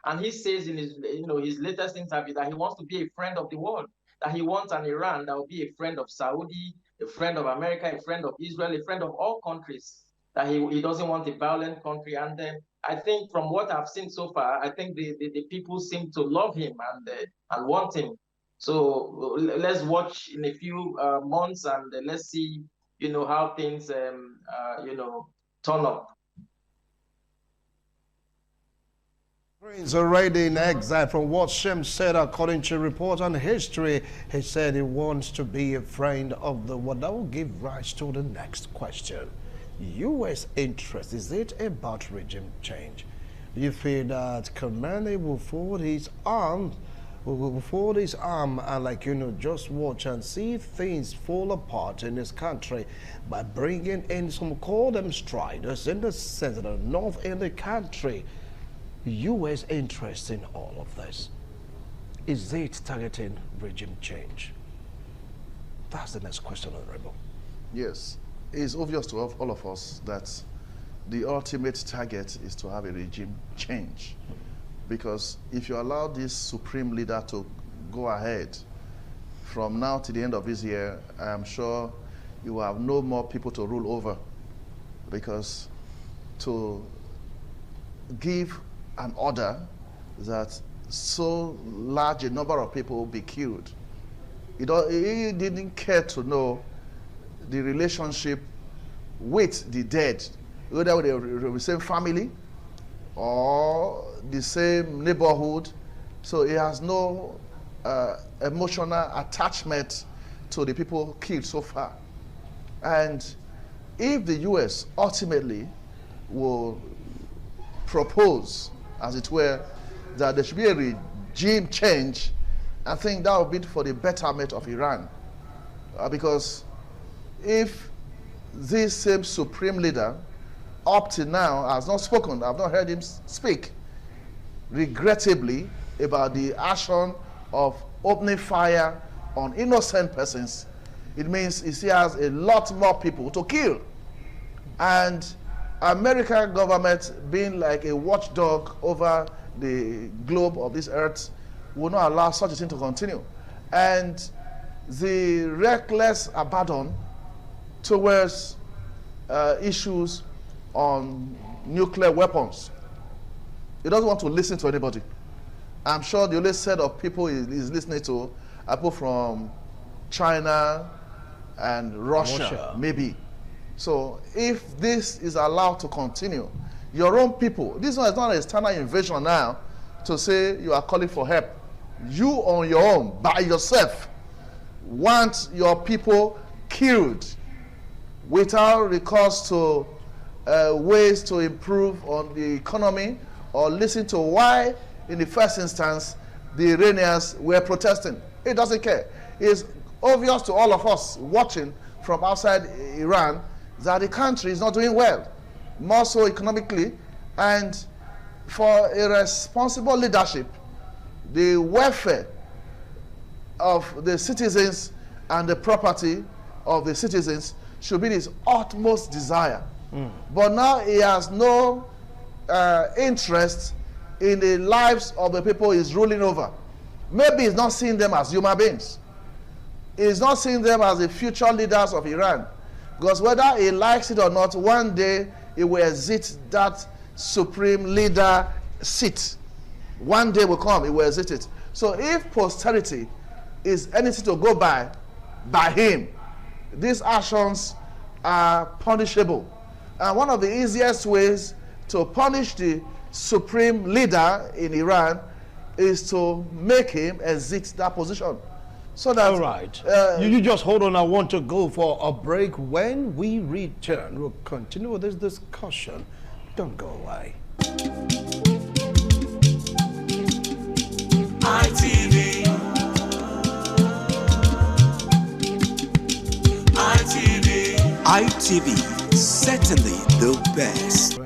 S8: and he says in his his latest interview that he wants to be a friend of the world, that he wants an Iran that will be a friend of Saudi, a friend of America, a friend of Israel, a friend of all countries, that he doesn't want a violent country. And I think from what I've seen so far, I think the people seem to love him and want him. So let's watch in a few months, and let's see how things turn up.
S23: Prince already in exile. From what Shem said, according to report on history, he said he wants to be a friend of the world. That will give rise to the next question. U.S. interest, is it about regime change? Do you feel that Khamenei will fold his arm and just watch and see things fall apart in his country by bringing in some, call them striders, in the sense of the north in the country? U.S. interest in all of this, is it targeting regime change? That's the next question, Honorable.
S6: Yes, it's obvious to all of us that the ultimate target is to have a regime change. Because if you allow this supreme leader to go ahead from now to the end of this year, I'm sure you will have no more people to rule over. Because to give an order that so large a number of people will be killed, he didn't care to know the relationship with the dead, whether they were the same family or the same neighborhood, so he has no emotional attachment to the people killed so far. And if the US ultimately will propose, as it were, that there should be a regime change, I think that would be for the betterment of Iran. Because if this same supreme leader up to now has not spoken, I've not heard him speak regrettably about the action of opening fire on innocent persons, it means he has a lot more people to kill. And American government, being like a watchdog over the globe of this earth, will not allow such a thing to continue. And the reckless abandon towards issues on nuclear weapons, he doesn't want to listen to anybody. I'm sure the only set of people he's listening to are people from China and Russia, maybe. So if this is allowed to continue, your own people, this one is not an external invasion now to say you are calling for help. You on your own, by yourself, want your people killed without recourse to ways to improve on the economy, or listen to why, in the first instance, the Iranians were protesting. It doesn't care. It's obvious to all of us watching from outside Iran that the country is not doing well, more so economically, and for a responsible leadership, the welfare of the citizens and the property of the citizens should be his utmost desire. But now he has no interest in the lives of the people he's ruling over. Maybe he's not seeing them as human beings. He's not seeing them as the future leaders of Iran. Because whether he likes it or not, one day he will exit that supreme leader seat. One day will come, he will exit it. So if posterity is anything to go by him, these actions are punishable. And one of the easiest ways to punish the supreme leader in Iran is to make him exit that position. So that,
S23: all right. You just hold on. I want to go for a break. When we return, we'll continue with this discussion. Don't go away.
S22: ITV. ITV, certainly the best.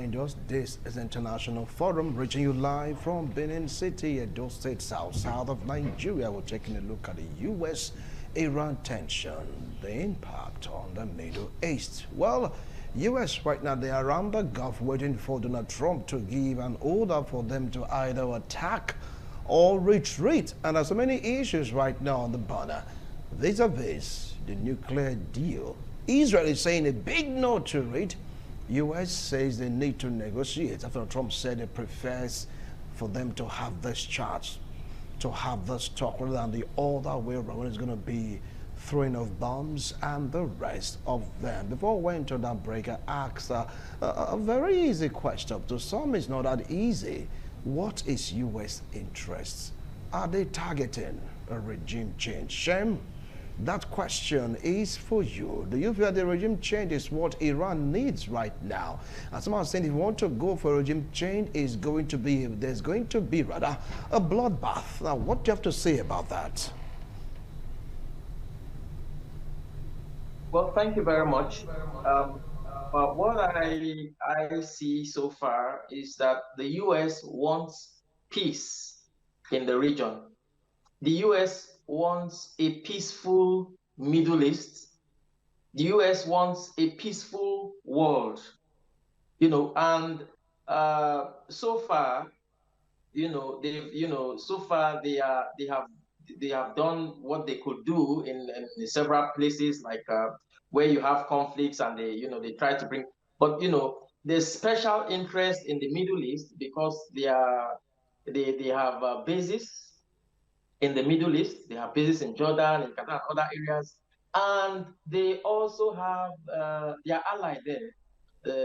S23: This is International Forum, reaching you live from Benin City, Edo State, south of Nigeria. We're taking a look at the U.S.-Iran tension, the impact on the Middle East. Well, U.S. right now, they are around the Gulf waiting for Donald Trump to give an order for them to either attack or retreat. And there's so many issues right now on the border. Vis-a-vis the nuclear deal. Israel is saying a big no to it. U.S. says they need to negotiate. After Trump said it prefers for them to have this chat, to have this talk, rather than the other way around when it's going to be throwing of bombs and the rest of them. Before we went to that break, I asked a very easy question. To some, it's not that easy. What is U.S. interests? Are they targeting a regime change? Shem? That question is for you. Do you feel the regime change is what Iran needs right now? And someone saying if you want to go for a regime change, there's going to be rather a bloodbath. Now, what do you have to say about that?
S8: Well, thank you very much. But what I see so far is that the U.S. wants peace in the region. The U.S. wants a peaceful Middle East. The U.S. wants a peaceful world, and so far, they have done what they could do in several places, like where you have conflicts, and they try to bring, but there's special interest in the Middle East because they have bases in the Middle East. They have bases in Jordan, in Qatar, other areas, and they also have their ally there,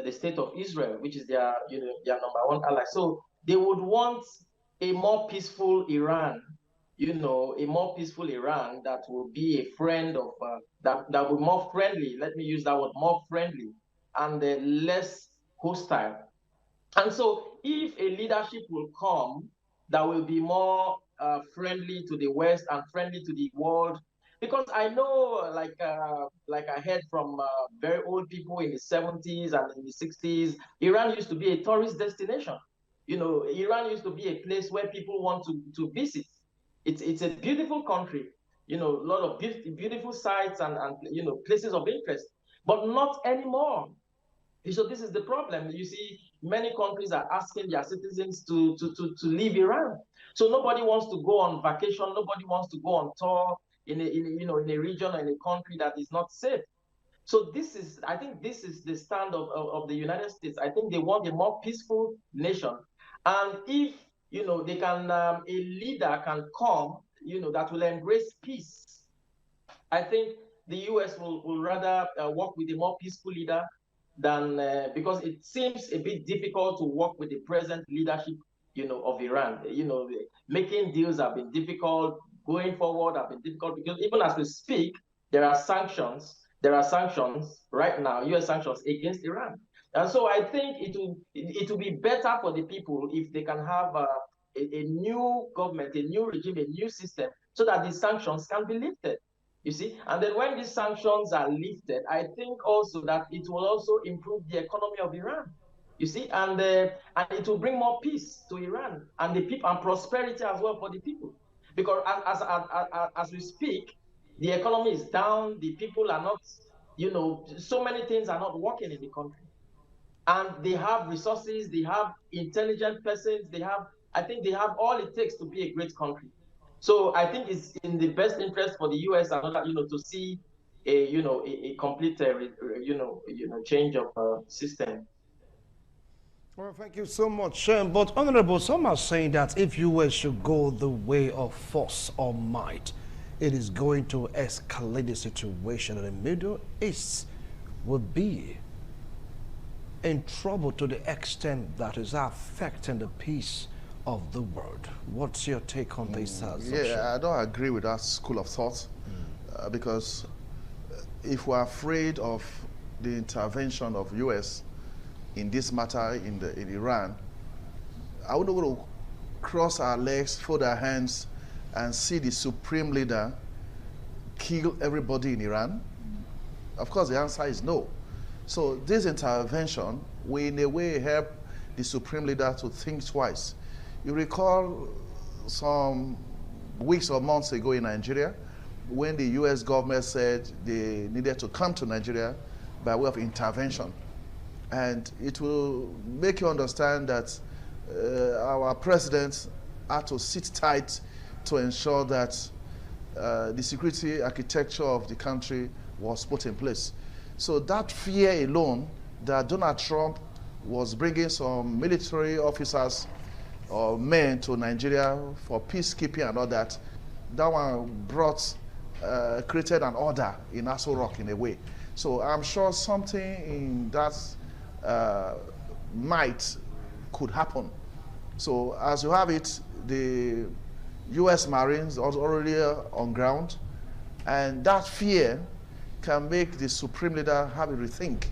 S8: the state of Israel, which is their, their #1 ally. So they would want a more peaceful Iran, a more peaceful Iran that will be a friend of, that will be more friendly, let me use that word, more friendly, and less hostile. And so if a leadership will come that will be more friendly to the West and friendly to the world, because I know, like I heard from very old people in the 70s and in the 60s, Iran used to be a tourist destination. Iran used to be a place where people want to visit. It's a beautiful country, a lot of beautiful sites and places of interest, but not anymore. So this is the problem. You see, many countries are asking their citizens to leave Iran. So nobody wants to go on vacation. Nobody wants to go on tour in a region or in a country that is not safe. So I think this is the stand of the United States. I think they want a more peaceful nation. And if, they can, a leader can come, that will embrace peace, I think the US will rather work with a more peaceful leader than, because it seems a bit difficult to work with the present leadership, of Iran. Making deals have been difficult, going forward have been difficult, because even as we speak, there are sanctions right now, US sanctions against Iran. And so I think it will be better for the people if they can have a new government, a new regime, a new system, so that the sanctions can be lifted. You see, and then when these sanctions are lifted, I think also that it will also improve the economy of Iran. You see, and it will bring more peace to Iran and the people, and prosperity as well for the people. Because as we speak, the economy is down. The people are not, so many things are not working in the country, and they have resources. They have intelligent persons. I think they have all it takes to be a great country. So I think it's in the best interest for the U.S. and to see a complete change of system.
S23: Well, thank you so much. But Honorable, some are saying that if U.S. should go the way of force or might, it is going to escalate the situation in the Middle East, will be in trouble to the extent that is affecting the peace of the world. What's your take on this?
S6: Yeah, I don't agree with that school of thought, because if we're afraid of the intervention of U.S. in this matter in Iran, I wouldn't want to cross our legs, fold our hands, and see the supreme leader kill everybody in Iran. Of course, the answer is no. So this intervention will in a way help the supreme leader to think twice. You recall some weeks or months ago in Nigeria, when the U.S. government said they needed to come to Nigeria by way of intervention. And it will make you understand that our president had to sit tight to ensure that the security architecture of the country was put in place. So that fear alone, that Donald Trump was bringing some military officers or men to Nigeria for peacekeeping and all that, that one created an order in Aso Rock in a way. So I'm sure something in that might could happen. So as you have it, the U.S. Marines are already on ground, and that fear can make the supreme leader have a rethink.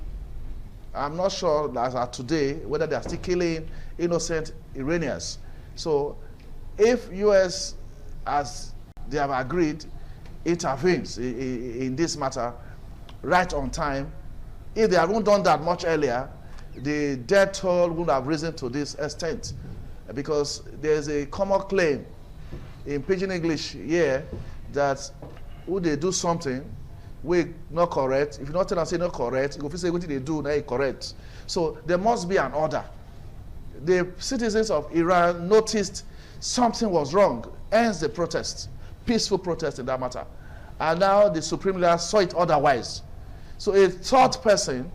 S6: I'm not sure as of today whether they are still killing innocent Iranians. So if U.S., as they have agreed, intervenes in this matter right on time, if they hadn't done that much earlier, the death toll would have risen to this extent, because there's a common claim in Pidgin English here that would they do something we not correct, if you not tell them say not correct, you go say what they do now correct. So there must be an order. The citizens of Iran noticed something was wrong, hence the protest, peaceful protest in that matter. And now the supreme leader saw it otherwise. So a third person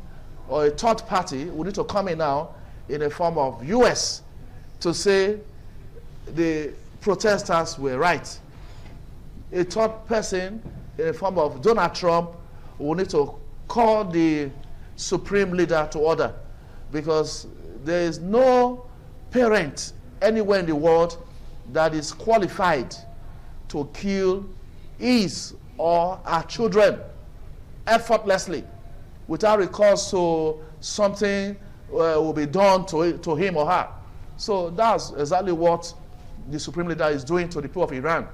S6: or a third party would need to come in now in the form of US to say the protesters were right. A third person in the form of Donald Trump will need to call the supreme leader to order because there is no parent anywhere in the world that is qualified to kill his or her children effortlessly without recourse to something will be done to him or her. So that's exactly what the Supreme Leader is doing to the people of Iran.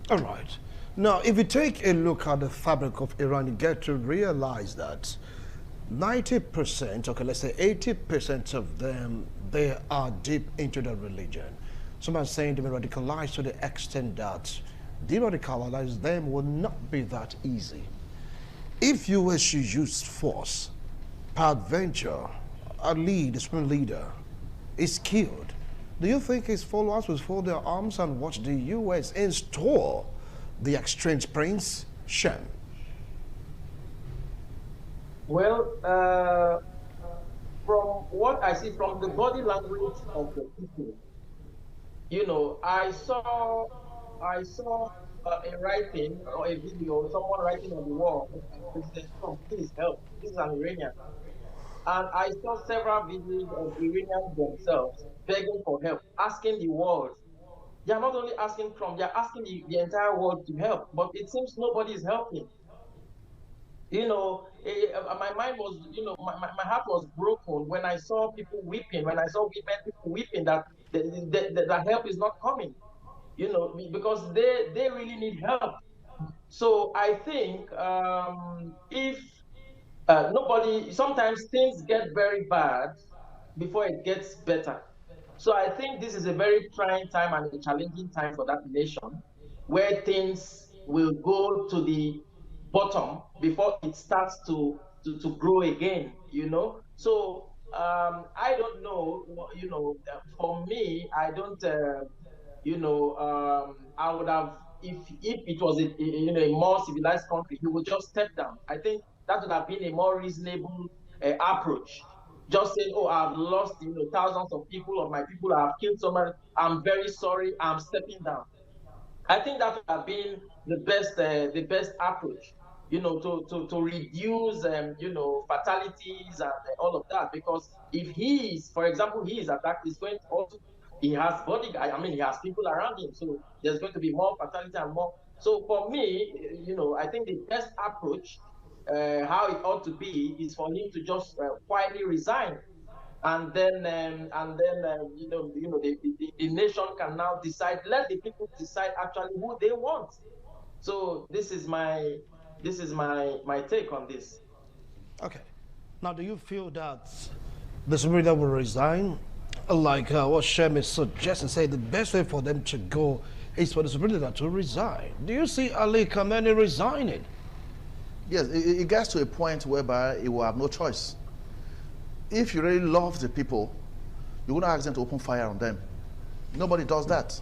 S23: All right. Now, if you take a look at the fabric of Iran, you get to realize that 90%, okay, let's say 80% of them, they are deep into the religion. Some are saying they've been radicalized to the extent that de-radicalize them will not be that easy. If you were to use force, peradventure, Ali, the Supreme Leader, is killed, do you think his followers will fold their arms and watch the U.S. install the estranged Prince Shem?
S8: Well, from what I see from the body language of the people, you know, I saw a writing or a video, someone writing on the wall, President Trump, please help. This is an Iranian. And I saw several videos of Iranians themselves begging for help, asking the world. They are not only asking Trump, they are asking the entire world to help, but it seems nobody is helping. You know, my mind was, you know, my heart was broken when I saw people weeping, when I saw people weeping that the help is not coming, you know, because they really need help. So I think if nobody, sometimes things get very bad before it gets better. So I think this is a very trying time and a challenging time for that nation, where things will go to the bottom before it starts to grow again, you know. So I don't know, you know, for me, I don't, you know, I would have, if it was a more civilized country, he would just step down. I think that would have been a more reasonable approach. Just saying, oh, I've lost, you know, thousands of people, of my people, I've killed somebody, I'm very sorry, I'm stepping down. I think that would have been the best approach, you know, to reduce, you know, fatalities and all of that. Because if he is, for example, he is attacked, he's going to also, he has bodyguard, I mean, he has people around him, so there's going to be more fatality and more. So for me, you know, I think the best approach, how it ought to be, is for him to just quietly resign, and then you know, the nation can now decide. Let the people decide actually who they want. So this is my take on this.
S23: Okay. Now, do you feel that the Supreme Leader will resign, like what Shem is suggesting? Say the best way for them to go is for the Supreme Leader to resign. Do you see Ali Khamenei resigning?
S6: Yes, it gets to a point whereby he will have no choice. If you really love the people, you wouldn't ask them to open fire on them. Nobody does that.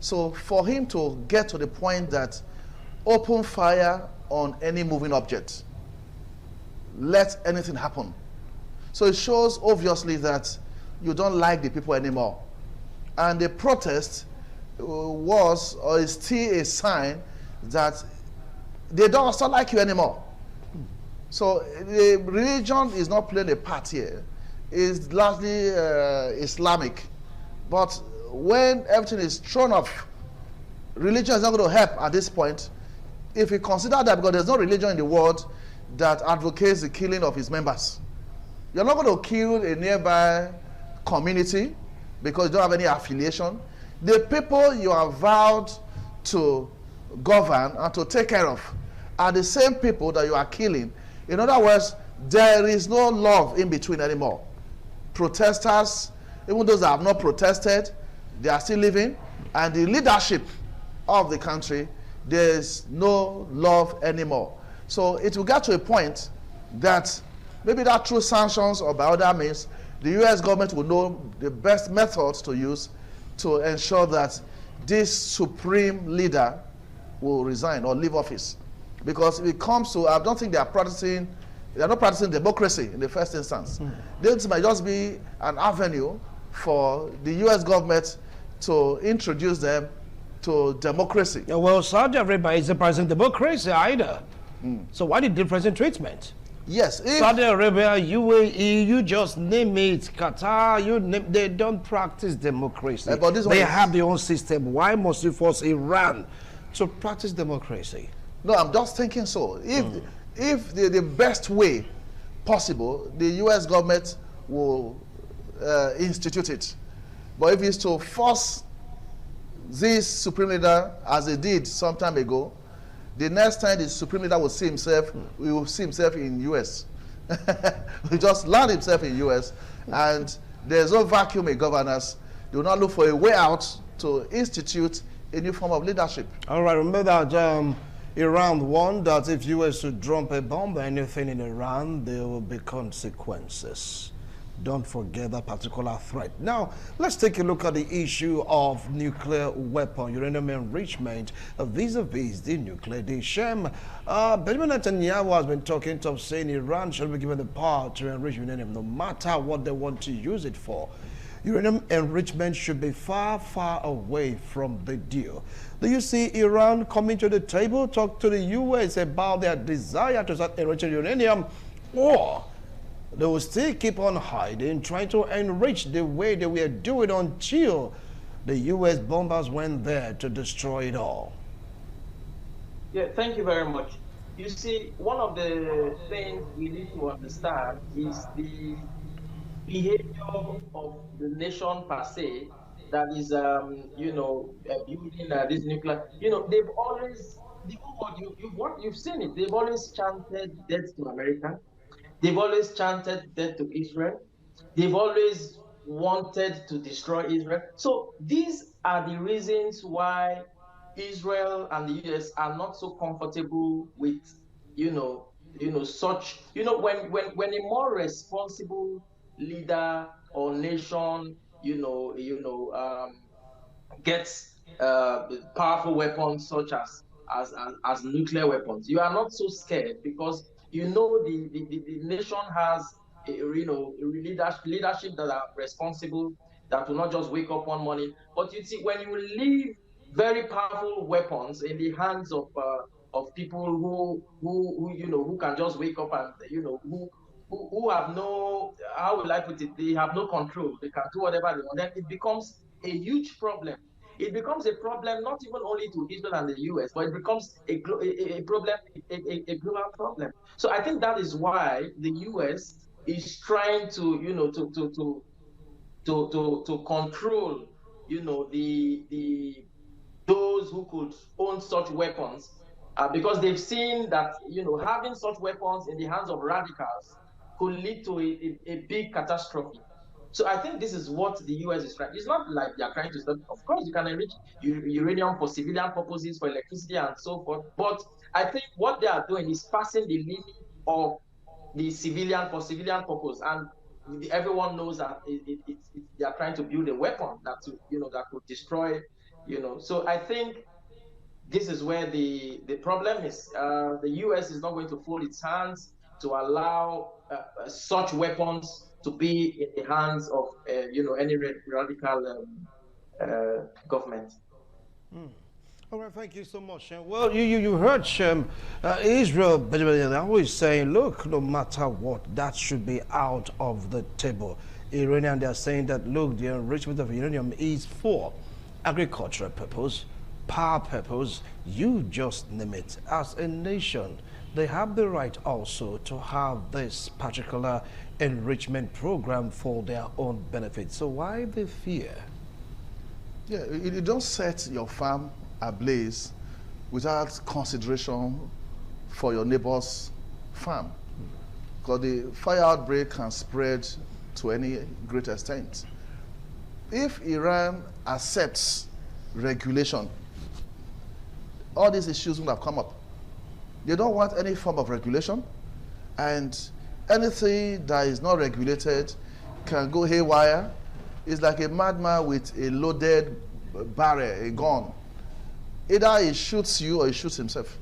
S6: So for him to get to the point that open fire on any moving object, let anything happen. So it shows obviously that you don't like the people anymore. And the protest was or is still a sign that they don't like you anymore. So the religion is not playing a part here. It's largely Islamic. But when everything is thrown off, religion is not going to help at this point. If you consider that, because there's no religion in the world that advocates the killing of its members. You're not going to kill a nearby community because you don't have any affiliation. The people you are vowed to govern and to take care of are the same people that you are killing. In other words, there is no love in between anymore. Protesters, even those that have not protested, they are still living. And the leadership of the country, there is no love anymore. So it will get to a point that maybe that through sanctions or by other means, the U.S. government will know the best methods to use to ensure that this supreme leader will resign or leave office. Because if it comes to, I don't think they are not practicing democracy in the first instance. This might just be an avenue for the U.S. government to introduce them to democracy.
S23: Yeah, well, Saudi Arabia isn't practicing democracy either. So why the difference in treatment? Yes. Saudi Arabia, UAE, you just name it, Qatar, they don't practice democracy.
S6: But this
S23: they have their own system. Why must you force Iran to practice democracy?
S6: No, I'm just thinking so. If the best way possible, the U.S. government will institute it. But if it's to force this supreme leader, as they did some time ago, the next time the supreme leader will see himself, we will see himself in U.S. He just land himself in U.S. and there's no vacuum in governance. They will not look for a way out to institute a new form of leadership.
S23: All right, remember that Iran warned that if U.S. should drop a bomb or anything in Iran, there will be consequences. Don't forget that particular threat. Now, let's take a look at the issue of nuclear weapon, uranium enrichment, vis-a-vis the nuclear deal. Benjamin Netanyahu has been talking tough, saying Iran should be given the power to enrich uranium, no matter what they want to use it for. Uranium enrichment should be far, far away from the deal. Do you see Iran coming to the table, talk to the U.S. about their desire to start enriching uranium, or they will still keep on hiding, trying to enrich the way they were doing until the U.S. bombers went there to destroy it all?
S8: Yeah, thank you very much. You see, one of the things we need to understand is the behavior of the nation per se that is, building this nuclear. They've always, the whole world, you've seen it. They've always chanted death to America. They've always chanted death to Israel. They've always wanted to destroy Israel. So these are the reasons why Israel and the US are not so comfortable with, such, when a more responsible leader or nation, gets powerful weapons such as nuclear weapons, you are not so scared because the nation has leadership that are responsible, that will not just wake up one morning. But you see, when you leave very powerful weapons in the hands of people who can just wake up and who have no, how will I put it, they have no control, they can do whatever they want, then it becomes a huge problem. It becomes a problem not even only to Israel and the US, but it becomes a problem, a global problem. So I think that is why the US is trying to control, those who could own such weapons, because they've seen that having such weapons in the hands of radicals could lead to a big catastrophe. So I think this is what the US is trying. It's not like they are trying to stop. Of course, you can enrich uranium for civilian purposes, for electricity and so forth. But I think what they are doing is passing the limit of the civilian for civilian purpose. And everyone knows that they are trying to build a weapon that could destroy. So I think this is where the problem is. The US is not going to fold its hands to allow such weapons to be in the hands of any radical government.
S23: All right, thank you so much. Well, you heard Israel, Benjamin Netanyahu is saying, look, no matter what, that should be out of the table. Iranian, they are saying that, look, the enrichment of uranium is for agricultural purpose, power purpose, you just name it. As a nation, they have the right also to have this particular enrichment program for their own benefit. So why the fear?
S6: Yeah, you don't set your farm ablaze without consideration for your neighbor's farm, because the fire outbreak can spread to any great extent. If Iran accepts regulation, all these issues would have come up. They don't want any form of regulation, and anything that is not regulated can go haywire. It's like a madman with a loaded barrel, a gun. Either he shoots you or he shoots himself.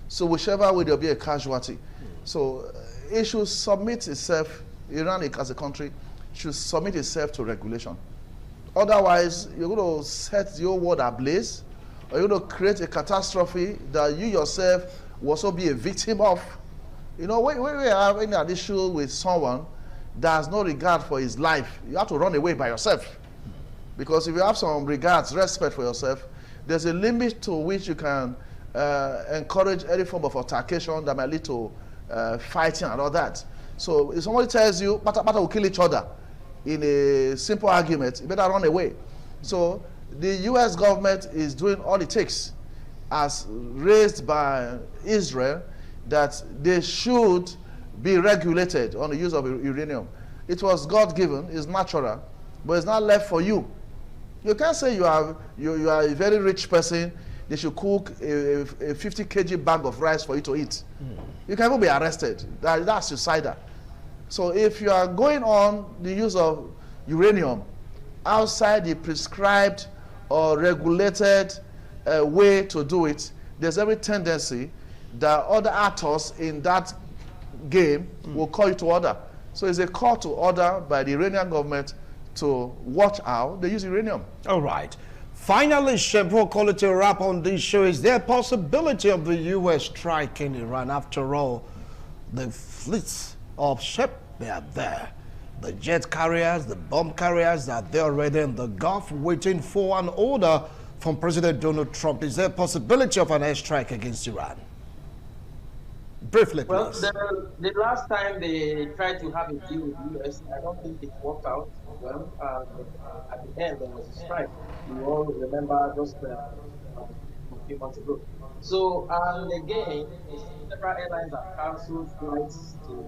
S6: So whichever way there'll be a casualty. So it should submit itself, Iran as a country, should submit itself to regulation. Otherwise, you're going to set the whole world ablaze, or you're going to create a catastrophe that you yourself will also be a victim of. You know, when we are having an issue with someone that has no regard for his life, you have to run away by yourself. Because if you have some regards, respect for yourself, there's a limit to which you can encourage any form of altercation that might lead to fighting and all that. So if somebody tells you, "Bata will kill each other," in a simple argument, you better run away. So the U.S. government is doing all it takes, as raised by Israel, that they should be regulated on the use of uranium. It was God-given, it's natural, but it's not left for you. You can't say you are a very rich person, they should cook a 50 kg bag of rice for you to eat. You can even be arrested. That's suicidal. So if you are going on the use of uranium outside the prescribed or regulated way to do it, there's every tendency that other actors in that game will call you to order. So it's a call to order by the Iranian government to watch how they use uranium.
S23: All right. Finally, Chevron, call it a wrap on this show. Is there a possibility of the U.S. striking Iran? After all, the fleets of ships, they are there. The jet carriers, the bomb carriers are there already in the Gulf waiting for an order from President Donald Trump. Is there a possibility of an airstrike against Iran? Briefly, please.
S8: Well, the last time they tried to have a deal with the U.S., I don't think it worked out well. At the end, there was a strike. You all remember just a few months ago. So, and again, several airlines have cancelled flights to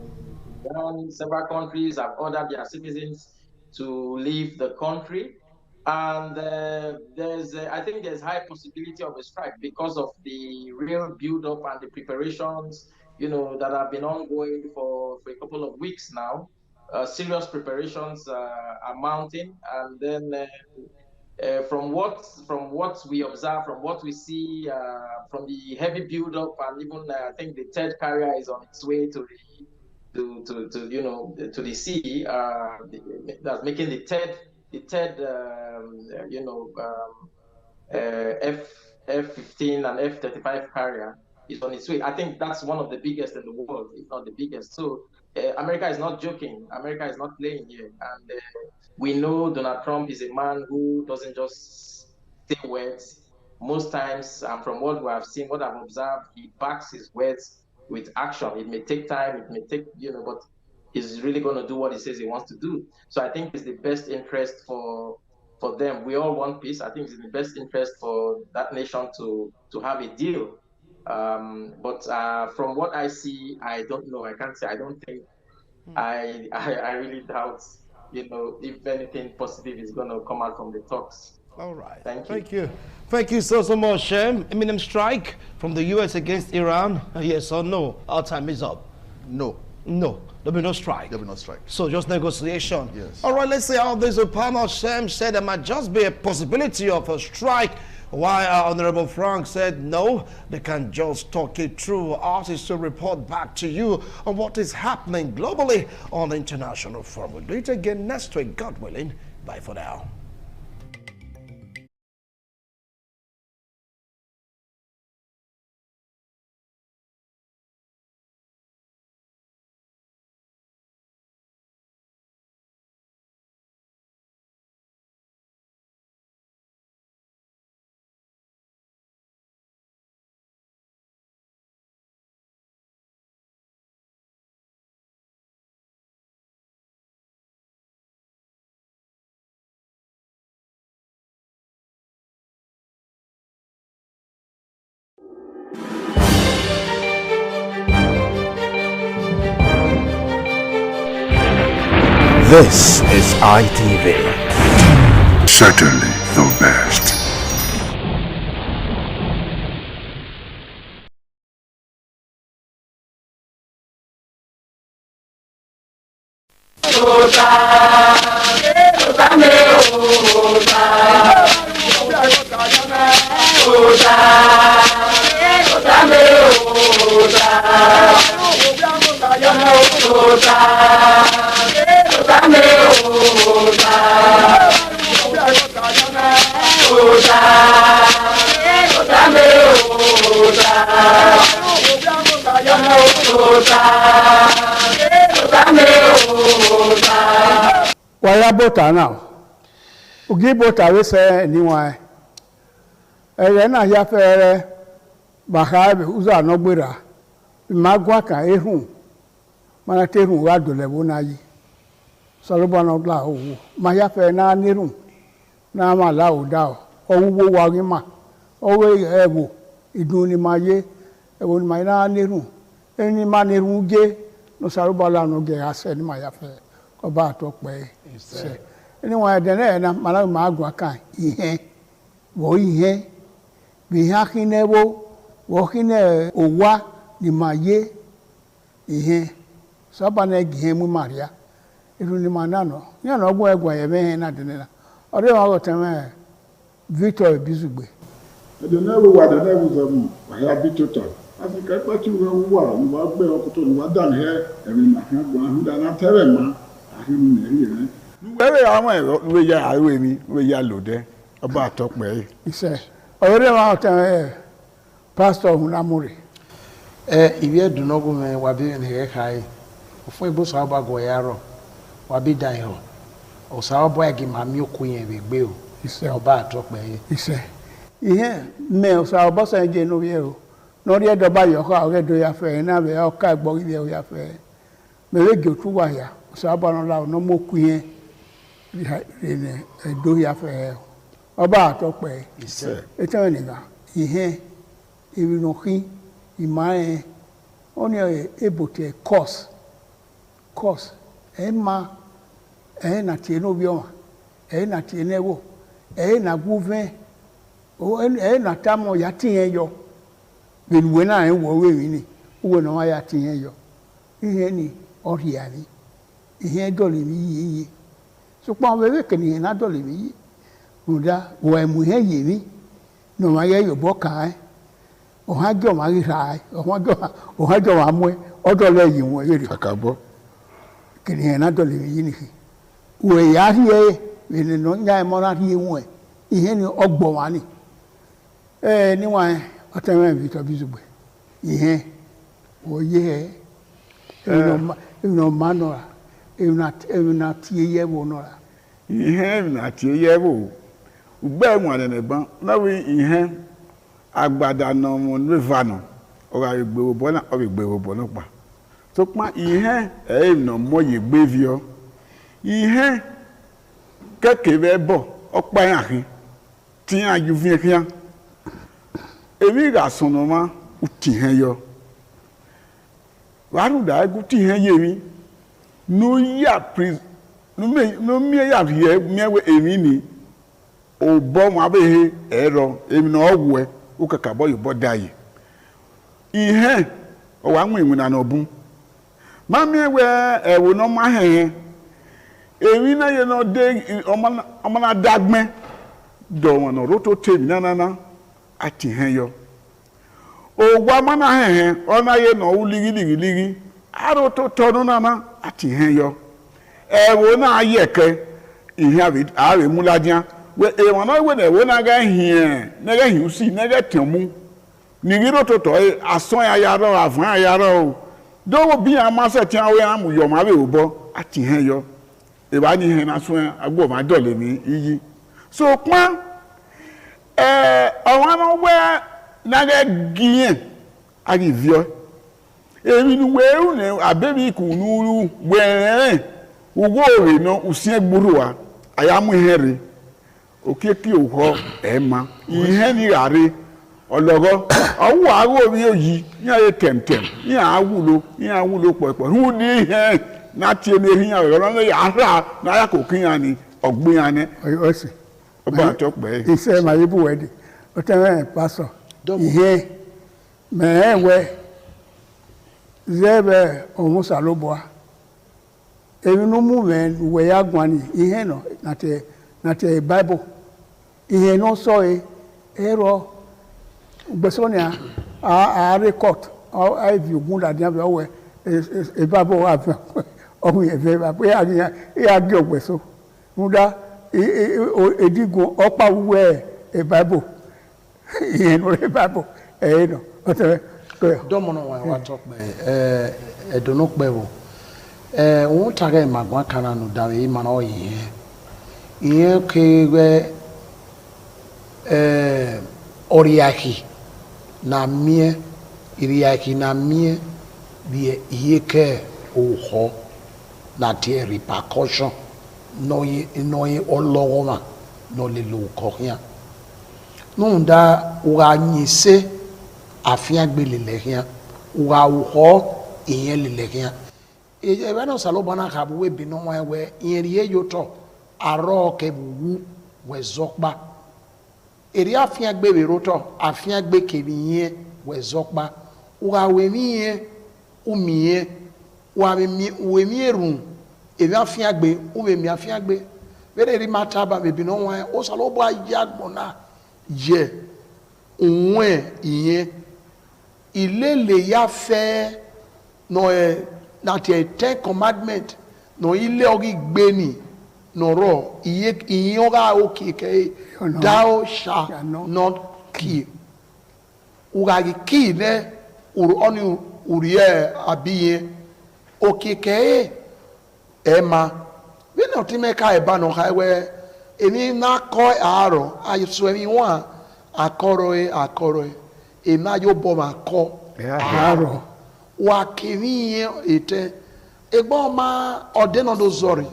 S8: Iran. Several countries have ordered their citizens to leave the country. And I think there's high possibility of a strike because of the real build-up and the preparations, that have been ongoing for a couple of weeks now. Serious preparations are mounting, and then from what we observe, from what we see, from the heavy build-up, and even I think the third carrier is on its way to the sea. That's making the third F-15 and F-35 carrier is on its way. I think that's one of the biggest in the world, if not the biggest. So America is not joking. America is not playing here. And we know Donald Trump is a man who doesn't just say words. Most times, from what we have seen, what I've observed, he backs his words with action. It may take time, it may take, but he's really going to do what he says he wants to do. So I think it's the best interest for them. We all want peace. I think it's in the best interest for that nation to have a deal. But from what I see, I don't know. I can't say. I don't think. I really doubt. If anything positive is going to come out from the talks.
S23: All right.
S8: Thank you.
S23: Thank you so much. Imminent strike from the U.S. against Iran. Yes or no? Our time is up.
S6: No.
S23: There'll be no strike.
S6: There'll be no strike.
S23: So just negotiation.
S6: Yes.
S23: All right, let's see how this panel. Shem said there might just be a possibility of a strike, while Honorable Frank said no, they can just talk it through. Artists to report back to you on what is happening globally on the international forum. We'll do it again next week, God willing. Bye for now. This is ITV.
S22: Certainly the best.
S2: Osa Waya bota now. Ugi bota we say niwa. Na ya fere bahabe uza no gbera. Magwa ka ehun. Mana terun wa dole wo na yi. Solobo no la owo. Ma ya fere na nirun. Na ma la o da o. Owo wa ri ma. Owo ewo idun ni ma ye. Ewo ni ma na nirun. Eni ma nirun ge no salobo la no ge ase ni ma ya fere. Ko ba to pe se. Anyone then na mala magwa kan ihe wo ihe bi ha kinewo wo kine owa ni maye ihe so ba na gihe mu maria iru ni manano ya na ogbo egwa ye be na de na ore wa go teme Victor Bizugbe
S9: de na wo wa de na wo zamu wa ya bi total Africa pa ti wo wa ni wa gbe okuto ni wa dan he eri na ha gwa hu da na tere ma ahim na eri
S11: Wẹ́rẹ́ àwọn ẹ̀rọ ìwé ya àríwé mi ìwé ya lòdẹ́ ọba àtọ́pẹ́ yìí.
S2: Iṣẹ́ ọ̀rẹ́ wa ọ̀tẹ̀ pásítọ̀ Hunamuri.
S12: Ìwé ẹ̀dùnọ́gùn mi wà bí ẹni ẹ̀ka yìí fún ìbùsọ̀ ọba gọ̀ọ́yàrọ̀ wà bí dàìhọ̀ ọ̀sà ọba ẹ̀gì màmí òkú yẹn rè gbé o ọba àtọ́pẹ́ yìí.
S2: Iṣẹ́ ihe mẹ ọ̀sà ọba sàn jẹ́ inú yẹ o lórí ẹ̀dọ́ba yọ̀kọ́ ọ̀rẹ́ ẹ̀dọ́ ya fẹ́ ẹ̀ náà bẹ̀ ọ̀ká ẹ̀gbọ́n ilẹ̀ ya fẹ́ mẹ̀rẹ́gì òtún wà yà ọ̀sà ọba náà ọ̀nà mọ́kù yẹn rene edo ya fe ọba atọpẹ etan niga ihe irinoki imae oni ebote course ma na tie no bioma na tie newo na guve na tamo ya tie yo benuwe na wo we ni wo na ya tie yo ihe ni ohia ni ihe dole ni yiyi sukpɔn bɛ kɛnɛ na dɔ le bi yi muda wɔ emu hɛ yi mi nɔma yɛ yobɔ kan o ha jɔ ma yi ra o ha jɔ ma mɔɛ ɔdɔ lɛ yi mɔ yɛ de.
S11: Kaka bɔ.
S2: Kɛnɛ na dɔ le bi yi ni fi wɔ ya yɛ wɛnɛ nɔ nya yɛ mɔra yɛ mɔɛ ihe ni ɔgbɔ wa ni ni wa ɔtɛmɛ Victor Bizugbe ihe wɔ yɛ ɛnɔ ma nɔra. Evna tie yewo nora
S11: ihe na tie yewo ugbe enware ne ban na we ihe agbada no mo neva no o ga gbewo bo na o be gbewo bo no pa so pa ihe no mo ye gbevio ihe keke be bo o pa yan hin ti an ju fi kian emi ga sono ma uti hen yo waru da gu ti hen ye mi no ya pris no me ya ye me we emi ni o bo mo abe he ero emi no owo e o kaka bo yo bo dai ihe o wa nwe na no bun ma me we ewo no ma he emi na ye no de o ma na dagme do won no roto temi na ati he yo o wa ma na he o na ye no uligi aro to tonu na ati hen yo ewo na ayeke ihe awe muladian we e won na we na ewo na ga hie na ga hi usi na ga temu ni giro to ason ya ro afan ya ro do wo bi ama se ti awe amu yo ma be obo ati hen yo e ba ni hen na so agbo ma dole mi iyi so pon awon no we na ga gien agi vio emi nu weru ne abebi kunuru were ugo re no usi egburuwa ayamu here okeki oho ema ihe ni are ologo owu ago mi oyi ni aye temtem ni awulo popo hu ni ihe na tie ne hiya ro na ya ra na ya ko kiyan ni ogbin ane
S2: o si
S11: oba to pe
S2: ise ma yibu wedi o teme pastor ihe mewe zebe omusa loboa evinu movement we ya gwani ihe no na te Bible ihe no so ero gbesonia a record a view gunda dia be we e Bible wa ohun ye ve ba pe ya gi ogbeso muda edigun opa we e Bible ihe no e Bible no
S12: Domono wa talk me edono pewo un tage magwa kana no da we ma no ye ke oriaki na mie iriaki na mie bi yeke oho na tie repercussion no ye ologoma no le lo koria no da wa nyise afia gbelele hia wa ho iyen lele hia e ba no salo bana ka bu we bi no wa we yen ye yoto aro ke bu we zokba eri afia gbe be roto afia gbe ke bi yen we zokba wa we mi yen umie wa mi we mi erun ebi afia gbe u be mi afia gbe bere ri mata ba be bi no wa o salo bo ayagbona je onwe iyen ilele ya fe no na te 10 commandment no ile ogi gbe ni no ro iyen oga okike thou shalt not kill ugagi kill ne oni uriye abiye okike ema we no ti me ka e ba no ka we eni na ko aro ayiso emi wa akoro e ma yo bo ma ko aro wa kiri ete egbo ma odeno do zori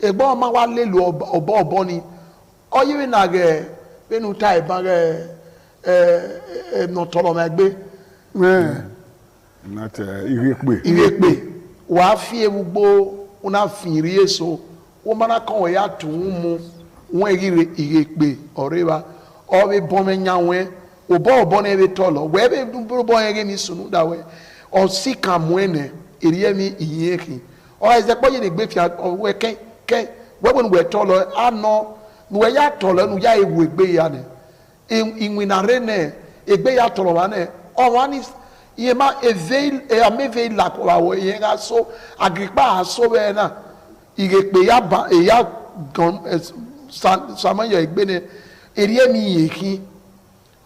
S12: egbo ma wa lelu obo ni oyiwe na ge benu ta e ba ge no tolo ma gbe
S11: not irepe
S12: wa fi ewugbo una firi eso wo mana kan ya tun mu won irepe oreba obi bome nyawe obo na ebe tolo we be bo yen mi sunu da we o sika muene eriye mi iyeki o eze po yin gbe fi we ken we won we tolo ano we ya tolo nu ya ewu egbe ya ne inwina rene egbe ya tolo wa ne o wa ni iye ma eveil e ameve la ko wa we yen ga so agripa aso be na irepe ya ba e ya saman ya egbe ne eriye mi iyeki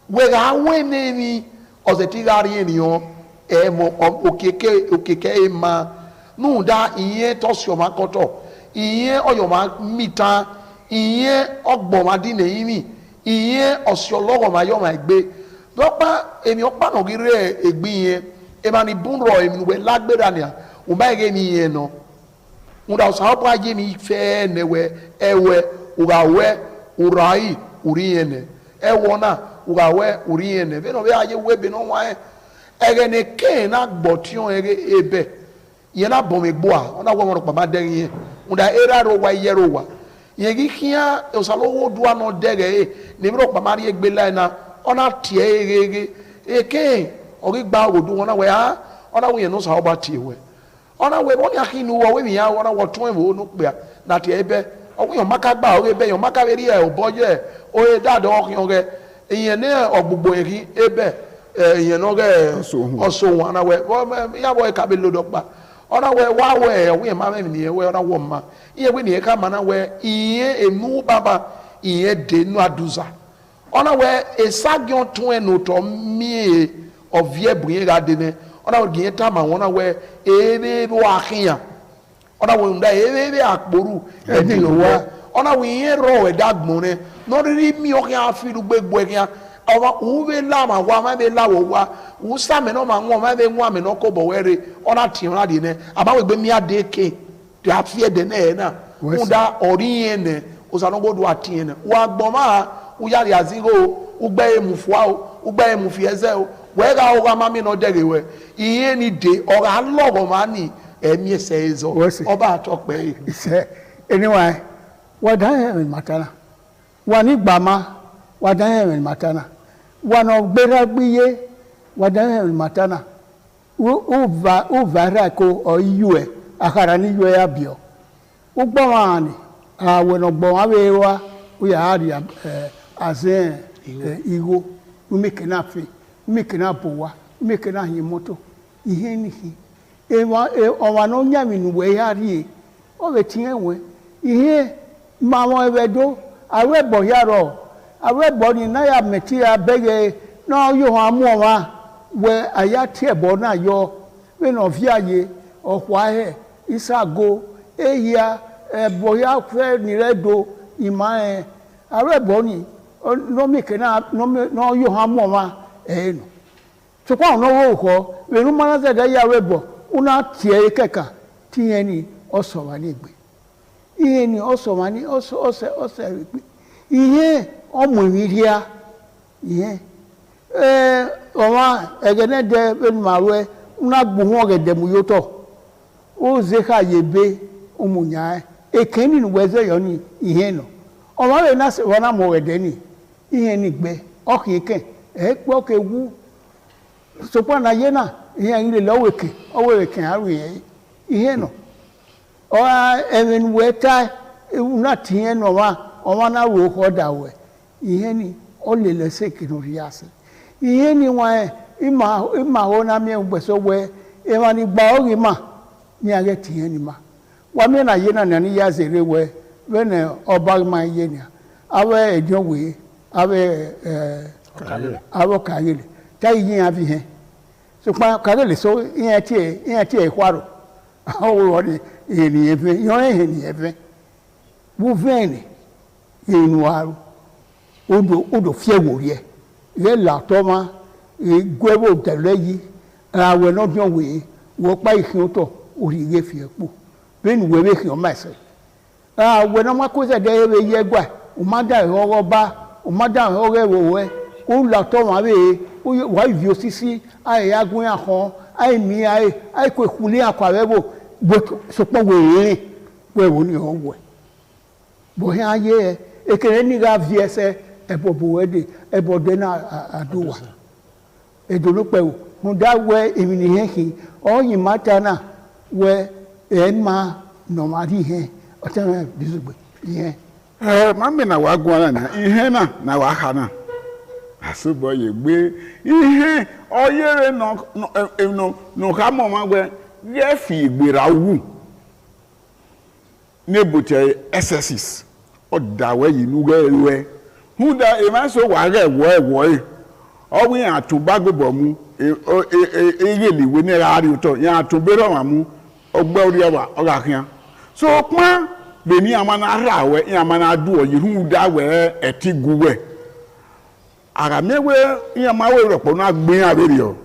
S12: we ga wene ni ozeti gari eniyan mo okeke ema nu da iyen to si o ma koto iyen oyo ma mita iyen ogbo ma di ne yimi iyen osiologo ma yo ma egbe dopa emi opa no gire egbe yen e ma ni bunro emi we lagbera ni o ba ge mi yen no unda sa opa aje mi fe newe ewe ugawe urai uriene ewona ugawe uriene be no be aje we be no wa egene ke na gbotion ebe ye na bom egboa ona wo mo pa ma derin unda era ro wa yero wa ye gi kia o salo wo do no dere ni ro pa ma ri egbe la na ona tie egege eke ori gba odu ona we ha ona we no sa oba tie we ona we woni akinu wo we mi ya ona wo ton wo no pe na tie ebe owo yan maka gba o ebe yan maka we ri e o boye o e dado okin ge iyen ne ogbogbo eri ebe iyen no ge oso won na we ya boy ka be lodo pa ona we wa we we ma me ni we ona wo ma iye we ni ka ma na we iyen emu baba iyen de nu aduza ona we esagion tun enu to mi ovie buye ga de ne ona we gien ta ma wona we ebe wa khian ona we nda ebe akporu eni lo wa ona we iyen ro we dagbon ne no ri mi o kan afiru gbegbo ekan owa ube la ma wa ma be la wo wa u sa me no ma won ma be nwa me no ko bo were ona ti ona di ne aba we gbe mi ade ke to afie de na na unda ori yen ne o sa no go do ati yen wa gbo ma u ya ya zero u gbe emufua u gbe emufi eze o we ga o ga ma mi no dere we iyen ni de o ga logo ma ni emi ese ezo oba atokpe
S2: ise anyway wa da matana wa ni gbama wa da matana wano gbera gbiye wadana matana u vara ko o yue akara ni yue abio u gbo wani awono gbo wa we wa u ya ari azen igo u make na fe u make na bowa u make na hin moto ihe ni hi o wa no nya mi nu we ya ri o be tin enwe ihe ma won ebedo awe bo yaro awe body na ya meti abege no yo amu wa we aya tie bo na yo we no fi aye ohwa he isago eya boya fe ni redo ima arebo ni no mi kena no yo ha mo ma no so kwa no wo ko we nu mana se da ya rebo una tie keka tie ni oso wa ni gbe ihe ni oso wa ni oso ihe omo mi ria ihe ọma egene de ben mawe una gbuhun ogede mu yoto o ze ka yebe umunya ekeni ni weze yo ni ihe no ọma we na se wona mo wede ni ihe ni gbe okike po ke wu so pa na ye na ihe ile loweke oweke aru ihe no o even weta una tie no wa ọma na wo ko dawe ihe ni o le le se kinu riase ihe ni wa ima ho na mi gbeso we e ma ni gba ori ma ni age tie ni ma wa mi na ye na ni ya zere we ne oba ma ye ni awe ejo we awe awo kayele ta yin afi he so pa kayele so yin tie kwaro awo wo ni ni efe yo ni efe bu veni inu aru odo fie wo rie ye la toma gwebo tele yi awe no bion we wo pa ihin to ori ye fi epo ben we we hin ma se we no ma ko se de ye gba o ma da ro ba o ma da ro wo we o la toma be o wa vi osisi ai agun ahon ai mi ai ko ekule akwa webo so po we wo ni o we bo ya ye ekere ni ga vi ese ebobo wede ebode na aduwa edolupe mu da we emi ni hehi oyin mata na we ma no mari he otan bizugbe ihe
S11: mami na wa gwa na ihe na wa ha na asubo ye gbe ihe oyere no ka mo ma gbe ye fi igbera wu nebute SSS odawe yinuge ewe huda emaso wage ewo owi atubagbo mu eyeliwe ni ari uto ya atubero mamu ogbe ori awa ogakian so pon be ni amana arawe ya amana adu oyi huda we etiguwe ara mewe ya mawe ropo na gbin abere o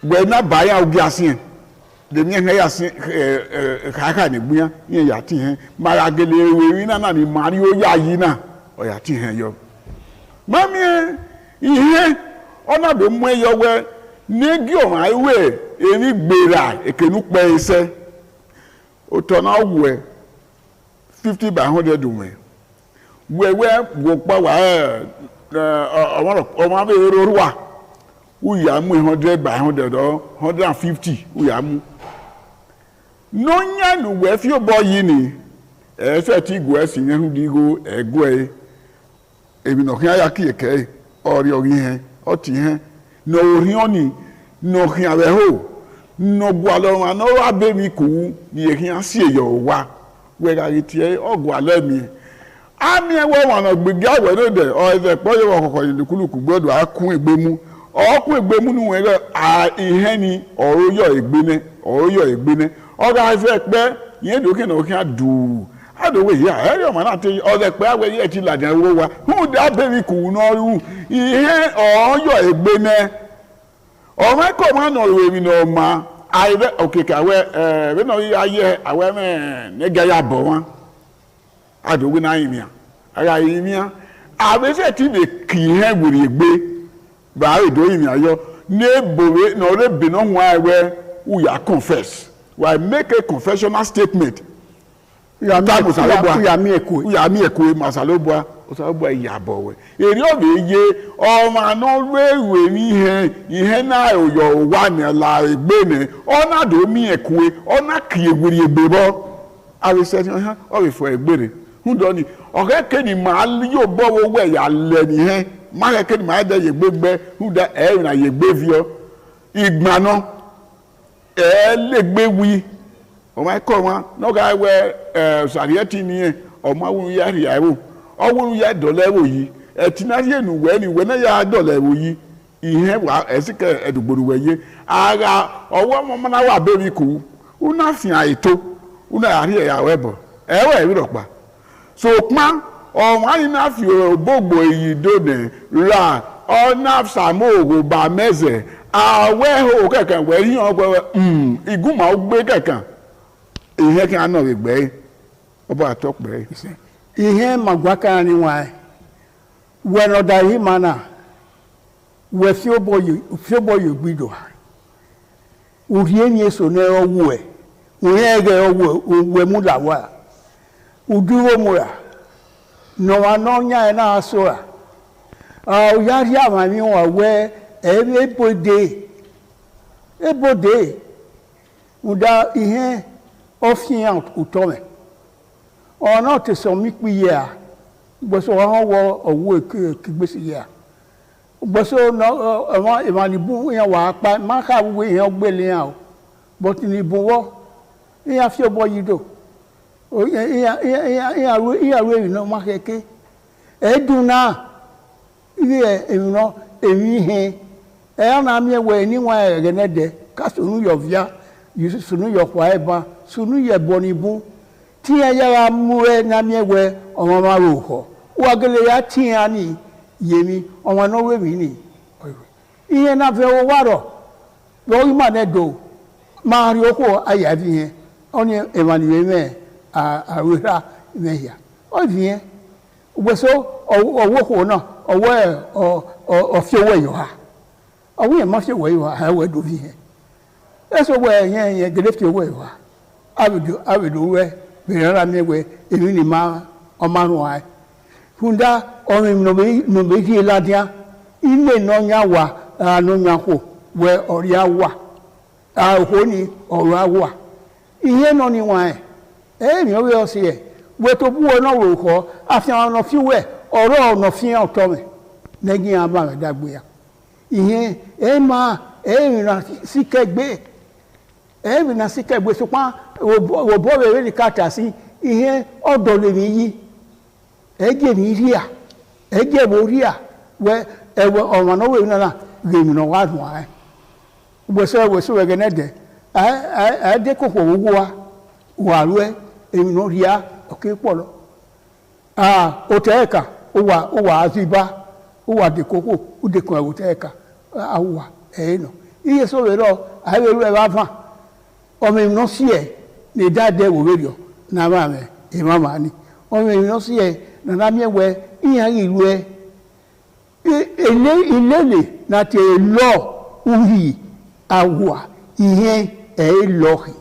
S11: gbe na baya ogi asin de mi he asin kaka ni gbin yen ya ti hen mara gele ewe na ni mari o ya yi na oya ti hen yo mami ihe ona be mu eyo we negi o ma iwe eri gbera ekenu pe ise o to na we 50 by 100 we go pa wa o ma be ero wa u ya mu 100 by 100 or 150 u ya mu no nya nu we fi obo yi ni e se ti go esin hu digo ego ebi no kan ya ki eke ori ori hen o ti hen no ori oni no kan awe ho no gwa lo ma no wa be mi ku ni e kan si eyo wa we ga ri ti ogwa lo mi ami e wo won no gbege awe no de o e po yo kokko ni kuluku gbodo akun egbemu okun egbemu nu we ihe ni oro yo egbene o ga fe pe yen do ke no kan du adowe ya ere o ma na te o de pe awe ye ti ladan wo wa hu da be ku no ru ihe oyo egbene o ma ko ma no we mi no ma ai be okeka we be no aye awe me ne ga ya bo won adowe na yimia ara yimia abe se ti be ki he gbori egbe ba edo yimia yo ne bowe no le be no nwa we u ya confess why make a confessional statement ya mi eko masalobua osalobua yabowe eri obe ye o ma no rewe ni ihe na oyo wa ni la egbe ni ona do mi ekwe ona kiewuri egbebo awe se han o we fo egbere hu do ni o ke ni ma yo bo wo we ya le ni he ma ke ni ma de ye gbegbe hu da e na ye gbevio igbano e le gbewi o ma ko won no ga we sarieti ni o ma wu ya ri awo o wu ya dole wo yi etina ye nu we ni we na ya dole wo yi ihe wa esike edugboru we ye ara owo mo na wa be mi ku una fi aito una ari ya webo ewe wi ropa so pa o wani na fi gbogbo yi dode ra o na samo go ba meze awe ho kekan we yin ogbo iguma o gbe kekan ihe kan na we gbe obo atokpe
S2: ihe magwaka ni wa when oda hi mana we fi oboyo gbido uri enye so na owu e uri ege owu we mu la wa uduro mu ya no wa no nya na asora o ya ri amami wa we ebode uda ihe ofian utome ona te so mi piya gboso won wo owo kigbesi ya gboso no emanibu yan wa pa ma ka wo yan gbele yan o but ni buwo yan fi obo yido o yan ro no ma keke eduna ile emino emihe na mi we ni wa egenede ka sunu yo via yusu sunu yo kwa eba sunu ye bonibu ti ya muwe na mi we omo ma ro ho wa gele ya ti ani yemi omo no we mi ni iye na fe wo waro lo ma ne do ma ri oko aya vi yen oni emani me a wera me ya o vi yen gbeso owo ko na owo o fi owo yo ha owo yen ma fi owo yo ha we do vi yen eso we yen gele fi owo yo ha abidu we bẹ̀rẹ̀ mi wẹ̀ èmi ni ma ọmọ wa fúnda ọmọ no be hi ladia ilé no nya wa no nya ko we ori awa ho ni ọ̀rọ̀ awa iye no ni wa mi o we o se e we to bu na wo ko afian no fi we ọ̀rọ̀ no fi oto me negi aba me dagbe ya iye ma mi na sikegbe mi na sikegbe so pa wo bo we ni kata si ihe odo le mi yi eje mi ria eje mo ria we ewe ọmọ no we na ge mi no wa dun ai we so we gene de de ko wo wa ru emi no ria o ke polo o teka o wa aziba o wa de koko o de ko o teka awa no iye so we ro ai we ru e ba fa o mi no si e ni dade wo radio na ba me e mama ni o me no si e na na mi we iyan iru e ilele na te lo uhi awa iyan e lohi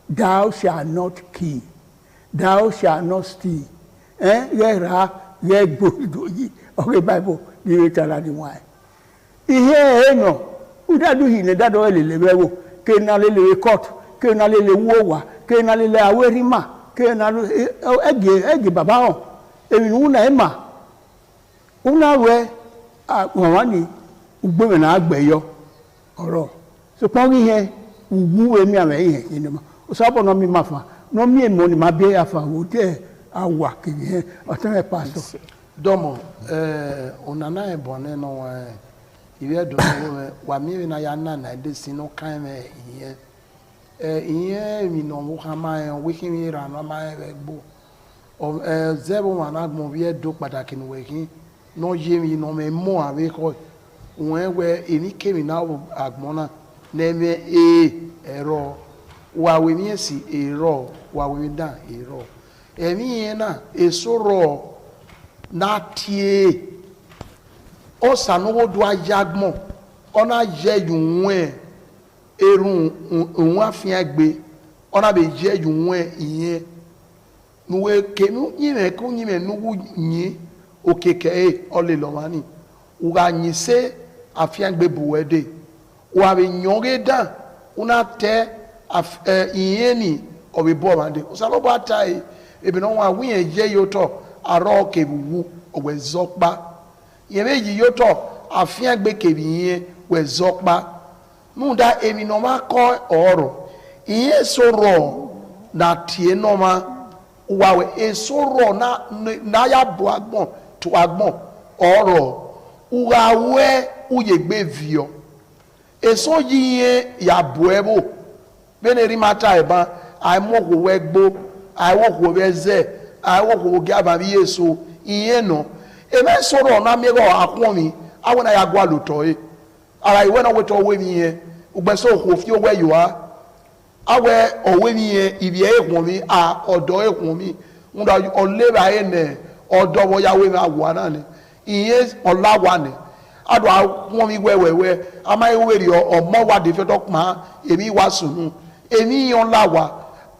S2: thou shall not kill thou shall not steal ye gbodo yi o bible ni tara ni wa ihe no udadu hi ne dado elele bewo ke na lele court ke na lele wowa ke na lele awerima ke na ege baba o emi una ema una we won ni ugbe na agbeyo oro so pon ihe ugu emi ame ihe ni ma o sabo no mi mafa no mi emo ni ma be afa wo te awa ke ihe o te pastor
S12: domo onana e bone no wa iwe do wa mi na ya na de sino kan me ihe iye mi no wo kama en wikin mi ra no ma e gbo o zebo wa na gbo bi e do pataki ni wikin no ye mi no me mo ave ko won we eni kemi na agbon na na me ero wa we mi esi ero wa we dan ero emi yen na esoro na tie o sanowo do ayagbon ona ye yunwe erun ohun afian gbe ona be je yunwe iyen nuwe kenu yime ku yime nuwu yin okeke ole lo mani uga yin se afian gbe buwede wa be nyonge dan una te iyen ni obi bo mande usalo bo atai ebi no wa wiyen je yoto aro kebuwu owe zokpa yemeji yoto afian gbe kebiyen we zokpa nunda emi no ma ko oro iye soro na tie no ma wawe esoro na ya bo agbon to agbon oro ugawe uyegbe vio eso yiye ya boebo bene rimata eba ai mo ko we gbo ai wo ko we ze ai wo ko ge aba bi yeso iye no e me soro na mi go akwo mi awona ya gwa luto e ara iwe na weto we mi ye ugbeso ko fi owe yiwa awe owe mi ye ibi e kwon mi a odo e kwon mi nda ole ba e ne odo wo ya we mi awo na ni iye olawa ni ado awon mi wewewe ama ewe ri omo wa de fe dokma emi wa sunu emi yon lawa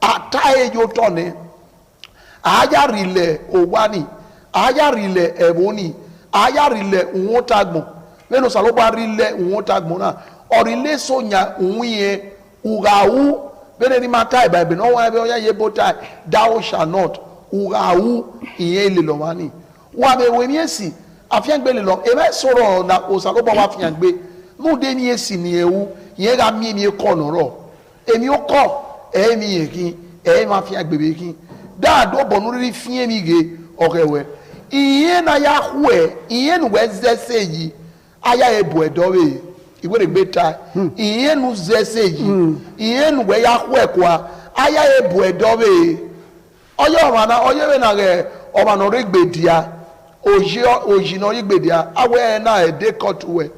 S12: ata ejo to ni aya rile owani aya rile eboni aya rile won tagbon meno saloba rile won tagbon na orile sonya unye ugawu bene ni mata e bible no wa be oya ye bota thou shall not ugawu iye le lo wani wa be we mi esi afian gbe le lo e be soro na o saloba wa afian gbe nu de ni esi ni ewu ye ga mi mi ko no ro emi o ko e mi yekin e ma afian gbe be kin da do bonu ri fien mi ge orewe iye na ya hwe iye nu we zese yi aya ebu edowe iwe re beta iye nu zese yi iye nu we ya hwe kwa aya ebu edowe oyo mana oyo we na ge o ma no re gbedia oji no ri gbedia awe na e de kotwe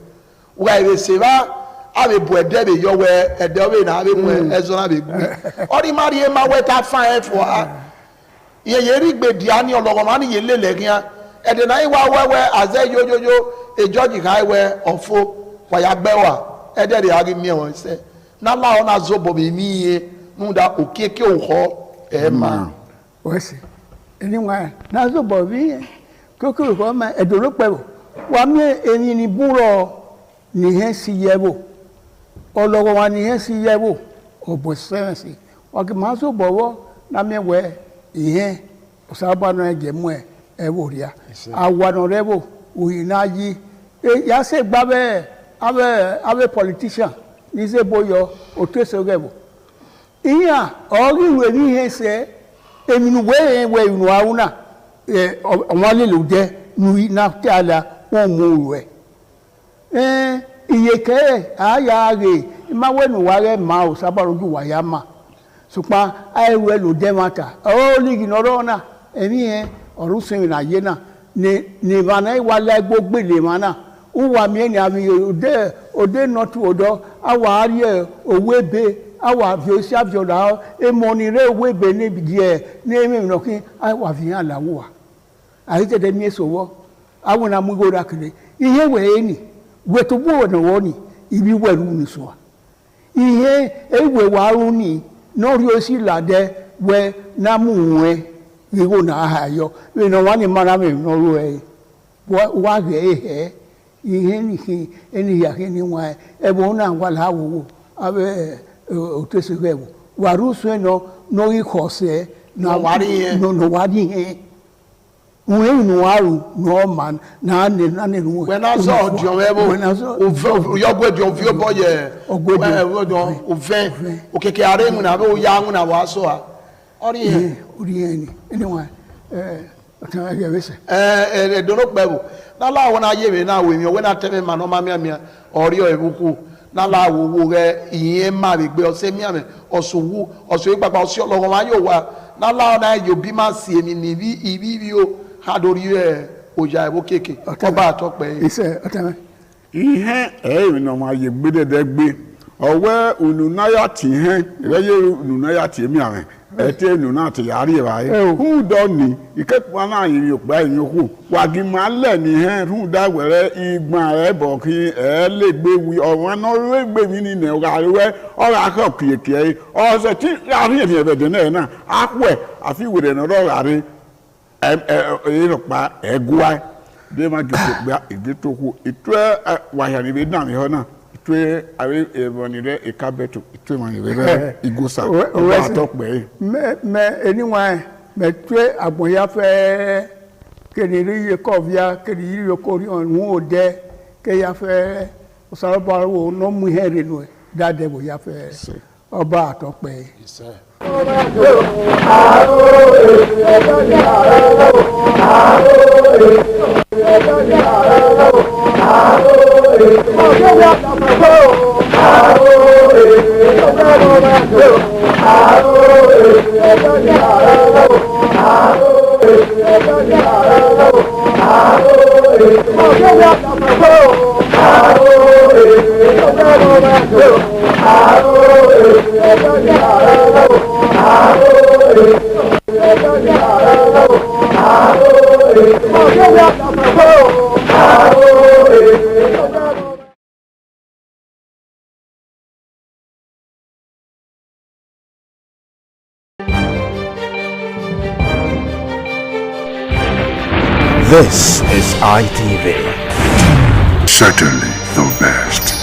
S12: we re se ba ave bu edebe yo we edowe na ave mu ezo na be gbe ori mari e ma we ta fan for ye ri gbedia ni ologo ma ni ye lele gian ede na iwa wewe aze yoyoyo ejoji ka iwe ofo wa ya gbewa ede re agi mi won se na la ona zobo be mi ye nda okeke oho e ma
S2: wesi eni wa na zobo bi kokoro ko ma edoro pe wa mi eni ni buro ni he si yebo ologo wa ni he si yebo obo sense wa ki ma zobo wo na mi we ihe osaba no eje mu eworia awano rebo uyinaji ya se gbabe ave politician ni se boyo oteso rebo iya oriwe ni he se eminu we inu awuna won le lo je nu na tala won mu we iye ke aya re ma we nu wa re ma osaba roju wa ya ma supa aiwe lo de mata o ligi noro na emi e orun sin na ye na ni bana iwa la gbogbe le mana uwa mi ni ami ode not odo awa ari owebe awa fi o si afio da e moni re owebe ni bidie ni emi no kin awa fi an lawo ayi tede mi esowo awona mu go rakire ihe we ni we to bo no woni ibi weru ni so ihe ewe wa ru ni no rio si lade we na muwe iwo na hayo we no wani mara me no ro e wa ge he ihe ni ki eni ya ke ni wa e bo na wa la wo abe o te se ge wa ru so no i kose na wari no wari he we no waru no man na ne no
S12: we na so odio we bo yo gwe dio fi bo ye ogwedo o ve o keke are mu na be o ya mu na wa so a ori he
S2: ori eni anyway ota ya wese
S12: do no pebu na la won aye me na we mi o we na teme ma no ma mi ori o ebuku na la wo re iye ma be gbe o se mi ame osuwu osu ipapa osi ologo ma yo wa na la na yo bi ma si emi ni bi ibi o hadori oja ebo keke oba atope
S2: ise otame
S11: ihe mi no ma ye gbedede gbe owe ununaya ti he reye ununaya ti mi ame ete ununa ti yari e bae hu do ni ikepa na yin opa yin ku wa gi ma le ni he hu da were igban re bo ki le gbe wi o no re gbe mi ni ne o ga we o ga ko kieke o se ti ari e be de na akwe afi were no ro ari pa egwa de ma gbe igitoku itu wahya ni be na me ho na itu awe eboni re ikabeto itu ma ni be igosa o atokpe
S2: me anyway me tue agboya fe keniri ye kovia keniri yo kori on wo de ke ya fe o saro ba wo no mu here no dade bo ya fe oba atokpe
S13: Oh,
S23: This is ITV.
S22: Certainly the best.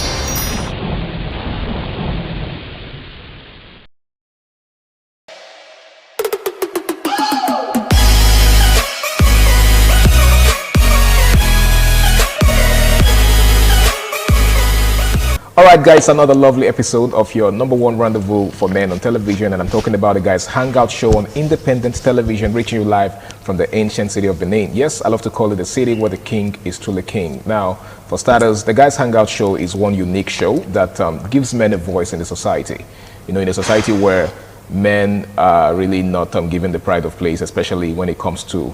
S13: Alright guys, another lovely episode of your #1 rendezvous for men on television, and I'm talking about the guys Hangout Show on independent television, reaching you live from the ancient city of Benin. Yes, I love to call it the city where the king is truly king. Now, for starters, the guys Hangout Show is one unique show that gives men a voice in the society. You know, in a society where men are really not given the pride of place, especially when it comes to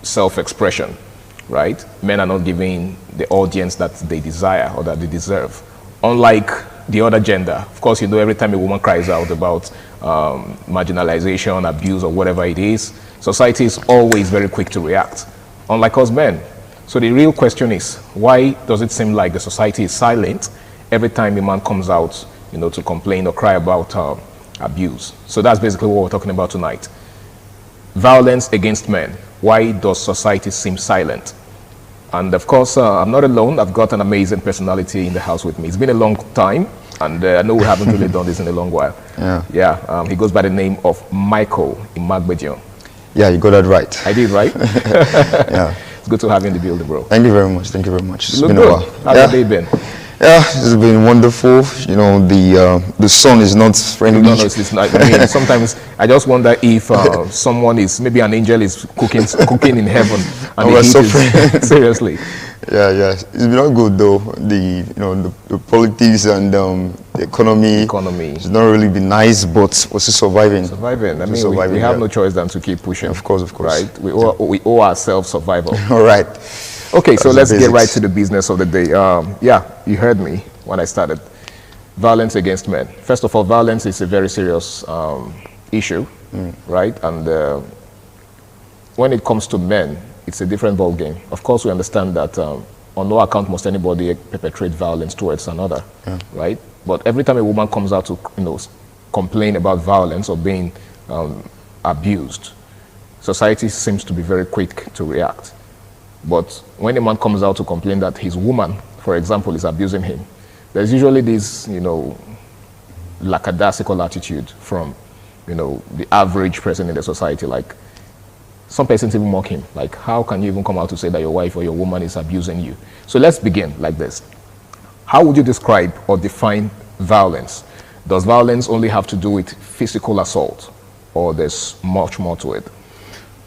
S13: self-expression. Right? Men are not giving the audience that they desire or that they deserve. Unlike the other gender, of course, you know, every time a woman cries out about marginalization, abuse, or whatever it is, society is always very quick to react, unlike us men. So the real question is, why does it seem like the society is silent every time a man comes out, you know, to complain or cry about abuse? So that's basically what we're talking about tonight. Violence against men. Why does society seem silent? And of course, I'm not alone. I've got an amazing personality in the house with me. It's been a long time, and I know we haven't really done this in a long while. Yeah. He goes by the name of Michael Imagbedion.
S15: Yeah, you got that right.
S13: I did, right?
S15: Yeah.
S13: It's good to have you in the building, bro.
S15: Thank you very much. Thank you very much.
S13: It's been a while. How's your day been?
S15: Yeah, it's been wonderful. You know, the sun is not friendly.
S13: No, it's not. I mean, sometimes I just wonder if someone is, maybe an angel is cooking in heaven, and the heat is, seriously.
S15: Yeah. It's been all good though. The politics and the economy. It's not really been nice, but we're still surviving.
S13: I mean, we have no choice than to keep pushing.
S15: Of course.
S13: Right? We owe ourselves survival.
S15: All right.
S13: Okay, so let's get right to the business of the day. Yeah, you heard me when I started. Violence against men. First of all, violence is a very serious issue, right? And when it comes to men, it's a different ball game. Of course, we understand that on no account must anybody perpetrate violence towards another, right? But every time a woman comes out to, you know, complain about violence or being abused, society seems to be very quick to react. But when a man comes out to complain that his woman, for example, is abusing him, there's usually this, you know, lackadaisical attitude from, you know, the average person in the society. Like, some persons even mock him. Like, how can you even come out to say that your wife or your woman is abusing you? So let's begin like this. How would you describe or define violence? Does violence only have to do with physical assault, or there's much more to it?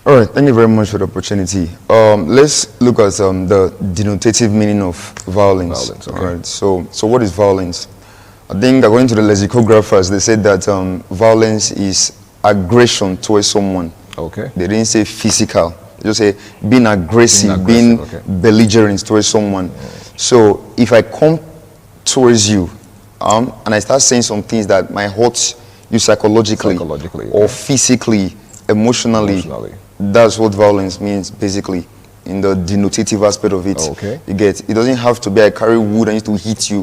S15: All right, thank you very much for the opportunity. Let's look at the denotative meaning of violence.
S13: Okay.
S15: All right, so what is violence? I think according to the lexicographers, they said that violence is aggression towards someone.
S13: Okay.
S15: They didn't say physical. They just say being aggressive, being belligerent towards someone. So if I come towards you and I start saying some things that might hurt you psychologically or physically, emotionally, that's what violence means, basically, in the denotative aspect of it. You get, it doesn't have to be I carry wood and to hit you,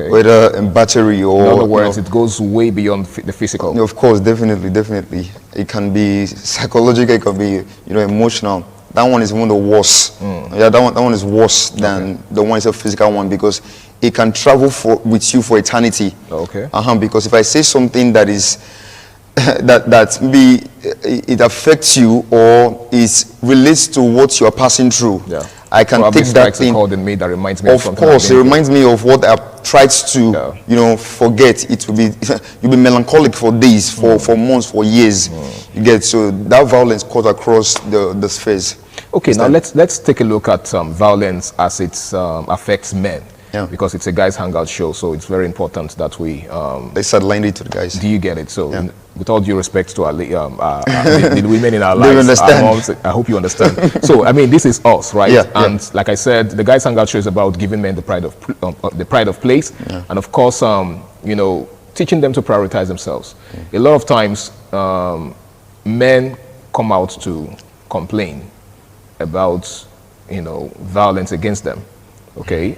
S15: whether in battery or.
S13: In other words, it goes way beyond the physical.
S15: Of course, definitely. It can be psychological, it can be, you know, emotional. That one is one of the worst. Yeah, that one is worse than the one is a physical one, because it can travel with you for eternity. Because if I say something that is that maybe it affects you or it relates to what you are passing through, I can take that thing.
S13: In me that reminds me of
S15: course, it reminds me of what I've tried to, you know, forget. It will be you'll be melancholic for days, for months, for years. You get, so that violence cuts across the spheres.
S13: Okay, now let's take a look at violence as it affects men. Because it's a guys hangout show, so it's very important that we let's
S15: align it to the guys.
S13: Do you get it? So with all due respect to our, the women in our lives,
S15: understand.
S13: our moms, I hope you understand. So, I mean, this is us, right?
S15: Yeah,
S13: and like I said, the Guys Hangout show is about giving men the pride of place, and of course, you know, teaching them to prioritize themselves. A lot of times, men come out to complain about, you know, violence against them. Okay.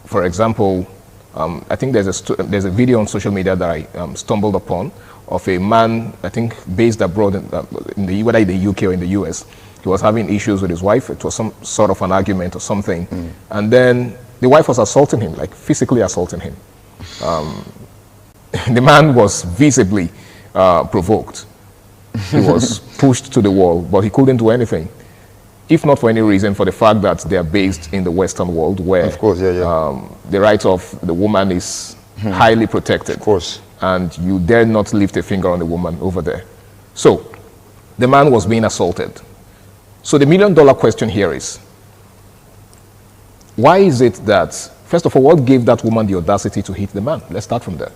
S13: For example, I think there's a video on social media that I stumbled upon of a man, I think based abroad whether in the UK or in the US. He was having issues with his wife. It was some sort of an argument or something. And then the wife was assaulting him, like physically assaulting him. The man was visibly provoked. He was pushed to the wall, but he couldn't do anything. If not for any reason, for the fact that they are based in the Western world, where
S15: of course,
S13: the right of the woman is highly protected.
S15: Of course.
S13: And you dare not lift a finger on the woman over there. So, the man was being assaulted. So the $1 million question here is, why is it that, first of all, what gave that woman the audacity to hit the man? Let's start from there.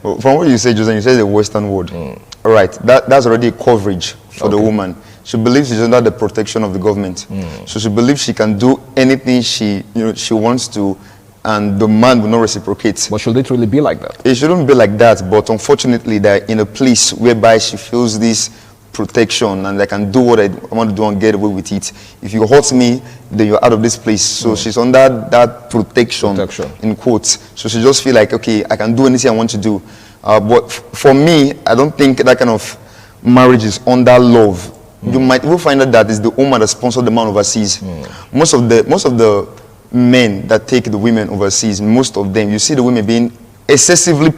S15: Well, from what you say, Jose, you say the Western world. All right, that's already coverage for the woman. She believes she's under the protection of the government. So she believes she can do anything she wants to, and the man will not reciprocate.
S13: But should it really be like that?
S15: It shouldn't be like that, but unfortunately, they're in a place whereby she feels this protection and I can do what I want to do and get away with it. If you hurt me, then you're out of this place. So she's under that protection, in quotes. So she just feel like, okay, I can do anything I want to do. But for me, I don't think that kind of marriage is under love. You might even find out that it's the woman that sponsored the man overseas. Most of the men that take the women overseas, most of them, you see the women being excessively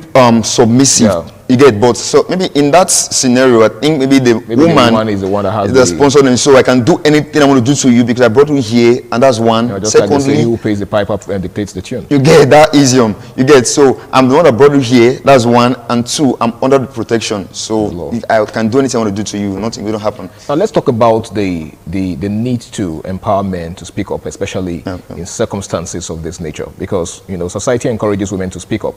S15: submissive. You get, but so maybe in that scenario, I think maybe the woman
S13: is the one that has
S15: the sponsor, and so I can do anything I want to do to you because I brought you here, and that's one.
S13: Just
S15: Secondly,
S13: like they say, who pays the pipe up and dictates the tune.
S15: You get that easy. You get, so I'm the one that brought you here. That's one, and two, I'm under the protection. So if I can do anything I want to do to you, nothing will happen.
S13: Now let's talk about the need to empower men to speak up, especially in circumstances of this nature, because society encourages women to speak up.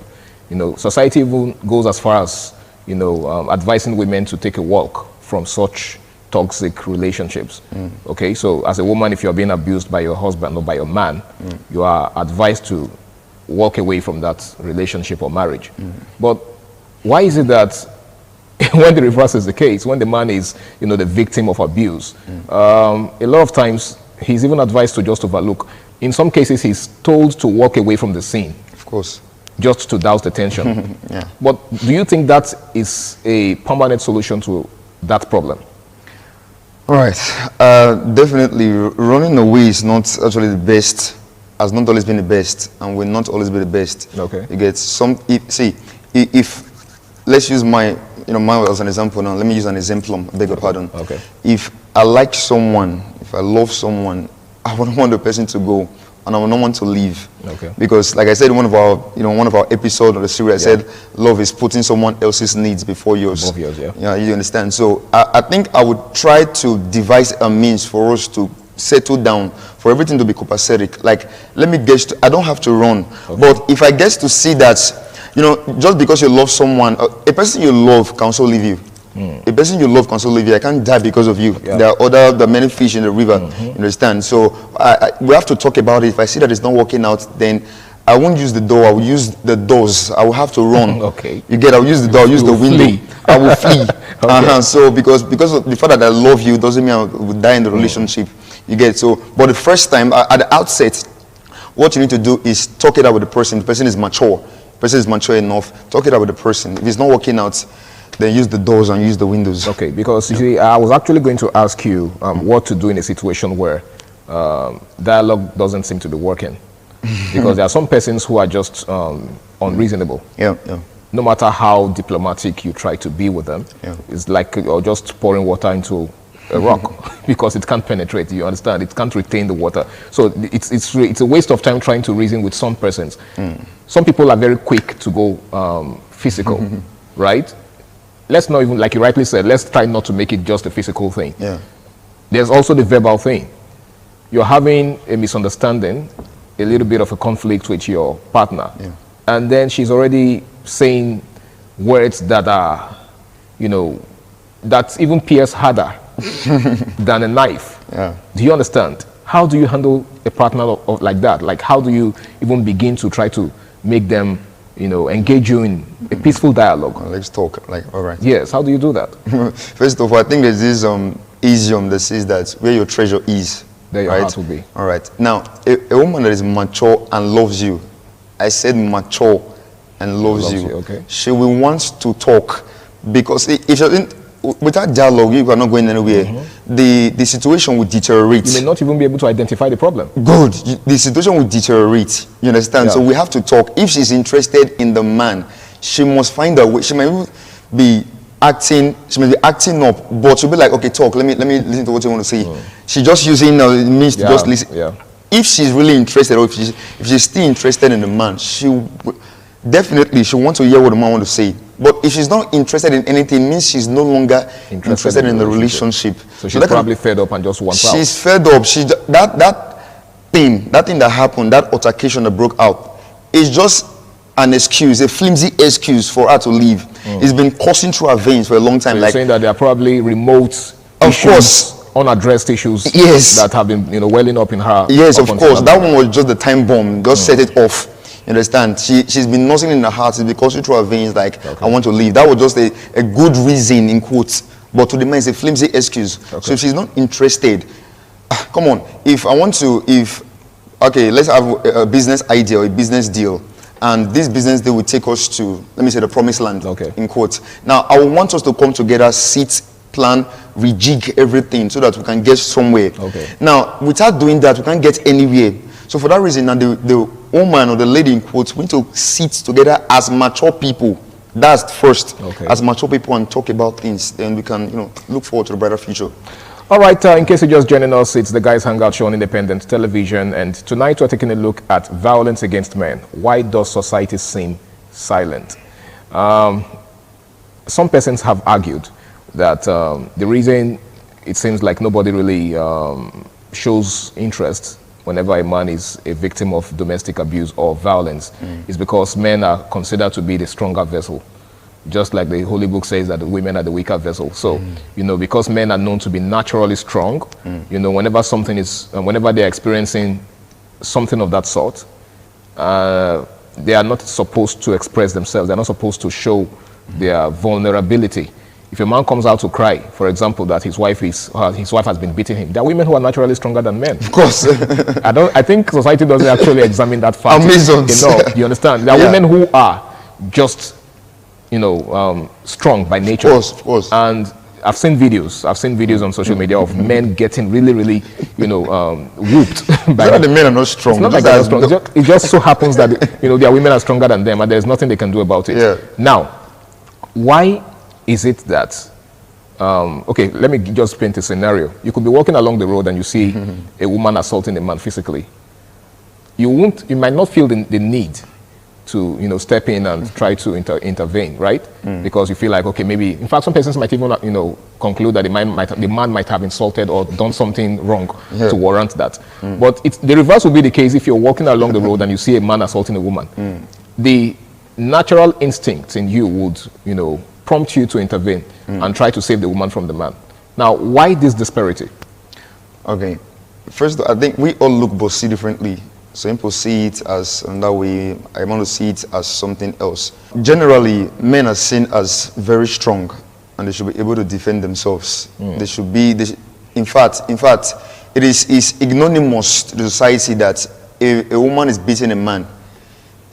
S13: Society even goes as far as, advising women to take a walk from such toxic relationships. Okay, so as a woman, if you're being abused by your husband or by your man, you are advised to walk away from that relationship or marriage. But why is it that when the reverse is the case, when the man is, the victim of abuse, a lot of times he's even advised to just overlook. In some cases, he's told to walk away from the scene.
S15: Of course.
S13: Just to douse the tension. But do you think that is a permanent solution to that problem?
S15: All right. Definitely, running away is not actually the best, has not always been the best, and will not always be the best.
S13: Okay.
S15: You get if let's use my as an example now. Let me use an exemplum. I beg your pardon.
S13: Okay.
S15: If I like someone, if I love someone, I wouldn't want the person to go. And I would not want to leave, because, like I said in one of our episodes of the series, I said love is putting someone else's needs before yours.
S13: Above yours,
S15: you understand. So I think I would try to devise a means for us to settle down, for everything to be copacetic. Like, let me guess, I don't have to run, but if I get to see that, just because you love someone, a person you love can also leave you. A person you love can also leave you. I can't die because of you. There are many fish in the river. You understand? So we have to talk about it. If I see that it's not working out, then I won't use the door. I will use the doors. I will have to run. You get? I'll use the door. I'll use the window. I will flee. So because of the fact that I love you doesn't mean I will die in the relationship. You get? So, but the first time at the outset, what you need to do is talk it out with the person. The person is mature. The person is mature enough. Talk it out with the person. If it's not working out, then use the doors and use the windows.
S13: Okay, because you see, I was actually going to ask you what to do in a situation where dialogue doesn't seem to be working. Because there are some persons who are just unreasonable. No matter how diplomatic you try to be with them, it's like you're just pouring water into a rock because it can't penetrate. You understand? It can't retain the water. So it's a waste of time trying to reason with some persons. Some people are very quick to go physical, right? Let's not even, like you rightly said, let's try not to make it just a physical thing. There's also the verbal thing. You're having a misunderstanding, a little bit of a conflict with your partner, and then she's already saying words that are, that even pierce harder than a knife.
S15: Yeah.
S13: Do you understand? How do you handle a partner of like that? Like, how do you even begin to try to make them, engage you in a peaceful dialogue?
S15: Let's talk. All right.
S13: Yes. How do you do that?
S15: First of all, I think there's this idiom that says that where your treasure is,
S13: there your heart will be.
S15: All right. Now, a woman that is mature and loves you, I said mature and loves you.
S13: Okay.
S15: She will want to talk, because if she doesn't, without dialogue, you are not going anywhere. The situation will deteriorate.
S13: You may not even be able to identify the problem.
S15: Good. The situation will deteriorate. You understand?
S13: Yeah.
S15: So we have to talk. If she's interested in the man, she must find a way. She might be acting. She may be acting up, but she'll be like, okay, talk. Let me listen to what you want to say. She's just using means to just listen.
S13: Yeah.
S15: If she's really interested, or if she's still interested in the man, she want to hear what the man want to say. But if she's not interested in anything, it means she's no longer interested in the relationship.
S13: So she's probably fed up and just wants out.
S15: She's fed up. That thing that happened, that altercation that broke out, is just an excuse, a flimsy excuse for her to leave. It's been coursing through her veins for a long time.
S13: So you're saying that there are probably remote issues, unaddressed issues, that have been welling up in her.
S15: Yes, of course. That one was just the time bomb. Just set it off. You understand? She's been nursing in her heart. It's because through her veins, like, I want to leave. That was just a good reason, in quotes. But to the man, it's a flimsy excuse. So if she's not interested, come on. If let's have a business idea or a business deal, and this business deal will take us to, let me say, the promised land, in quotes. Now, I would want us to come together, sit, plan, rejig everything so that we can get somewhere. Now, without doing that, we can't get anywhere. So for that reason, now the woman or the lady in quotes, we need to sit together as mature people. That's first, as mature people, and talk about things. Then we can, look forward to a brighter future.
S13: All right, in case you're just joining us, it's the Guys Hangout Show on Independent Television, and tonight we're taking a look at violence against men. Why does society seem silent? Some persons have argued that the reason it seems like nobody really shows interest whenever a man is a victim of domestic abuse or violence is because men are considered to be the stronger vessel. Just like the Holy Book says that the women are the weaker vessel. So, because men are known to be naturally strong, whenever they're experiencing something of that sort, they are not supposed to express themselves. They're not supposed to show their vulnerability. If a man comes out to cry, for example, that his wife has been beating him, there are women who are naturally stronger than men.
S15: Of course.
S13: I think society doesn't actually examine that fact
S15: Amazons.
S13: enough. You understand? There are women who are just, strong by nature.
S15: Of course.
S13: And I've seen videos on social media of men getting really, really, whooped.
S15: By the men are not strong.
S13: It's not like they're strong. It just so happens that, their women are stronger than them, and there's nothing they can do about it.
S15: Yeah.
S13: Now, why is it that, let me just paint a scenario. You could be walking along the road and you see a woman assaulting a man physically. You might not feel the need to, step in and try to intervene, right? Because you feel like, okay, maybe, in fact, some persons might even, conclude that the man might have insulted or done something wrong to warrant that. But the reverse would be the case if you're walking along the road and you see a man assaulting a woman. The natural instinct in you would, prompt you to intervene and try to save the woman from the man. Now, why this disparity?
S15: Okay. First, I think we all look both differently. Some people see it as another way. I want to see it as something else. Generally, men are seen as very strong, and they should be able to defend themselves. They should be. In fact, it is ignominious to the society that a woman is beating a man.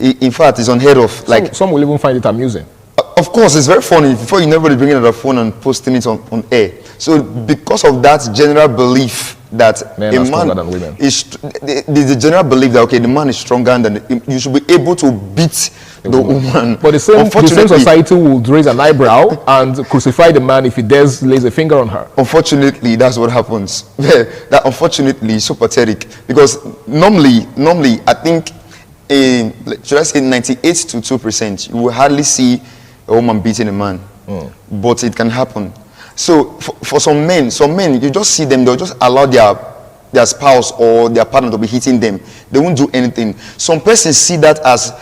S15: In fact, it's unheard of. Like
S13: some will even find it amusing.
S15: Of course, it's very funny. Before you never bring it on the phone and posting it on air. So because of that general belief that
S13: men are stronger than women,
S15: is the general belief that the man is stronger than you should be able to beat the woman.
S13: But the same society would raise an eyebrow and crucify the man if he dares lays a finger on her.
S15: Unfortunately, that's what happens. That unfortunately is so pathetic, because normally I think should I say 98 to 2%, you will hardly see a woman beating a man, but it can happen. So for some men, you just see them, they'll just allow their spouse or their partner to be hitting them. They won't do anything. Some persons see that as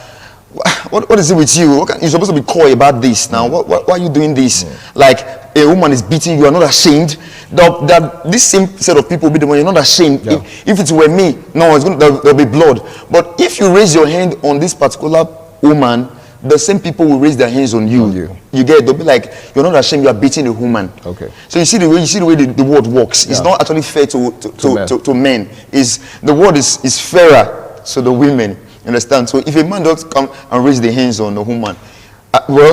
S15: what is it with you? You're supposed to be coy about this now. Why are you doing this? Like a woman is beating you, you're not ashamed. That this same set of people will be the one, you're not ashamed.
S13: Yeah.
S15: If it were me, no, there'll be blood. But if you raise your hand on this particular woman, the same people will raise their hands on you. You get it? They'll be like, you're not ashamed, you are beating a woman.
S13: Okay.
S15: So you see the way the word works. It's not actually fair to men. The word is fairer to the women. Understand? So if a man does come and raise the hands on a woman, well,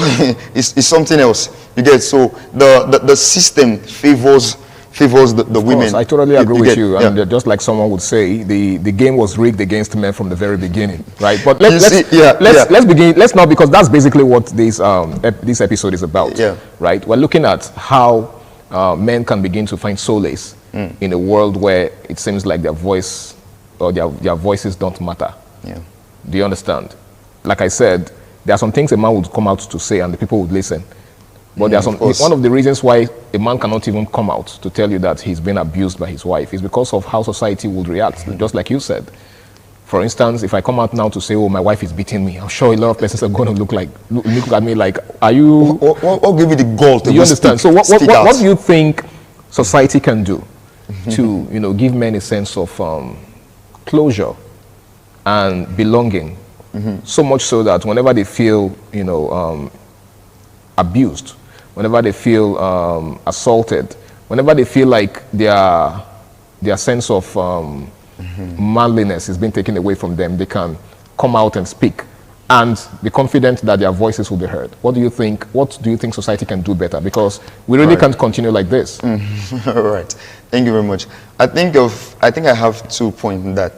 S15: it's something else. You get it? So the system favors the women.
S13: I totally agree with you. And just like someone would say, the game was rigged against men from the very beginning, right? But let's begin. Let's not, because that's basically what this episode is about, right? We're looking at how men can begin to find solace in a world where it seems like their voice or their voices don't matter.
S15: Yeah.
S13: Do you understand? Like I said, there are some things a man would come out to say and the people would listen. But there are one of the reasons why a man cannot even come out to tell you that he's been abused by his wife is because of how society would react, just like you said. For instance, if I come out now to say, oh, my wife is beating me, I'm sure a lot of persons are going to look at me like, are you...
S15: What give you the gall to
S13: do you understand? So what do you think society can do to, give men a sense of closure and belonging, so much so that whenever they feel, abused, whenever they feel assaulted, whenever they feel like their sense of manliness is being taken away from them, they can come out and speak and be confident that their voices will be heard. What do you think society can do better? Because we really can't continue like this.
S15: All right. Thank you very much. I think I have 2 points in that.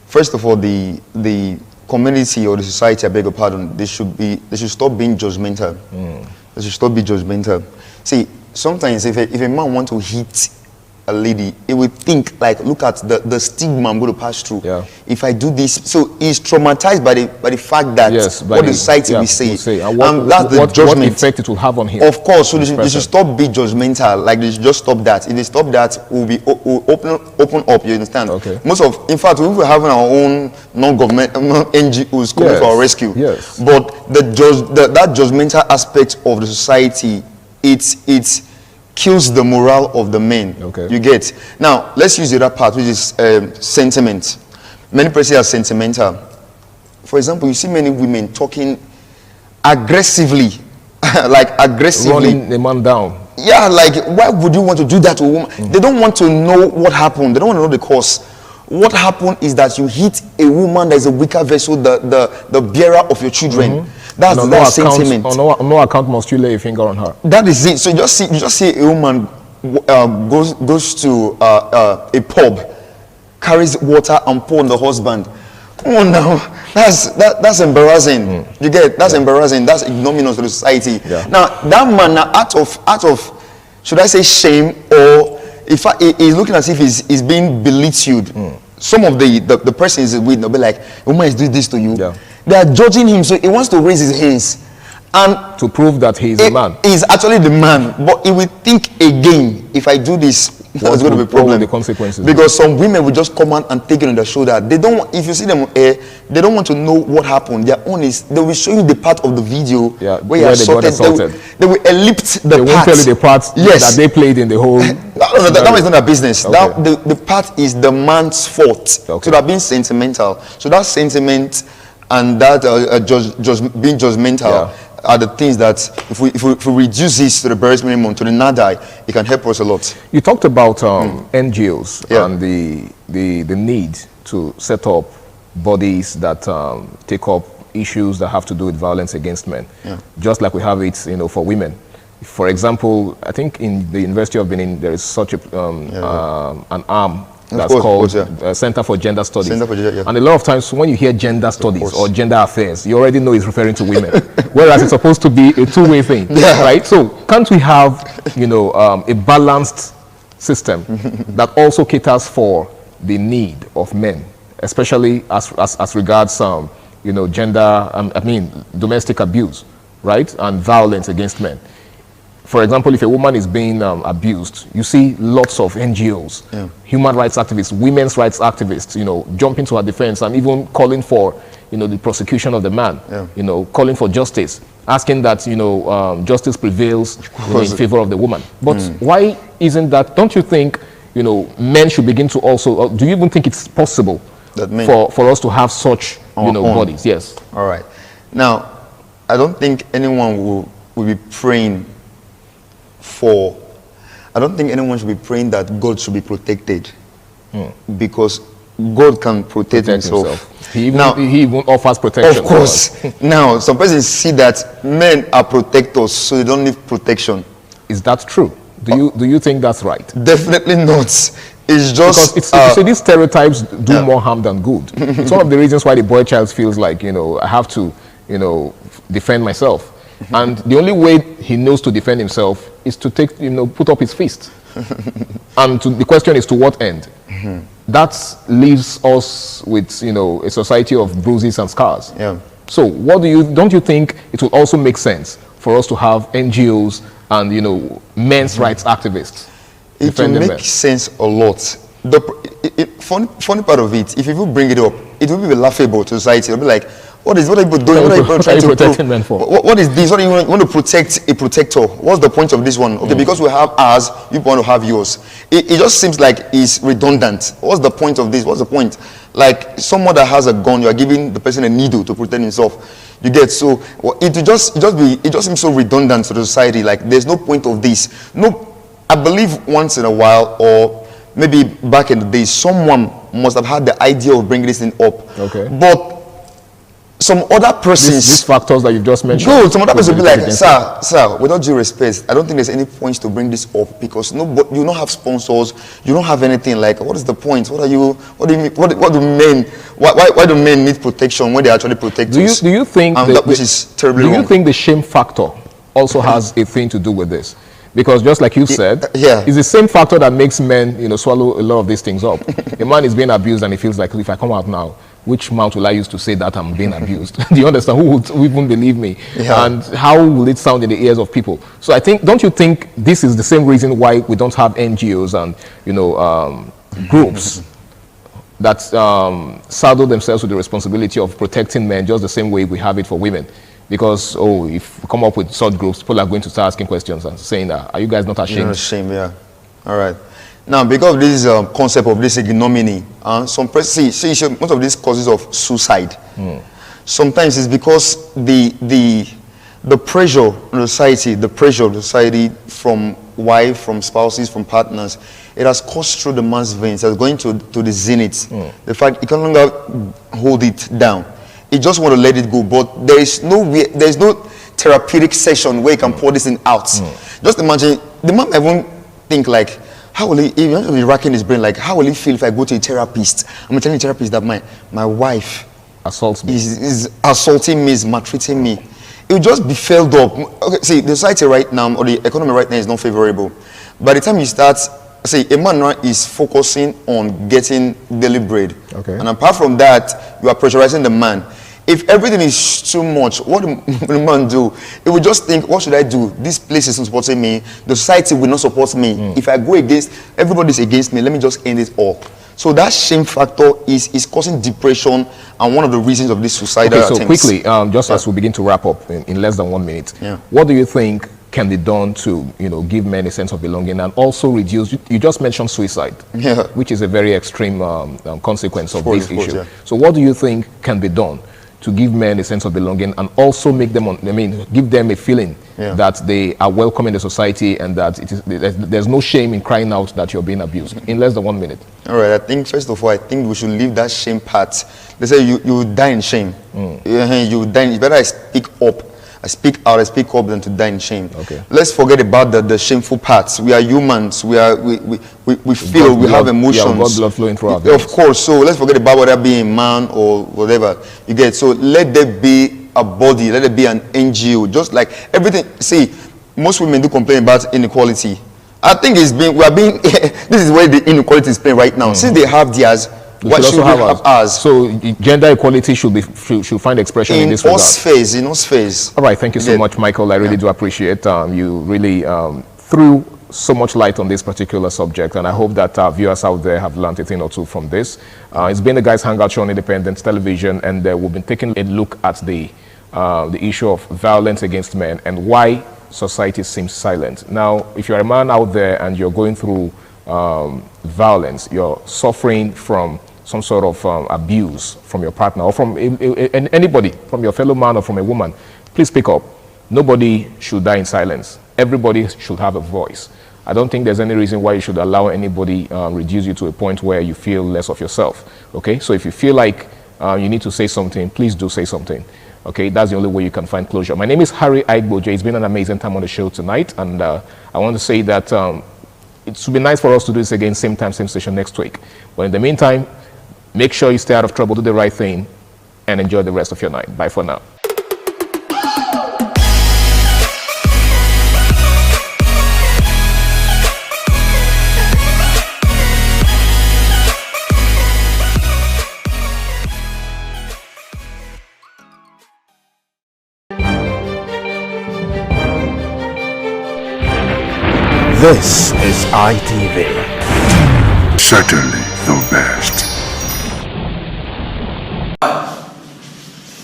S15: First of all, the community or the society, I beg your pardon, they should stop being judgmental. They should stop being judgmental. See, sometimes if a man wants to hit a lady, it would think like, look at the stigma I'm going to pass through.
S13: Yeah.
S15: If I do this, so he's traumatized by the fact that what the society will say,
S13: and
S15: that's the judgment.
S13: What effect it will have on him.
S15: Of course, so they should stop being judgmental. Like they should just stop that. If they stop that, we'll open up. You understand?
S13: Okay.
S15: In fact, we're having our own non-government NGOs coming for our rescue.
S13: Yes.
S15: But that judgmental aspect of the society, it kills the morale of the men.
S13: Okay.
S15: You get? Now, let's use the other part, which is sentiment. Many persons are sentimental. For example, you see many women talking aggressively,
S13: running a man down.
S15: Yeah, like, why would you want to do that to a woman? They don't want to know what happened. They don't want to know the cause. What happened is that you hit a woman that is a weaker vessel, the bearer of your children. That's the sentiment.
S13: On no account must you lay a finger on her.
S15: That is it. So you just see a woman goes to a pub, carries water and pour on the husband. Come on now, that's embarrassing. You get it? That's embarrassing. That's ignominious to the society.
S13: Yeah.
S15: Now that man, out of should I say shame, or if he's looking as if he's being belittled. Some of the person is with, they'll be like, a woman is doing this to you.
S13: Yeah.
S15: They are judging him, so he wants to raise his hands and
S13: to prove that he's a man.
S15: He's actually the man, but he will think again. If I do this, there's going to be a problem.
S13: The consequences.
S15: Because some women will just come out and take it on their shoulder. They don't want, if you see them, they don't want to know what happened. Their own is they will show you the part of the video where you are assaulted. They will ellipse the part.
S13: They won't tell you the part that they played in the whole.
S15: That is not their business. Okay. The part is the man's fault.
S13: Okay.
S15: So they're being sentimental. So that sentiment and that being judgmental are the things that if we reduce this to the barest minimum, to the nada, it can help us a lot.
S13: You talked about NGOs and the need to set up bodies that take up issues that have to do with violence against men, just like we have it, for women. For example, I think in the University of Benin there is such an arm that's called Center for Gender Studies. And a lot of times when you hear gender studies or gender affairs, you already know it's referring to women, whereas it's supposed to be a two-way thing, right? So can't we have, a balanced system that also caters for the need of men, especially as regards gender, domestic abuse, right, and violence against men? For example, if a woman is being abused, you see lots of NGOs, human rights activists, women's rights activists, jumping to her defense and even calling for the prosecution of the man, calling for justice, asking that, justice prevails in favor of the woman. But why isn't that, don't you think, men should begin to also, do you even think it's possible that for us to have such, bodies? Yes.
S15: All right. Now, I don't think anyone will be praying I don't think anyone should be praying that God should be protected, because God can protect himself.
S13: He even offers protection.
S15: Of course. Now, some persons see that men are protectors, so they don't need protection.
S13: Is that true? Do you think that's right?
S15: Definitely not. It's just
S13: because these stereotypes do more harm than good. It's one of the reasons why the boy child feels like, I have to, defend myself. And the only way he knows to defend himself is to put up his fist. And the question is, to what end? That leaves us with, a society of bruises and scars.
S15: Yeah.
S13: So don't you think it would also make sense for us to have NGOs and, men's rights activists?
S15: It will make sense a lot. The funny part of it, if you bring it up, it will be laughable to society. It'll be like, what are people doing? What are people trying to protect men for? What is this? What do you want to protect a protector? What's the point of this one? Okay, because we have ours, you want to have yours. It just seems like it's redundant. What's the point of this? What's the point? Like someone that has a gun, you are giving the person a needle to protect himself. You get, so it just seems so redundant to the society. Like there's no point of this. No, I believe once in a while, or maybe back in the days, someone must have had the idea of bringing this thing up.
S13: Okay.
S15: But some other persons,
S13: these factors that you just mentioned,
S15: some other person will be like, sir, with all due respect, I don't think there's any point to bring this up, because you don't have sponsors, you don't have anything. Like, what is the point? What do you mean? What do men? Why do men need protection when they actually protect us?
S13: Do you think
S15: which is terribly wrong?
S13: Do you think the shame factor also has a thing to do with this? Because just like you said, it's the same factor that makes men, swallow a lot of these things up. A man is being abused and he feels like, if I come out now, which mouth will I use to say that I'm being abused? Do you understand? Who would even believe me?
S15: Yeah.
S13: And how will it sound in the ears of people? So I think, don't you think this is the same reason why we don't have NGOs and, groups that saddle themselves with the responsibility of protecting men just the same way we have it for women? Because, if we come up with such groups, people are going to start asking questions and saying, are you guys not ashamed?
S15: You're not ashamed, yeah. All right. Now, because of this concept of this ignominy, some persons see most of these causes of suicide. Sometimes it's because the pressure on the society from wife, from spouses, from partners, it has coursed through the man's veins. It's going to the zenith. The fact he can no longer hold it down. He just want to let it go, but there is no therapeutic session where he can pour this thing out. Just imagine, the man might even think like, how will he, if he's be racking his brain, like, how will he feel if I go to a therapist? I'm telling the therapist that my wife
S13: assaults me,
S15: is assaulting me, is maltreating me. It will just be filled up. Okay, see, the society right now, or the economy right now is not favorable. By the time you start, say, a man now is focusing on getting daily bread.
S13: Okay.
S15: And apart from that, you are pressurizing the man. If everything is too much, what will the man do? He will just think, what should I do? This place isn't supporting me. The society will not support me. If I go against, everybody's against me. Let me just end it all. So that shame factor is causing depression and one of the reasons of this suicidal attempts.
S13: Quickly, just as we begin to wrap up in less than 1 minute, what do you think can be done to give men a sense of belonging and also reduce, you just mentioned suicide, which is a very extreme consequence of this issue. So what do you think can be done to give men a sense of belonging and also make them, give them a feeling that they are welcome in the society and that there's no shame in crying out that you're being abused? In less than 1 minute.
S15: All right, I think first of all, I think we should leave that shame part. They say you die in shame. You die. It's better I speak up. I speak out, I speak up than to die in shame.
S13: Okay.
S15: Let's forget about the shameful parts. We are humans. We feel, we have emotions.
S13: Yeah, God blood flowing through our veins.
S15: Of course. So let's forget about whether being a man or whatever. You get. So let there be a body. Let there be an NGO. Just like everything. See, most women do complain about inequality. I think this is where the inequality is playing right now. Since they have theirs, what should we have ours?
S13: So gender equality should find expression in this regard.
S15: In all spheres.
S13: All right, thank you so much, Michael. I really do appreciate you really through so much light on this particular subject, and I hope that our viewers out there have learned a thing or two from this. It's been the Guys Hangout Show on Independent Television, and we've been taking a look at the issue of violence against men and why society seems silent. Now, if you're a man out there and you're going through violence, you're suffering from some sort of abuse from your partner or from anybody, from your fellow man or from a woman, please speak up. Nobody should die in silence. Everybody should have a voice. I don't think there's any reason why you should allow anybody reduce you to a point where you feel less of yourself. Okay, so if you feel like you need to say something, please do say something. Okay, that's the only way you can find closure. My name is Harry Aigboje. It's been an amazing time on the show tonight, and I want to say that it would be nice for us to do this again, same time, same station next week. But in the meantime, make sure you stay out of trouble, do the right thing, and enjoy the rest of your night. Bye for now.
S23: This is ITV.
S22: Certainly the best.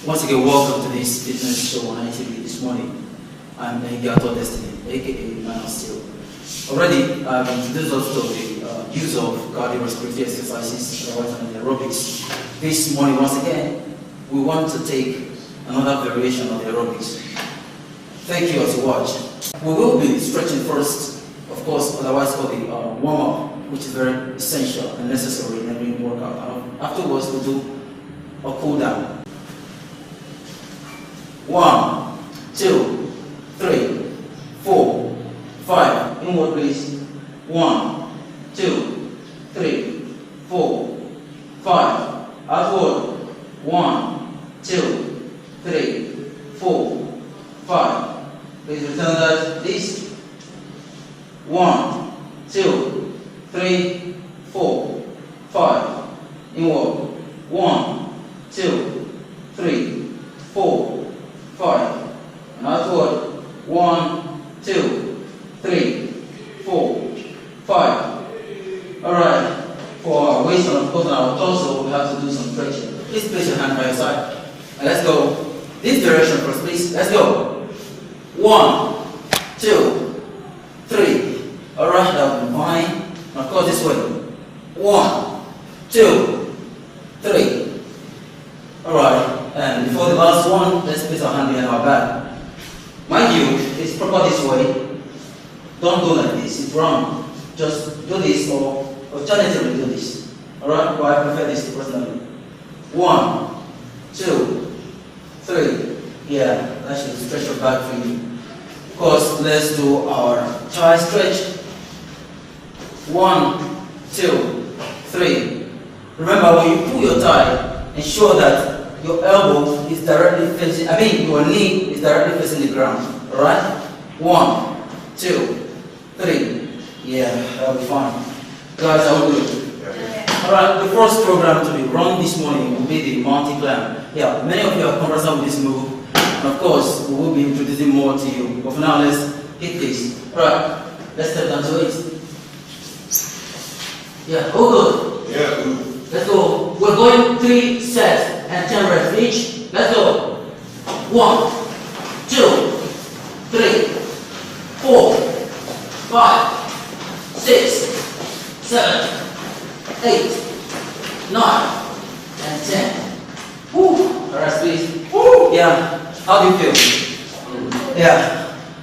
S4: Once again, welcome to this fitness show on ITV this morning. I'm Gato Destiny, aka Man of Steel. Already, I've introduced us to the use of cardiorespiratory exercises, and aerobics. This morning, once again, we want to take another variation of the aerobics. Thank you as you watch. We will be stretching first, of course, otherwise called the warm-up, which is very essential and necessary in every workout. Afterwards, we'll do a cool-down. 1, 2, 3, 4, 5. Inward, please. 1, 2, 3, 4, 5. Outward. 1, 2, 3, 4, 5. Please return that, please. 1, 2, 3, 4, 5. Inward. 1, 2, 3, 4, 5. And outward. 1, 2, 3, 4, 5. Alright. For our waist and of course on our torso, we have to do some stretching. Please place your hand by your side. And let's go this direction first, please. Let's go. 1, 2, 3. Alright, that will be fine. Of course, this way. 1, 2, 3. Alright, and before the last one, let's place our hand behind our back. Mind you, it's proper this way. Don't go like this, it's wrong. Just do this or alternatively do this. Alright, but I prefer this personally. 1, 2, 3. Yeah, that should stretch your back for you. Of course, let's do our thigh stretch. 1, 2, 3. Remember, when you pull your thigh, ensure that your elbow is directly facing, your knee is directly facing the ground. Alright? 1, 2, 3. Yeah, that'll be fine. Guys, are we good? Alright, the first program to be run this morning will be the mountain climb. Yeah, many of you are conversant with this move. And of course, we will be introducing more to you. But for now, let's hit this. Alright, let's step down to it. Yeah, all good. Yeah, good. Let's go. We're going 3 sets and 10 reps each. Let's go. 1, 2, 3, 4, 5, 6, 7, 8, 9, and 10. Woo. Alright, please. Woo. Yeah. How do you feel? Yeah.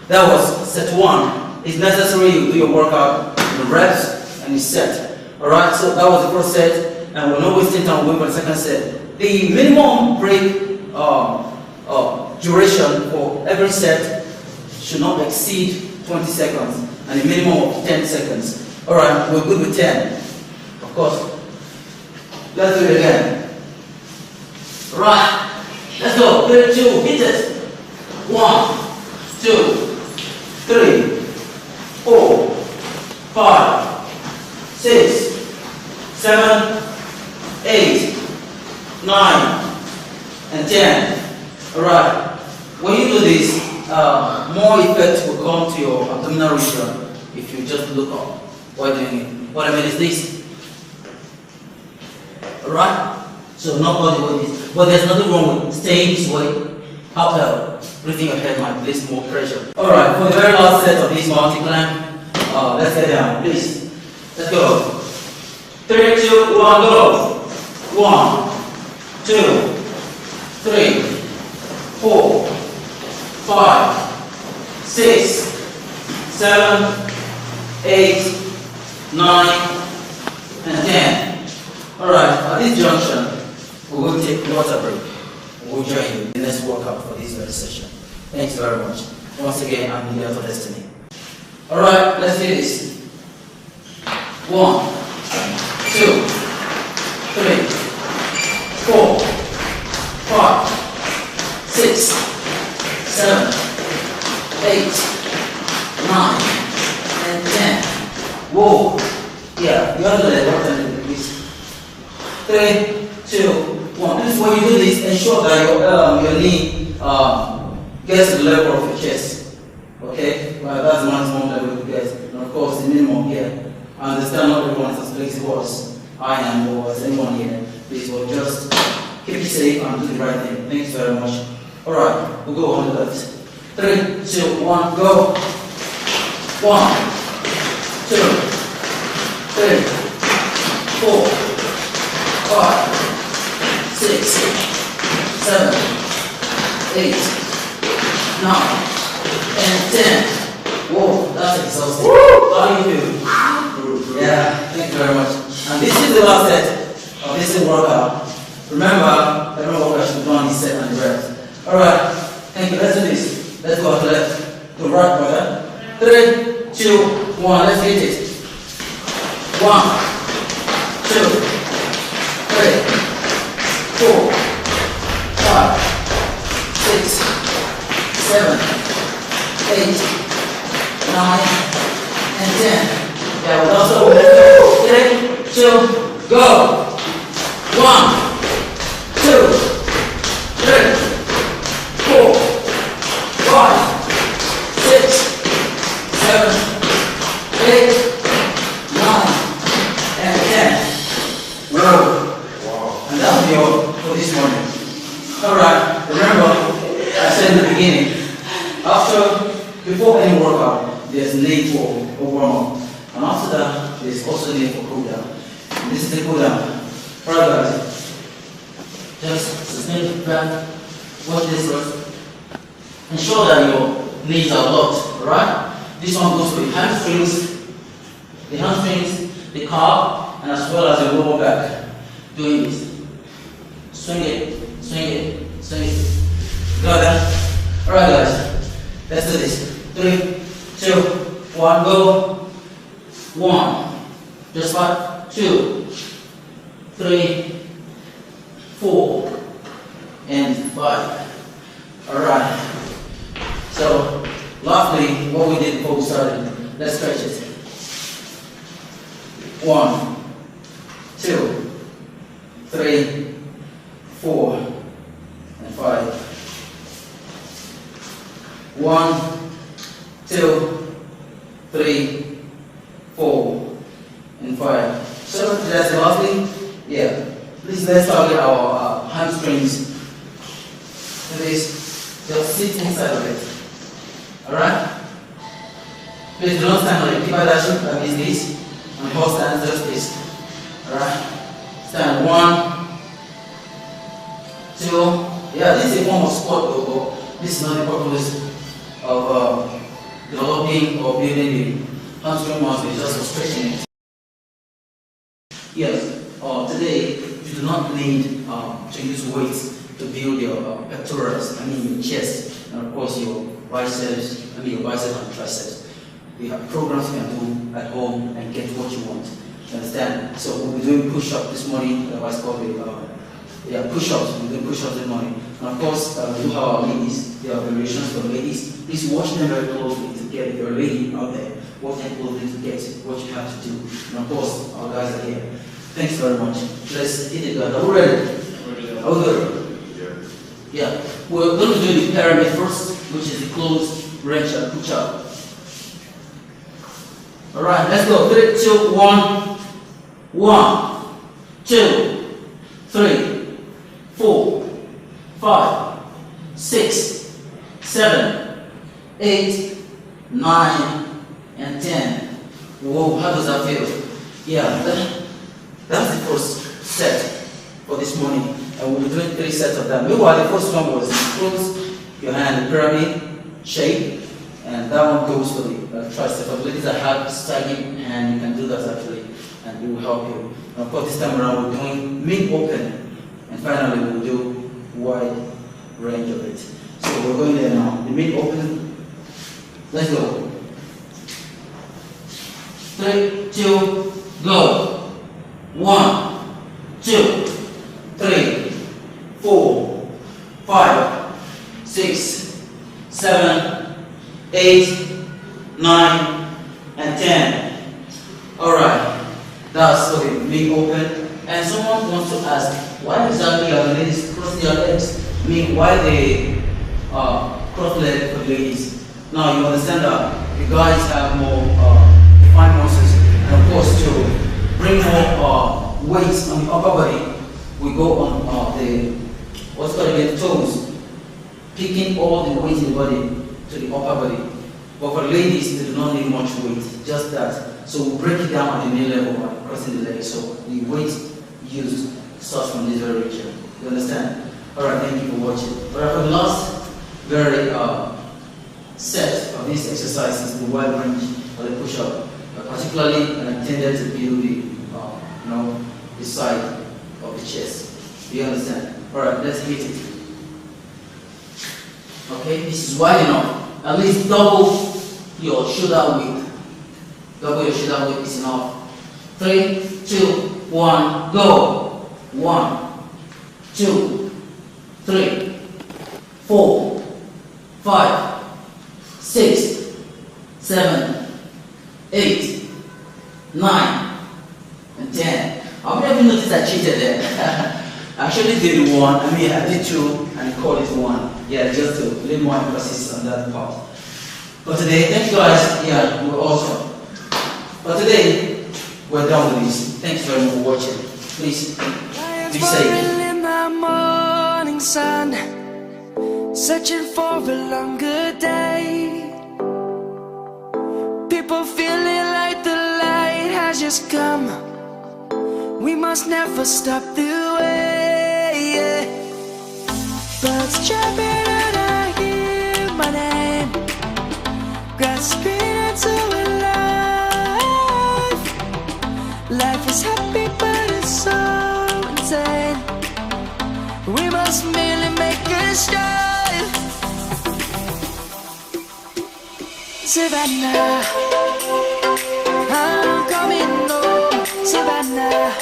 S4: That was set 1. It's necessary you do your workout, the reps, and the set. Alright, so that was the first set, and we're not wasting time waiting for the second set. The minimum break duration for every set should not exceed 20 seconds, and a minimum of 10 seconds. Alright, we're good with 10. Of course. Let's do it again. Right, let's go. 3, 2, hit it. 1, 2, 3, 4, 5, 6, 7, 8, 9, and 10. Alright, when you do this, more effect will come to your abdominal region. if you just look up while doing it. What I mean is this. Alright? So nobody will this. But there's nothing wrong with staying this way. However, breathing your head might place more pressure. Alright, for the very last set of this mountain climb, let's get down, please. Let's go. 3, 2, 1, go. 1, 2, 3, 4, 5, 6, 7, 8, 9, and 10. Alright, at this junction, we will take water break. We'll join you in the next workout for this very session. Thanks very much. Once again, I'm the Auto Destiny. Alright, let's do this. 1, 2, 3, 4, 5, 6, 7, 8, 9, and 10. Whoa. Yeah, you have to let water in the please. 3, 2, 1. Please, when you do this, ensure that your knee gets to the level of your chest. Okay? Well, that's the maximum level you get. And of course, the minimum here. I understand not everyone is as flexible as I am or as anyone here. Please, we'll just keep it safe and do the right thing. Thanks very much. Alright, we'll go on the left. 3, 2, 1, go. 1, 2, 3, 4, 5, 6, 7, 8, 9, and 10. Whoa, that's exhausting. How do you feel? Yeah, thank you very much. And this is the last set of this workout. Remember, every workout should do this set and the rest. Alright, thank you. Let's do this. Let's go to the left. To right, brother. 3, 2, 1. Let's hit it. 1, 2, 3, 4, 5, 6, 7, 8, 9, and 10. Yeah, we'll also 3, 2, go. 1, 2, 3, 4, 5, 6, 7, 8, 9, and 10. Whoa. And that'll be all for this morning. Alright, remember, I said in the beginning, before any workout, there's need for a warm-up. And after that, there's also need for cool down. And this is the cool down. Alright guys, just sustain the breath, watch this first. Ensure that your knees are locked, alright? This one goes for the hamstrings, the calf, and as well as the lower back. Doing this. Swing it, swing it, swing it. Got that? Alright guys, let's do this. 3, 2, 1, go. 1, just 5, 2, 3, 4, and 5. Alright. So, lastly, what we did before we started, let's stretch it. 1, 2, 3, 4, and 5. 1, 2, 3, 4, and 5. So that's the last thing. Yeah. Please let's target our hamstrings. Do this. Just sit inside of it. Alright? Please do not stand on it. Keep that shape like this. And hold stand just this. Alright? Stand 1, 2. Yeah, this is a form of squat though. This is not the purpose of developing or building the hamstring muscle, it's just for stretching it. Yes, today you do not need to use weights to build your pectorals, your chest, and of course your biceps, your biceps and triceps. We have programs you can do at home and get what you want. You understand? So we'll be doing push-ups this morning, otherwise called push-ups. We'll do push-ups this morning. And of course, we do have our ladies. There are variations for ladies. Please watch them very closely to get, if you're a lady out there, watch them closely to get what you have to do. And of course, our guys are here. Thanks very much. Let's hit it, guys. Are we ready? Are we good? Yeah. We're going to do the pyramid first, which is the closed wrench and push-up. All right, let's go. 3, 2, 1. 1, 2, 3, 4, 5, 6, 7, 8, 9, and 10. Whoa, how does that feel? Yeah, that's the first set for this morning. And we'll be doing 3 sets of that. Meanwhile, the first one was close your hand in pyramid shape. And that one goes for the tricep. For ladies that have sagging hand, you can do that actually, and it will help you. And of course, this time around we're doing mid-open, and finally we'll do wide range of it. So we're going there now. The mid-open. Let's go. 3, 2, go. 1, 2, 3, 4, 5, 6, 7. 8, 9, and 10. Alright, that's for the mid open. And someone wants to ask, why exactly are the ladies crossing their legs? I mean, why they cross legs for the ladies? Now, you understand that the guys have more defined muscles, and of course, to bring more weight on the upper body, we go on the, what's called again, toes, picking all the weight in the body to the upper body. But for ladies, they do not need much weight, just that. So we break it down at the knee level by crossing the legs. So the weight used starts from this very region. You understand? Alright, thank you for watching. Alright, for the last very set of these exercises, the wide range or the push-up, particularly intended to build the, the side of the chest. Do you understand? Alright, let's hit it. Okay, this is wide enough. At least double your shoulder width. Double your shoulder width is enough. 3, 2, 1, go. 1, 2, 3, 4, 5, 6, 7, 8, 9, and 10. How many of you noticed I cheated there? I actually did 1, I did 2, and I called it 1. Yeah, just to lay more emphasis on that part. But today, thank you guys, yeah, we're awesome. But today, we're done with this. Thanks very much for watching. Please, be safe.
S1: In the morning sun, searching for a longer day. People feeling like the light has just come. We must never stop the way. Birds chirping and I hear my name, grasping into a life. Life is happy but it's so insane. We must merely make a strive. Savannah, I'm coming home. Savannah.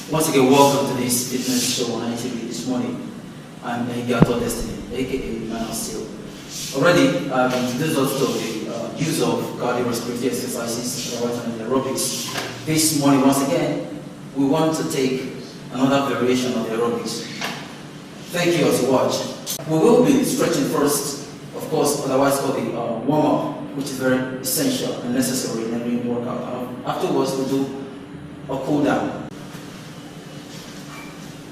S4: Once again, welcome to this fitness show on ITV this morning. I'm Egato Destiny, aka Man of Steel. Already, I've introduced us to the use of cardiorespiratory exercises and aerobics. This morning, once again, we want to take another variation of the aerobics. Thank you all to watch. We will be stretching first, of course, otherwise called the warm-up, which is very essential and necessary in every workout. Afterwards, we'll do a cool-down.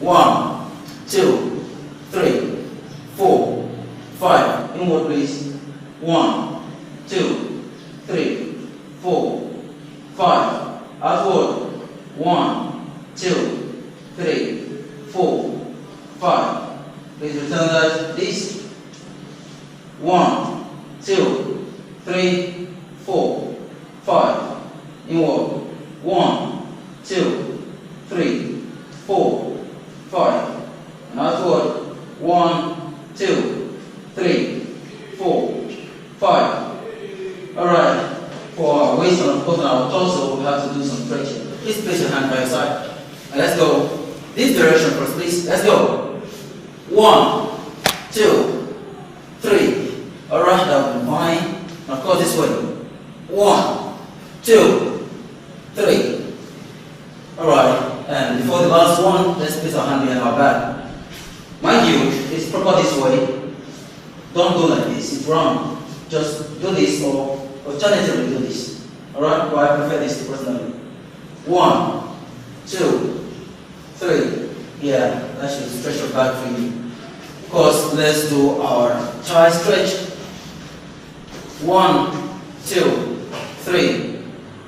S4: 1, 2, 3, 4, 5. Inward, please. 1, 2, 3, 4, 5. Outward. 1, 2, 3, 4, 5. Please return that. This. 1, 2, 3, 4, 5. Inward. 1, 2, 3, 4, 5. And outward. 1, 2, 3, 4, 5. Alright. For our waist and of course on our torso, we have to do some stretching. Please place your hand by your side. And let's go. This direction first, please. Let's go. 1, 2, 3. Alright, that will be fine. And of course this way. 1, 2, 3. Alright. And before the last one, let's place our hand behind our back. Mind you, it's proper this way. Don't go like this, it's wrong. Just do this or alternatively do this. Alright? But I prefer this personally. 1, 2, 3. Yeah, that should stretch your back for you. Of course, let's do our thigh stretch. 1, 2, 3.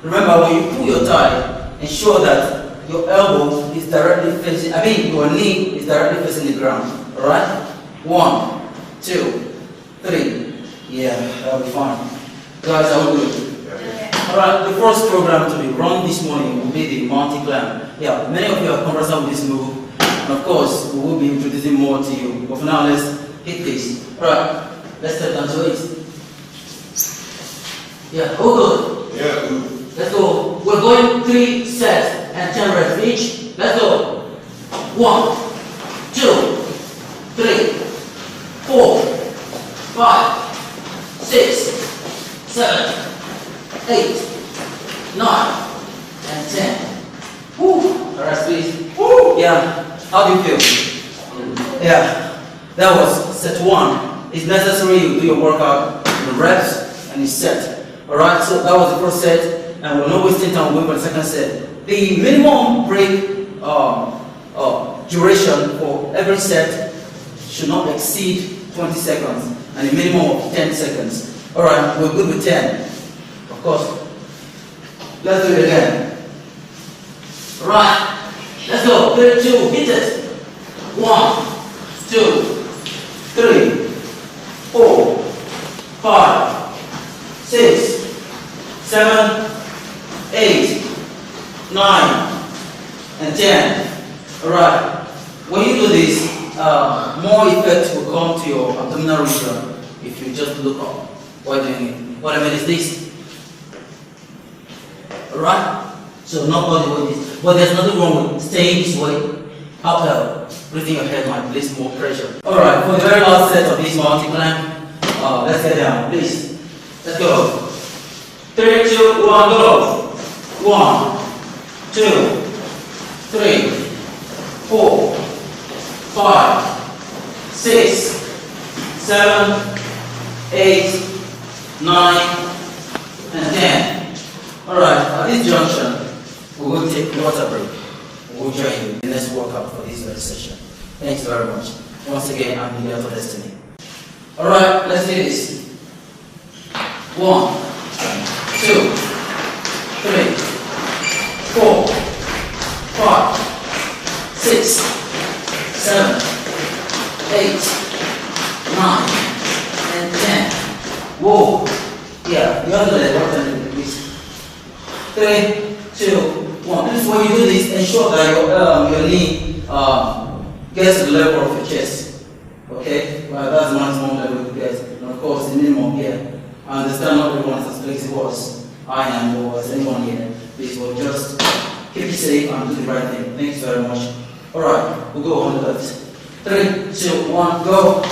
S4: Remember, when you pull your thigh, ensure that your elbow is directly facing, your knee is directly facing the ground. Alright? 1, 2, 3. Yeah, that'll be fine. Guys, are we good? Alright, the first program to be run this morning will be the mountain climb. Yeah, many of you are conversant with this move. And of course, we will be introducing more to you. But for now, let's hit this. Alright, let's step down to it. Yeah, all good? Yeah, good. Let's go. We're going 3 sets and 10 reps each. Let's go. 1, 2, 3, 4, 5, 6, 7, 8, 9, and 10. Woo! Alright, please. Woo! Yeah. How do you feel? Yeah. That was set 1. It's necessary you do your workout, the reps, and the set. Alright, so that was the first set, and we're not wasting time waiting for the second set. The minimum break duration for every set should not exceed 20 seconds, and a minimum of 10 seconds. Alright, we're good with 10. Of course. Let's do it again. Right. Let's go. 3, 2, hit it. 1, 2, 3, 4, 5, 6, 7, 8, 9, and 10. Alright. When you do this, more effect will come to your abdominal region if you just look up while doing it. What I mean is this. Alright? So not all the way this. But there's nothing wrong with staying this way. However, breathing your head might place more pressure. Alright, for the very last set of this mountain climb, let's get down, please. Let's go. 3, 2, 1, go. 1, 2, 3, 4, 5, 6, 7, 8, 9, and 10. Alright, at this junction, we will take a water break. We will join you in the next workout for this very session. Thanks very much. Once again, I'm Miguel of Destiny. Alright, let's do this. 1, 2, 3, 4, 5, 6, 7, 8, 9, and 10. Whoa. Yeah, the other leg, please. 3, 2, 1. Please, when you do this, ensure that your knee gets to the level of your chest. Okay? Well, that's the maximum level you get. And of course, the minimum here. I understand not everyone is as flexible as I am or as anyone here. Please, we'll just keep it safe and do the right thing. Thanks very much. Alright, we'll go on the left. 3, 2, 1, go.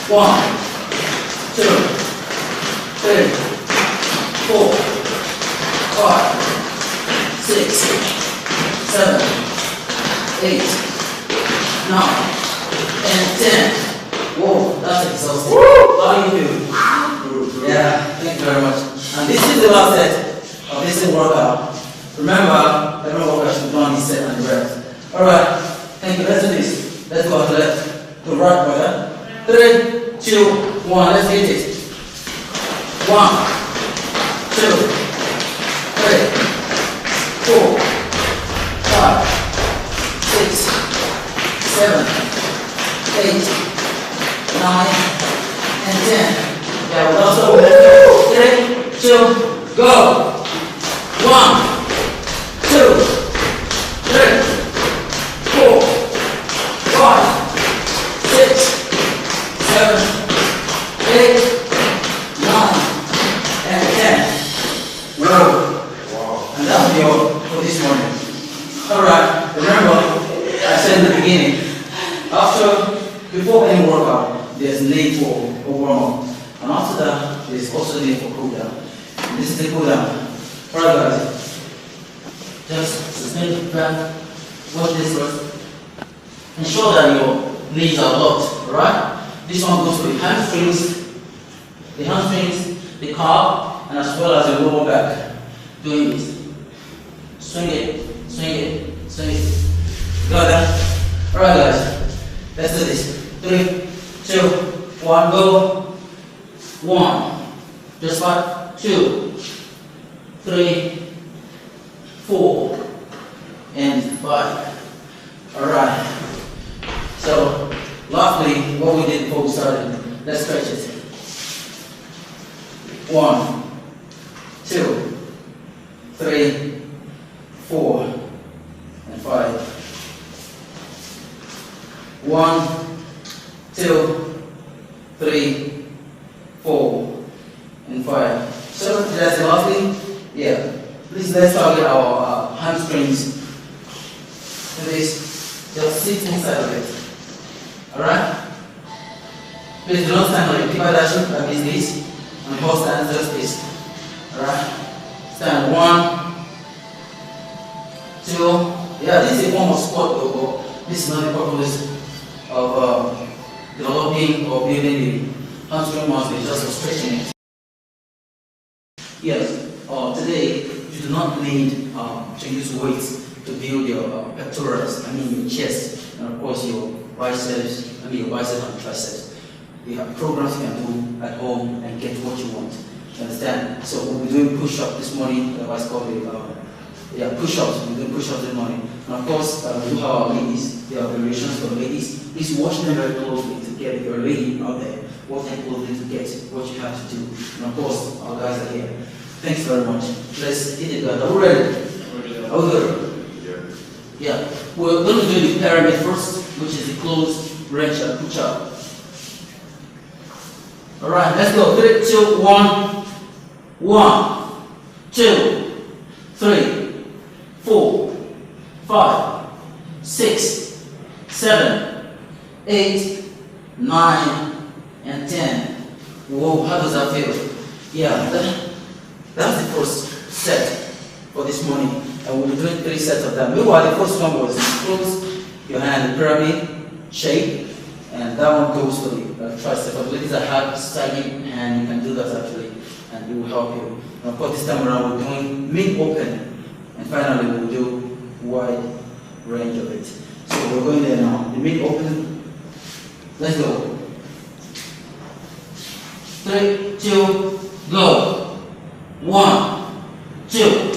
S4: 1, 2, 3, 4, 5, 6, 7, 8, 9, and 10. Whoa, that's exhausting. How do you feel? Yeah, thank you very much. And this is the last set of this workout. Remember, every workout should be done this set and the rest. Alright, thank you. Let's do this. Let's go on the left. To right, brother. 3, 2, 1. Let's hit it. 1, 2, 3, 4, 5, 6, 7, 8, 9, and 10. Yeah, we'll also 3, 2, go. 1, 2, 3, 4, 5, 6, 7, 8, 9, and 10. Whoa. And that'll be all for this morning. Alright, remember, I said in the beginning, before any workout, there's need for a warm-up. And after that, there's also need for cool-down. This is the cool-down. Alright guys, just suspend the breath, watch this first. Ensure that your knees are locked, alright? This one goes to the hamstrings, the calf, and as well as the lower back. Doing this. Swing it, swing it, swing it. Got that? Alright guys, let's do this. 3, 2, 1, go. 1, just like 2, 3, 4, and 5. Alright. So, lastly, what we did before we started, let's stretch it. 1, 2, 3, 4, and 5. 1, 2, 3, 4, and 5. So that's the last thing. Yeah. Please let's target our hamstrings. Do this. Just sit inside of it. Alright? Please do not stand on it. Keep that shape like this. And hold stand just this. Alright? Stand 1, 2. Yeah, this is a form of squat though. This is not the purpose of developing or building the hamstring muscle, just for stretching it. Yes, today you do not need to use weights to build your pectorals, your chest, and of course your biceps, your biceps and triceps. You have programs you can do at home and get what you want. You understand? So we'll be doing push-ups this morning, otherwise called push-ups. We'll be doing push-ups this morning. And of course, we do have our ladies. There are variations for ladies. Please watch them very closely to get, if you're a lady out there, watch them closely to get what you have to do. And of course, our guys are here. Thanks very much. Let's hit it, guys. Are we ready? Are we good? Yeah. We're going to do the pyramid first, which is the closed range and push-up. Alright, let's go. 3, 2, 1. 1, 2, 3, 4, 5, 6, 7, 8, 9, and 10. Whoa, how does that feel? Yeah, that's the first set for this morning. And we'll be doing 3 sets of that. Meanwhile, the first one was close your hand in pyramid shape. And that one goes for the tricep. For ladies that have sagging hand, you can do that actually, and it will help you. And of course, this time around we're doing mid-open, and finally we'll do wide range of it. So we're going there now. The mid-open. Let's go. 3, 2, go. 1, 2,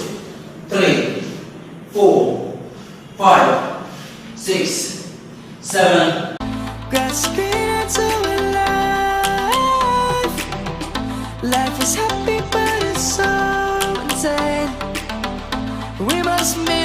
S4: 3, 4, 5, 6, 7.
S1: God's alive. Life is happy, but it's so insane. We must make